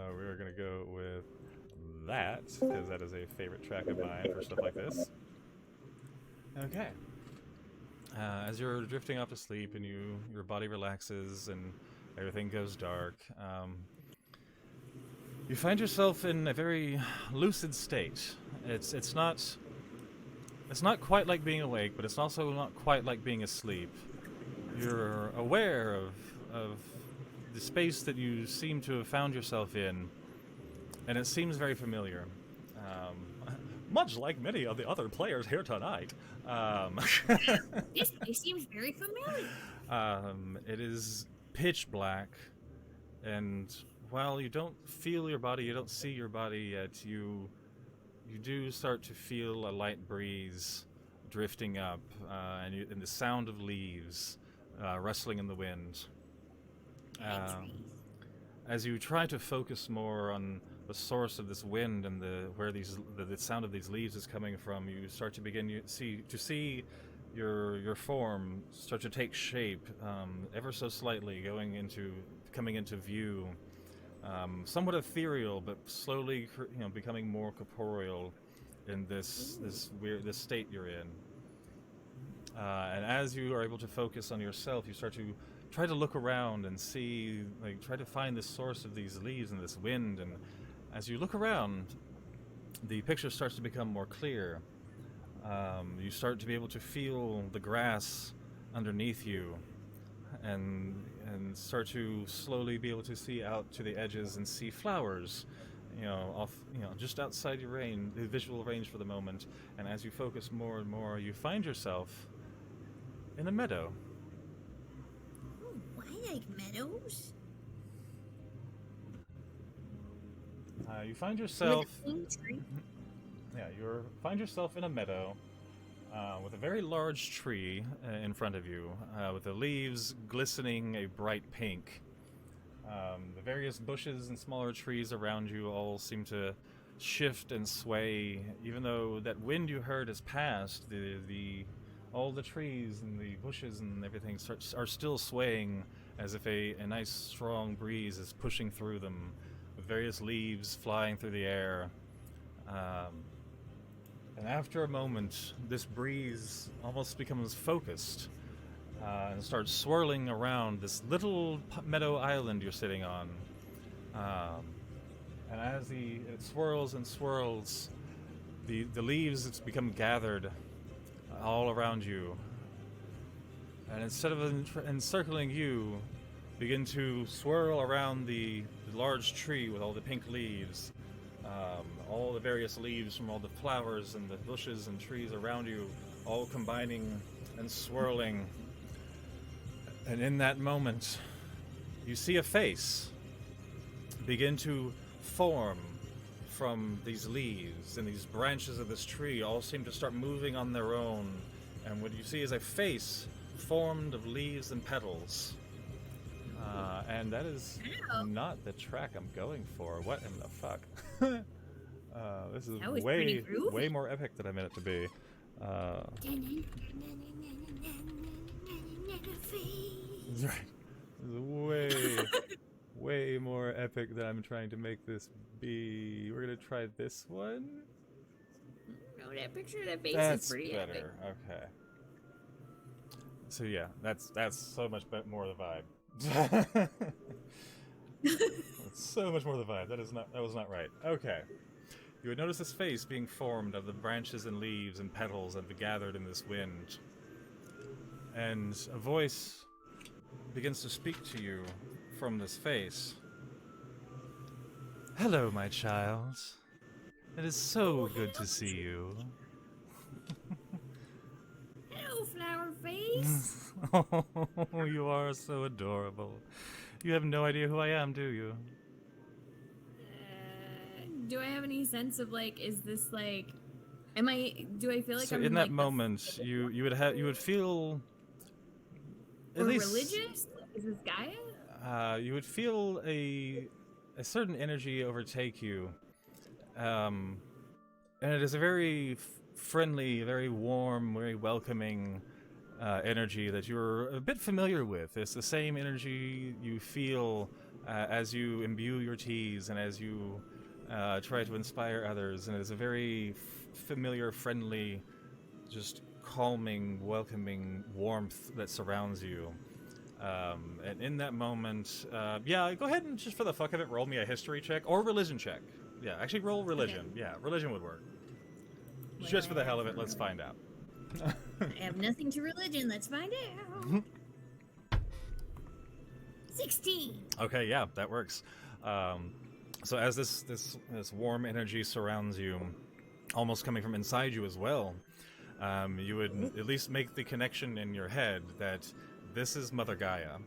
Speaker 1: We're gonna go with that, because that is a favorite track of mine for stuff like this. Okay. As you're drifting off to sleep and your body relaxes and everything goes dark, you find yourself in a very lucid state. It's not quite like being awake, but it's also not quite like being asleep. You're aware of the space that you seem to have found yourself in, and it seems very familiar. Much like many of the other players here tonight.
Speaker 8: This place seems very familiar.
Speaker 1: It is pitch black, and while you don't feel your body, you don't see your body yet, you do start to feel a light breeze drifting up, and the sound of leaves rustling in the wind. As you try to focus more on the source of this wind and where the sound of these leaves is coming from, you start to begin to see your form start to take shape, ever so slightly, coming into view, somewhat ethereal, but slowly becoming more corporeal in this state you're in. And as you are able to focus on yourself, you start to try to look around and see, try to find the source of these leaves and this wind. And as you look around, the picture starts to become more clear. You start to be able to feel the grass underneath you, and start to slowly be able to see out to the edges and see flowers, just outside your the visual range for the moment. And as you focus more and more, you find yourself in a meadow.
Speaker 8: Oh, I like meadows.
Speaker 1: You find yourself.
Speaker 8: With a tree.
Speaker 1: Yeah, find yourself in a meadow. with a very large tree in front of you, with the leaves glistening a bright pink. The various bushes and smaller trees around you all seem to shift and sway, even though that wind you heard has passed. All the trees and the bushes and everything are still swaying as if a nice strong breeze is pushing through them, with various leaves flying through the air. And after a moment, this breeze almost becomes focused and starts swirling around this little meadow island you're sitting on. And as it swirls and swirls, the leaves become gathered all around you. And instead of encircling you, begin to swirl around the large tree with all the pink leaves. All the various leaves from all the flowers and the bushes and trees around you, all combining and swirling. And in that moment, you see a face begin to form from these leaves, and these branches of this tree all seem to start moving on their own. And what you see is a face formed of leaves and petals. And that is not the track I'm going for. What in the fuck? This is way more epic than I meant it to be. Right. This is way more epic than I'm trying to make this be. We're gonna try this one.
Speaker 8: No, that picture of that face is pretty
Speaker 1: better.
Speaker 8: epic.
Speaker 1: Okay. So yeah, that's so much more the vibe. That's so much more the vibe. That was not right. Okay. You would notice this face being formed of the branches and leaves and petals that have gathered in this wind. And a voice begins to speak to you from this face. Hello, my child. It is so good to see you.
Speaker 8: Hello, flower face.
Speaker 1: Oh, you are so adorable. You have no idea who I am, do you?
Speaker 8: Do I have any sense of like, is this like, do I feel like
Speaker 1: So
Speaker 8: I'm
Speaker 1: in that
Speaker 8: like
Speaker 1: moment, you would feel at
Speaker 8: or
Speaker 1: least
Speaker 8: religious? Is this Gaia?
Speaker 1: You would feel a certain energy overtake you, and it is a very friendly, very warm, very welcoming energy that you're a bit familiar with. It's the same energy you feel as you imbue your teas and as you try to inspire others, and it's a very familiar, friendly, just calming, welcoming warmth that surrounds you. And in that moment, yeah, go ahead and just for the fuck of it, roll me a history check or religion check. Yeah, actually roll religion. Okay. Yeah, religion would work. Just for the hell of it, let's find out.
Speaker 8: I have nothing to religion. Let's find out. 16.
Speaker 1: Okay, yeah, that works. So as this warm energy surrounds you, almost coming from inside you as well, you would at least make the connection in your head that this is Mother Gaia.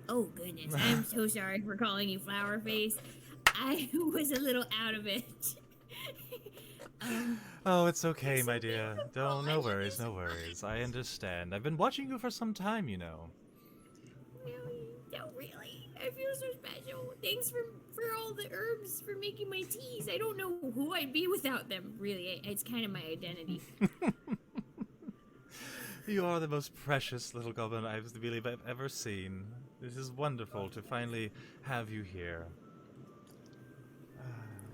Speaker 8: Oh goodness, I'm so sorry for calling you flower face. I was a little out of it.
Speaker 1: Oh, it's okay, my dear. No worries, no worries. I understand. I've been watching you for some time, you know.
Speaker 8: No, really. I feel so special. Thanks for all the herbs for making my teas. I don't know who I'd be without them, really. It's kind of my identity.
Speaker 1: You are the most precious little goblin I believe I've ever seen. This is wonderful to finally have you here.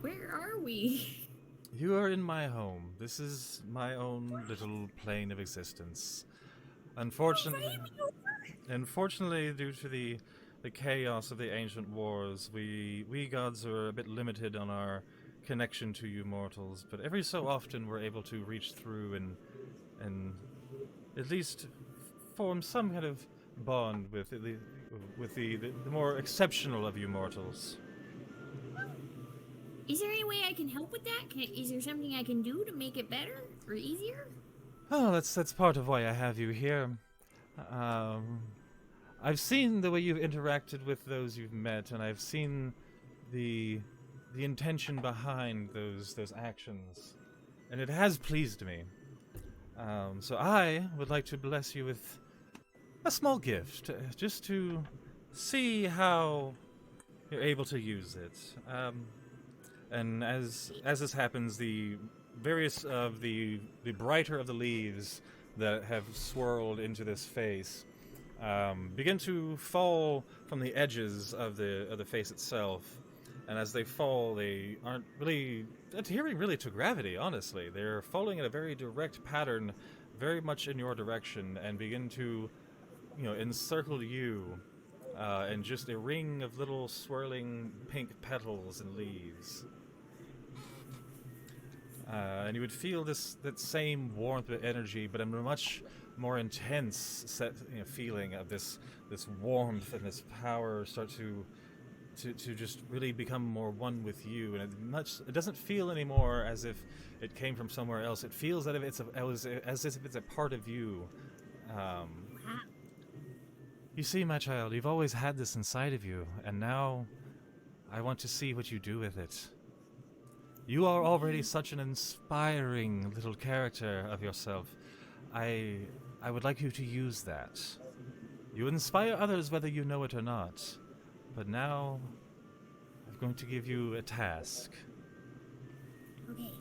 Speaker 8: Where are we?
Speaker 1: You are in my home. This is my own little plane of existence. Unfortunately, due to the chaos of the ancient wars, we gods are a bit limited on our connection to you mortals. But every so often, we're able to reach through and at least form some kind of bond with the more exceptional of you mortals.
Speaker 8: Is there any way I can help with that? Is there something I can do to make it better or easier?
Speaker 1: Oh, that's part of why I have you here. I've seen the way you've interacted with those you've met, and I've seen the intention behind those actions, and it has pleased me. So I would like to bless you with a small gift, just to see how you're able to use it. And as this happens, the various of the brighter of the leaves that have swirled into this face begin to fall from the edges of the face itself. And as they fall, they aren't really adhering really to gravity, honestly. They're falling in a very direct pattern, very much in your direction, and begin to, encircle you in just a ring of little swirling pink petals and leaves. And you would feel that same warmth and energy, but in a much more intense feeling of this warmth and this power start to just really become more one with you, and it doesn't feel anymore as if it came from somewhere else. It feels that as if it's a part of you. You see, my child, you've always had this inside of you, and now I want to see what you do with it. You are already such an inspiring little character of yourself. I would like you to use that. You inspire others whether you know it or not. But now, I'm going to give you a task.
Speaker 8: Okay.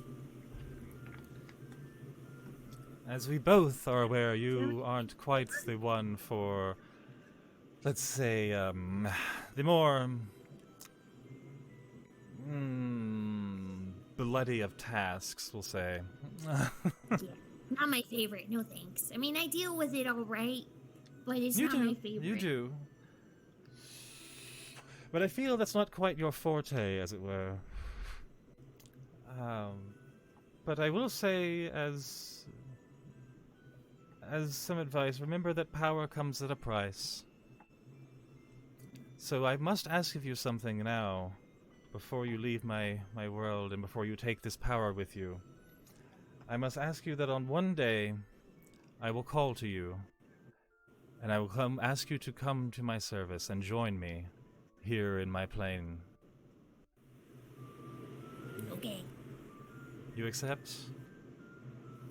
Speaker 1: As we both are aware, you aren't quite the one for, let's say, the more bloody of tasks, we'll say.
Speaker 8: Yeah, not my favorite. No thanks. I mean, I deal with it all right, but it's not my favorite.
Speaker 1: You do. But I feel that's not quite your forte, as it were. But I will say, as some advice, remember that power comes at a price. So I must ask of you something now, before you leave my world and before you take this power with you. I must ask you that on one day, I will call to you, and I will ask you to come to my service and join me here in my plane.
Speaker 8: Okay.
Speaker 1: You accept?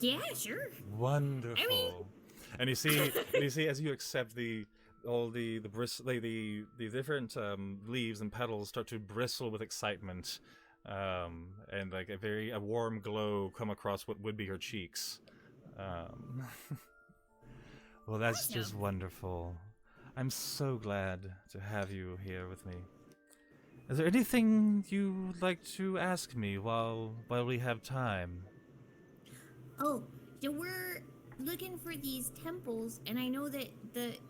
Speaker 8: Yeah, sure.
Speaker 1: Wonderful.
Speaker 8: I mean...
Speaker 1: And you see, as you accept all the different leaves and petals start to bristle with excitement, and like a warm glow come across what would be her cheeks. Well, that's just wonderful. I'm so glad to have you here with me. Is there anything you'd like to ask me while we have time?
Speaker 8: Oh, so we're looking for these temples, and I know that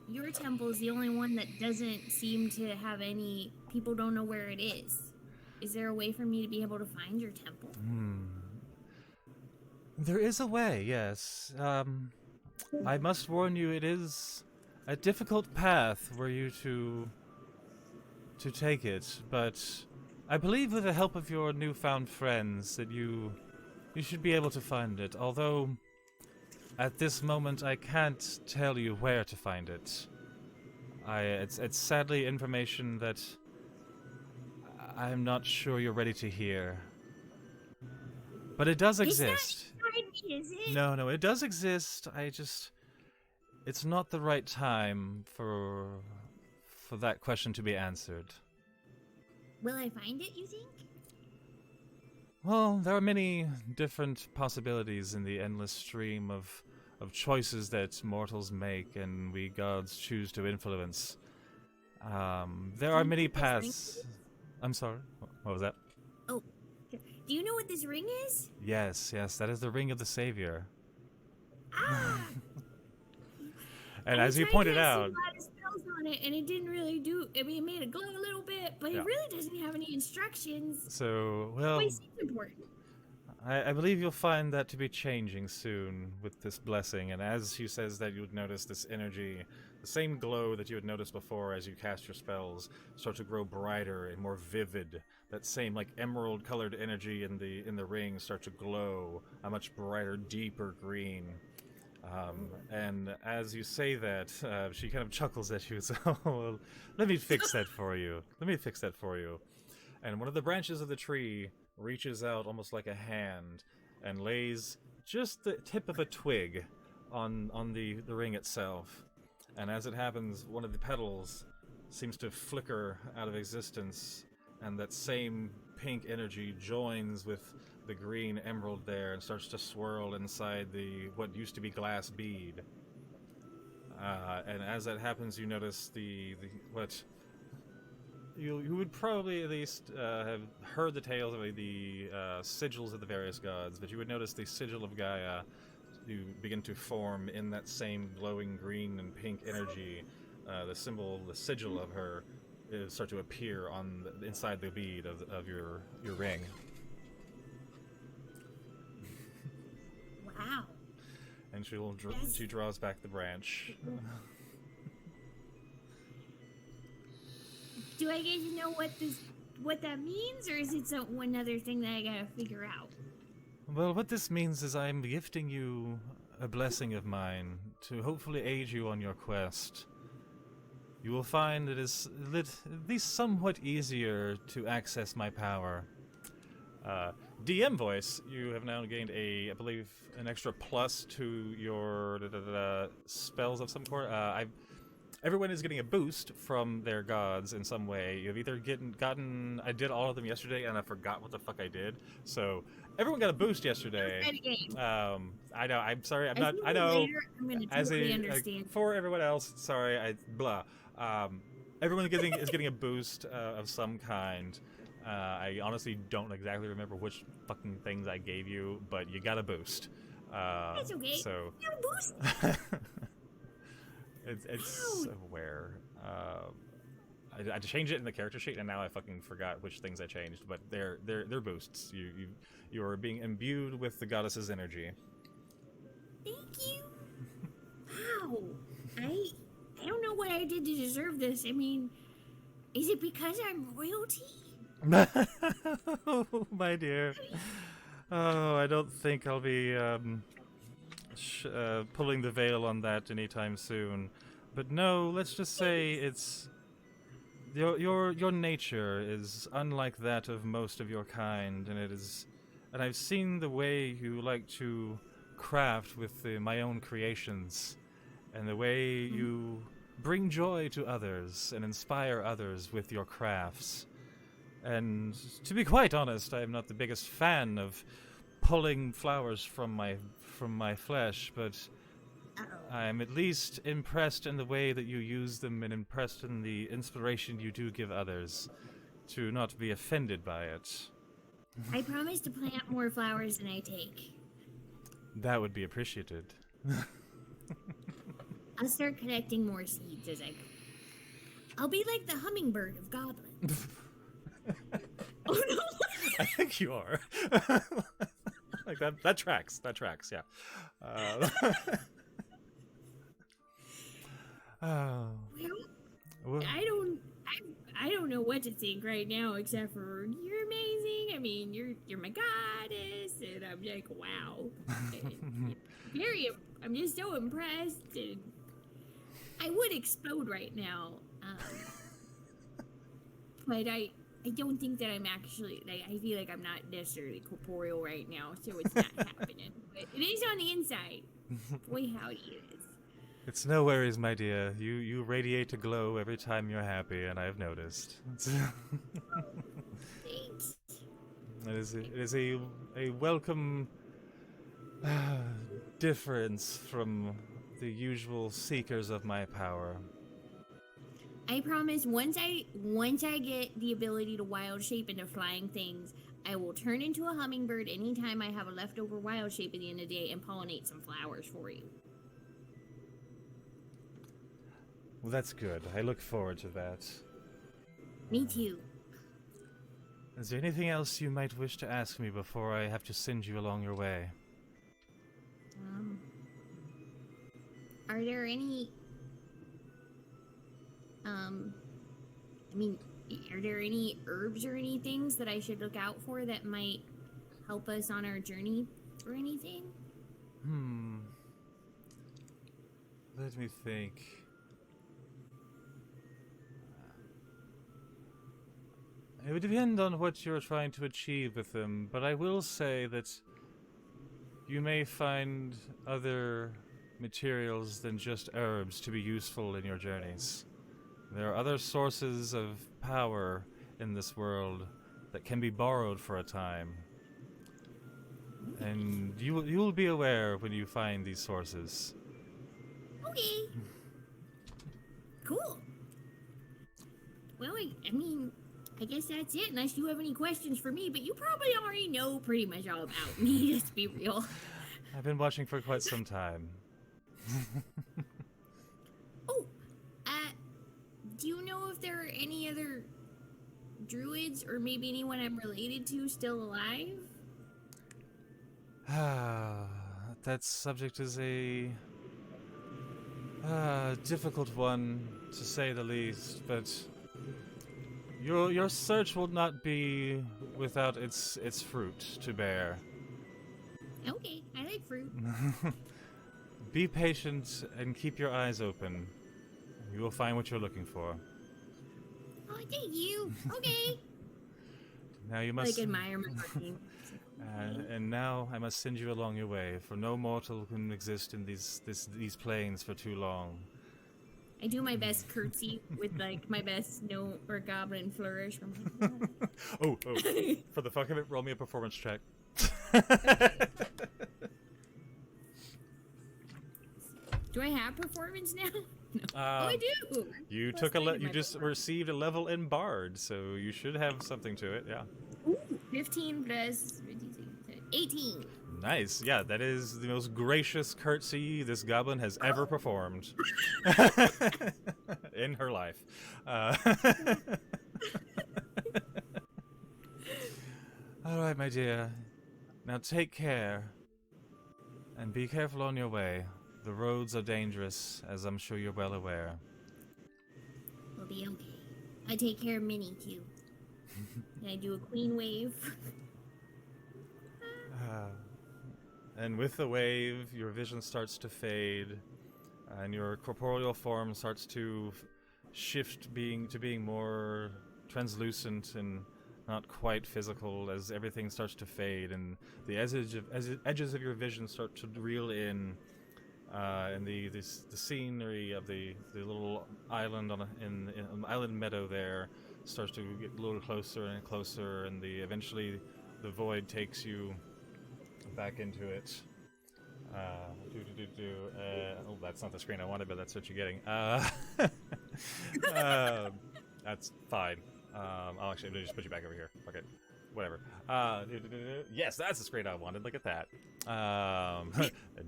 Speaker 8: your temple is the only one that doesn't seem to have any... People don't know where it is. Is there a way for me to be able to find your temple?
Speaker 1: There is a way, yes. I must warn you, it is a difficult path for you to take it, but I believe with the help of your newfound friends that you should be able to find it, although at this moment I can't tell you where to find it. It's sadly information that I'm not sure you're ready to hear. But it does exist.
Speaker 8: It's not inside me, is it?
Speaker 1: No, it does exist. It's not the right time for that question to be answered.
Speaker 8: Will I find it, you think?
Speaker 1: Well, there are many different possibilities in the endless stream of choices that mortals make and we gods choose to influence. There are many paths. I'm sorry, what was that?
Speaker 8: Oh, do you know what this ring is?
Speaker 1: Yes, that is the ring of the Savior.
Speaker 8: Ah!
Speaker 1: And as you pointed out,
Speaker 8: a lot of spells on it, and it didn't really do. I mean, it made it glow a little bit, but it really doesn't have any instructions.
Speaker 1: So, well,
Speaker 8: it seems important.
Speaker 1: I believe you'll find that to be changing soon with this blessing, and as you says that you would notice this energy, the same glow that you had noticed before as you cast your spells, start to grow brighter and more vivid. That same like emerald-colored energy in the ring start to glow a much brighter, deeper green. And as you say that, she kind of chuckles at you. So, well, let me fix that for you. And one of the branches of the tree reaches out almost like a hand and lays just the tip of a twig on the ring itself. And as it happens, one of the petals seems to flicker out of existence, and that same pink energy joins with the green emerald there and starts to swirl inside the what used to be glass bead. And as that happens, you notice the what you would probably at least have heard the tales of the sigils of the various gods, but you would notice the sigil of Gaia you begin to form in that same glowing green and pink energy. The symbol, the sigil of her, start to appear on inside the bead of your ring.
Speaker 8: Wow.
Speaker 1: And she draws back the branch.
Speaker 8: Do I get to know what that means, or is it one other thing that I gotta figure out?
Speaker 1: Well, what this means is I'm gifting you a blessing of mine to hopefully aid you on your quest. You will find it is at least somewhat easier to access my power. DM voice, you have now gained I believe, an extra plus to your spells of some sort. Everyone is getting a boost from their gods in some way. You've either gotten. I did all of them yesterday, and I forgot what the fuck I did. So everyone got a boost yesterday. I know. I'm sorry. I'm not. I know.
Speaker 8: Later, I'm gonna totally understand.
Speaker 1: For everyone else, sorry. Everyone is getting a boost of some kind. I honestly don't exactly remember which fucking things I gave you, but you got a boost.
Speaker 8: That's okay.
Speaker 1: So.
Speaker 8: You got a boost.
Speaker 1: It's where I changed it in the character sheet, and now I fucking forgot which things I changed. But they're boosts. You are being imbued with the goddess's energy.
Speaker 8: Thank you. Wow. I don't know what I did to deserve this. I mean, is it because I'm royalty?
Speaker 1: Oh, my dear. Oh, I don't think I'll be pulling the veil on that anytime soon. But no, let's just say it's your nature is unlike that of most of your kind, and I've seen the way you like to craft with my own creations, and the way you bring joy to others and inspire others with your crafts. And to be quite honest, I am not the biggest fan of pulling flowers from my flesh, but I'm at least impressed in the way that you use them, and impressed in the inspiration you do give others, to not be offended by it.
Speaker 8: I promise to plant more flowers than I take.
Speaker 1: That would be appreciated.
Speaker 8: I'll start collecting more seeds as I go. I'll be like the hummingbird of goblins. Oh no!
Speaker 1: I think you are. Like that tracks. That tracks. Yeah.
Speaker 8: Well, I don't know what to think right now, except for you're amazing. I mean, you're my goddess, and I'm like, wow. I'm just so impressed, and I would explode right now, but I don't think that I'm actually, I feel like I'm not necessarily corporeal right now, so it's not happening. But it is on the inside. Boy, howdy it is.
Speaker 1: It's no worries, my dear. You radiate a glow every time you're happy, and I've noticed.
Speaker 8: Thanks.
Speaker 1: It is a welcome difference from the usual seekers of my power.
Speaker 8: I promise once I get the ability to wild shape into flying things, I will turn into a hummingbird anytime I have a leftover wild shape at the end of the day and pollinate some flowers for you.
Speaker 1: Well, that's good. I look forward to that.
Speaker 8: Me too.
Speaker 1: Is there anything else you might wish to ask me before I have to send you along your way?
Speaker 8: Are there any are there any herbs or any things that I should look out for that might help us on our journey or anything?
Speaker 1: Let me think. It would depend on what you're trying to achieve with them, but I will say that you may find other materials than just herbs to be useful in your journeys. There are other sources of power in this world that can be borrowed for a time. And you'll be aware when you find these sources.
Speaker 8: Okay. Cool. Well, I mean, I guess that's it, unless you have any questions for me, but you probably already know pretty much all about me, let's be real.
Speaker 1: I've been watching for quite some time.
Speaker 8: Oh, do you know if there are any other druids or maybe anyone I'm related to still alive?
Speaker 1: That subject is a difficult one, to say the least, but your search will not be without its fruit to bear.
Speaker 8: Okay, I like fruit.
Speaker 1: Be patient and keep your eyes open. You will find what you're looking for.
Speaker 8: Oh, thank you. Okay.
Speaker 1: Now you must...
Speaker 8: Like, admire my working.
Speaker 1: and now I must send you along your way, for no mortal can exist in these plains for too long.
Speaker 8: I do my best curtsy with, like, my best gnome or goblin flourish.
Speaker 1: Oh, for the fuck of it, roll me a performance check.
Speaker 8: Do I have performance now? No. Oh, I do.
Speaker 1: You just received a level in Bard, so you should have something to it. Yeah.
Speaker 8: Ooh, 15 plus 18.
Speaker 1: Nice. Yeah, that is the most gracious curtsy this goblin has ever performed in her life. All right, my dear. Now take care, and be careful on your way. The roads are dangerous, as I'm sure you're well aware.
Speaker 8: We'll be okay. I take care of Minnie, too. And I do a queen wave.
Speaker 1: And with the wave, your vision starts to fade, and your corporeal form starts to shift to being more translucent and not quite physical as everything starts to fade, and the edges of your vision start to reel in. And the scenery of the little island in an island meadow there starts to get a little closer and closer, and eventually the void takes you back into it. Oh, that's not the screen I wanted, but that's what you're getting. That's fine. I'll actually just put you back over here. Okay. Whatever. Yes, that's the screen I wanted. Look at that.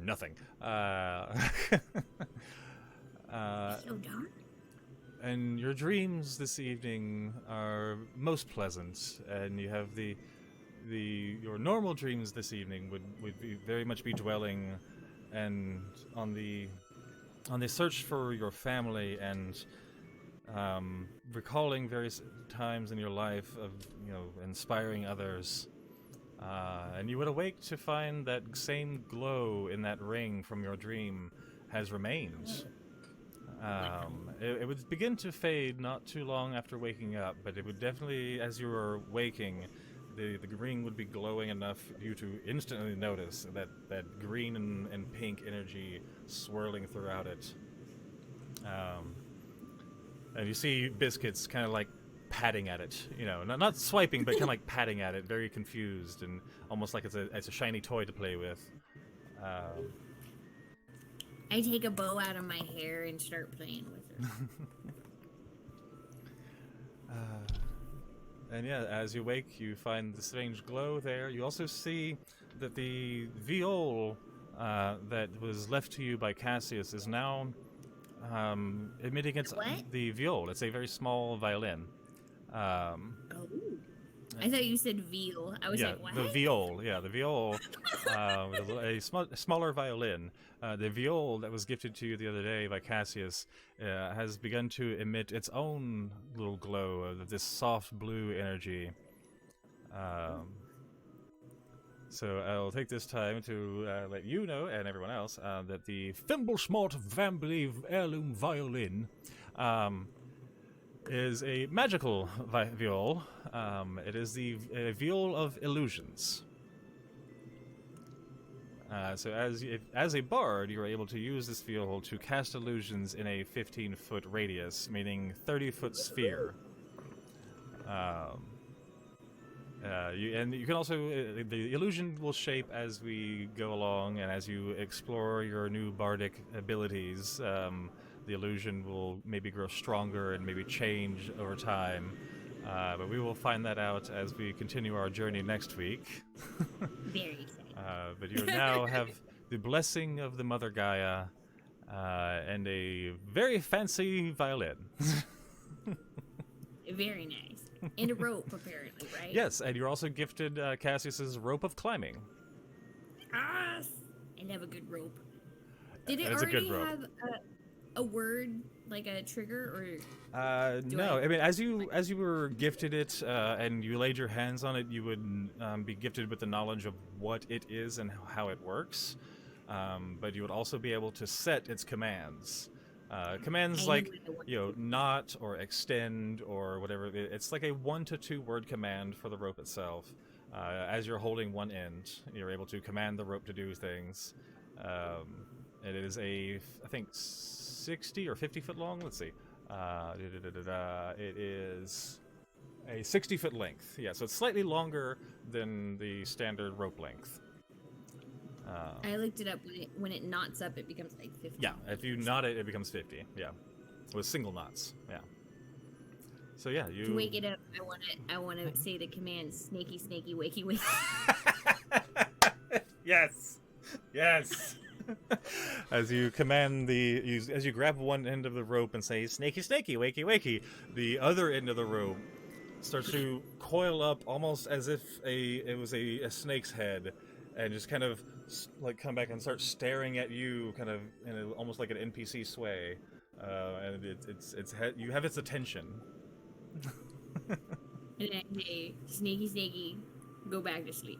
Speaker 1: Nothing.
Speaker 8: So dark.
Speaker 1: And your dreams this evening are most pleasant, and you have your normal dreams this evening would be very much be dwelling and on the search for your family and recalling various times in your life of, inspiring others. And you would awake to find that same glow in that ring from your dream has remained. It would begin to fade not too long after waking up, but it would definitely, as you were waking, the ring would be glowing enough for you to instantly notice that green and pink energy swirling throughout it. And you see Biscuits kind of like patting at it, not swiping, but kind of like patting at it, very confused and almost like it's a shiny toy to play with.
Speaker 8: I take a bow out of my hair and start playing with her.
Speaker 1: And yeah, as you wake, you find the strange glow there. You also see that the viol that was left to you by Cassius is now emitting the viol. It's a very small violin.
Speaker 8: Oh. I thought you said veal. I was like, what?
Speaker 1: The viol. Yeah, the viol. A smaller violin. The viol that was gifted to you the other day by Cassius has begun to emit its own little glow of this soft blue energy. So I'll take this time to let you know, and everyone else, that the Thimblesmart Vambly Heirloom Violin is a magical viol. It is the viol of illusions. So as a bard, you are able to use this field to cast illusions in a 15-foot radius, meaning 30-foot sphere. You can also the illusion will shape as we go along, and as you explore your new bardic abilities. The illusion will maybe grow stronger and maybe change over time. But we will find that out as we continue our journey next week.
Speaker 8: Very exciting.
Speaker 1: But you now have the blessing of the Mother Gaia and a very fancy violin.
Speaker 8: Very nice. And a rope, apparently, right?
Speaker 1: Yes, and you're also gifted Cassius's rope of climbing.
Speaker 8: Ah, and have a good rope. Did it
Speaker 1: It's a good
Speaker 8: already
Speaker 1: rope.
Speaker 8: have a word, like a trigger, or?
Speaker 1: No, I mean, as you were gifted it and you laid your hands on it, you would be gifted with the knowledge of what it is and how it works. But you would also be able to set its commands. Commands like, knot or extend or whatever. It's like a 1 to 2 word command for the rope itself. As you're holding one end, you're able to command the rope to do things. It is I think 60 or 50 foot long. Let's see. It is a 60-foot length. Yeah, so it's slightly longer than the standard rope length.
Speaker 8: I looked it up. When it knots up, it becomes like 50.
Speaker 1: Yeah, if you knot it, it becomes 50. Yeah, with single knots. Yeah. So yeah, you
Speaker 8: To wake it up, I want to say the command: "Snaky, snaky, wakey, wakey."
Speaker 1: Yes. As you command as you grab one end of the rope and say "Snaky, snaky, wakey, wakey," the other end of the rope starts to coil up almost as if it was a snake's head, and just kind of like come back and start staring at you, kind of in almost like an NPC sway, and you have its attention.
Speaker 8: And I say, "Snaky, snaky, go back to sleep."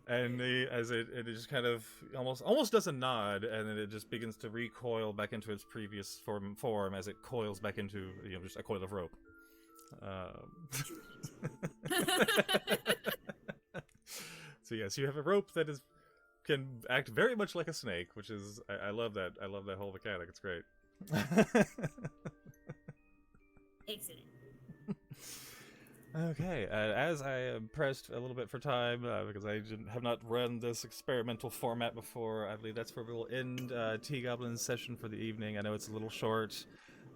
Speaker 1: And as it just kind of almost does a nod, and then it just begins to recoil back into its previous form as it coils back into just a coil of rope. So yes, you have a rope that can act very much like a snake, which is I love that. I love that whole mechanic. It's great.
Speaker 8: Excellent.
Speaker 1: Okay, as I am pressed a little bit for time, because I have not run this experimental format before, I believe that's where we will end T-Goblin's session for the evening. I know it's a little short.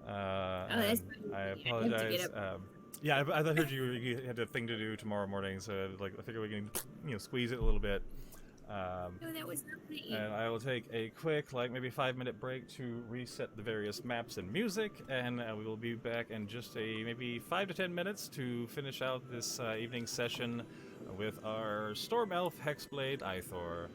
Speaker 8: That's fine.
Speaker 1: I
Speaker 8: I have to
Speaker 1: apologize.
Speaker 8: get up.
Speaker 1: Yeah, I heard you had a thing to do tomorrow morning, so I figure we can squeeze it a little bit.
Speaker 8: No, that was not me.
Speaker 1: And I will take a quick, maybe 5-minute break to reset the various maps and music, and we will be back in just maybe 5 to 10 minutes to finish out this evening session with our Storm Elf Hexblade Ithor.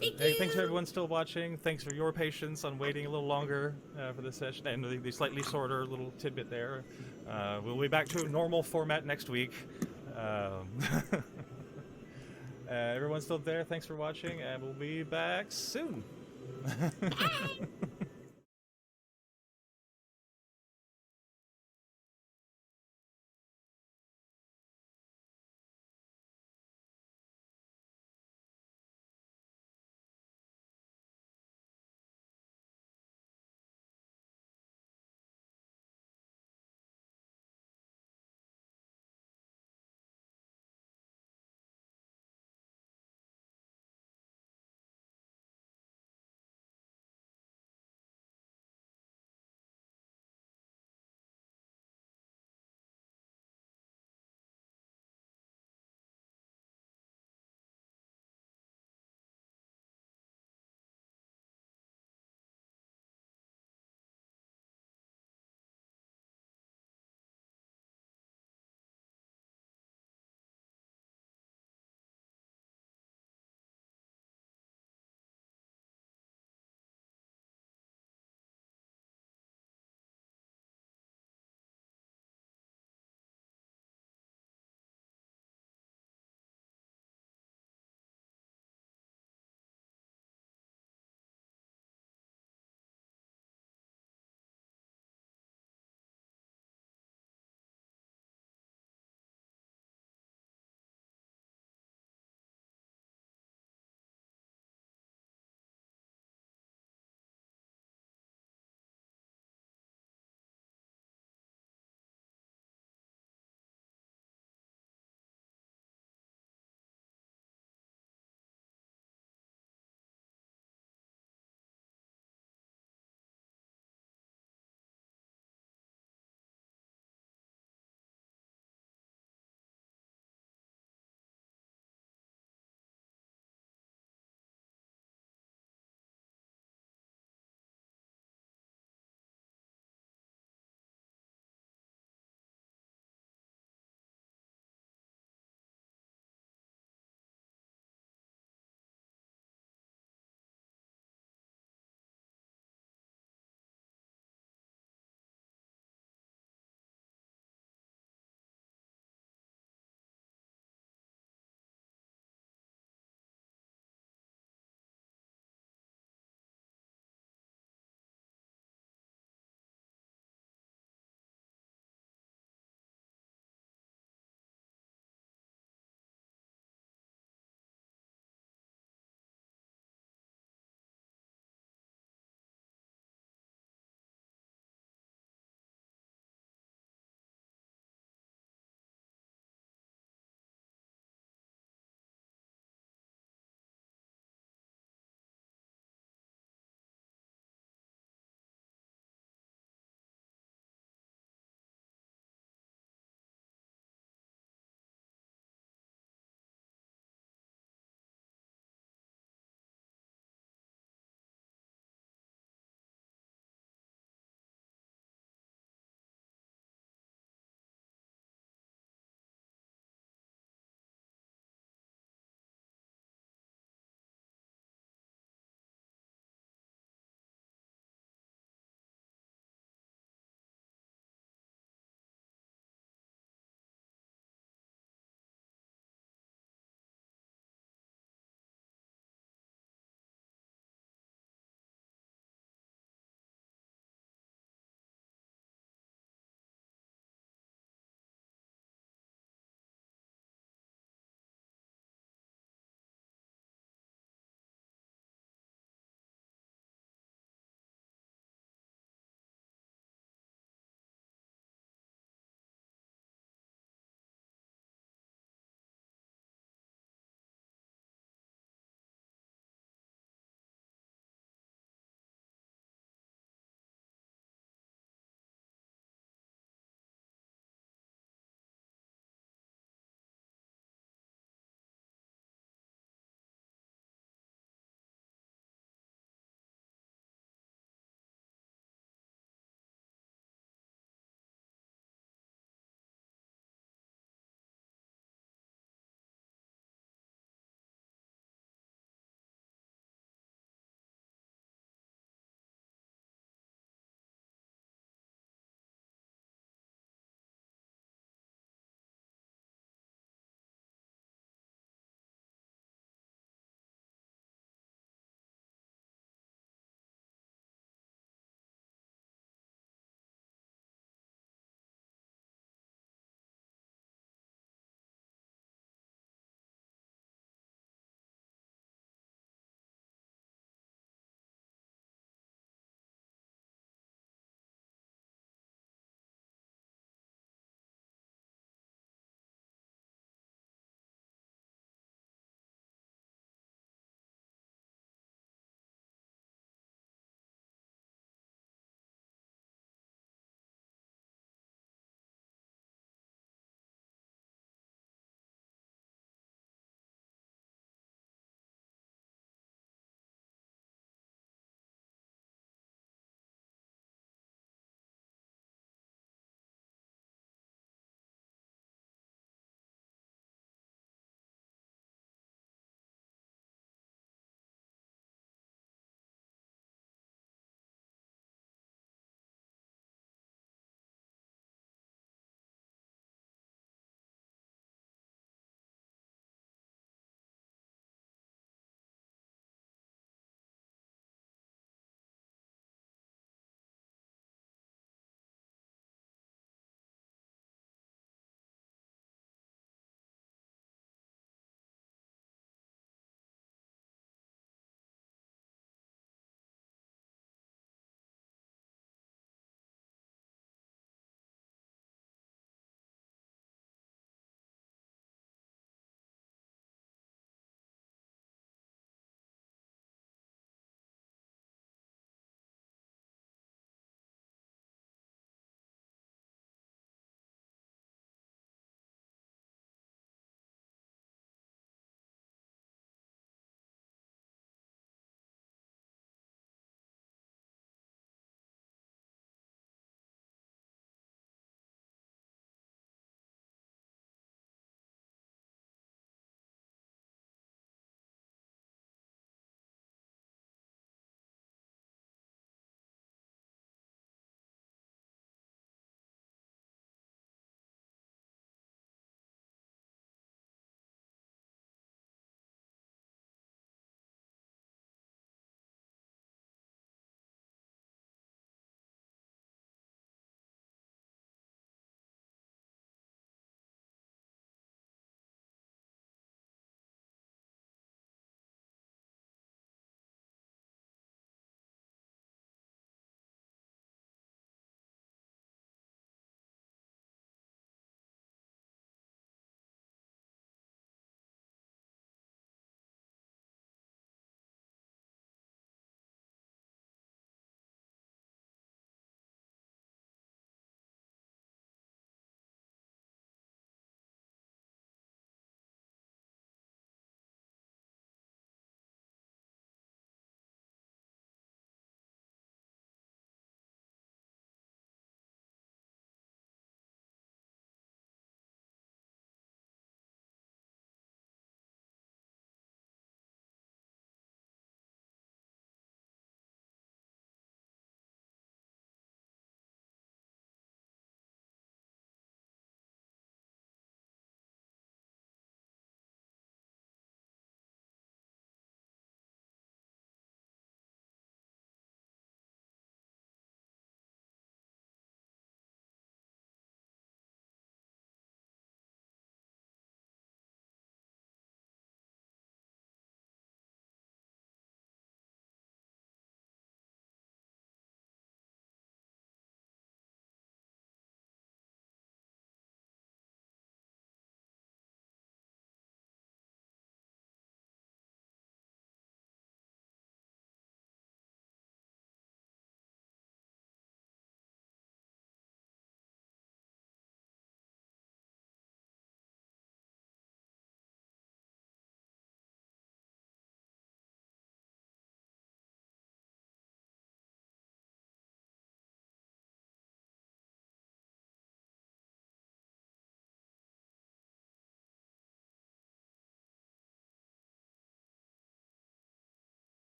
Speaker 1: Thanks for everyone still watching. Thanks for your patience on waiting a little longer for this session, and the slightly shorter little tidbit there. We'll be back to a normal format next week. Everyone's still there. Thanks for watching, and we'll be back soon.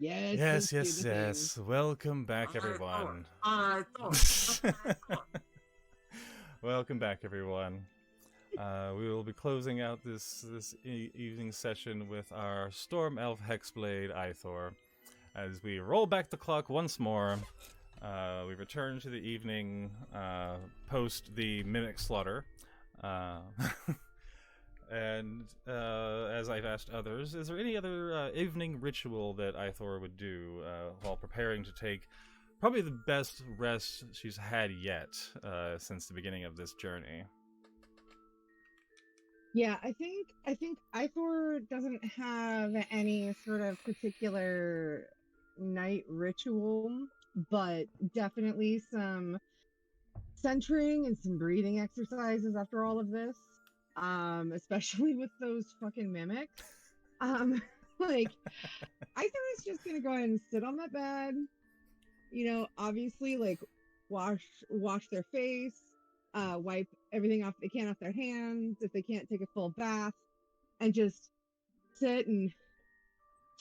Speaker 9: Yes.
Speaker 6: Yes. Welcome back, everyone.
Speaker 9: I thought.
Speaker 6: Welcome back, everyone. We will be closing out this evening session with our Storm Elf Hexblade Ithor. As we roll back the clock once more, we return to the evening post the Mimic Slaughter. And as I've asked others, is there any other evening ritual that Ithor would do while preparing to take probably the best rest she's had yet since the beginning of this journey?
Speaker 9: Yeah, I think Ithor doesn't have any sort of particular night ritual, but definitely some centering and some breathing exercises after all of this. Especially with those fucking mimics. Like Ithor is just gonna go ahead and sit on that bed, obviously like wash their face, wipe everything off they can off their hands if they can't take a full bath, and just sit and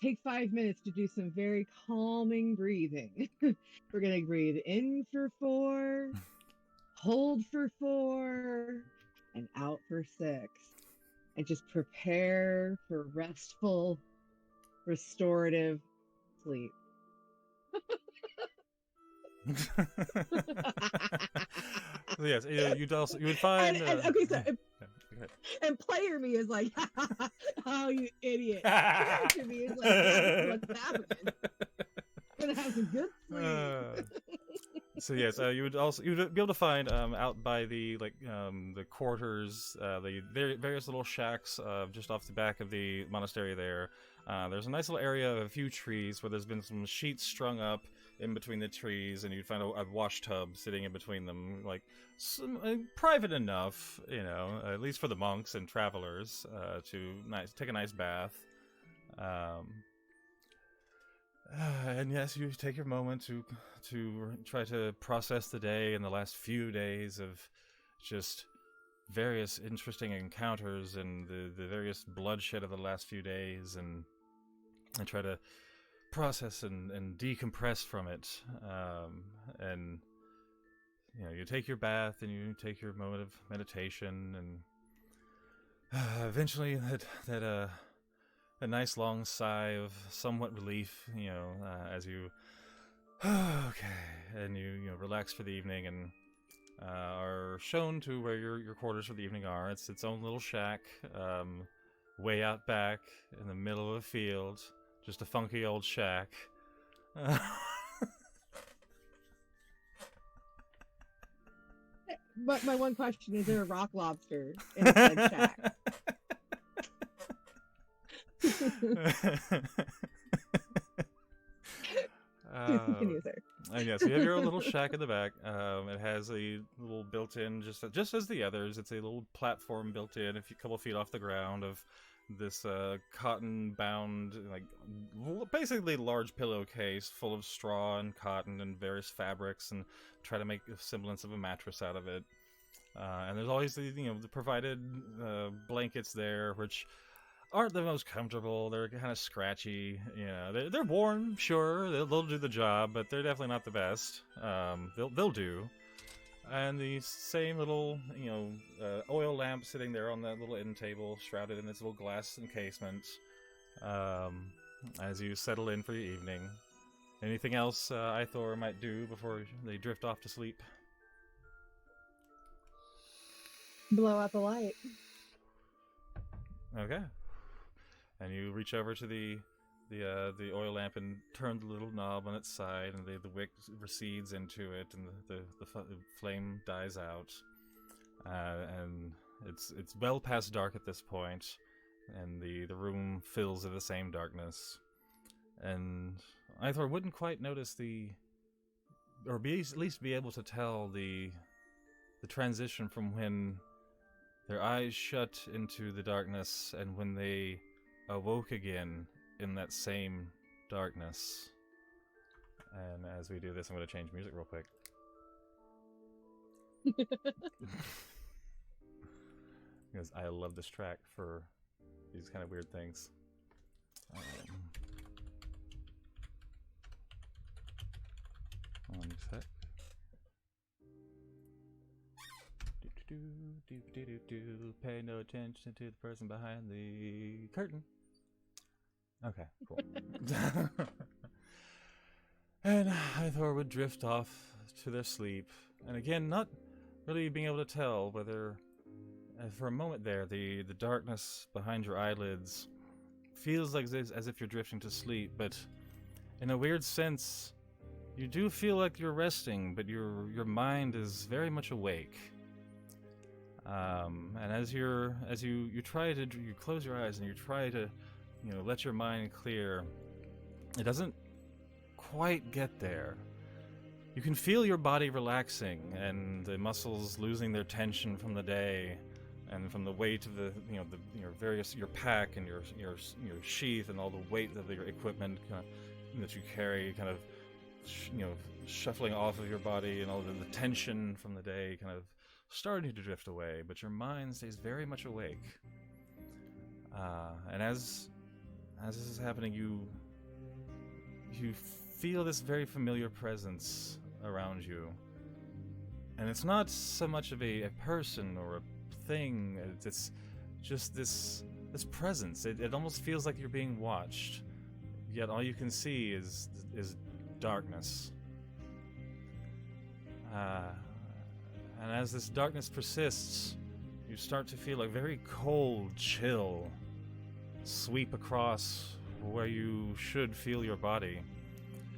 Speaker 9: take 5 minutes to do some very calming breathing. We're gonna breathe in for 4, hold for 4, and out for 6, and just prepare for restful, restorative sleep.
Speaker 6: Yes, you would find.
Speaker 9: Okay, so and player me is like, "Oh, you idiot!" Character me is like, "Yeah, what's happening? Gonna have some good sleep."
Speaker 6: So yes, you would be able to find out by the the quarters, the various little shacks just off the back of the monastery there. There's a nice little area of a few trees where there's been some sheets strung up in between the trees, and you'd find a wash tub sitting in between them, like private enough, at least for the monks and travelers to take a nice bath. And yes, you take your moment to try to process the day and the last few days of just various interesting encounters and the various bloodshed of the last few days, and try to process and decompress from it. And you take your bath and you take your moment of meditation, and eventually that a nice long sigh of somewhat relief, as you and you relax for the evening, and are shown to where your quarters for the evening are. It's its own little shack, way out back in the middle of a field, just a funky old shack.
Speaker 9: But my one question is: there a rock lobster in the said shack? Continue, sir.
Speaker 6: Yes, you have your own little shack in the back. It has a little built-in, just as the others. It's a little platform built in, a couple feet off the ground, of this cotton-bound, basically large pillowcase full of straw and cotton and various fabrics, and try to make a semblance of a mattress out of it. And there's always the provided blankets there, which aren't the most comfortable. They're kind of scratchy. They're worn, sure. They'll do the job, but they're definitely not the best. They'll do. And the same little, oil lamp sitting there on that little end table, shrouded in its little glass encasement, as you settle in for your evening. Anything else Ithor might do before they drift off to sleep?
Speaker 9: Blow out the light.
Speaker 6: Okay. And you reach over to the oil lamp and turn the little knob on its side, and the wick recedes into it, and the flame dies out. And it's well past dark at this point, and the room fills in the same darkness. And Ithor wouldn't quite notice at least be able to tell the transition from when their eyes shut into the darkness and when they awoke again in that same darkness. And as we do this, I'm going to change music real quick. Because I love this track for these kind of weird things.
Speaker 1: One sec. Pay no attention to the person behind the curtain. Okay, cool. And Hathor would drift off to their sleep, and again, not really being able to tell whether, for a moment there, the darkness behind your eyelids feels like as if you're drifting to sleep, but in a weird sense, you do feel like you're resting, but your mind is very much awake. And as you try to you close your eyes and you try to let your mind clear, it doesn't quite get there. You can feel your body relaxing and the muscles losing their tension from the day and from the weight of your pack and your sheath and all the weight of your equipment that you carry kind of shuffling off of your body, and all the tension from the day kind of starting to drift away, but your mind stays very much awake. And as this is happening, you feel this very familiar presence around you. And it's not so much of a person or a thing, it's just this presence. It almost feels like you're being watched, yet all you can see is darkness. And as this darkness persists, you start to feel a very cold chill sweep across where you should feel your body.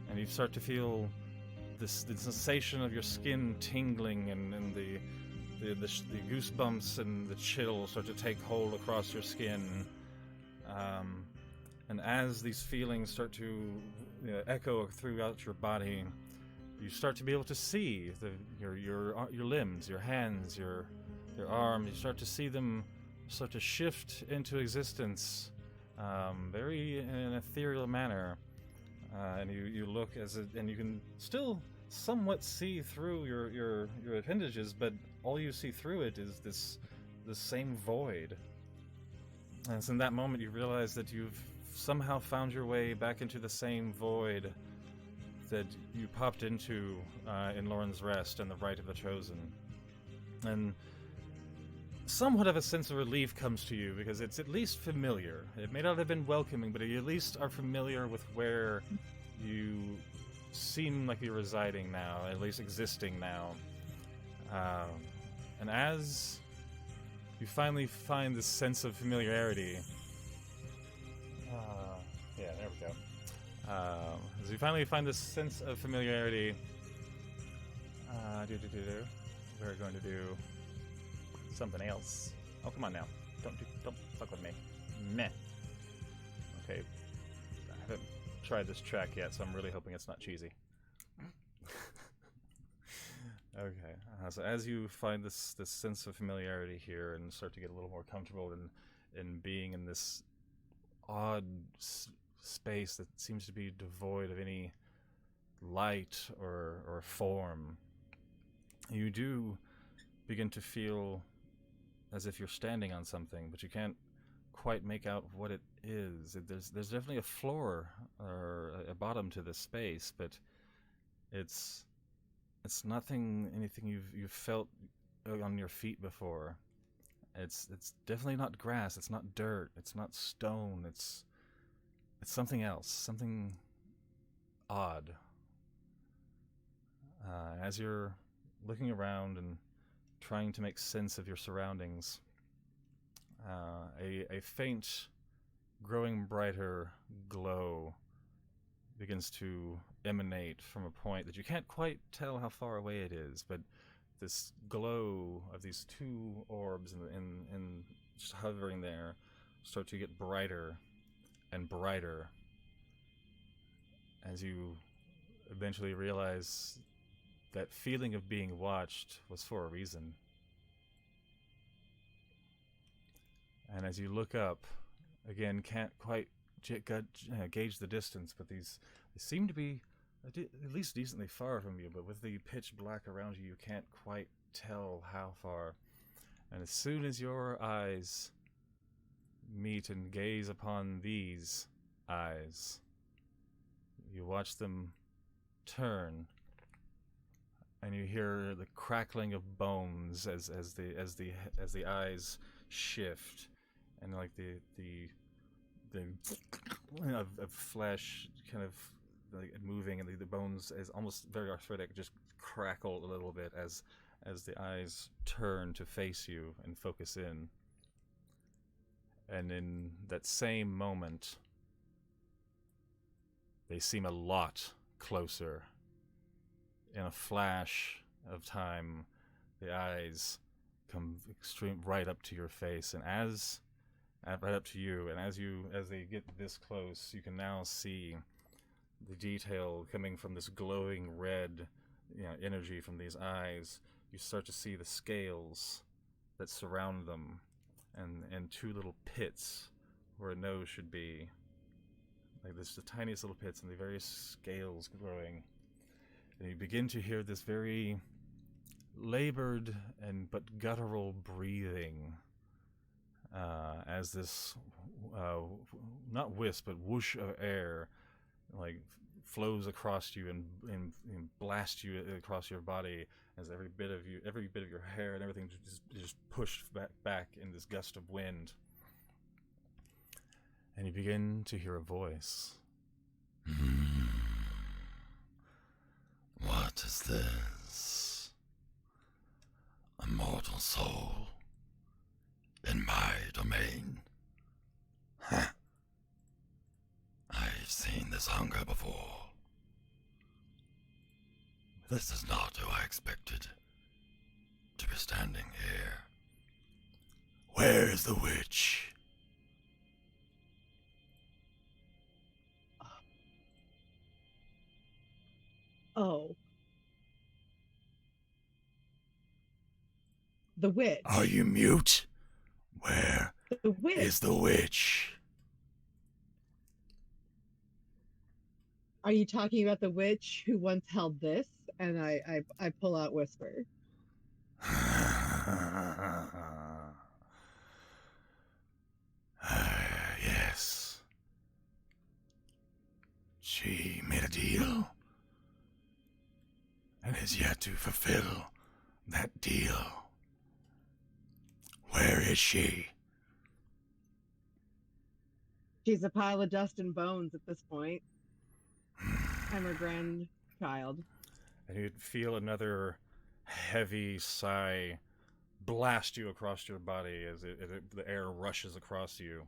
Speaker 1: And you start to feel the sensation of your skin tingling, and the goosebumps and the chill start to take hold across your skin. And as these feelings start to echo throughout your body, you start to be able to see your limbs, your hands, your arms. You start to see them start to shift into existence, very in an ethereal manner. And you look and you can still somewhat see through your appendages, but all you see through it is this same void. And it's in that moment you realize that you've somehow found your way back into the same void that you popped into in Lauren's Rest and the Rite of the Chosen. And somewhat of a sense of relief comes to you, because it's at least familiar. It may not have been welcoming, but you at least are familiar with where you seem like you're residing now, at least existing now. And as you finally find this sense of familiarity, yeah, there we go. As you finally find this sense of familiarity, we're going to do something else. Oh, come on now. Don't fuck with me. Meh. Okay. I haven't tried this track yet, so I'm really hoping it's not cheesy. Okay. So as you find this sense of familiarity here and start to get a little more comfortable in being in this odd space that seems to be devoid of any light or form, you do begin to feel as if you're standing on something, but you can't quite make out what it is. There's definitely a floor or a bottom to this space, but it's anything you've felt on your feet before. It's definitely not grass. It's not dirt. It's not stone. It's something else. Something odd. As you're looking around and trying to make sense of your surroundings, a faint, growing brighter glow begins to emanate from a point that you can't quite tell how far away it is, but this glow of these two orbs in just hovering there start to get brighter and brighter as you eventually realize that feeling of being watched was for a reason. And as you look up, again, can't quite gauge the distance, but they seem to be at least decently far from you, but with the pitch black around you, you can't quite tell how far. And as soon as your eyes meet and gaze upon these eyes, you watch them turn and you hear the crackling of bones as the eyes shift, and like the of flesh kind of like moving, and the bones is almost very arthritic, just crackle a little bit as the eyes turn to face you and focus in. And in that same moment, they seem a lot closer. In a flash of time, the eyes come right up to your face, and right up to you, and as they get this close, you can now see the detail coming from this glowing red, energy from these eyes. You start to see the scales that surround them, and two little pits where a nose should be. Like this, the tiniest little pits, and the various scales growing. And you begin to hear this very labored but guttural breathing as this not wisp but whoosh of air like flows across you and blasts you across your body, as every bit of your hair and everything just pushed back in this gust of wind. And you begin to hear a voice.
Speaker 10: What is this? A mortal soul in my domain? Huh. I've seen this hunger before. This is not who I expected to be standing here. Where is the witch?
Speaker 9: Oh. The witch.
Speaker 10: Are you mute? Where
Speaker 9: The witch.
Speaker 10: is the witch?
Speaker 9: Are you talking about the witch who once held this? And I pull out Whisper.
Speaker 10: Yes. She made a deal and has yet to fulfill that deal. Where is she?
Speaker 9: She's a pile of dust and bones at this point. I'm her grandchild.
Speaker 1: And you'd feel another heavy sigh blast you across your body as the air rushes across you.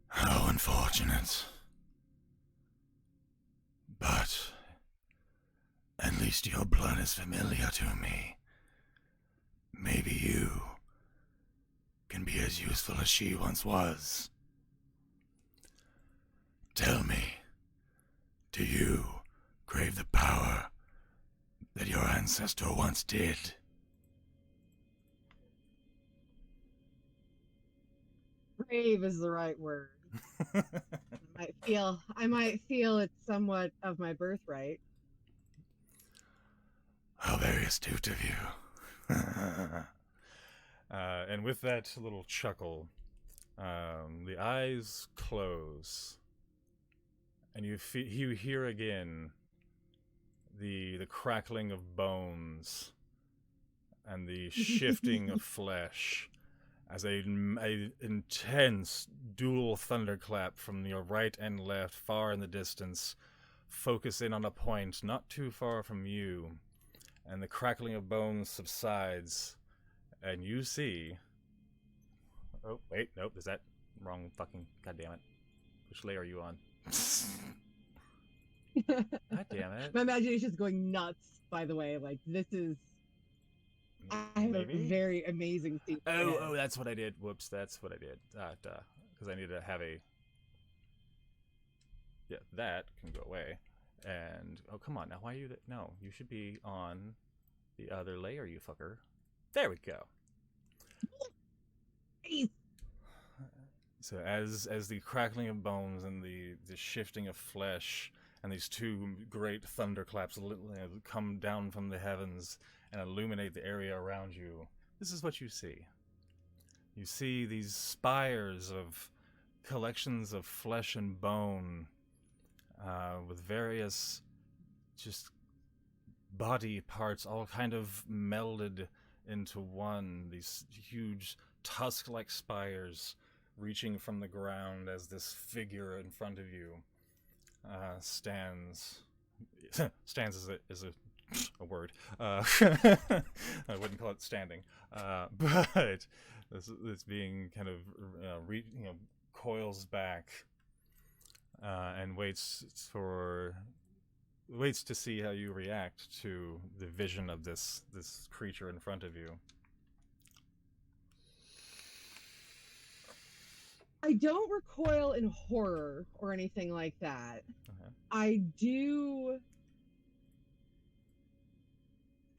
Speaker 10: How unfortunate. But at least your blood is familiar to me. Maybe you can be as useful as she once was. Tell me, do you crave the power that your ancestor once did?
Speaker 9: Brave is the right word. I might feel it's somewhat of my birthright.
Speaker 10: How very astute of you.
Speaker 1: And with that little chuckle, the eyes close, and you hear again the crackling of bones and the shifting of flesh as a intense dual thunderclap from your right and left, far in the distance, focus in on a point not too far from you, and the crackling of bones subsides, and you see... Oh, wait, nope, is that wrong fucking... God damn it. Which layer are you on? God damn it.
Speaker 9: My imagination's going nuts, by the way. Like, this is... I have a very amazing scene.
Speaker 1: Oh, that's what I did. Whoops, that's what I did. Because I need to have a... Yeah, that can go away. And... Oh, come on, now why are you... No, you should be on the other layer, you fucker. There we go. So as the crackling of bones and the shifting of flesh and these two great thunderclaps come down from the heavens and illuminate the area around you, this is what you see. You see these spires of collections of flesh and bone with various just body parts all kind of melded into one. These huge tusk-like spires reaching from the ground as this figure in front of you stands. Stands is a word. I wouldn't call it standing, but this being kind of coils back and waits to see how you react to the vision of this creature in front of you.
Speaker 9: I don't recoil in horror or anything like that.
Speaker 1: Okay.
Speaker 9: I do,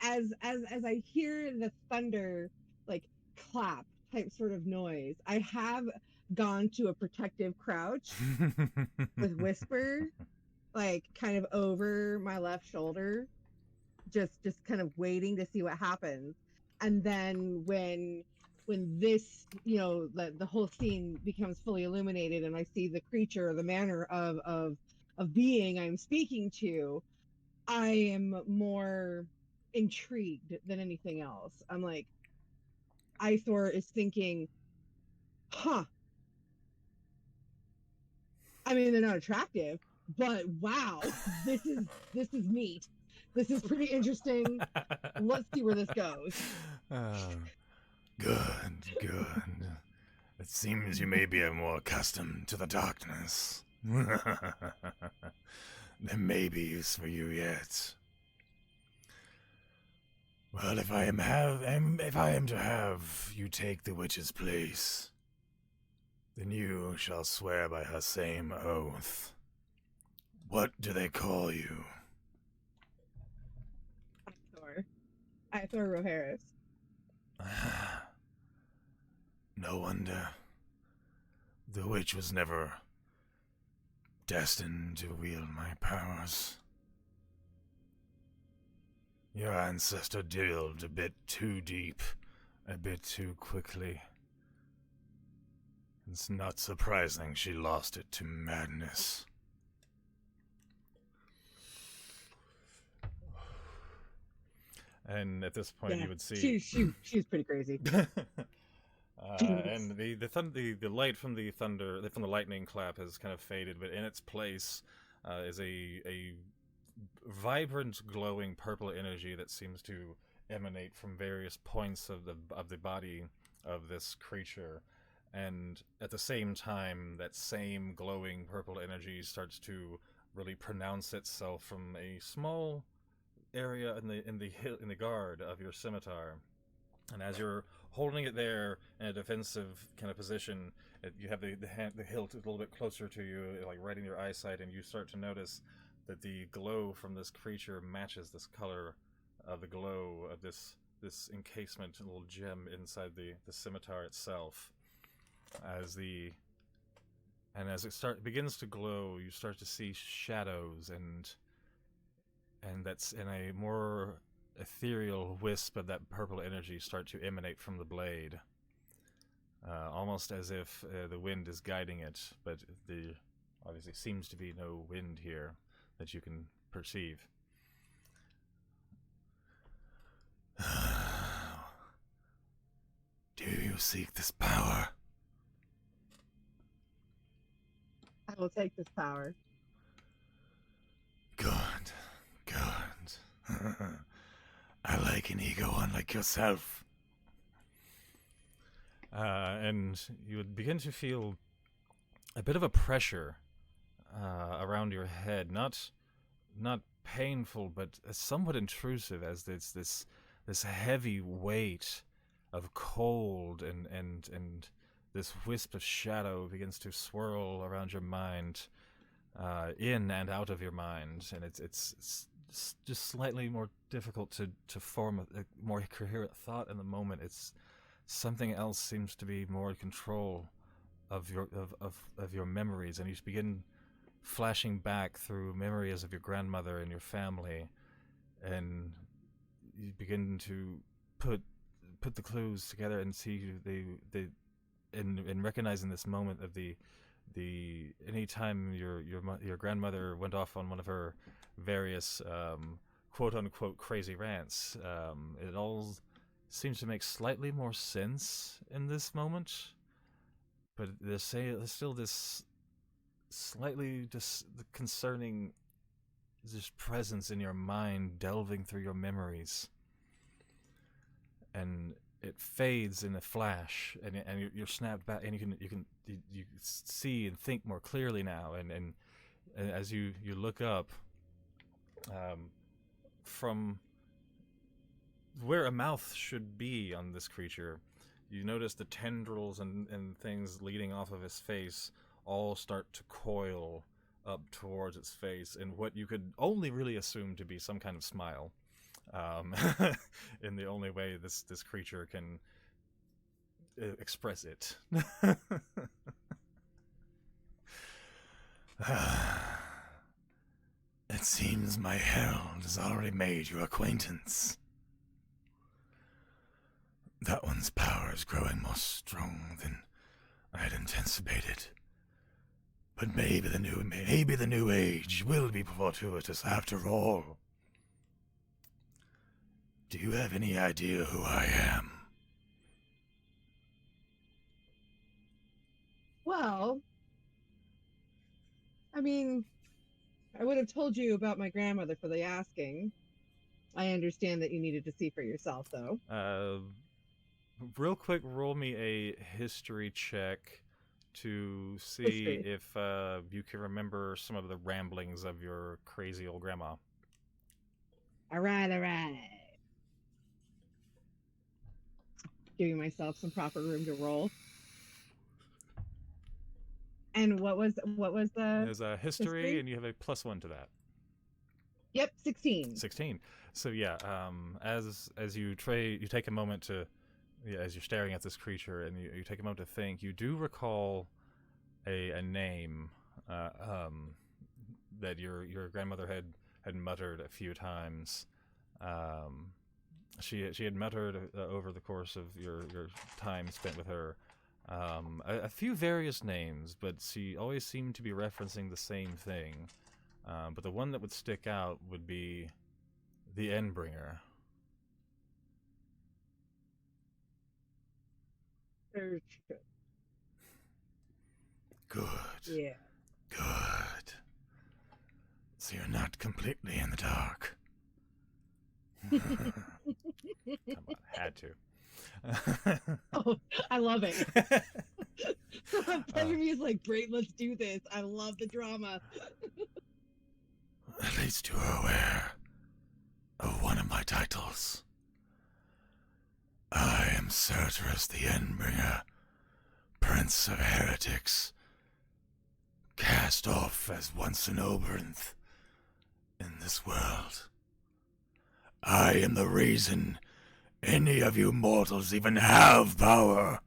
Speaker 9: as I hear the thunder like clap type sort of noise, I have gone to a protective crouch with Whisper, like kind of over my left shoulder, just kind of waiting to see what happens. And then when this, the whole scene becomes fully illuminated and I see the creature, the manner of being I'm speaking to, I am more intrigued than anything else. I'm like, Ithor is thinking, huh, I mean, they're not attractive, but wow, this is neat. This is pretty interesting. Let's see where this goes.
Speaker 10: Good. It seems you may be more accustomed to the darkness. There may be use for you yet. Well, if I am to have you take the witch's place, then you shall swear by her same oath. What do they call you?
Speaker 9: Ithor Roharis.
Speaker 10: No wonder. The witch was never destined to wield my powers. Your ancestor delved a bit too deep, a bit too quickly. It's not surprising she lost it to madness.
Speaker 1: And at this point, you would see
Speaker 9: she's pretty crazy.
Speaker 1: And the light from the lightning clap has kind of faded, but in its place is a vibrant, glowing purple energy that seems to emanate from various points of the body of this creature. And at the same time, that same glowing purple energy starts to really pronounce itself from a small area in the guard of your scimitar. And as you're holding it there in a defensive kind of position, you have the hilt a little bit closer to you, like right in your eyesight, and you start to notice that the glow from this creature matches this color of the glow of this encasement, a little gem inside the scimitar itself. As it begins to glow, you start to see shadows and that's in a more ethereal wisp of that purple energy start to emanate from the blade, almost as if the wind is guiding it, but there obviously seems to be no wind here that you can perceive.
Speaker 10: Do you seek this power?
Speaker 9: I will take this power.
Speaker 10: Good. I like an ego unlike yourself.
Speaker 1: And you would begin to feel a bit of a pressure around your head, not painful, but somewhat intrusive, as this heavy weight of cold and this wisp of shadow begins to swirl around your mind, in and out of your mind, and it's just slightly more difficult to form a more coherent thought in the moment. It's something else seems to be more in control of your memories, and you begin flashing back through memories of your grandmother and your family, and you begin to put the clues together and see in recognizing this moment of the any time your grandmother went off on one of her various quote-unquote crazy rants, it all seems to make slightly more sense in this moment, but there's still this slightly concerning just presence in your mind delving through your memories, and it fades in a flash, and you're snapped back, and you see and think more clearly now, and as you look up, from where a mouth should be on this creature, you notice the tendrils and things leading off of his face all start to coil up towards its face in what you could only really assume to be some kind of smile, in the only way this creature can express it.
Speaker 10: It seems my herald has already made your acquaintance. That one's power is growing more strong than I had anticipated. But maybe the new age will be fortuitous after all. Do you have any idea who I am?
Speaker 9: Well, I mean, I would have told you about my grandmother for the asking. I understand that you needed to see for yourself, though.
Speaker 1: Real quick, roll me a history check to see
Speaker 9: History.
Speaker 1: if you can remember some of the ramblings of your crazy old grandma.
Speaker 9: All right. Giving myself some proper room to roll. And what was the
Speaker 1: There's a history, and you have a +1 to that.
Speaker 9: Yep, 16.
Speaker 1: 16. So yeah, as you take a moment to, as you're staring at this creature, and you take a moment to think, you do recall a name that your grandmother had muttered a few times. She had muttered over the course of your time spent with her a few various names, but she always seemed to be referencing the same thing. But the one that would stick out would be the Endbringer.
Speaker 10: Good.
Speaker 9: Yeah.
Speaker 10: Good. So you're not completely in the dark.
Speaker 1: Come on, had to.
Speaker 9: Oh, I love it. Part of me is like, great, let's do this. I love the drama.
Speaker 10: At least you are aware of one of my titles. I am Cerberus the Endbringer, Prince of Heretics, cast off as once an Oberonth in this world. I am the reason any of you mortals even have power.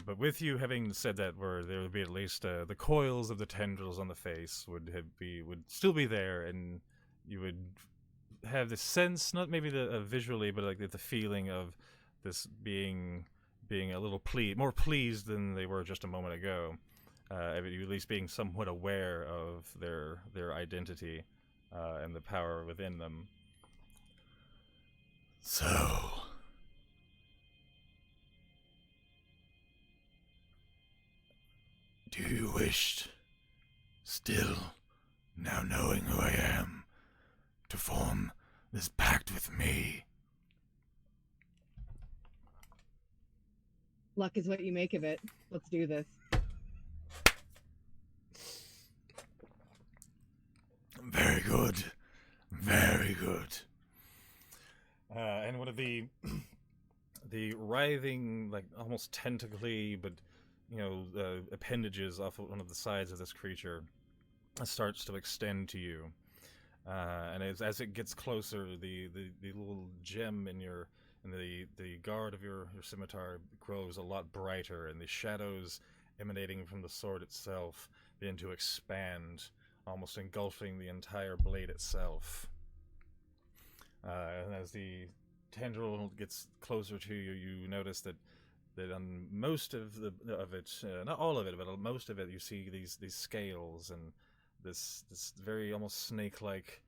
Speaker 1: But with you having said that word, there would be at least the coils of the tendrils on the face would still be there, and you would have the sense, not maybe the visually, but like the feeling of this being a little more pleased than they were just a moment ago. At least being somewhat aware of their identity and the power within them.
Speaker 10: So, do you wish, still, now knowing who I am, to form this pact with me?
Speaker 9: Luck is what you make of it. Let's do this.
Speaker 10: Very good. Very good.
Speaker 1: And one of the writhing, like almost tentacly, but appendages off of one of the sides of this creature starts to extend to you. And as it gets closer, the little gem in the guard of your scimitar grows a lot brighter, and the shadows emanating from the sword itself begin to expand, almost engulfing the entire blade itself. And as the tendril gets closer to you, you notice that on most of it, not all of it, but most of it, you see these scales and this very almost snake-like,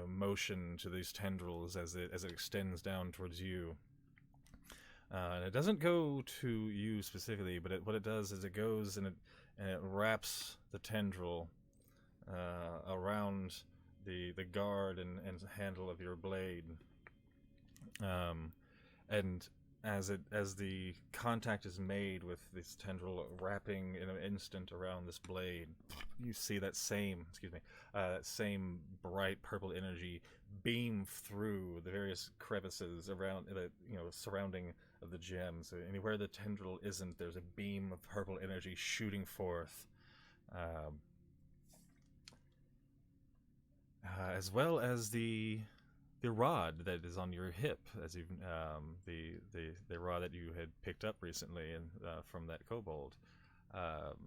Speaker 1: motion to these tendrils as it extends down towards you. And it doesn't go to you specifically, but what it does is it goes and it wraps the tendril around the guard and handle of your blade. And as the contact is made with this tendril wrapping in an instant around this blade, you see that same bright purple energy beam through the various crevices around the surrounding of the gem. So anywhere the tendril isn't, there's a beam of purple energy shooting forth, as well as the rod that is on your hip, as you the rod that you had picked up recently and from that kobold,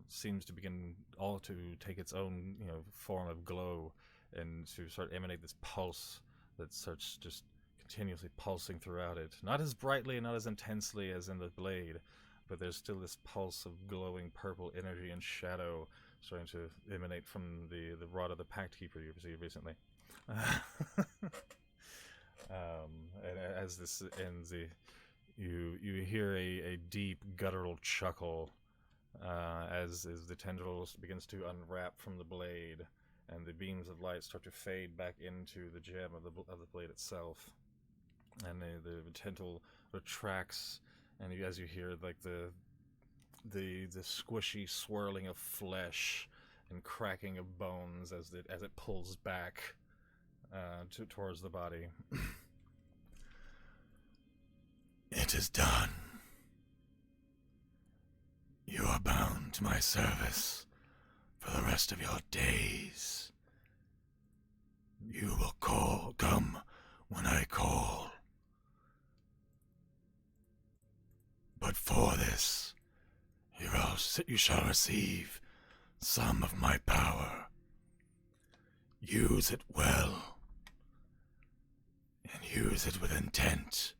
Speaker 1: seems to begin all to take its own form of glow and to start emanate this pulse that starts just continuously pulsing throughout it. Not as brightly and not as intensely as in the blade, but there's still this pulse of glowing purple energy and shadow starting to emanate from the rod of the Pact Keeper you received recently. And as this ends, you hear a deep guttural chuckle as the tendril begins to unwrap from the blade, and the beams of light start to fade back into the gem of the blade itself, and the tendril retracts, and as you hear like the squishy swirling of flesh and cracking of bones as it pulls back towards the body.
Speaker 10: It is done. You are bound to my service for the rest of your days. You will come when I call. But for this, you shall receive some of my power. Use it well, and use it with intent.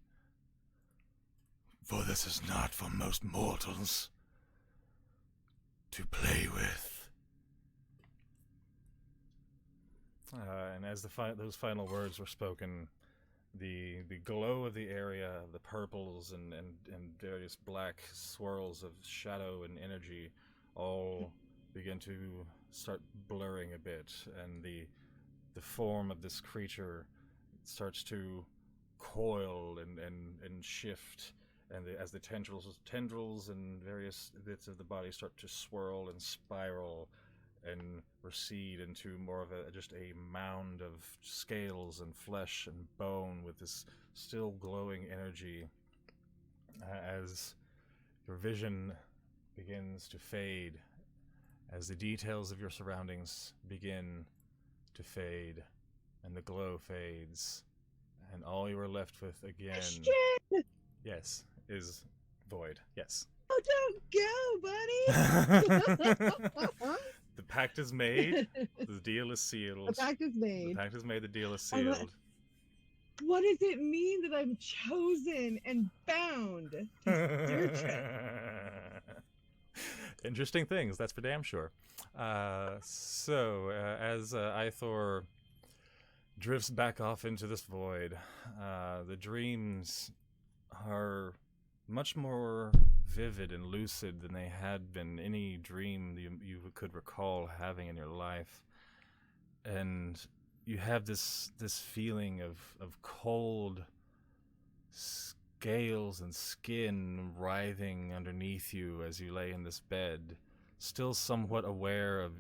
Speaker 10: For this is not for most mortals to play with.
Speaker 1: And as those final words were spoken, the glow of the area, the purples and various black swirls of shadow and energy all begin to start blurring a bit, and the form of this creature starts to coil and shift. And as the tendrils and various bits of the body start to swirl and spiral and recede into more of just a mound of scales and flesh and bone with this still glowing energy, as your vision begins to fade, as the details of your surroundings begin to fade, and the glow fades, and all you are left with again...
Speaker 9: Shit!
Speaker 1: Yes, is void. Yes.
Speaker 9: Oh, don't go, buddy!
Speaker 1: The pact is made. The deal is sealed.
Speaker 9: The pact is made.
Speaker 1: The pact is made. The deal is sealed.
Speaker 9: What does it mean that I'm chosen and bound to Sturgeon?
Speaker 1: Interesting things, that's for damn sure. As Ithor drifts back off into this void, the dreams are much more vivid and lucid than they had been any dream you could recall having in your life. And you have this feeling of cold scales and skin writhing underneath you as you lay in this bed, still somewhat aware of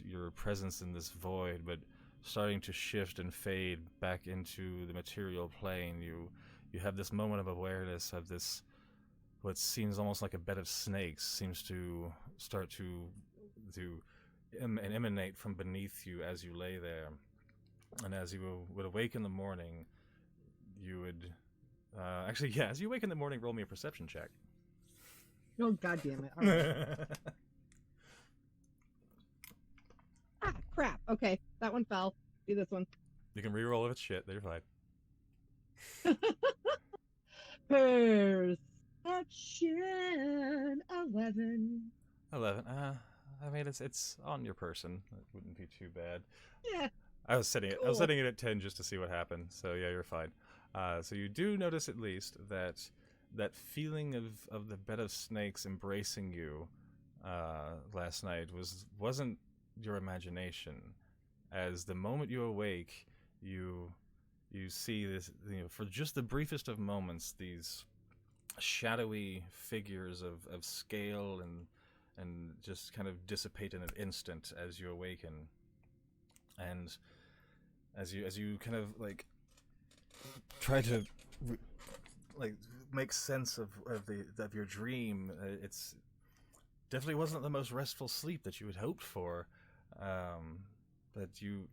Speaker 1: your presence in this void, but starting to shift and fade back into the material plane. You have this moment of awareness of this, what seems almost like a bed of snakes seems to start to emanate from beneath you as you lay there. And as you would awake in the morning, you would... as you wake in the morning, roll me a perception check.
Speaker 9: Oh, God damn it. All right. Ah, crap. Okay, that one fell. Do this one.
Speaker 1: You can re-roll if it's shit. You're fine.
Speaker 9: Perception 11.
Speaker 1: 11. I mean, it's on your person. It wouldn't be too bad.
Speaker 9: Yeah.
Speaker 1: I was setting it. I was
Speaker 9: Cool.
Speaker 1: setting it at 10 just to see what happened. So yeah, you're fine. So you do notice at least that feeling of the bed of snakes embracing you last night wasn't your imagination. As the moment you awake, you see this, for just the briefest of moments, these shadowy figures of scale and just kind of dissipate in an instant as you awaken. And as you kind of like try to like make sense of your dream, it's definitely wasn't the most restful sleep that you had hoped for. But you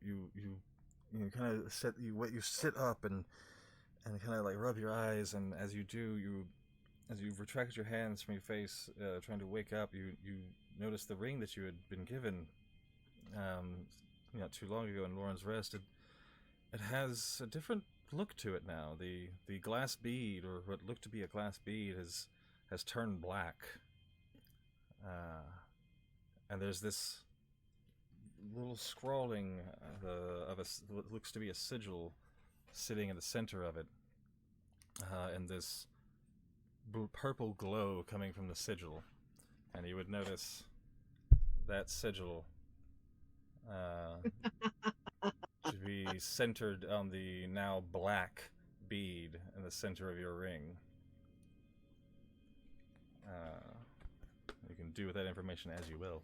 Speaker 1: kind of sit up and kind of like rub your eyes, and as you do, as you retract your hands from your face, trying to wake up, you notice the ring that you had been given not too long ago in Lauren's Rest. It has a different look to it now. The glass bead, or what looked to be a glass bead, has turned black. And there's this little scrawling of what looks to be a sigil sitting in the center of it, and this purple glow coming from the sigil. And you would notice that sigil to be centered on the now black bead in the center of your ring. You can do with that information as you will.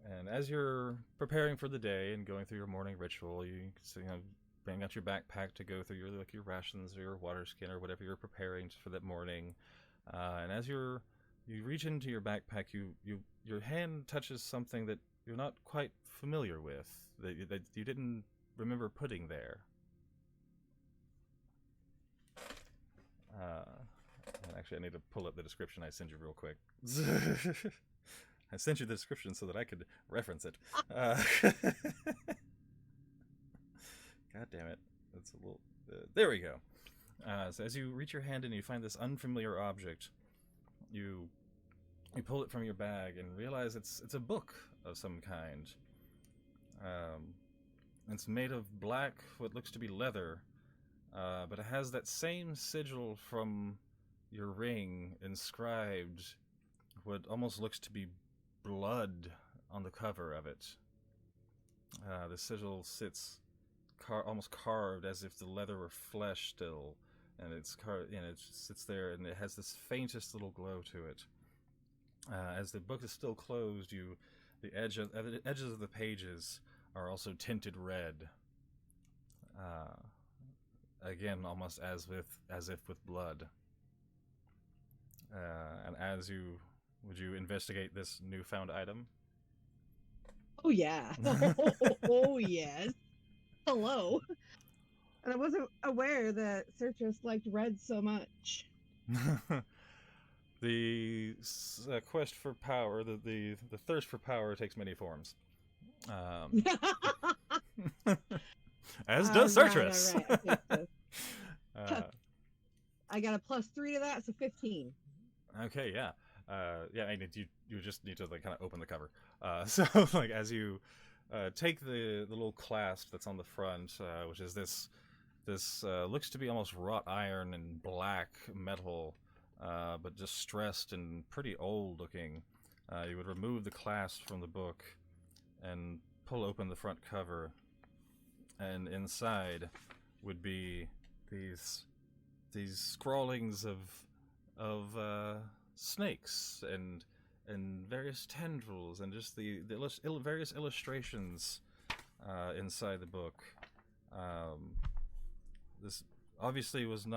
Speaker 1: And as you're preparing for the day and going through your morning ritual, you bring out your backpack to go through your rations or your water skin or whatever you're preparing for that morning. And as you reach into your backpack, your hand touches something that you're not quite familiar with, that you didn't remember putting there. And actually, I need to pull up the description I sent you real quick. I sent you the description so that I could reference it. God damn it. That's a little... there we go. So as you reach your hand in, you find this unfamiliar object. You pull it from your bag and realize it's a book of some kind. It's made of black, what looks to be leather, but it has that same sigil from your ring inscribed, what almost looks to be blood on the cover of it. The sigil sits almost carved as if the leather were flesh still, and it just sits there, and it has this faintest little glow to it. As the book is still closed, the edges of the pages are also tinted red. Again, almost as if with blood. And would you investigate this newfound item?
Speaker 9: Oh yeah. Oh yes. Hello. And I wasn't aware that Sertrus liked red so much.
Speaker 1: The quest for power, the thirst for power takes many forms. As does Sertrus.
Speaker 9: Right. I got a +3 to that, so 15.
Speaker 1: Okay, yeah. Yeah, I mean, you just need to like kind of open the cover. So like as you take the little clasp that's on the front, which is this looks to be almost wrought iron and black metal, but distressed and pretty old looking. You would remove the clasp from the book and pull open the front cover, and inside would be these scrawlings of snakes and various tendrils and just the various illustrations inside the book. This obviously was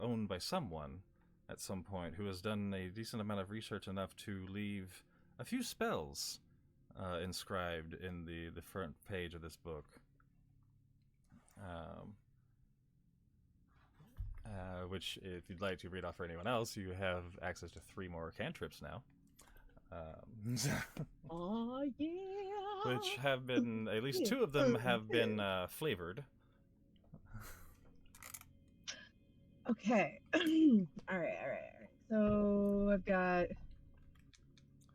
Speaker 1: owned by someone at some point who has done a decent amount of research enough to leave a few spells inscribed in the front page of this book. Which, if you'd like to read off for anyone else, you have access to 3 more cantrips now.
Speaker 9: Oh yeah.
Speaker 1: Which have been, at least 2 of them have been flavored.
Speaker 9: Okay. All right. So I've got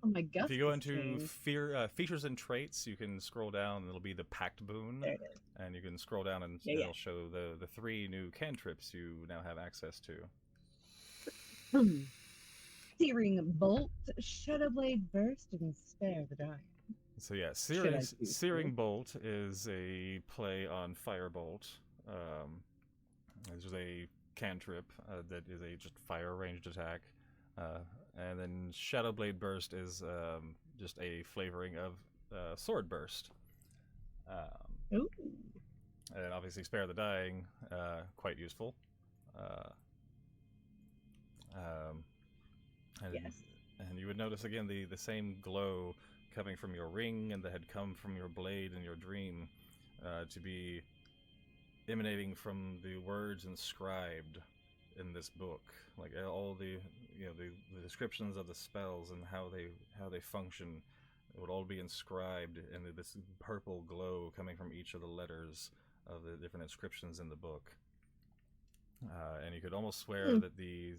Speaker 9: Oh my god.
Speaker 1: If you go into features and traits, you can scroll down and it'll be the Pact Boon.
Speaker 2: There it is.
Speaker 1: And you can scroll down and it'll show the 3 new cantrips you now have access to.
Speaker 9: Searing Bolt, Shadowblade Burst, and Spare the Dying.
Speaker 1: So yeah, Searing Bolt is a play on Firebolt. This is a cantrip that is a just fire ranged attack. And then Shadowblade Burst is just a flavoring of Sword Burst.
Speaker 2: Ooh.
Speaker 1: And obviously Spare the Dying, quite useful. And you would notice again the same glow coming from your ring and that had come from your blade in your dream to be emanating from the words inscribed in this book, like all the the descriptions of the spells and how they function. It would all be inscribed in this purple glow coming from each of the letters of the different inscriptions in the book. And you could almost swear that the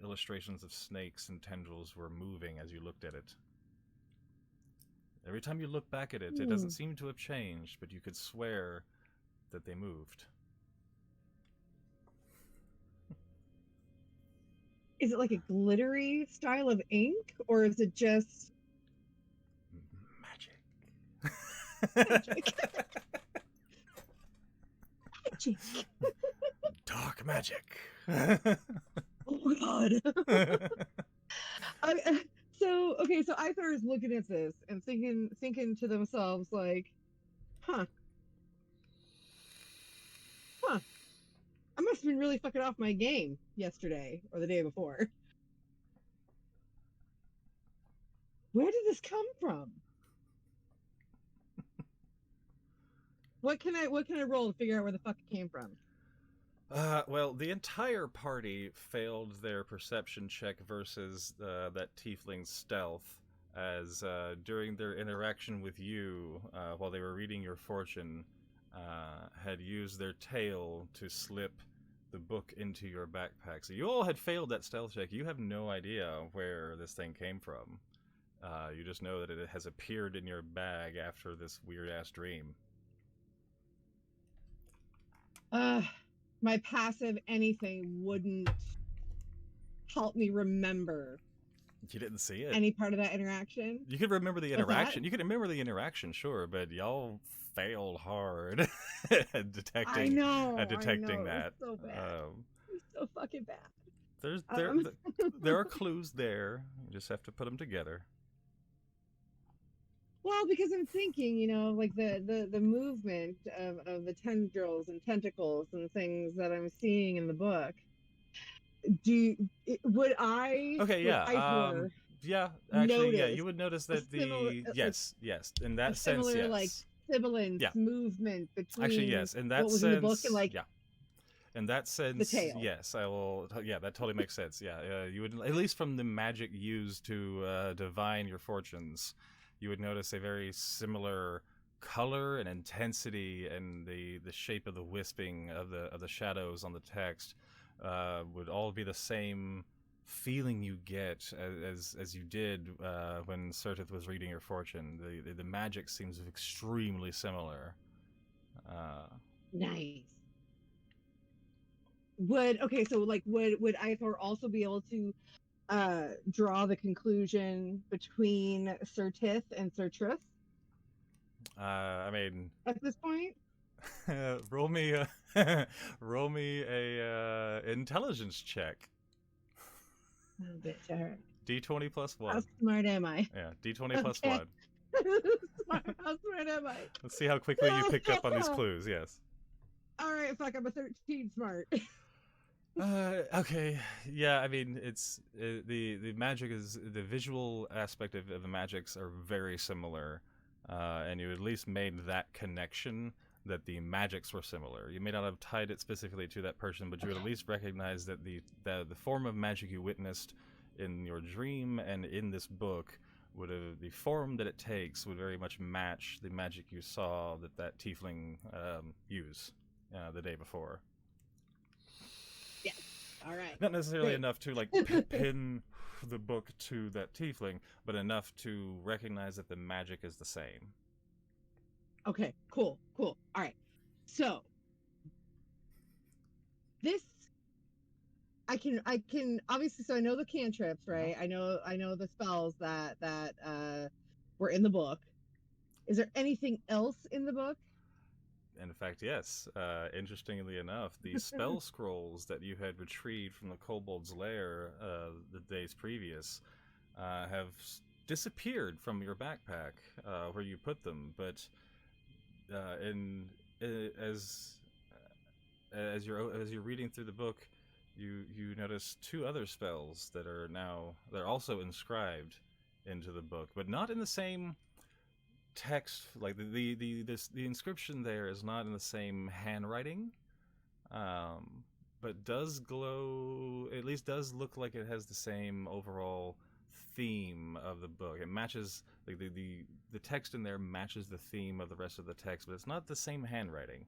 Speaker 1: illustrations of snakes and tendrils were moving as you looked at it. Every time you look back at it, it doesn't seem to have changed, but you could swear that they moved.
Speaker 9: Is it like a glittery style of ink, or is it just
Speaker 10: magic?
Speaker 9: Magic.
Speaker 10: Dark magic.
Speaker 9: Oh my god. So Ithor is looking at this and thinking to themselves like, huh. I must have been really fucking off my game yesterday or the day before. Where did this come from? What can I roll to figure out where the fuck it came from?
Speaker 1: Well, the entire party failed their perception check versus that tiefling's stealth, as during their interaction with you, while they were reading your fortune, had used their tail to slip the book into your backpack. So you all had failed that stealth check. You have no idea where this thing came from. You just know that it has appeared in your bag after this weird-ass dream.
Speaker 9: My passive anything wouldn't help me remember.
Speaker 1: You didn't see it.
Speaker 9: Any part of that interaction?
Speaker 1: You could remember the interaction. You could remember the interaction, sure, but y'all failed hard at detecting. At detecting that.
Speaker 9: It was so bad. It's so fucking bad.
Speaker 1: There are clues there. You just have to put them together.
Speaker 9: Well, because I'm thinking, like the movement of the tendrils and tentacles and things that I'm seeing in the book. Would I?
Speaker 1: Okay, yeah. Yeah, actually, yeah, you would notice that yes, in that sense,
Speaker 9: similar,
Speaker 1: yes.
Speaker 9: like sibilance movement between.
Speaker 1: Actually, yes, in that
Speaker 9: what was
Speaker 1: sense,
Speaker 9: in the book and
Speaker 1: in that sense,
Speaker 9: the tail.
Speaker 1: Yes, I will. Yeah, that totally makes sense. Yeah, you would, at least from the magic used to divine your fortunes, you would notice a very similar color and intensity, and the shape of the wisping of the shadows on the text would all be the same feeling you get as you did when Sertith was reading your fortune. The magic seems extremely similar.
Speaker 9: Nice. Would Ithor also be able to draw the conclusion between Sertith and Sertrith?
Speaker 1: I mean,
Speaker 9: at this point,
Speaker 1: roll me a intelligence check.
Speaker 9: Oh, bitch, all right.
Speaker 1: D20 plus 1.
Speaker 9: How smart am I?
Speaker 1: Yeah, D20 plus 1.
Speaker 9: How smart am I?
Speaker 1: Let's see how quickly you picked up on these clues. Yes.
Speaker 9: All right, fuck, I'm a 13 smart.
Speaker 1: Okay, yeah, I mean, it's the magic is the visual aspect of the magics are very similar, and you at least made that connection that the magics were similar. You may not have tied it specifically to that person, but you would at least recognize that the form of magic you witnessed in your dream and in this book the form that it takes would very much match the magic you saw that tiefling use the day before.
Speaker 9: Yeah. All right.
Speaker 1: Not necessarily enough to like pin the book to that tiefling, but enough to recognize that the magic is the same.
Speaker 9: Okay, cool. All right. So this I can obviously, so I know the cantrips, right? I know the spells that were in the book. Is there anything else in the book?
Speaker 1: In fact, yes. Interestingly enough, the spell scrolls that you had retrieved from the kobold's lair the days previous have disappeared from your backpack where you put them. But as you're reading through the book, you notice two other spells that are they're also inscribed into the book, but not in the same text. Like the inscription there is not in the same handwriting, but does glow. At least does look like it has the same overall theme of the book. It matches the text in there matches the theme of the rest of the text, but it's not the same handwriting.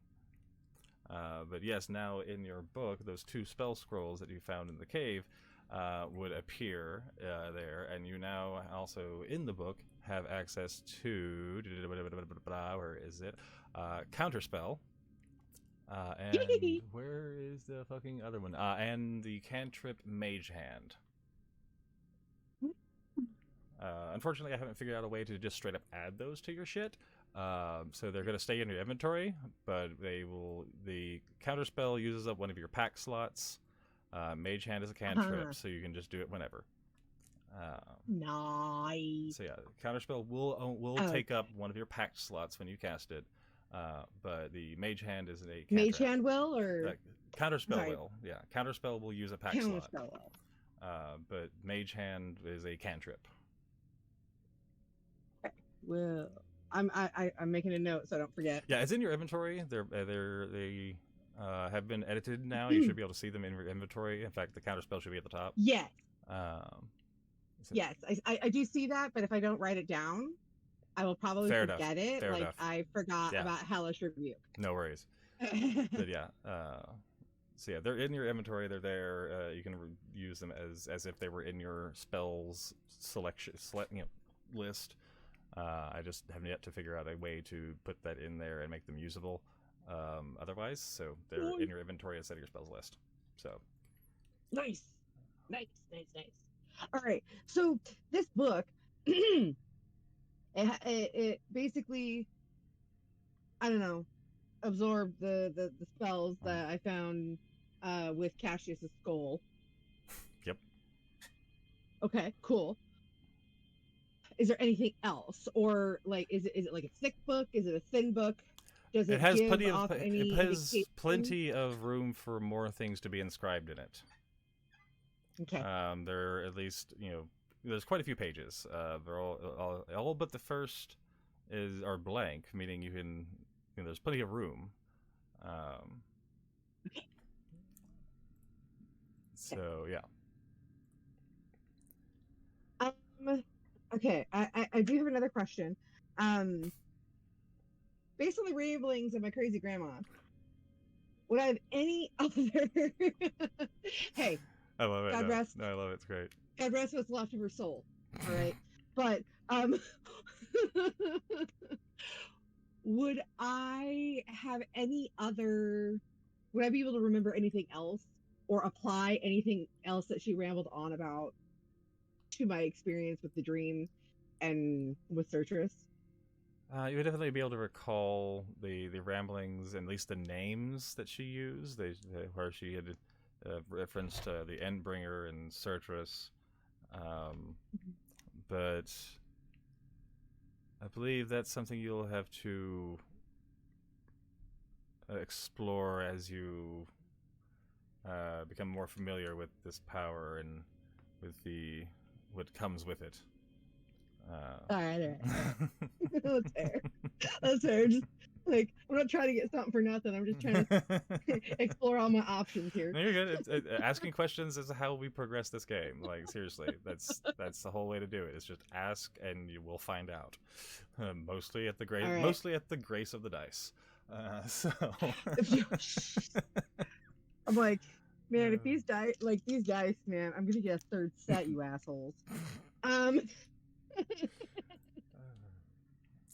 Speaker 1: But yes, now in your book, those two spell scrolls that you found in the cave would appear there, and you now also in the book have access to where is it? Counterspell. And where is the fucking other one? And the cantrip Mage Hand. Unfortunately, I haven't figured out a way to just straight up add those to your shit. So they're going to stay in your inventory, but the counterspell uses up one of your pack slots. Mage Hand is a cantrip, so you can just do it whenever.
Speaker 9: Nice.
Speaker 1: So yeah, counterspell will take up one of your packed slots when you cast it, but the Mage Hand is a cantrip.
Speaker 9: Mage Hand will, or
Speaker 1: counterspell will. Yeah, counterspell will use a pack slot.
Speaker 9: Will.
Speaker 1: But Mage Hand is a cantrip.
Speaker 9: Well, I'm making a note so I don't forget.
Speaker 1: Yeah, it's in your inventory. They have been edited now. You should be able to see them in your inventory. In fact, the counterspell should be at the top.
Speaker 9: Yes. Yes, I do see that, but if I don't write it down, I will probably forget it.
Speaker 1: Fair enough.
Speaker 9: I forgot about Hellish Rebuke.
Speaker 1: No worries. But yeah, so yeah, they're in your inventory. They're there. You can use them as if they were in your spells list. I just haven't yet to figure out a way to put that in there and make them usable. Otherwise, so they're in your inventory instead of your spells list. So
Speaker 9: nice. All right, so this book, it basically, I don't know, absorbed the spells that I found with Cassius's skull.
Speaker 1: Yep.
Speaker 9: Okay, cool. Is there anything else, or like, is it like a thick book? Is it a thin book? Does it
Speaker 1: has
Speaker 9: give
Speaker 1: plenty
Speaker 9: off
Speaker 1: of
Speaker 9: any
Speaker 1: it has
Speaker 9: indication?
Speaker 1: plenty of room for more things to be inscribed in it.
Speaker 9: Okay.
Speaker 1: There are at least, there's quite a few pages. They're all but the first are blank, meaning you can, there's plenty of room. So yeah.
Speaker 9: Okay, I do have another question. Based on the ramblings of my crazy grandma, would I have any other? Hey,
Speaker 1: I love it.
Speaker 9: God rest.
Speaker 1: No, I love it. It's great.
Speaker 9: God rest what's left of her soul. All right, but would I have any other? Would I be able to remember anything else or apply anything else that she rambled on about to my experience with the dream and with Sertress?
Speaker 1: You would definitely be able to recall the ramblings, at least the names that she used, where she had referenced the Endbringer and Sertress. But I believe that's something you'll have to explore as you become more familiar with this power and with what comes with it.
Speaker 9: All right. That's fair. That's fair. Just like, I'm not trying to get something for nothing. I'm just trying to explore all my options here.
Speaker 1: No, you're good. Asking questions is how we progress this game. Like, seriously, that's the whole way to do it. It's just ask and you will find out. Mostly at the grace of the dice. So
Speaker 9: I'm like, Man, if these dice, man, I'm gonna get a third set, you assholes.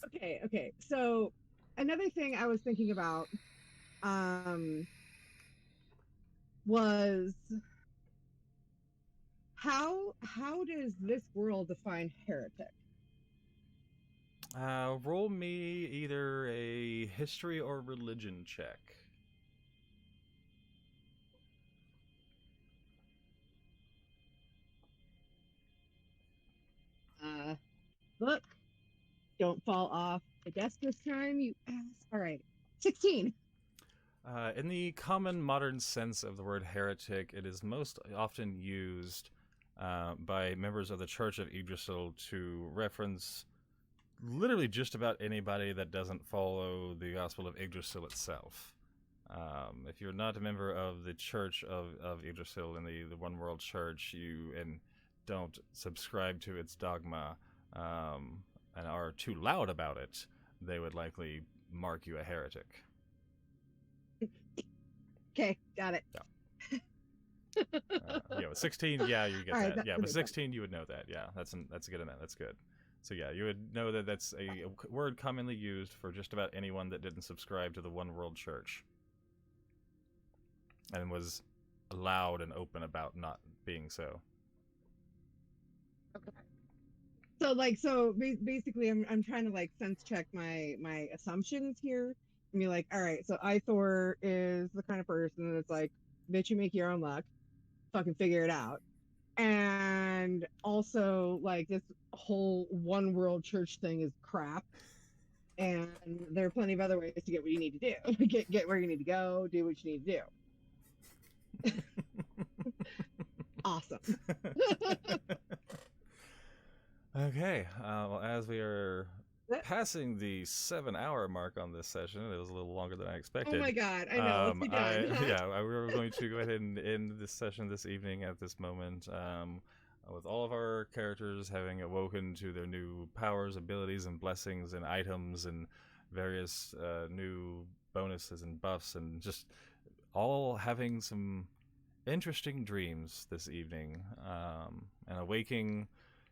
Speaker 9: Okay. So another thing I was thinking about, was how does this world define heretic?
Speaker 1: Roll me either a history or religion check.
Speaker 9: Look, don't fall off the desk this time, you ass. All right, 16.
Speaker 1: In the common modern sense of the word heretic, it is most often used by members of the Church of Yggdrasil to reference literally just about anybody that doesn't follow the Gospel of Yggdrasil itself. If you're not a member of the Church of Yggdrasil in the One World Church, and don't subscribe to its dogma, and are too loud about it, they would likely mark you a heretic.
Speaker 9: Okay, got it.
Speaker 1: Yeah, with 16, yeah, you get
Speaker 9: Right,
Speaker 1: that. Yeah, with 16,
Speaker 9: sense.
Speaker 1: you would know that. Yeah, that's good enough. That's good. So yeah, you would know that that's a word commonly used for just about anyone that didn't subscribe to the One World Church and was loud and open about not being so.
Speaker 9: Okay. So basically, I'm trying to like sense check my assumptions here and be like, all right, so Ithor is the kind of person that's like, bitch, you make your own luck, fucking figure it out. And also, like, this whole One World Church thing is crap. And there are plenty of other ways to get what you need to do. Get where you need to go, do what you need to do. Awesome.
Speaker 1: Okay, well, as we are passing the 7-hour mark on this session, it was a little longer than I expected.
Speaker 9: Oh my god, I know. Let's be done.
Speaker 1: We were going to go ahead and end this session this evening at this moment, with all of our characters having awoken to their new powers, abilities, and blessings, and items, and various new bonuses and buffs, and just all having some interesting dreams this evening, and awaking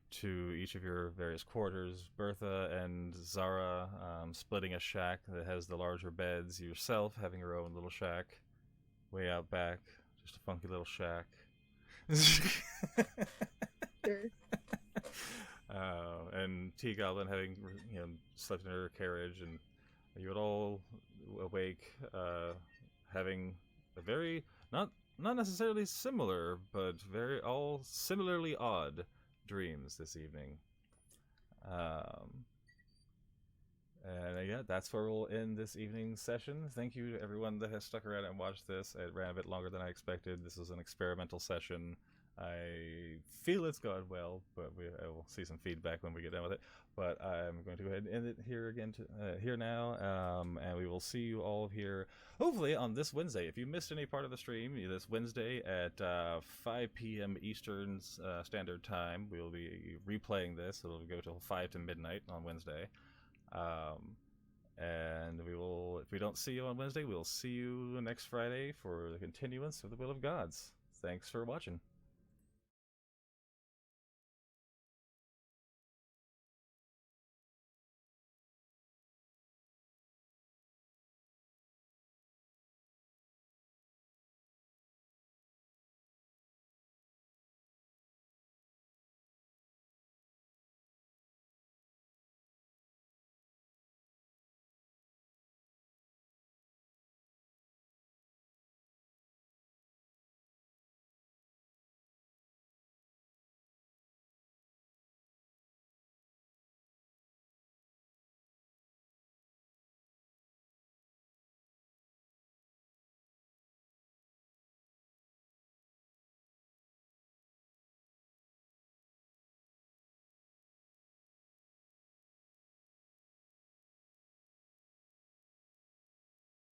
Speaker 1: to each of your various quarters. Bertha and Zara splitting a shack that has the larger beds, yourself having your own little shack way out back, just a funky little shack. And Tea Goblin having slept in her carriage, and you would all awake having a very not necessarily similar, but very all similarly odd dreams this evening. And yeah, that's where we'll end this evening's session. Thank you to everyone that has stuck around and watched this. It ran a bit longer than I expected. This was an experimental session. I feel it's gone well, but I will see some feedback when we get done with it. But I'm going to go ahead and end it here again, here now, and we will see you all here, hopefully, on this Wednesday. If you missed any part of the stream, this Wednesday at 5 p.m. Eastern Standard Time, we will be replaying this. It'll go till 5 to midnight on Wednesday. And we will, if we don't see you on Wednesday, we'll see you next Friday for the continuance of the Will of Gods. Thanks for watching.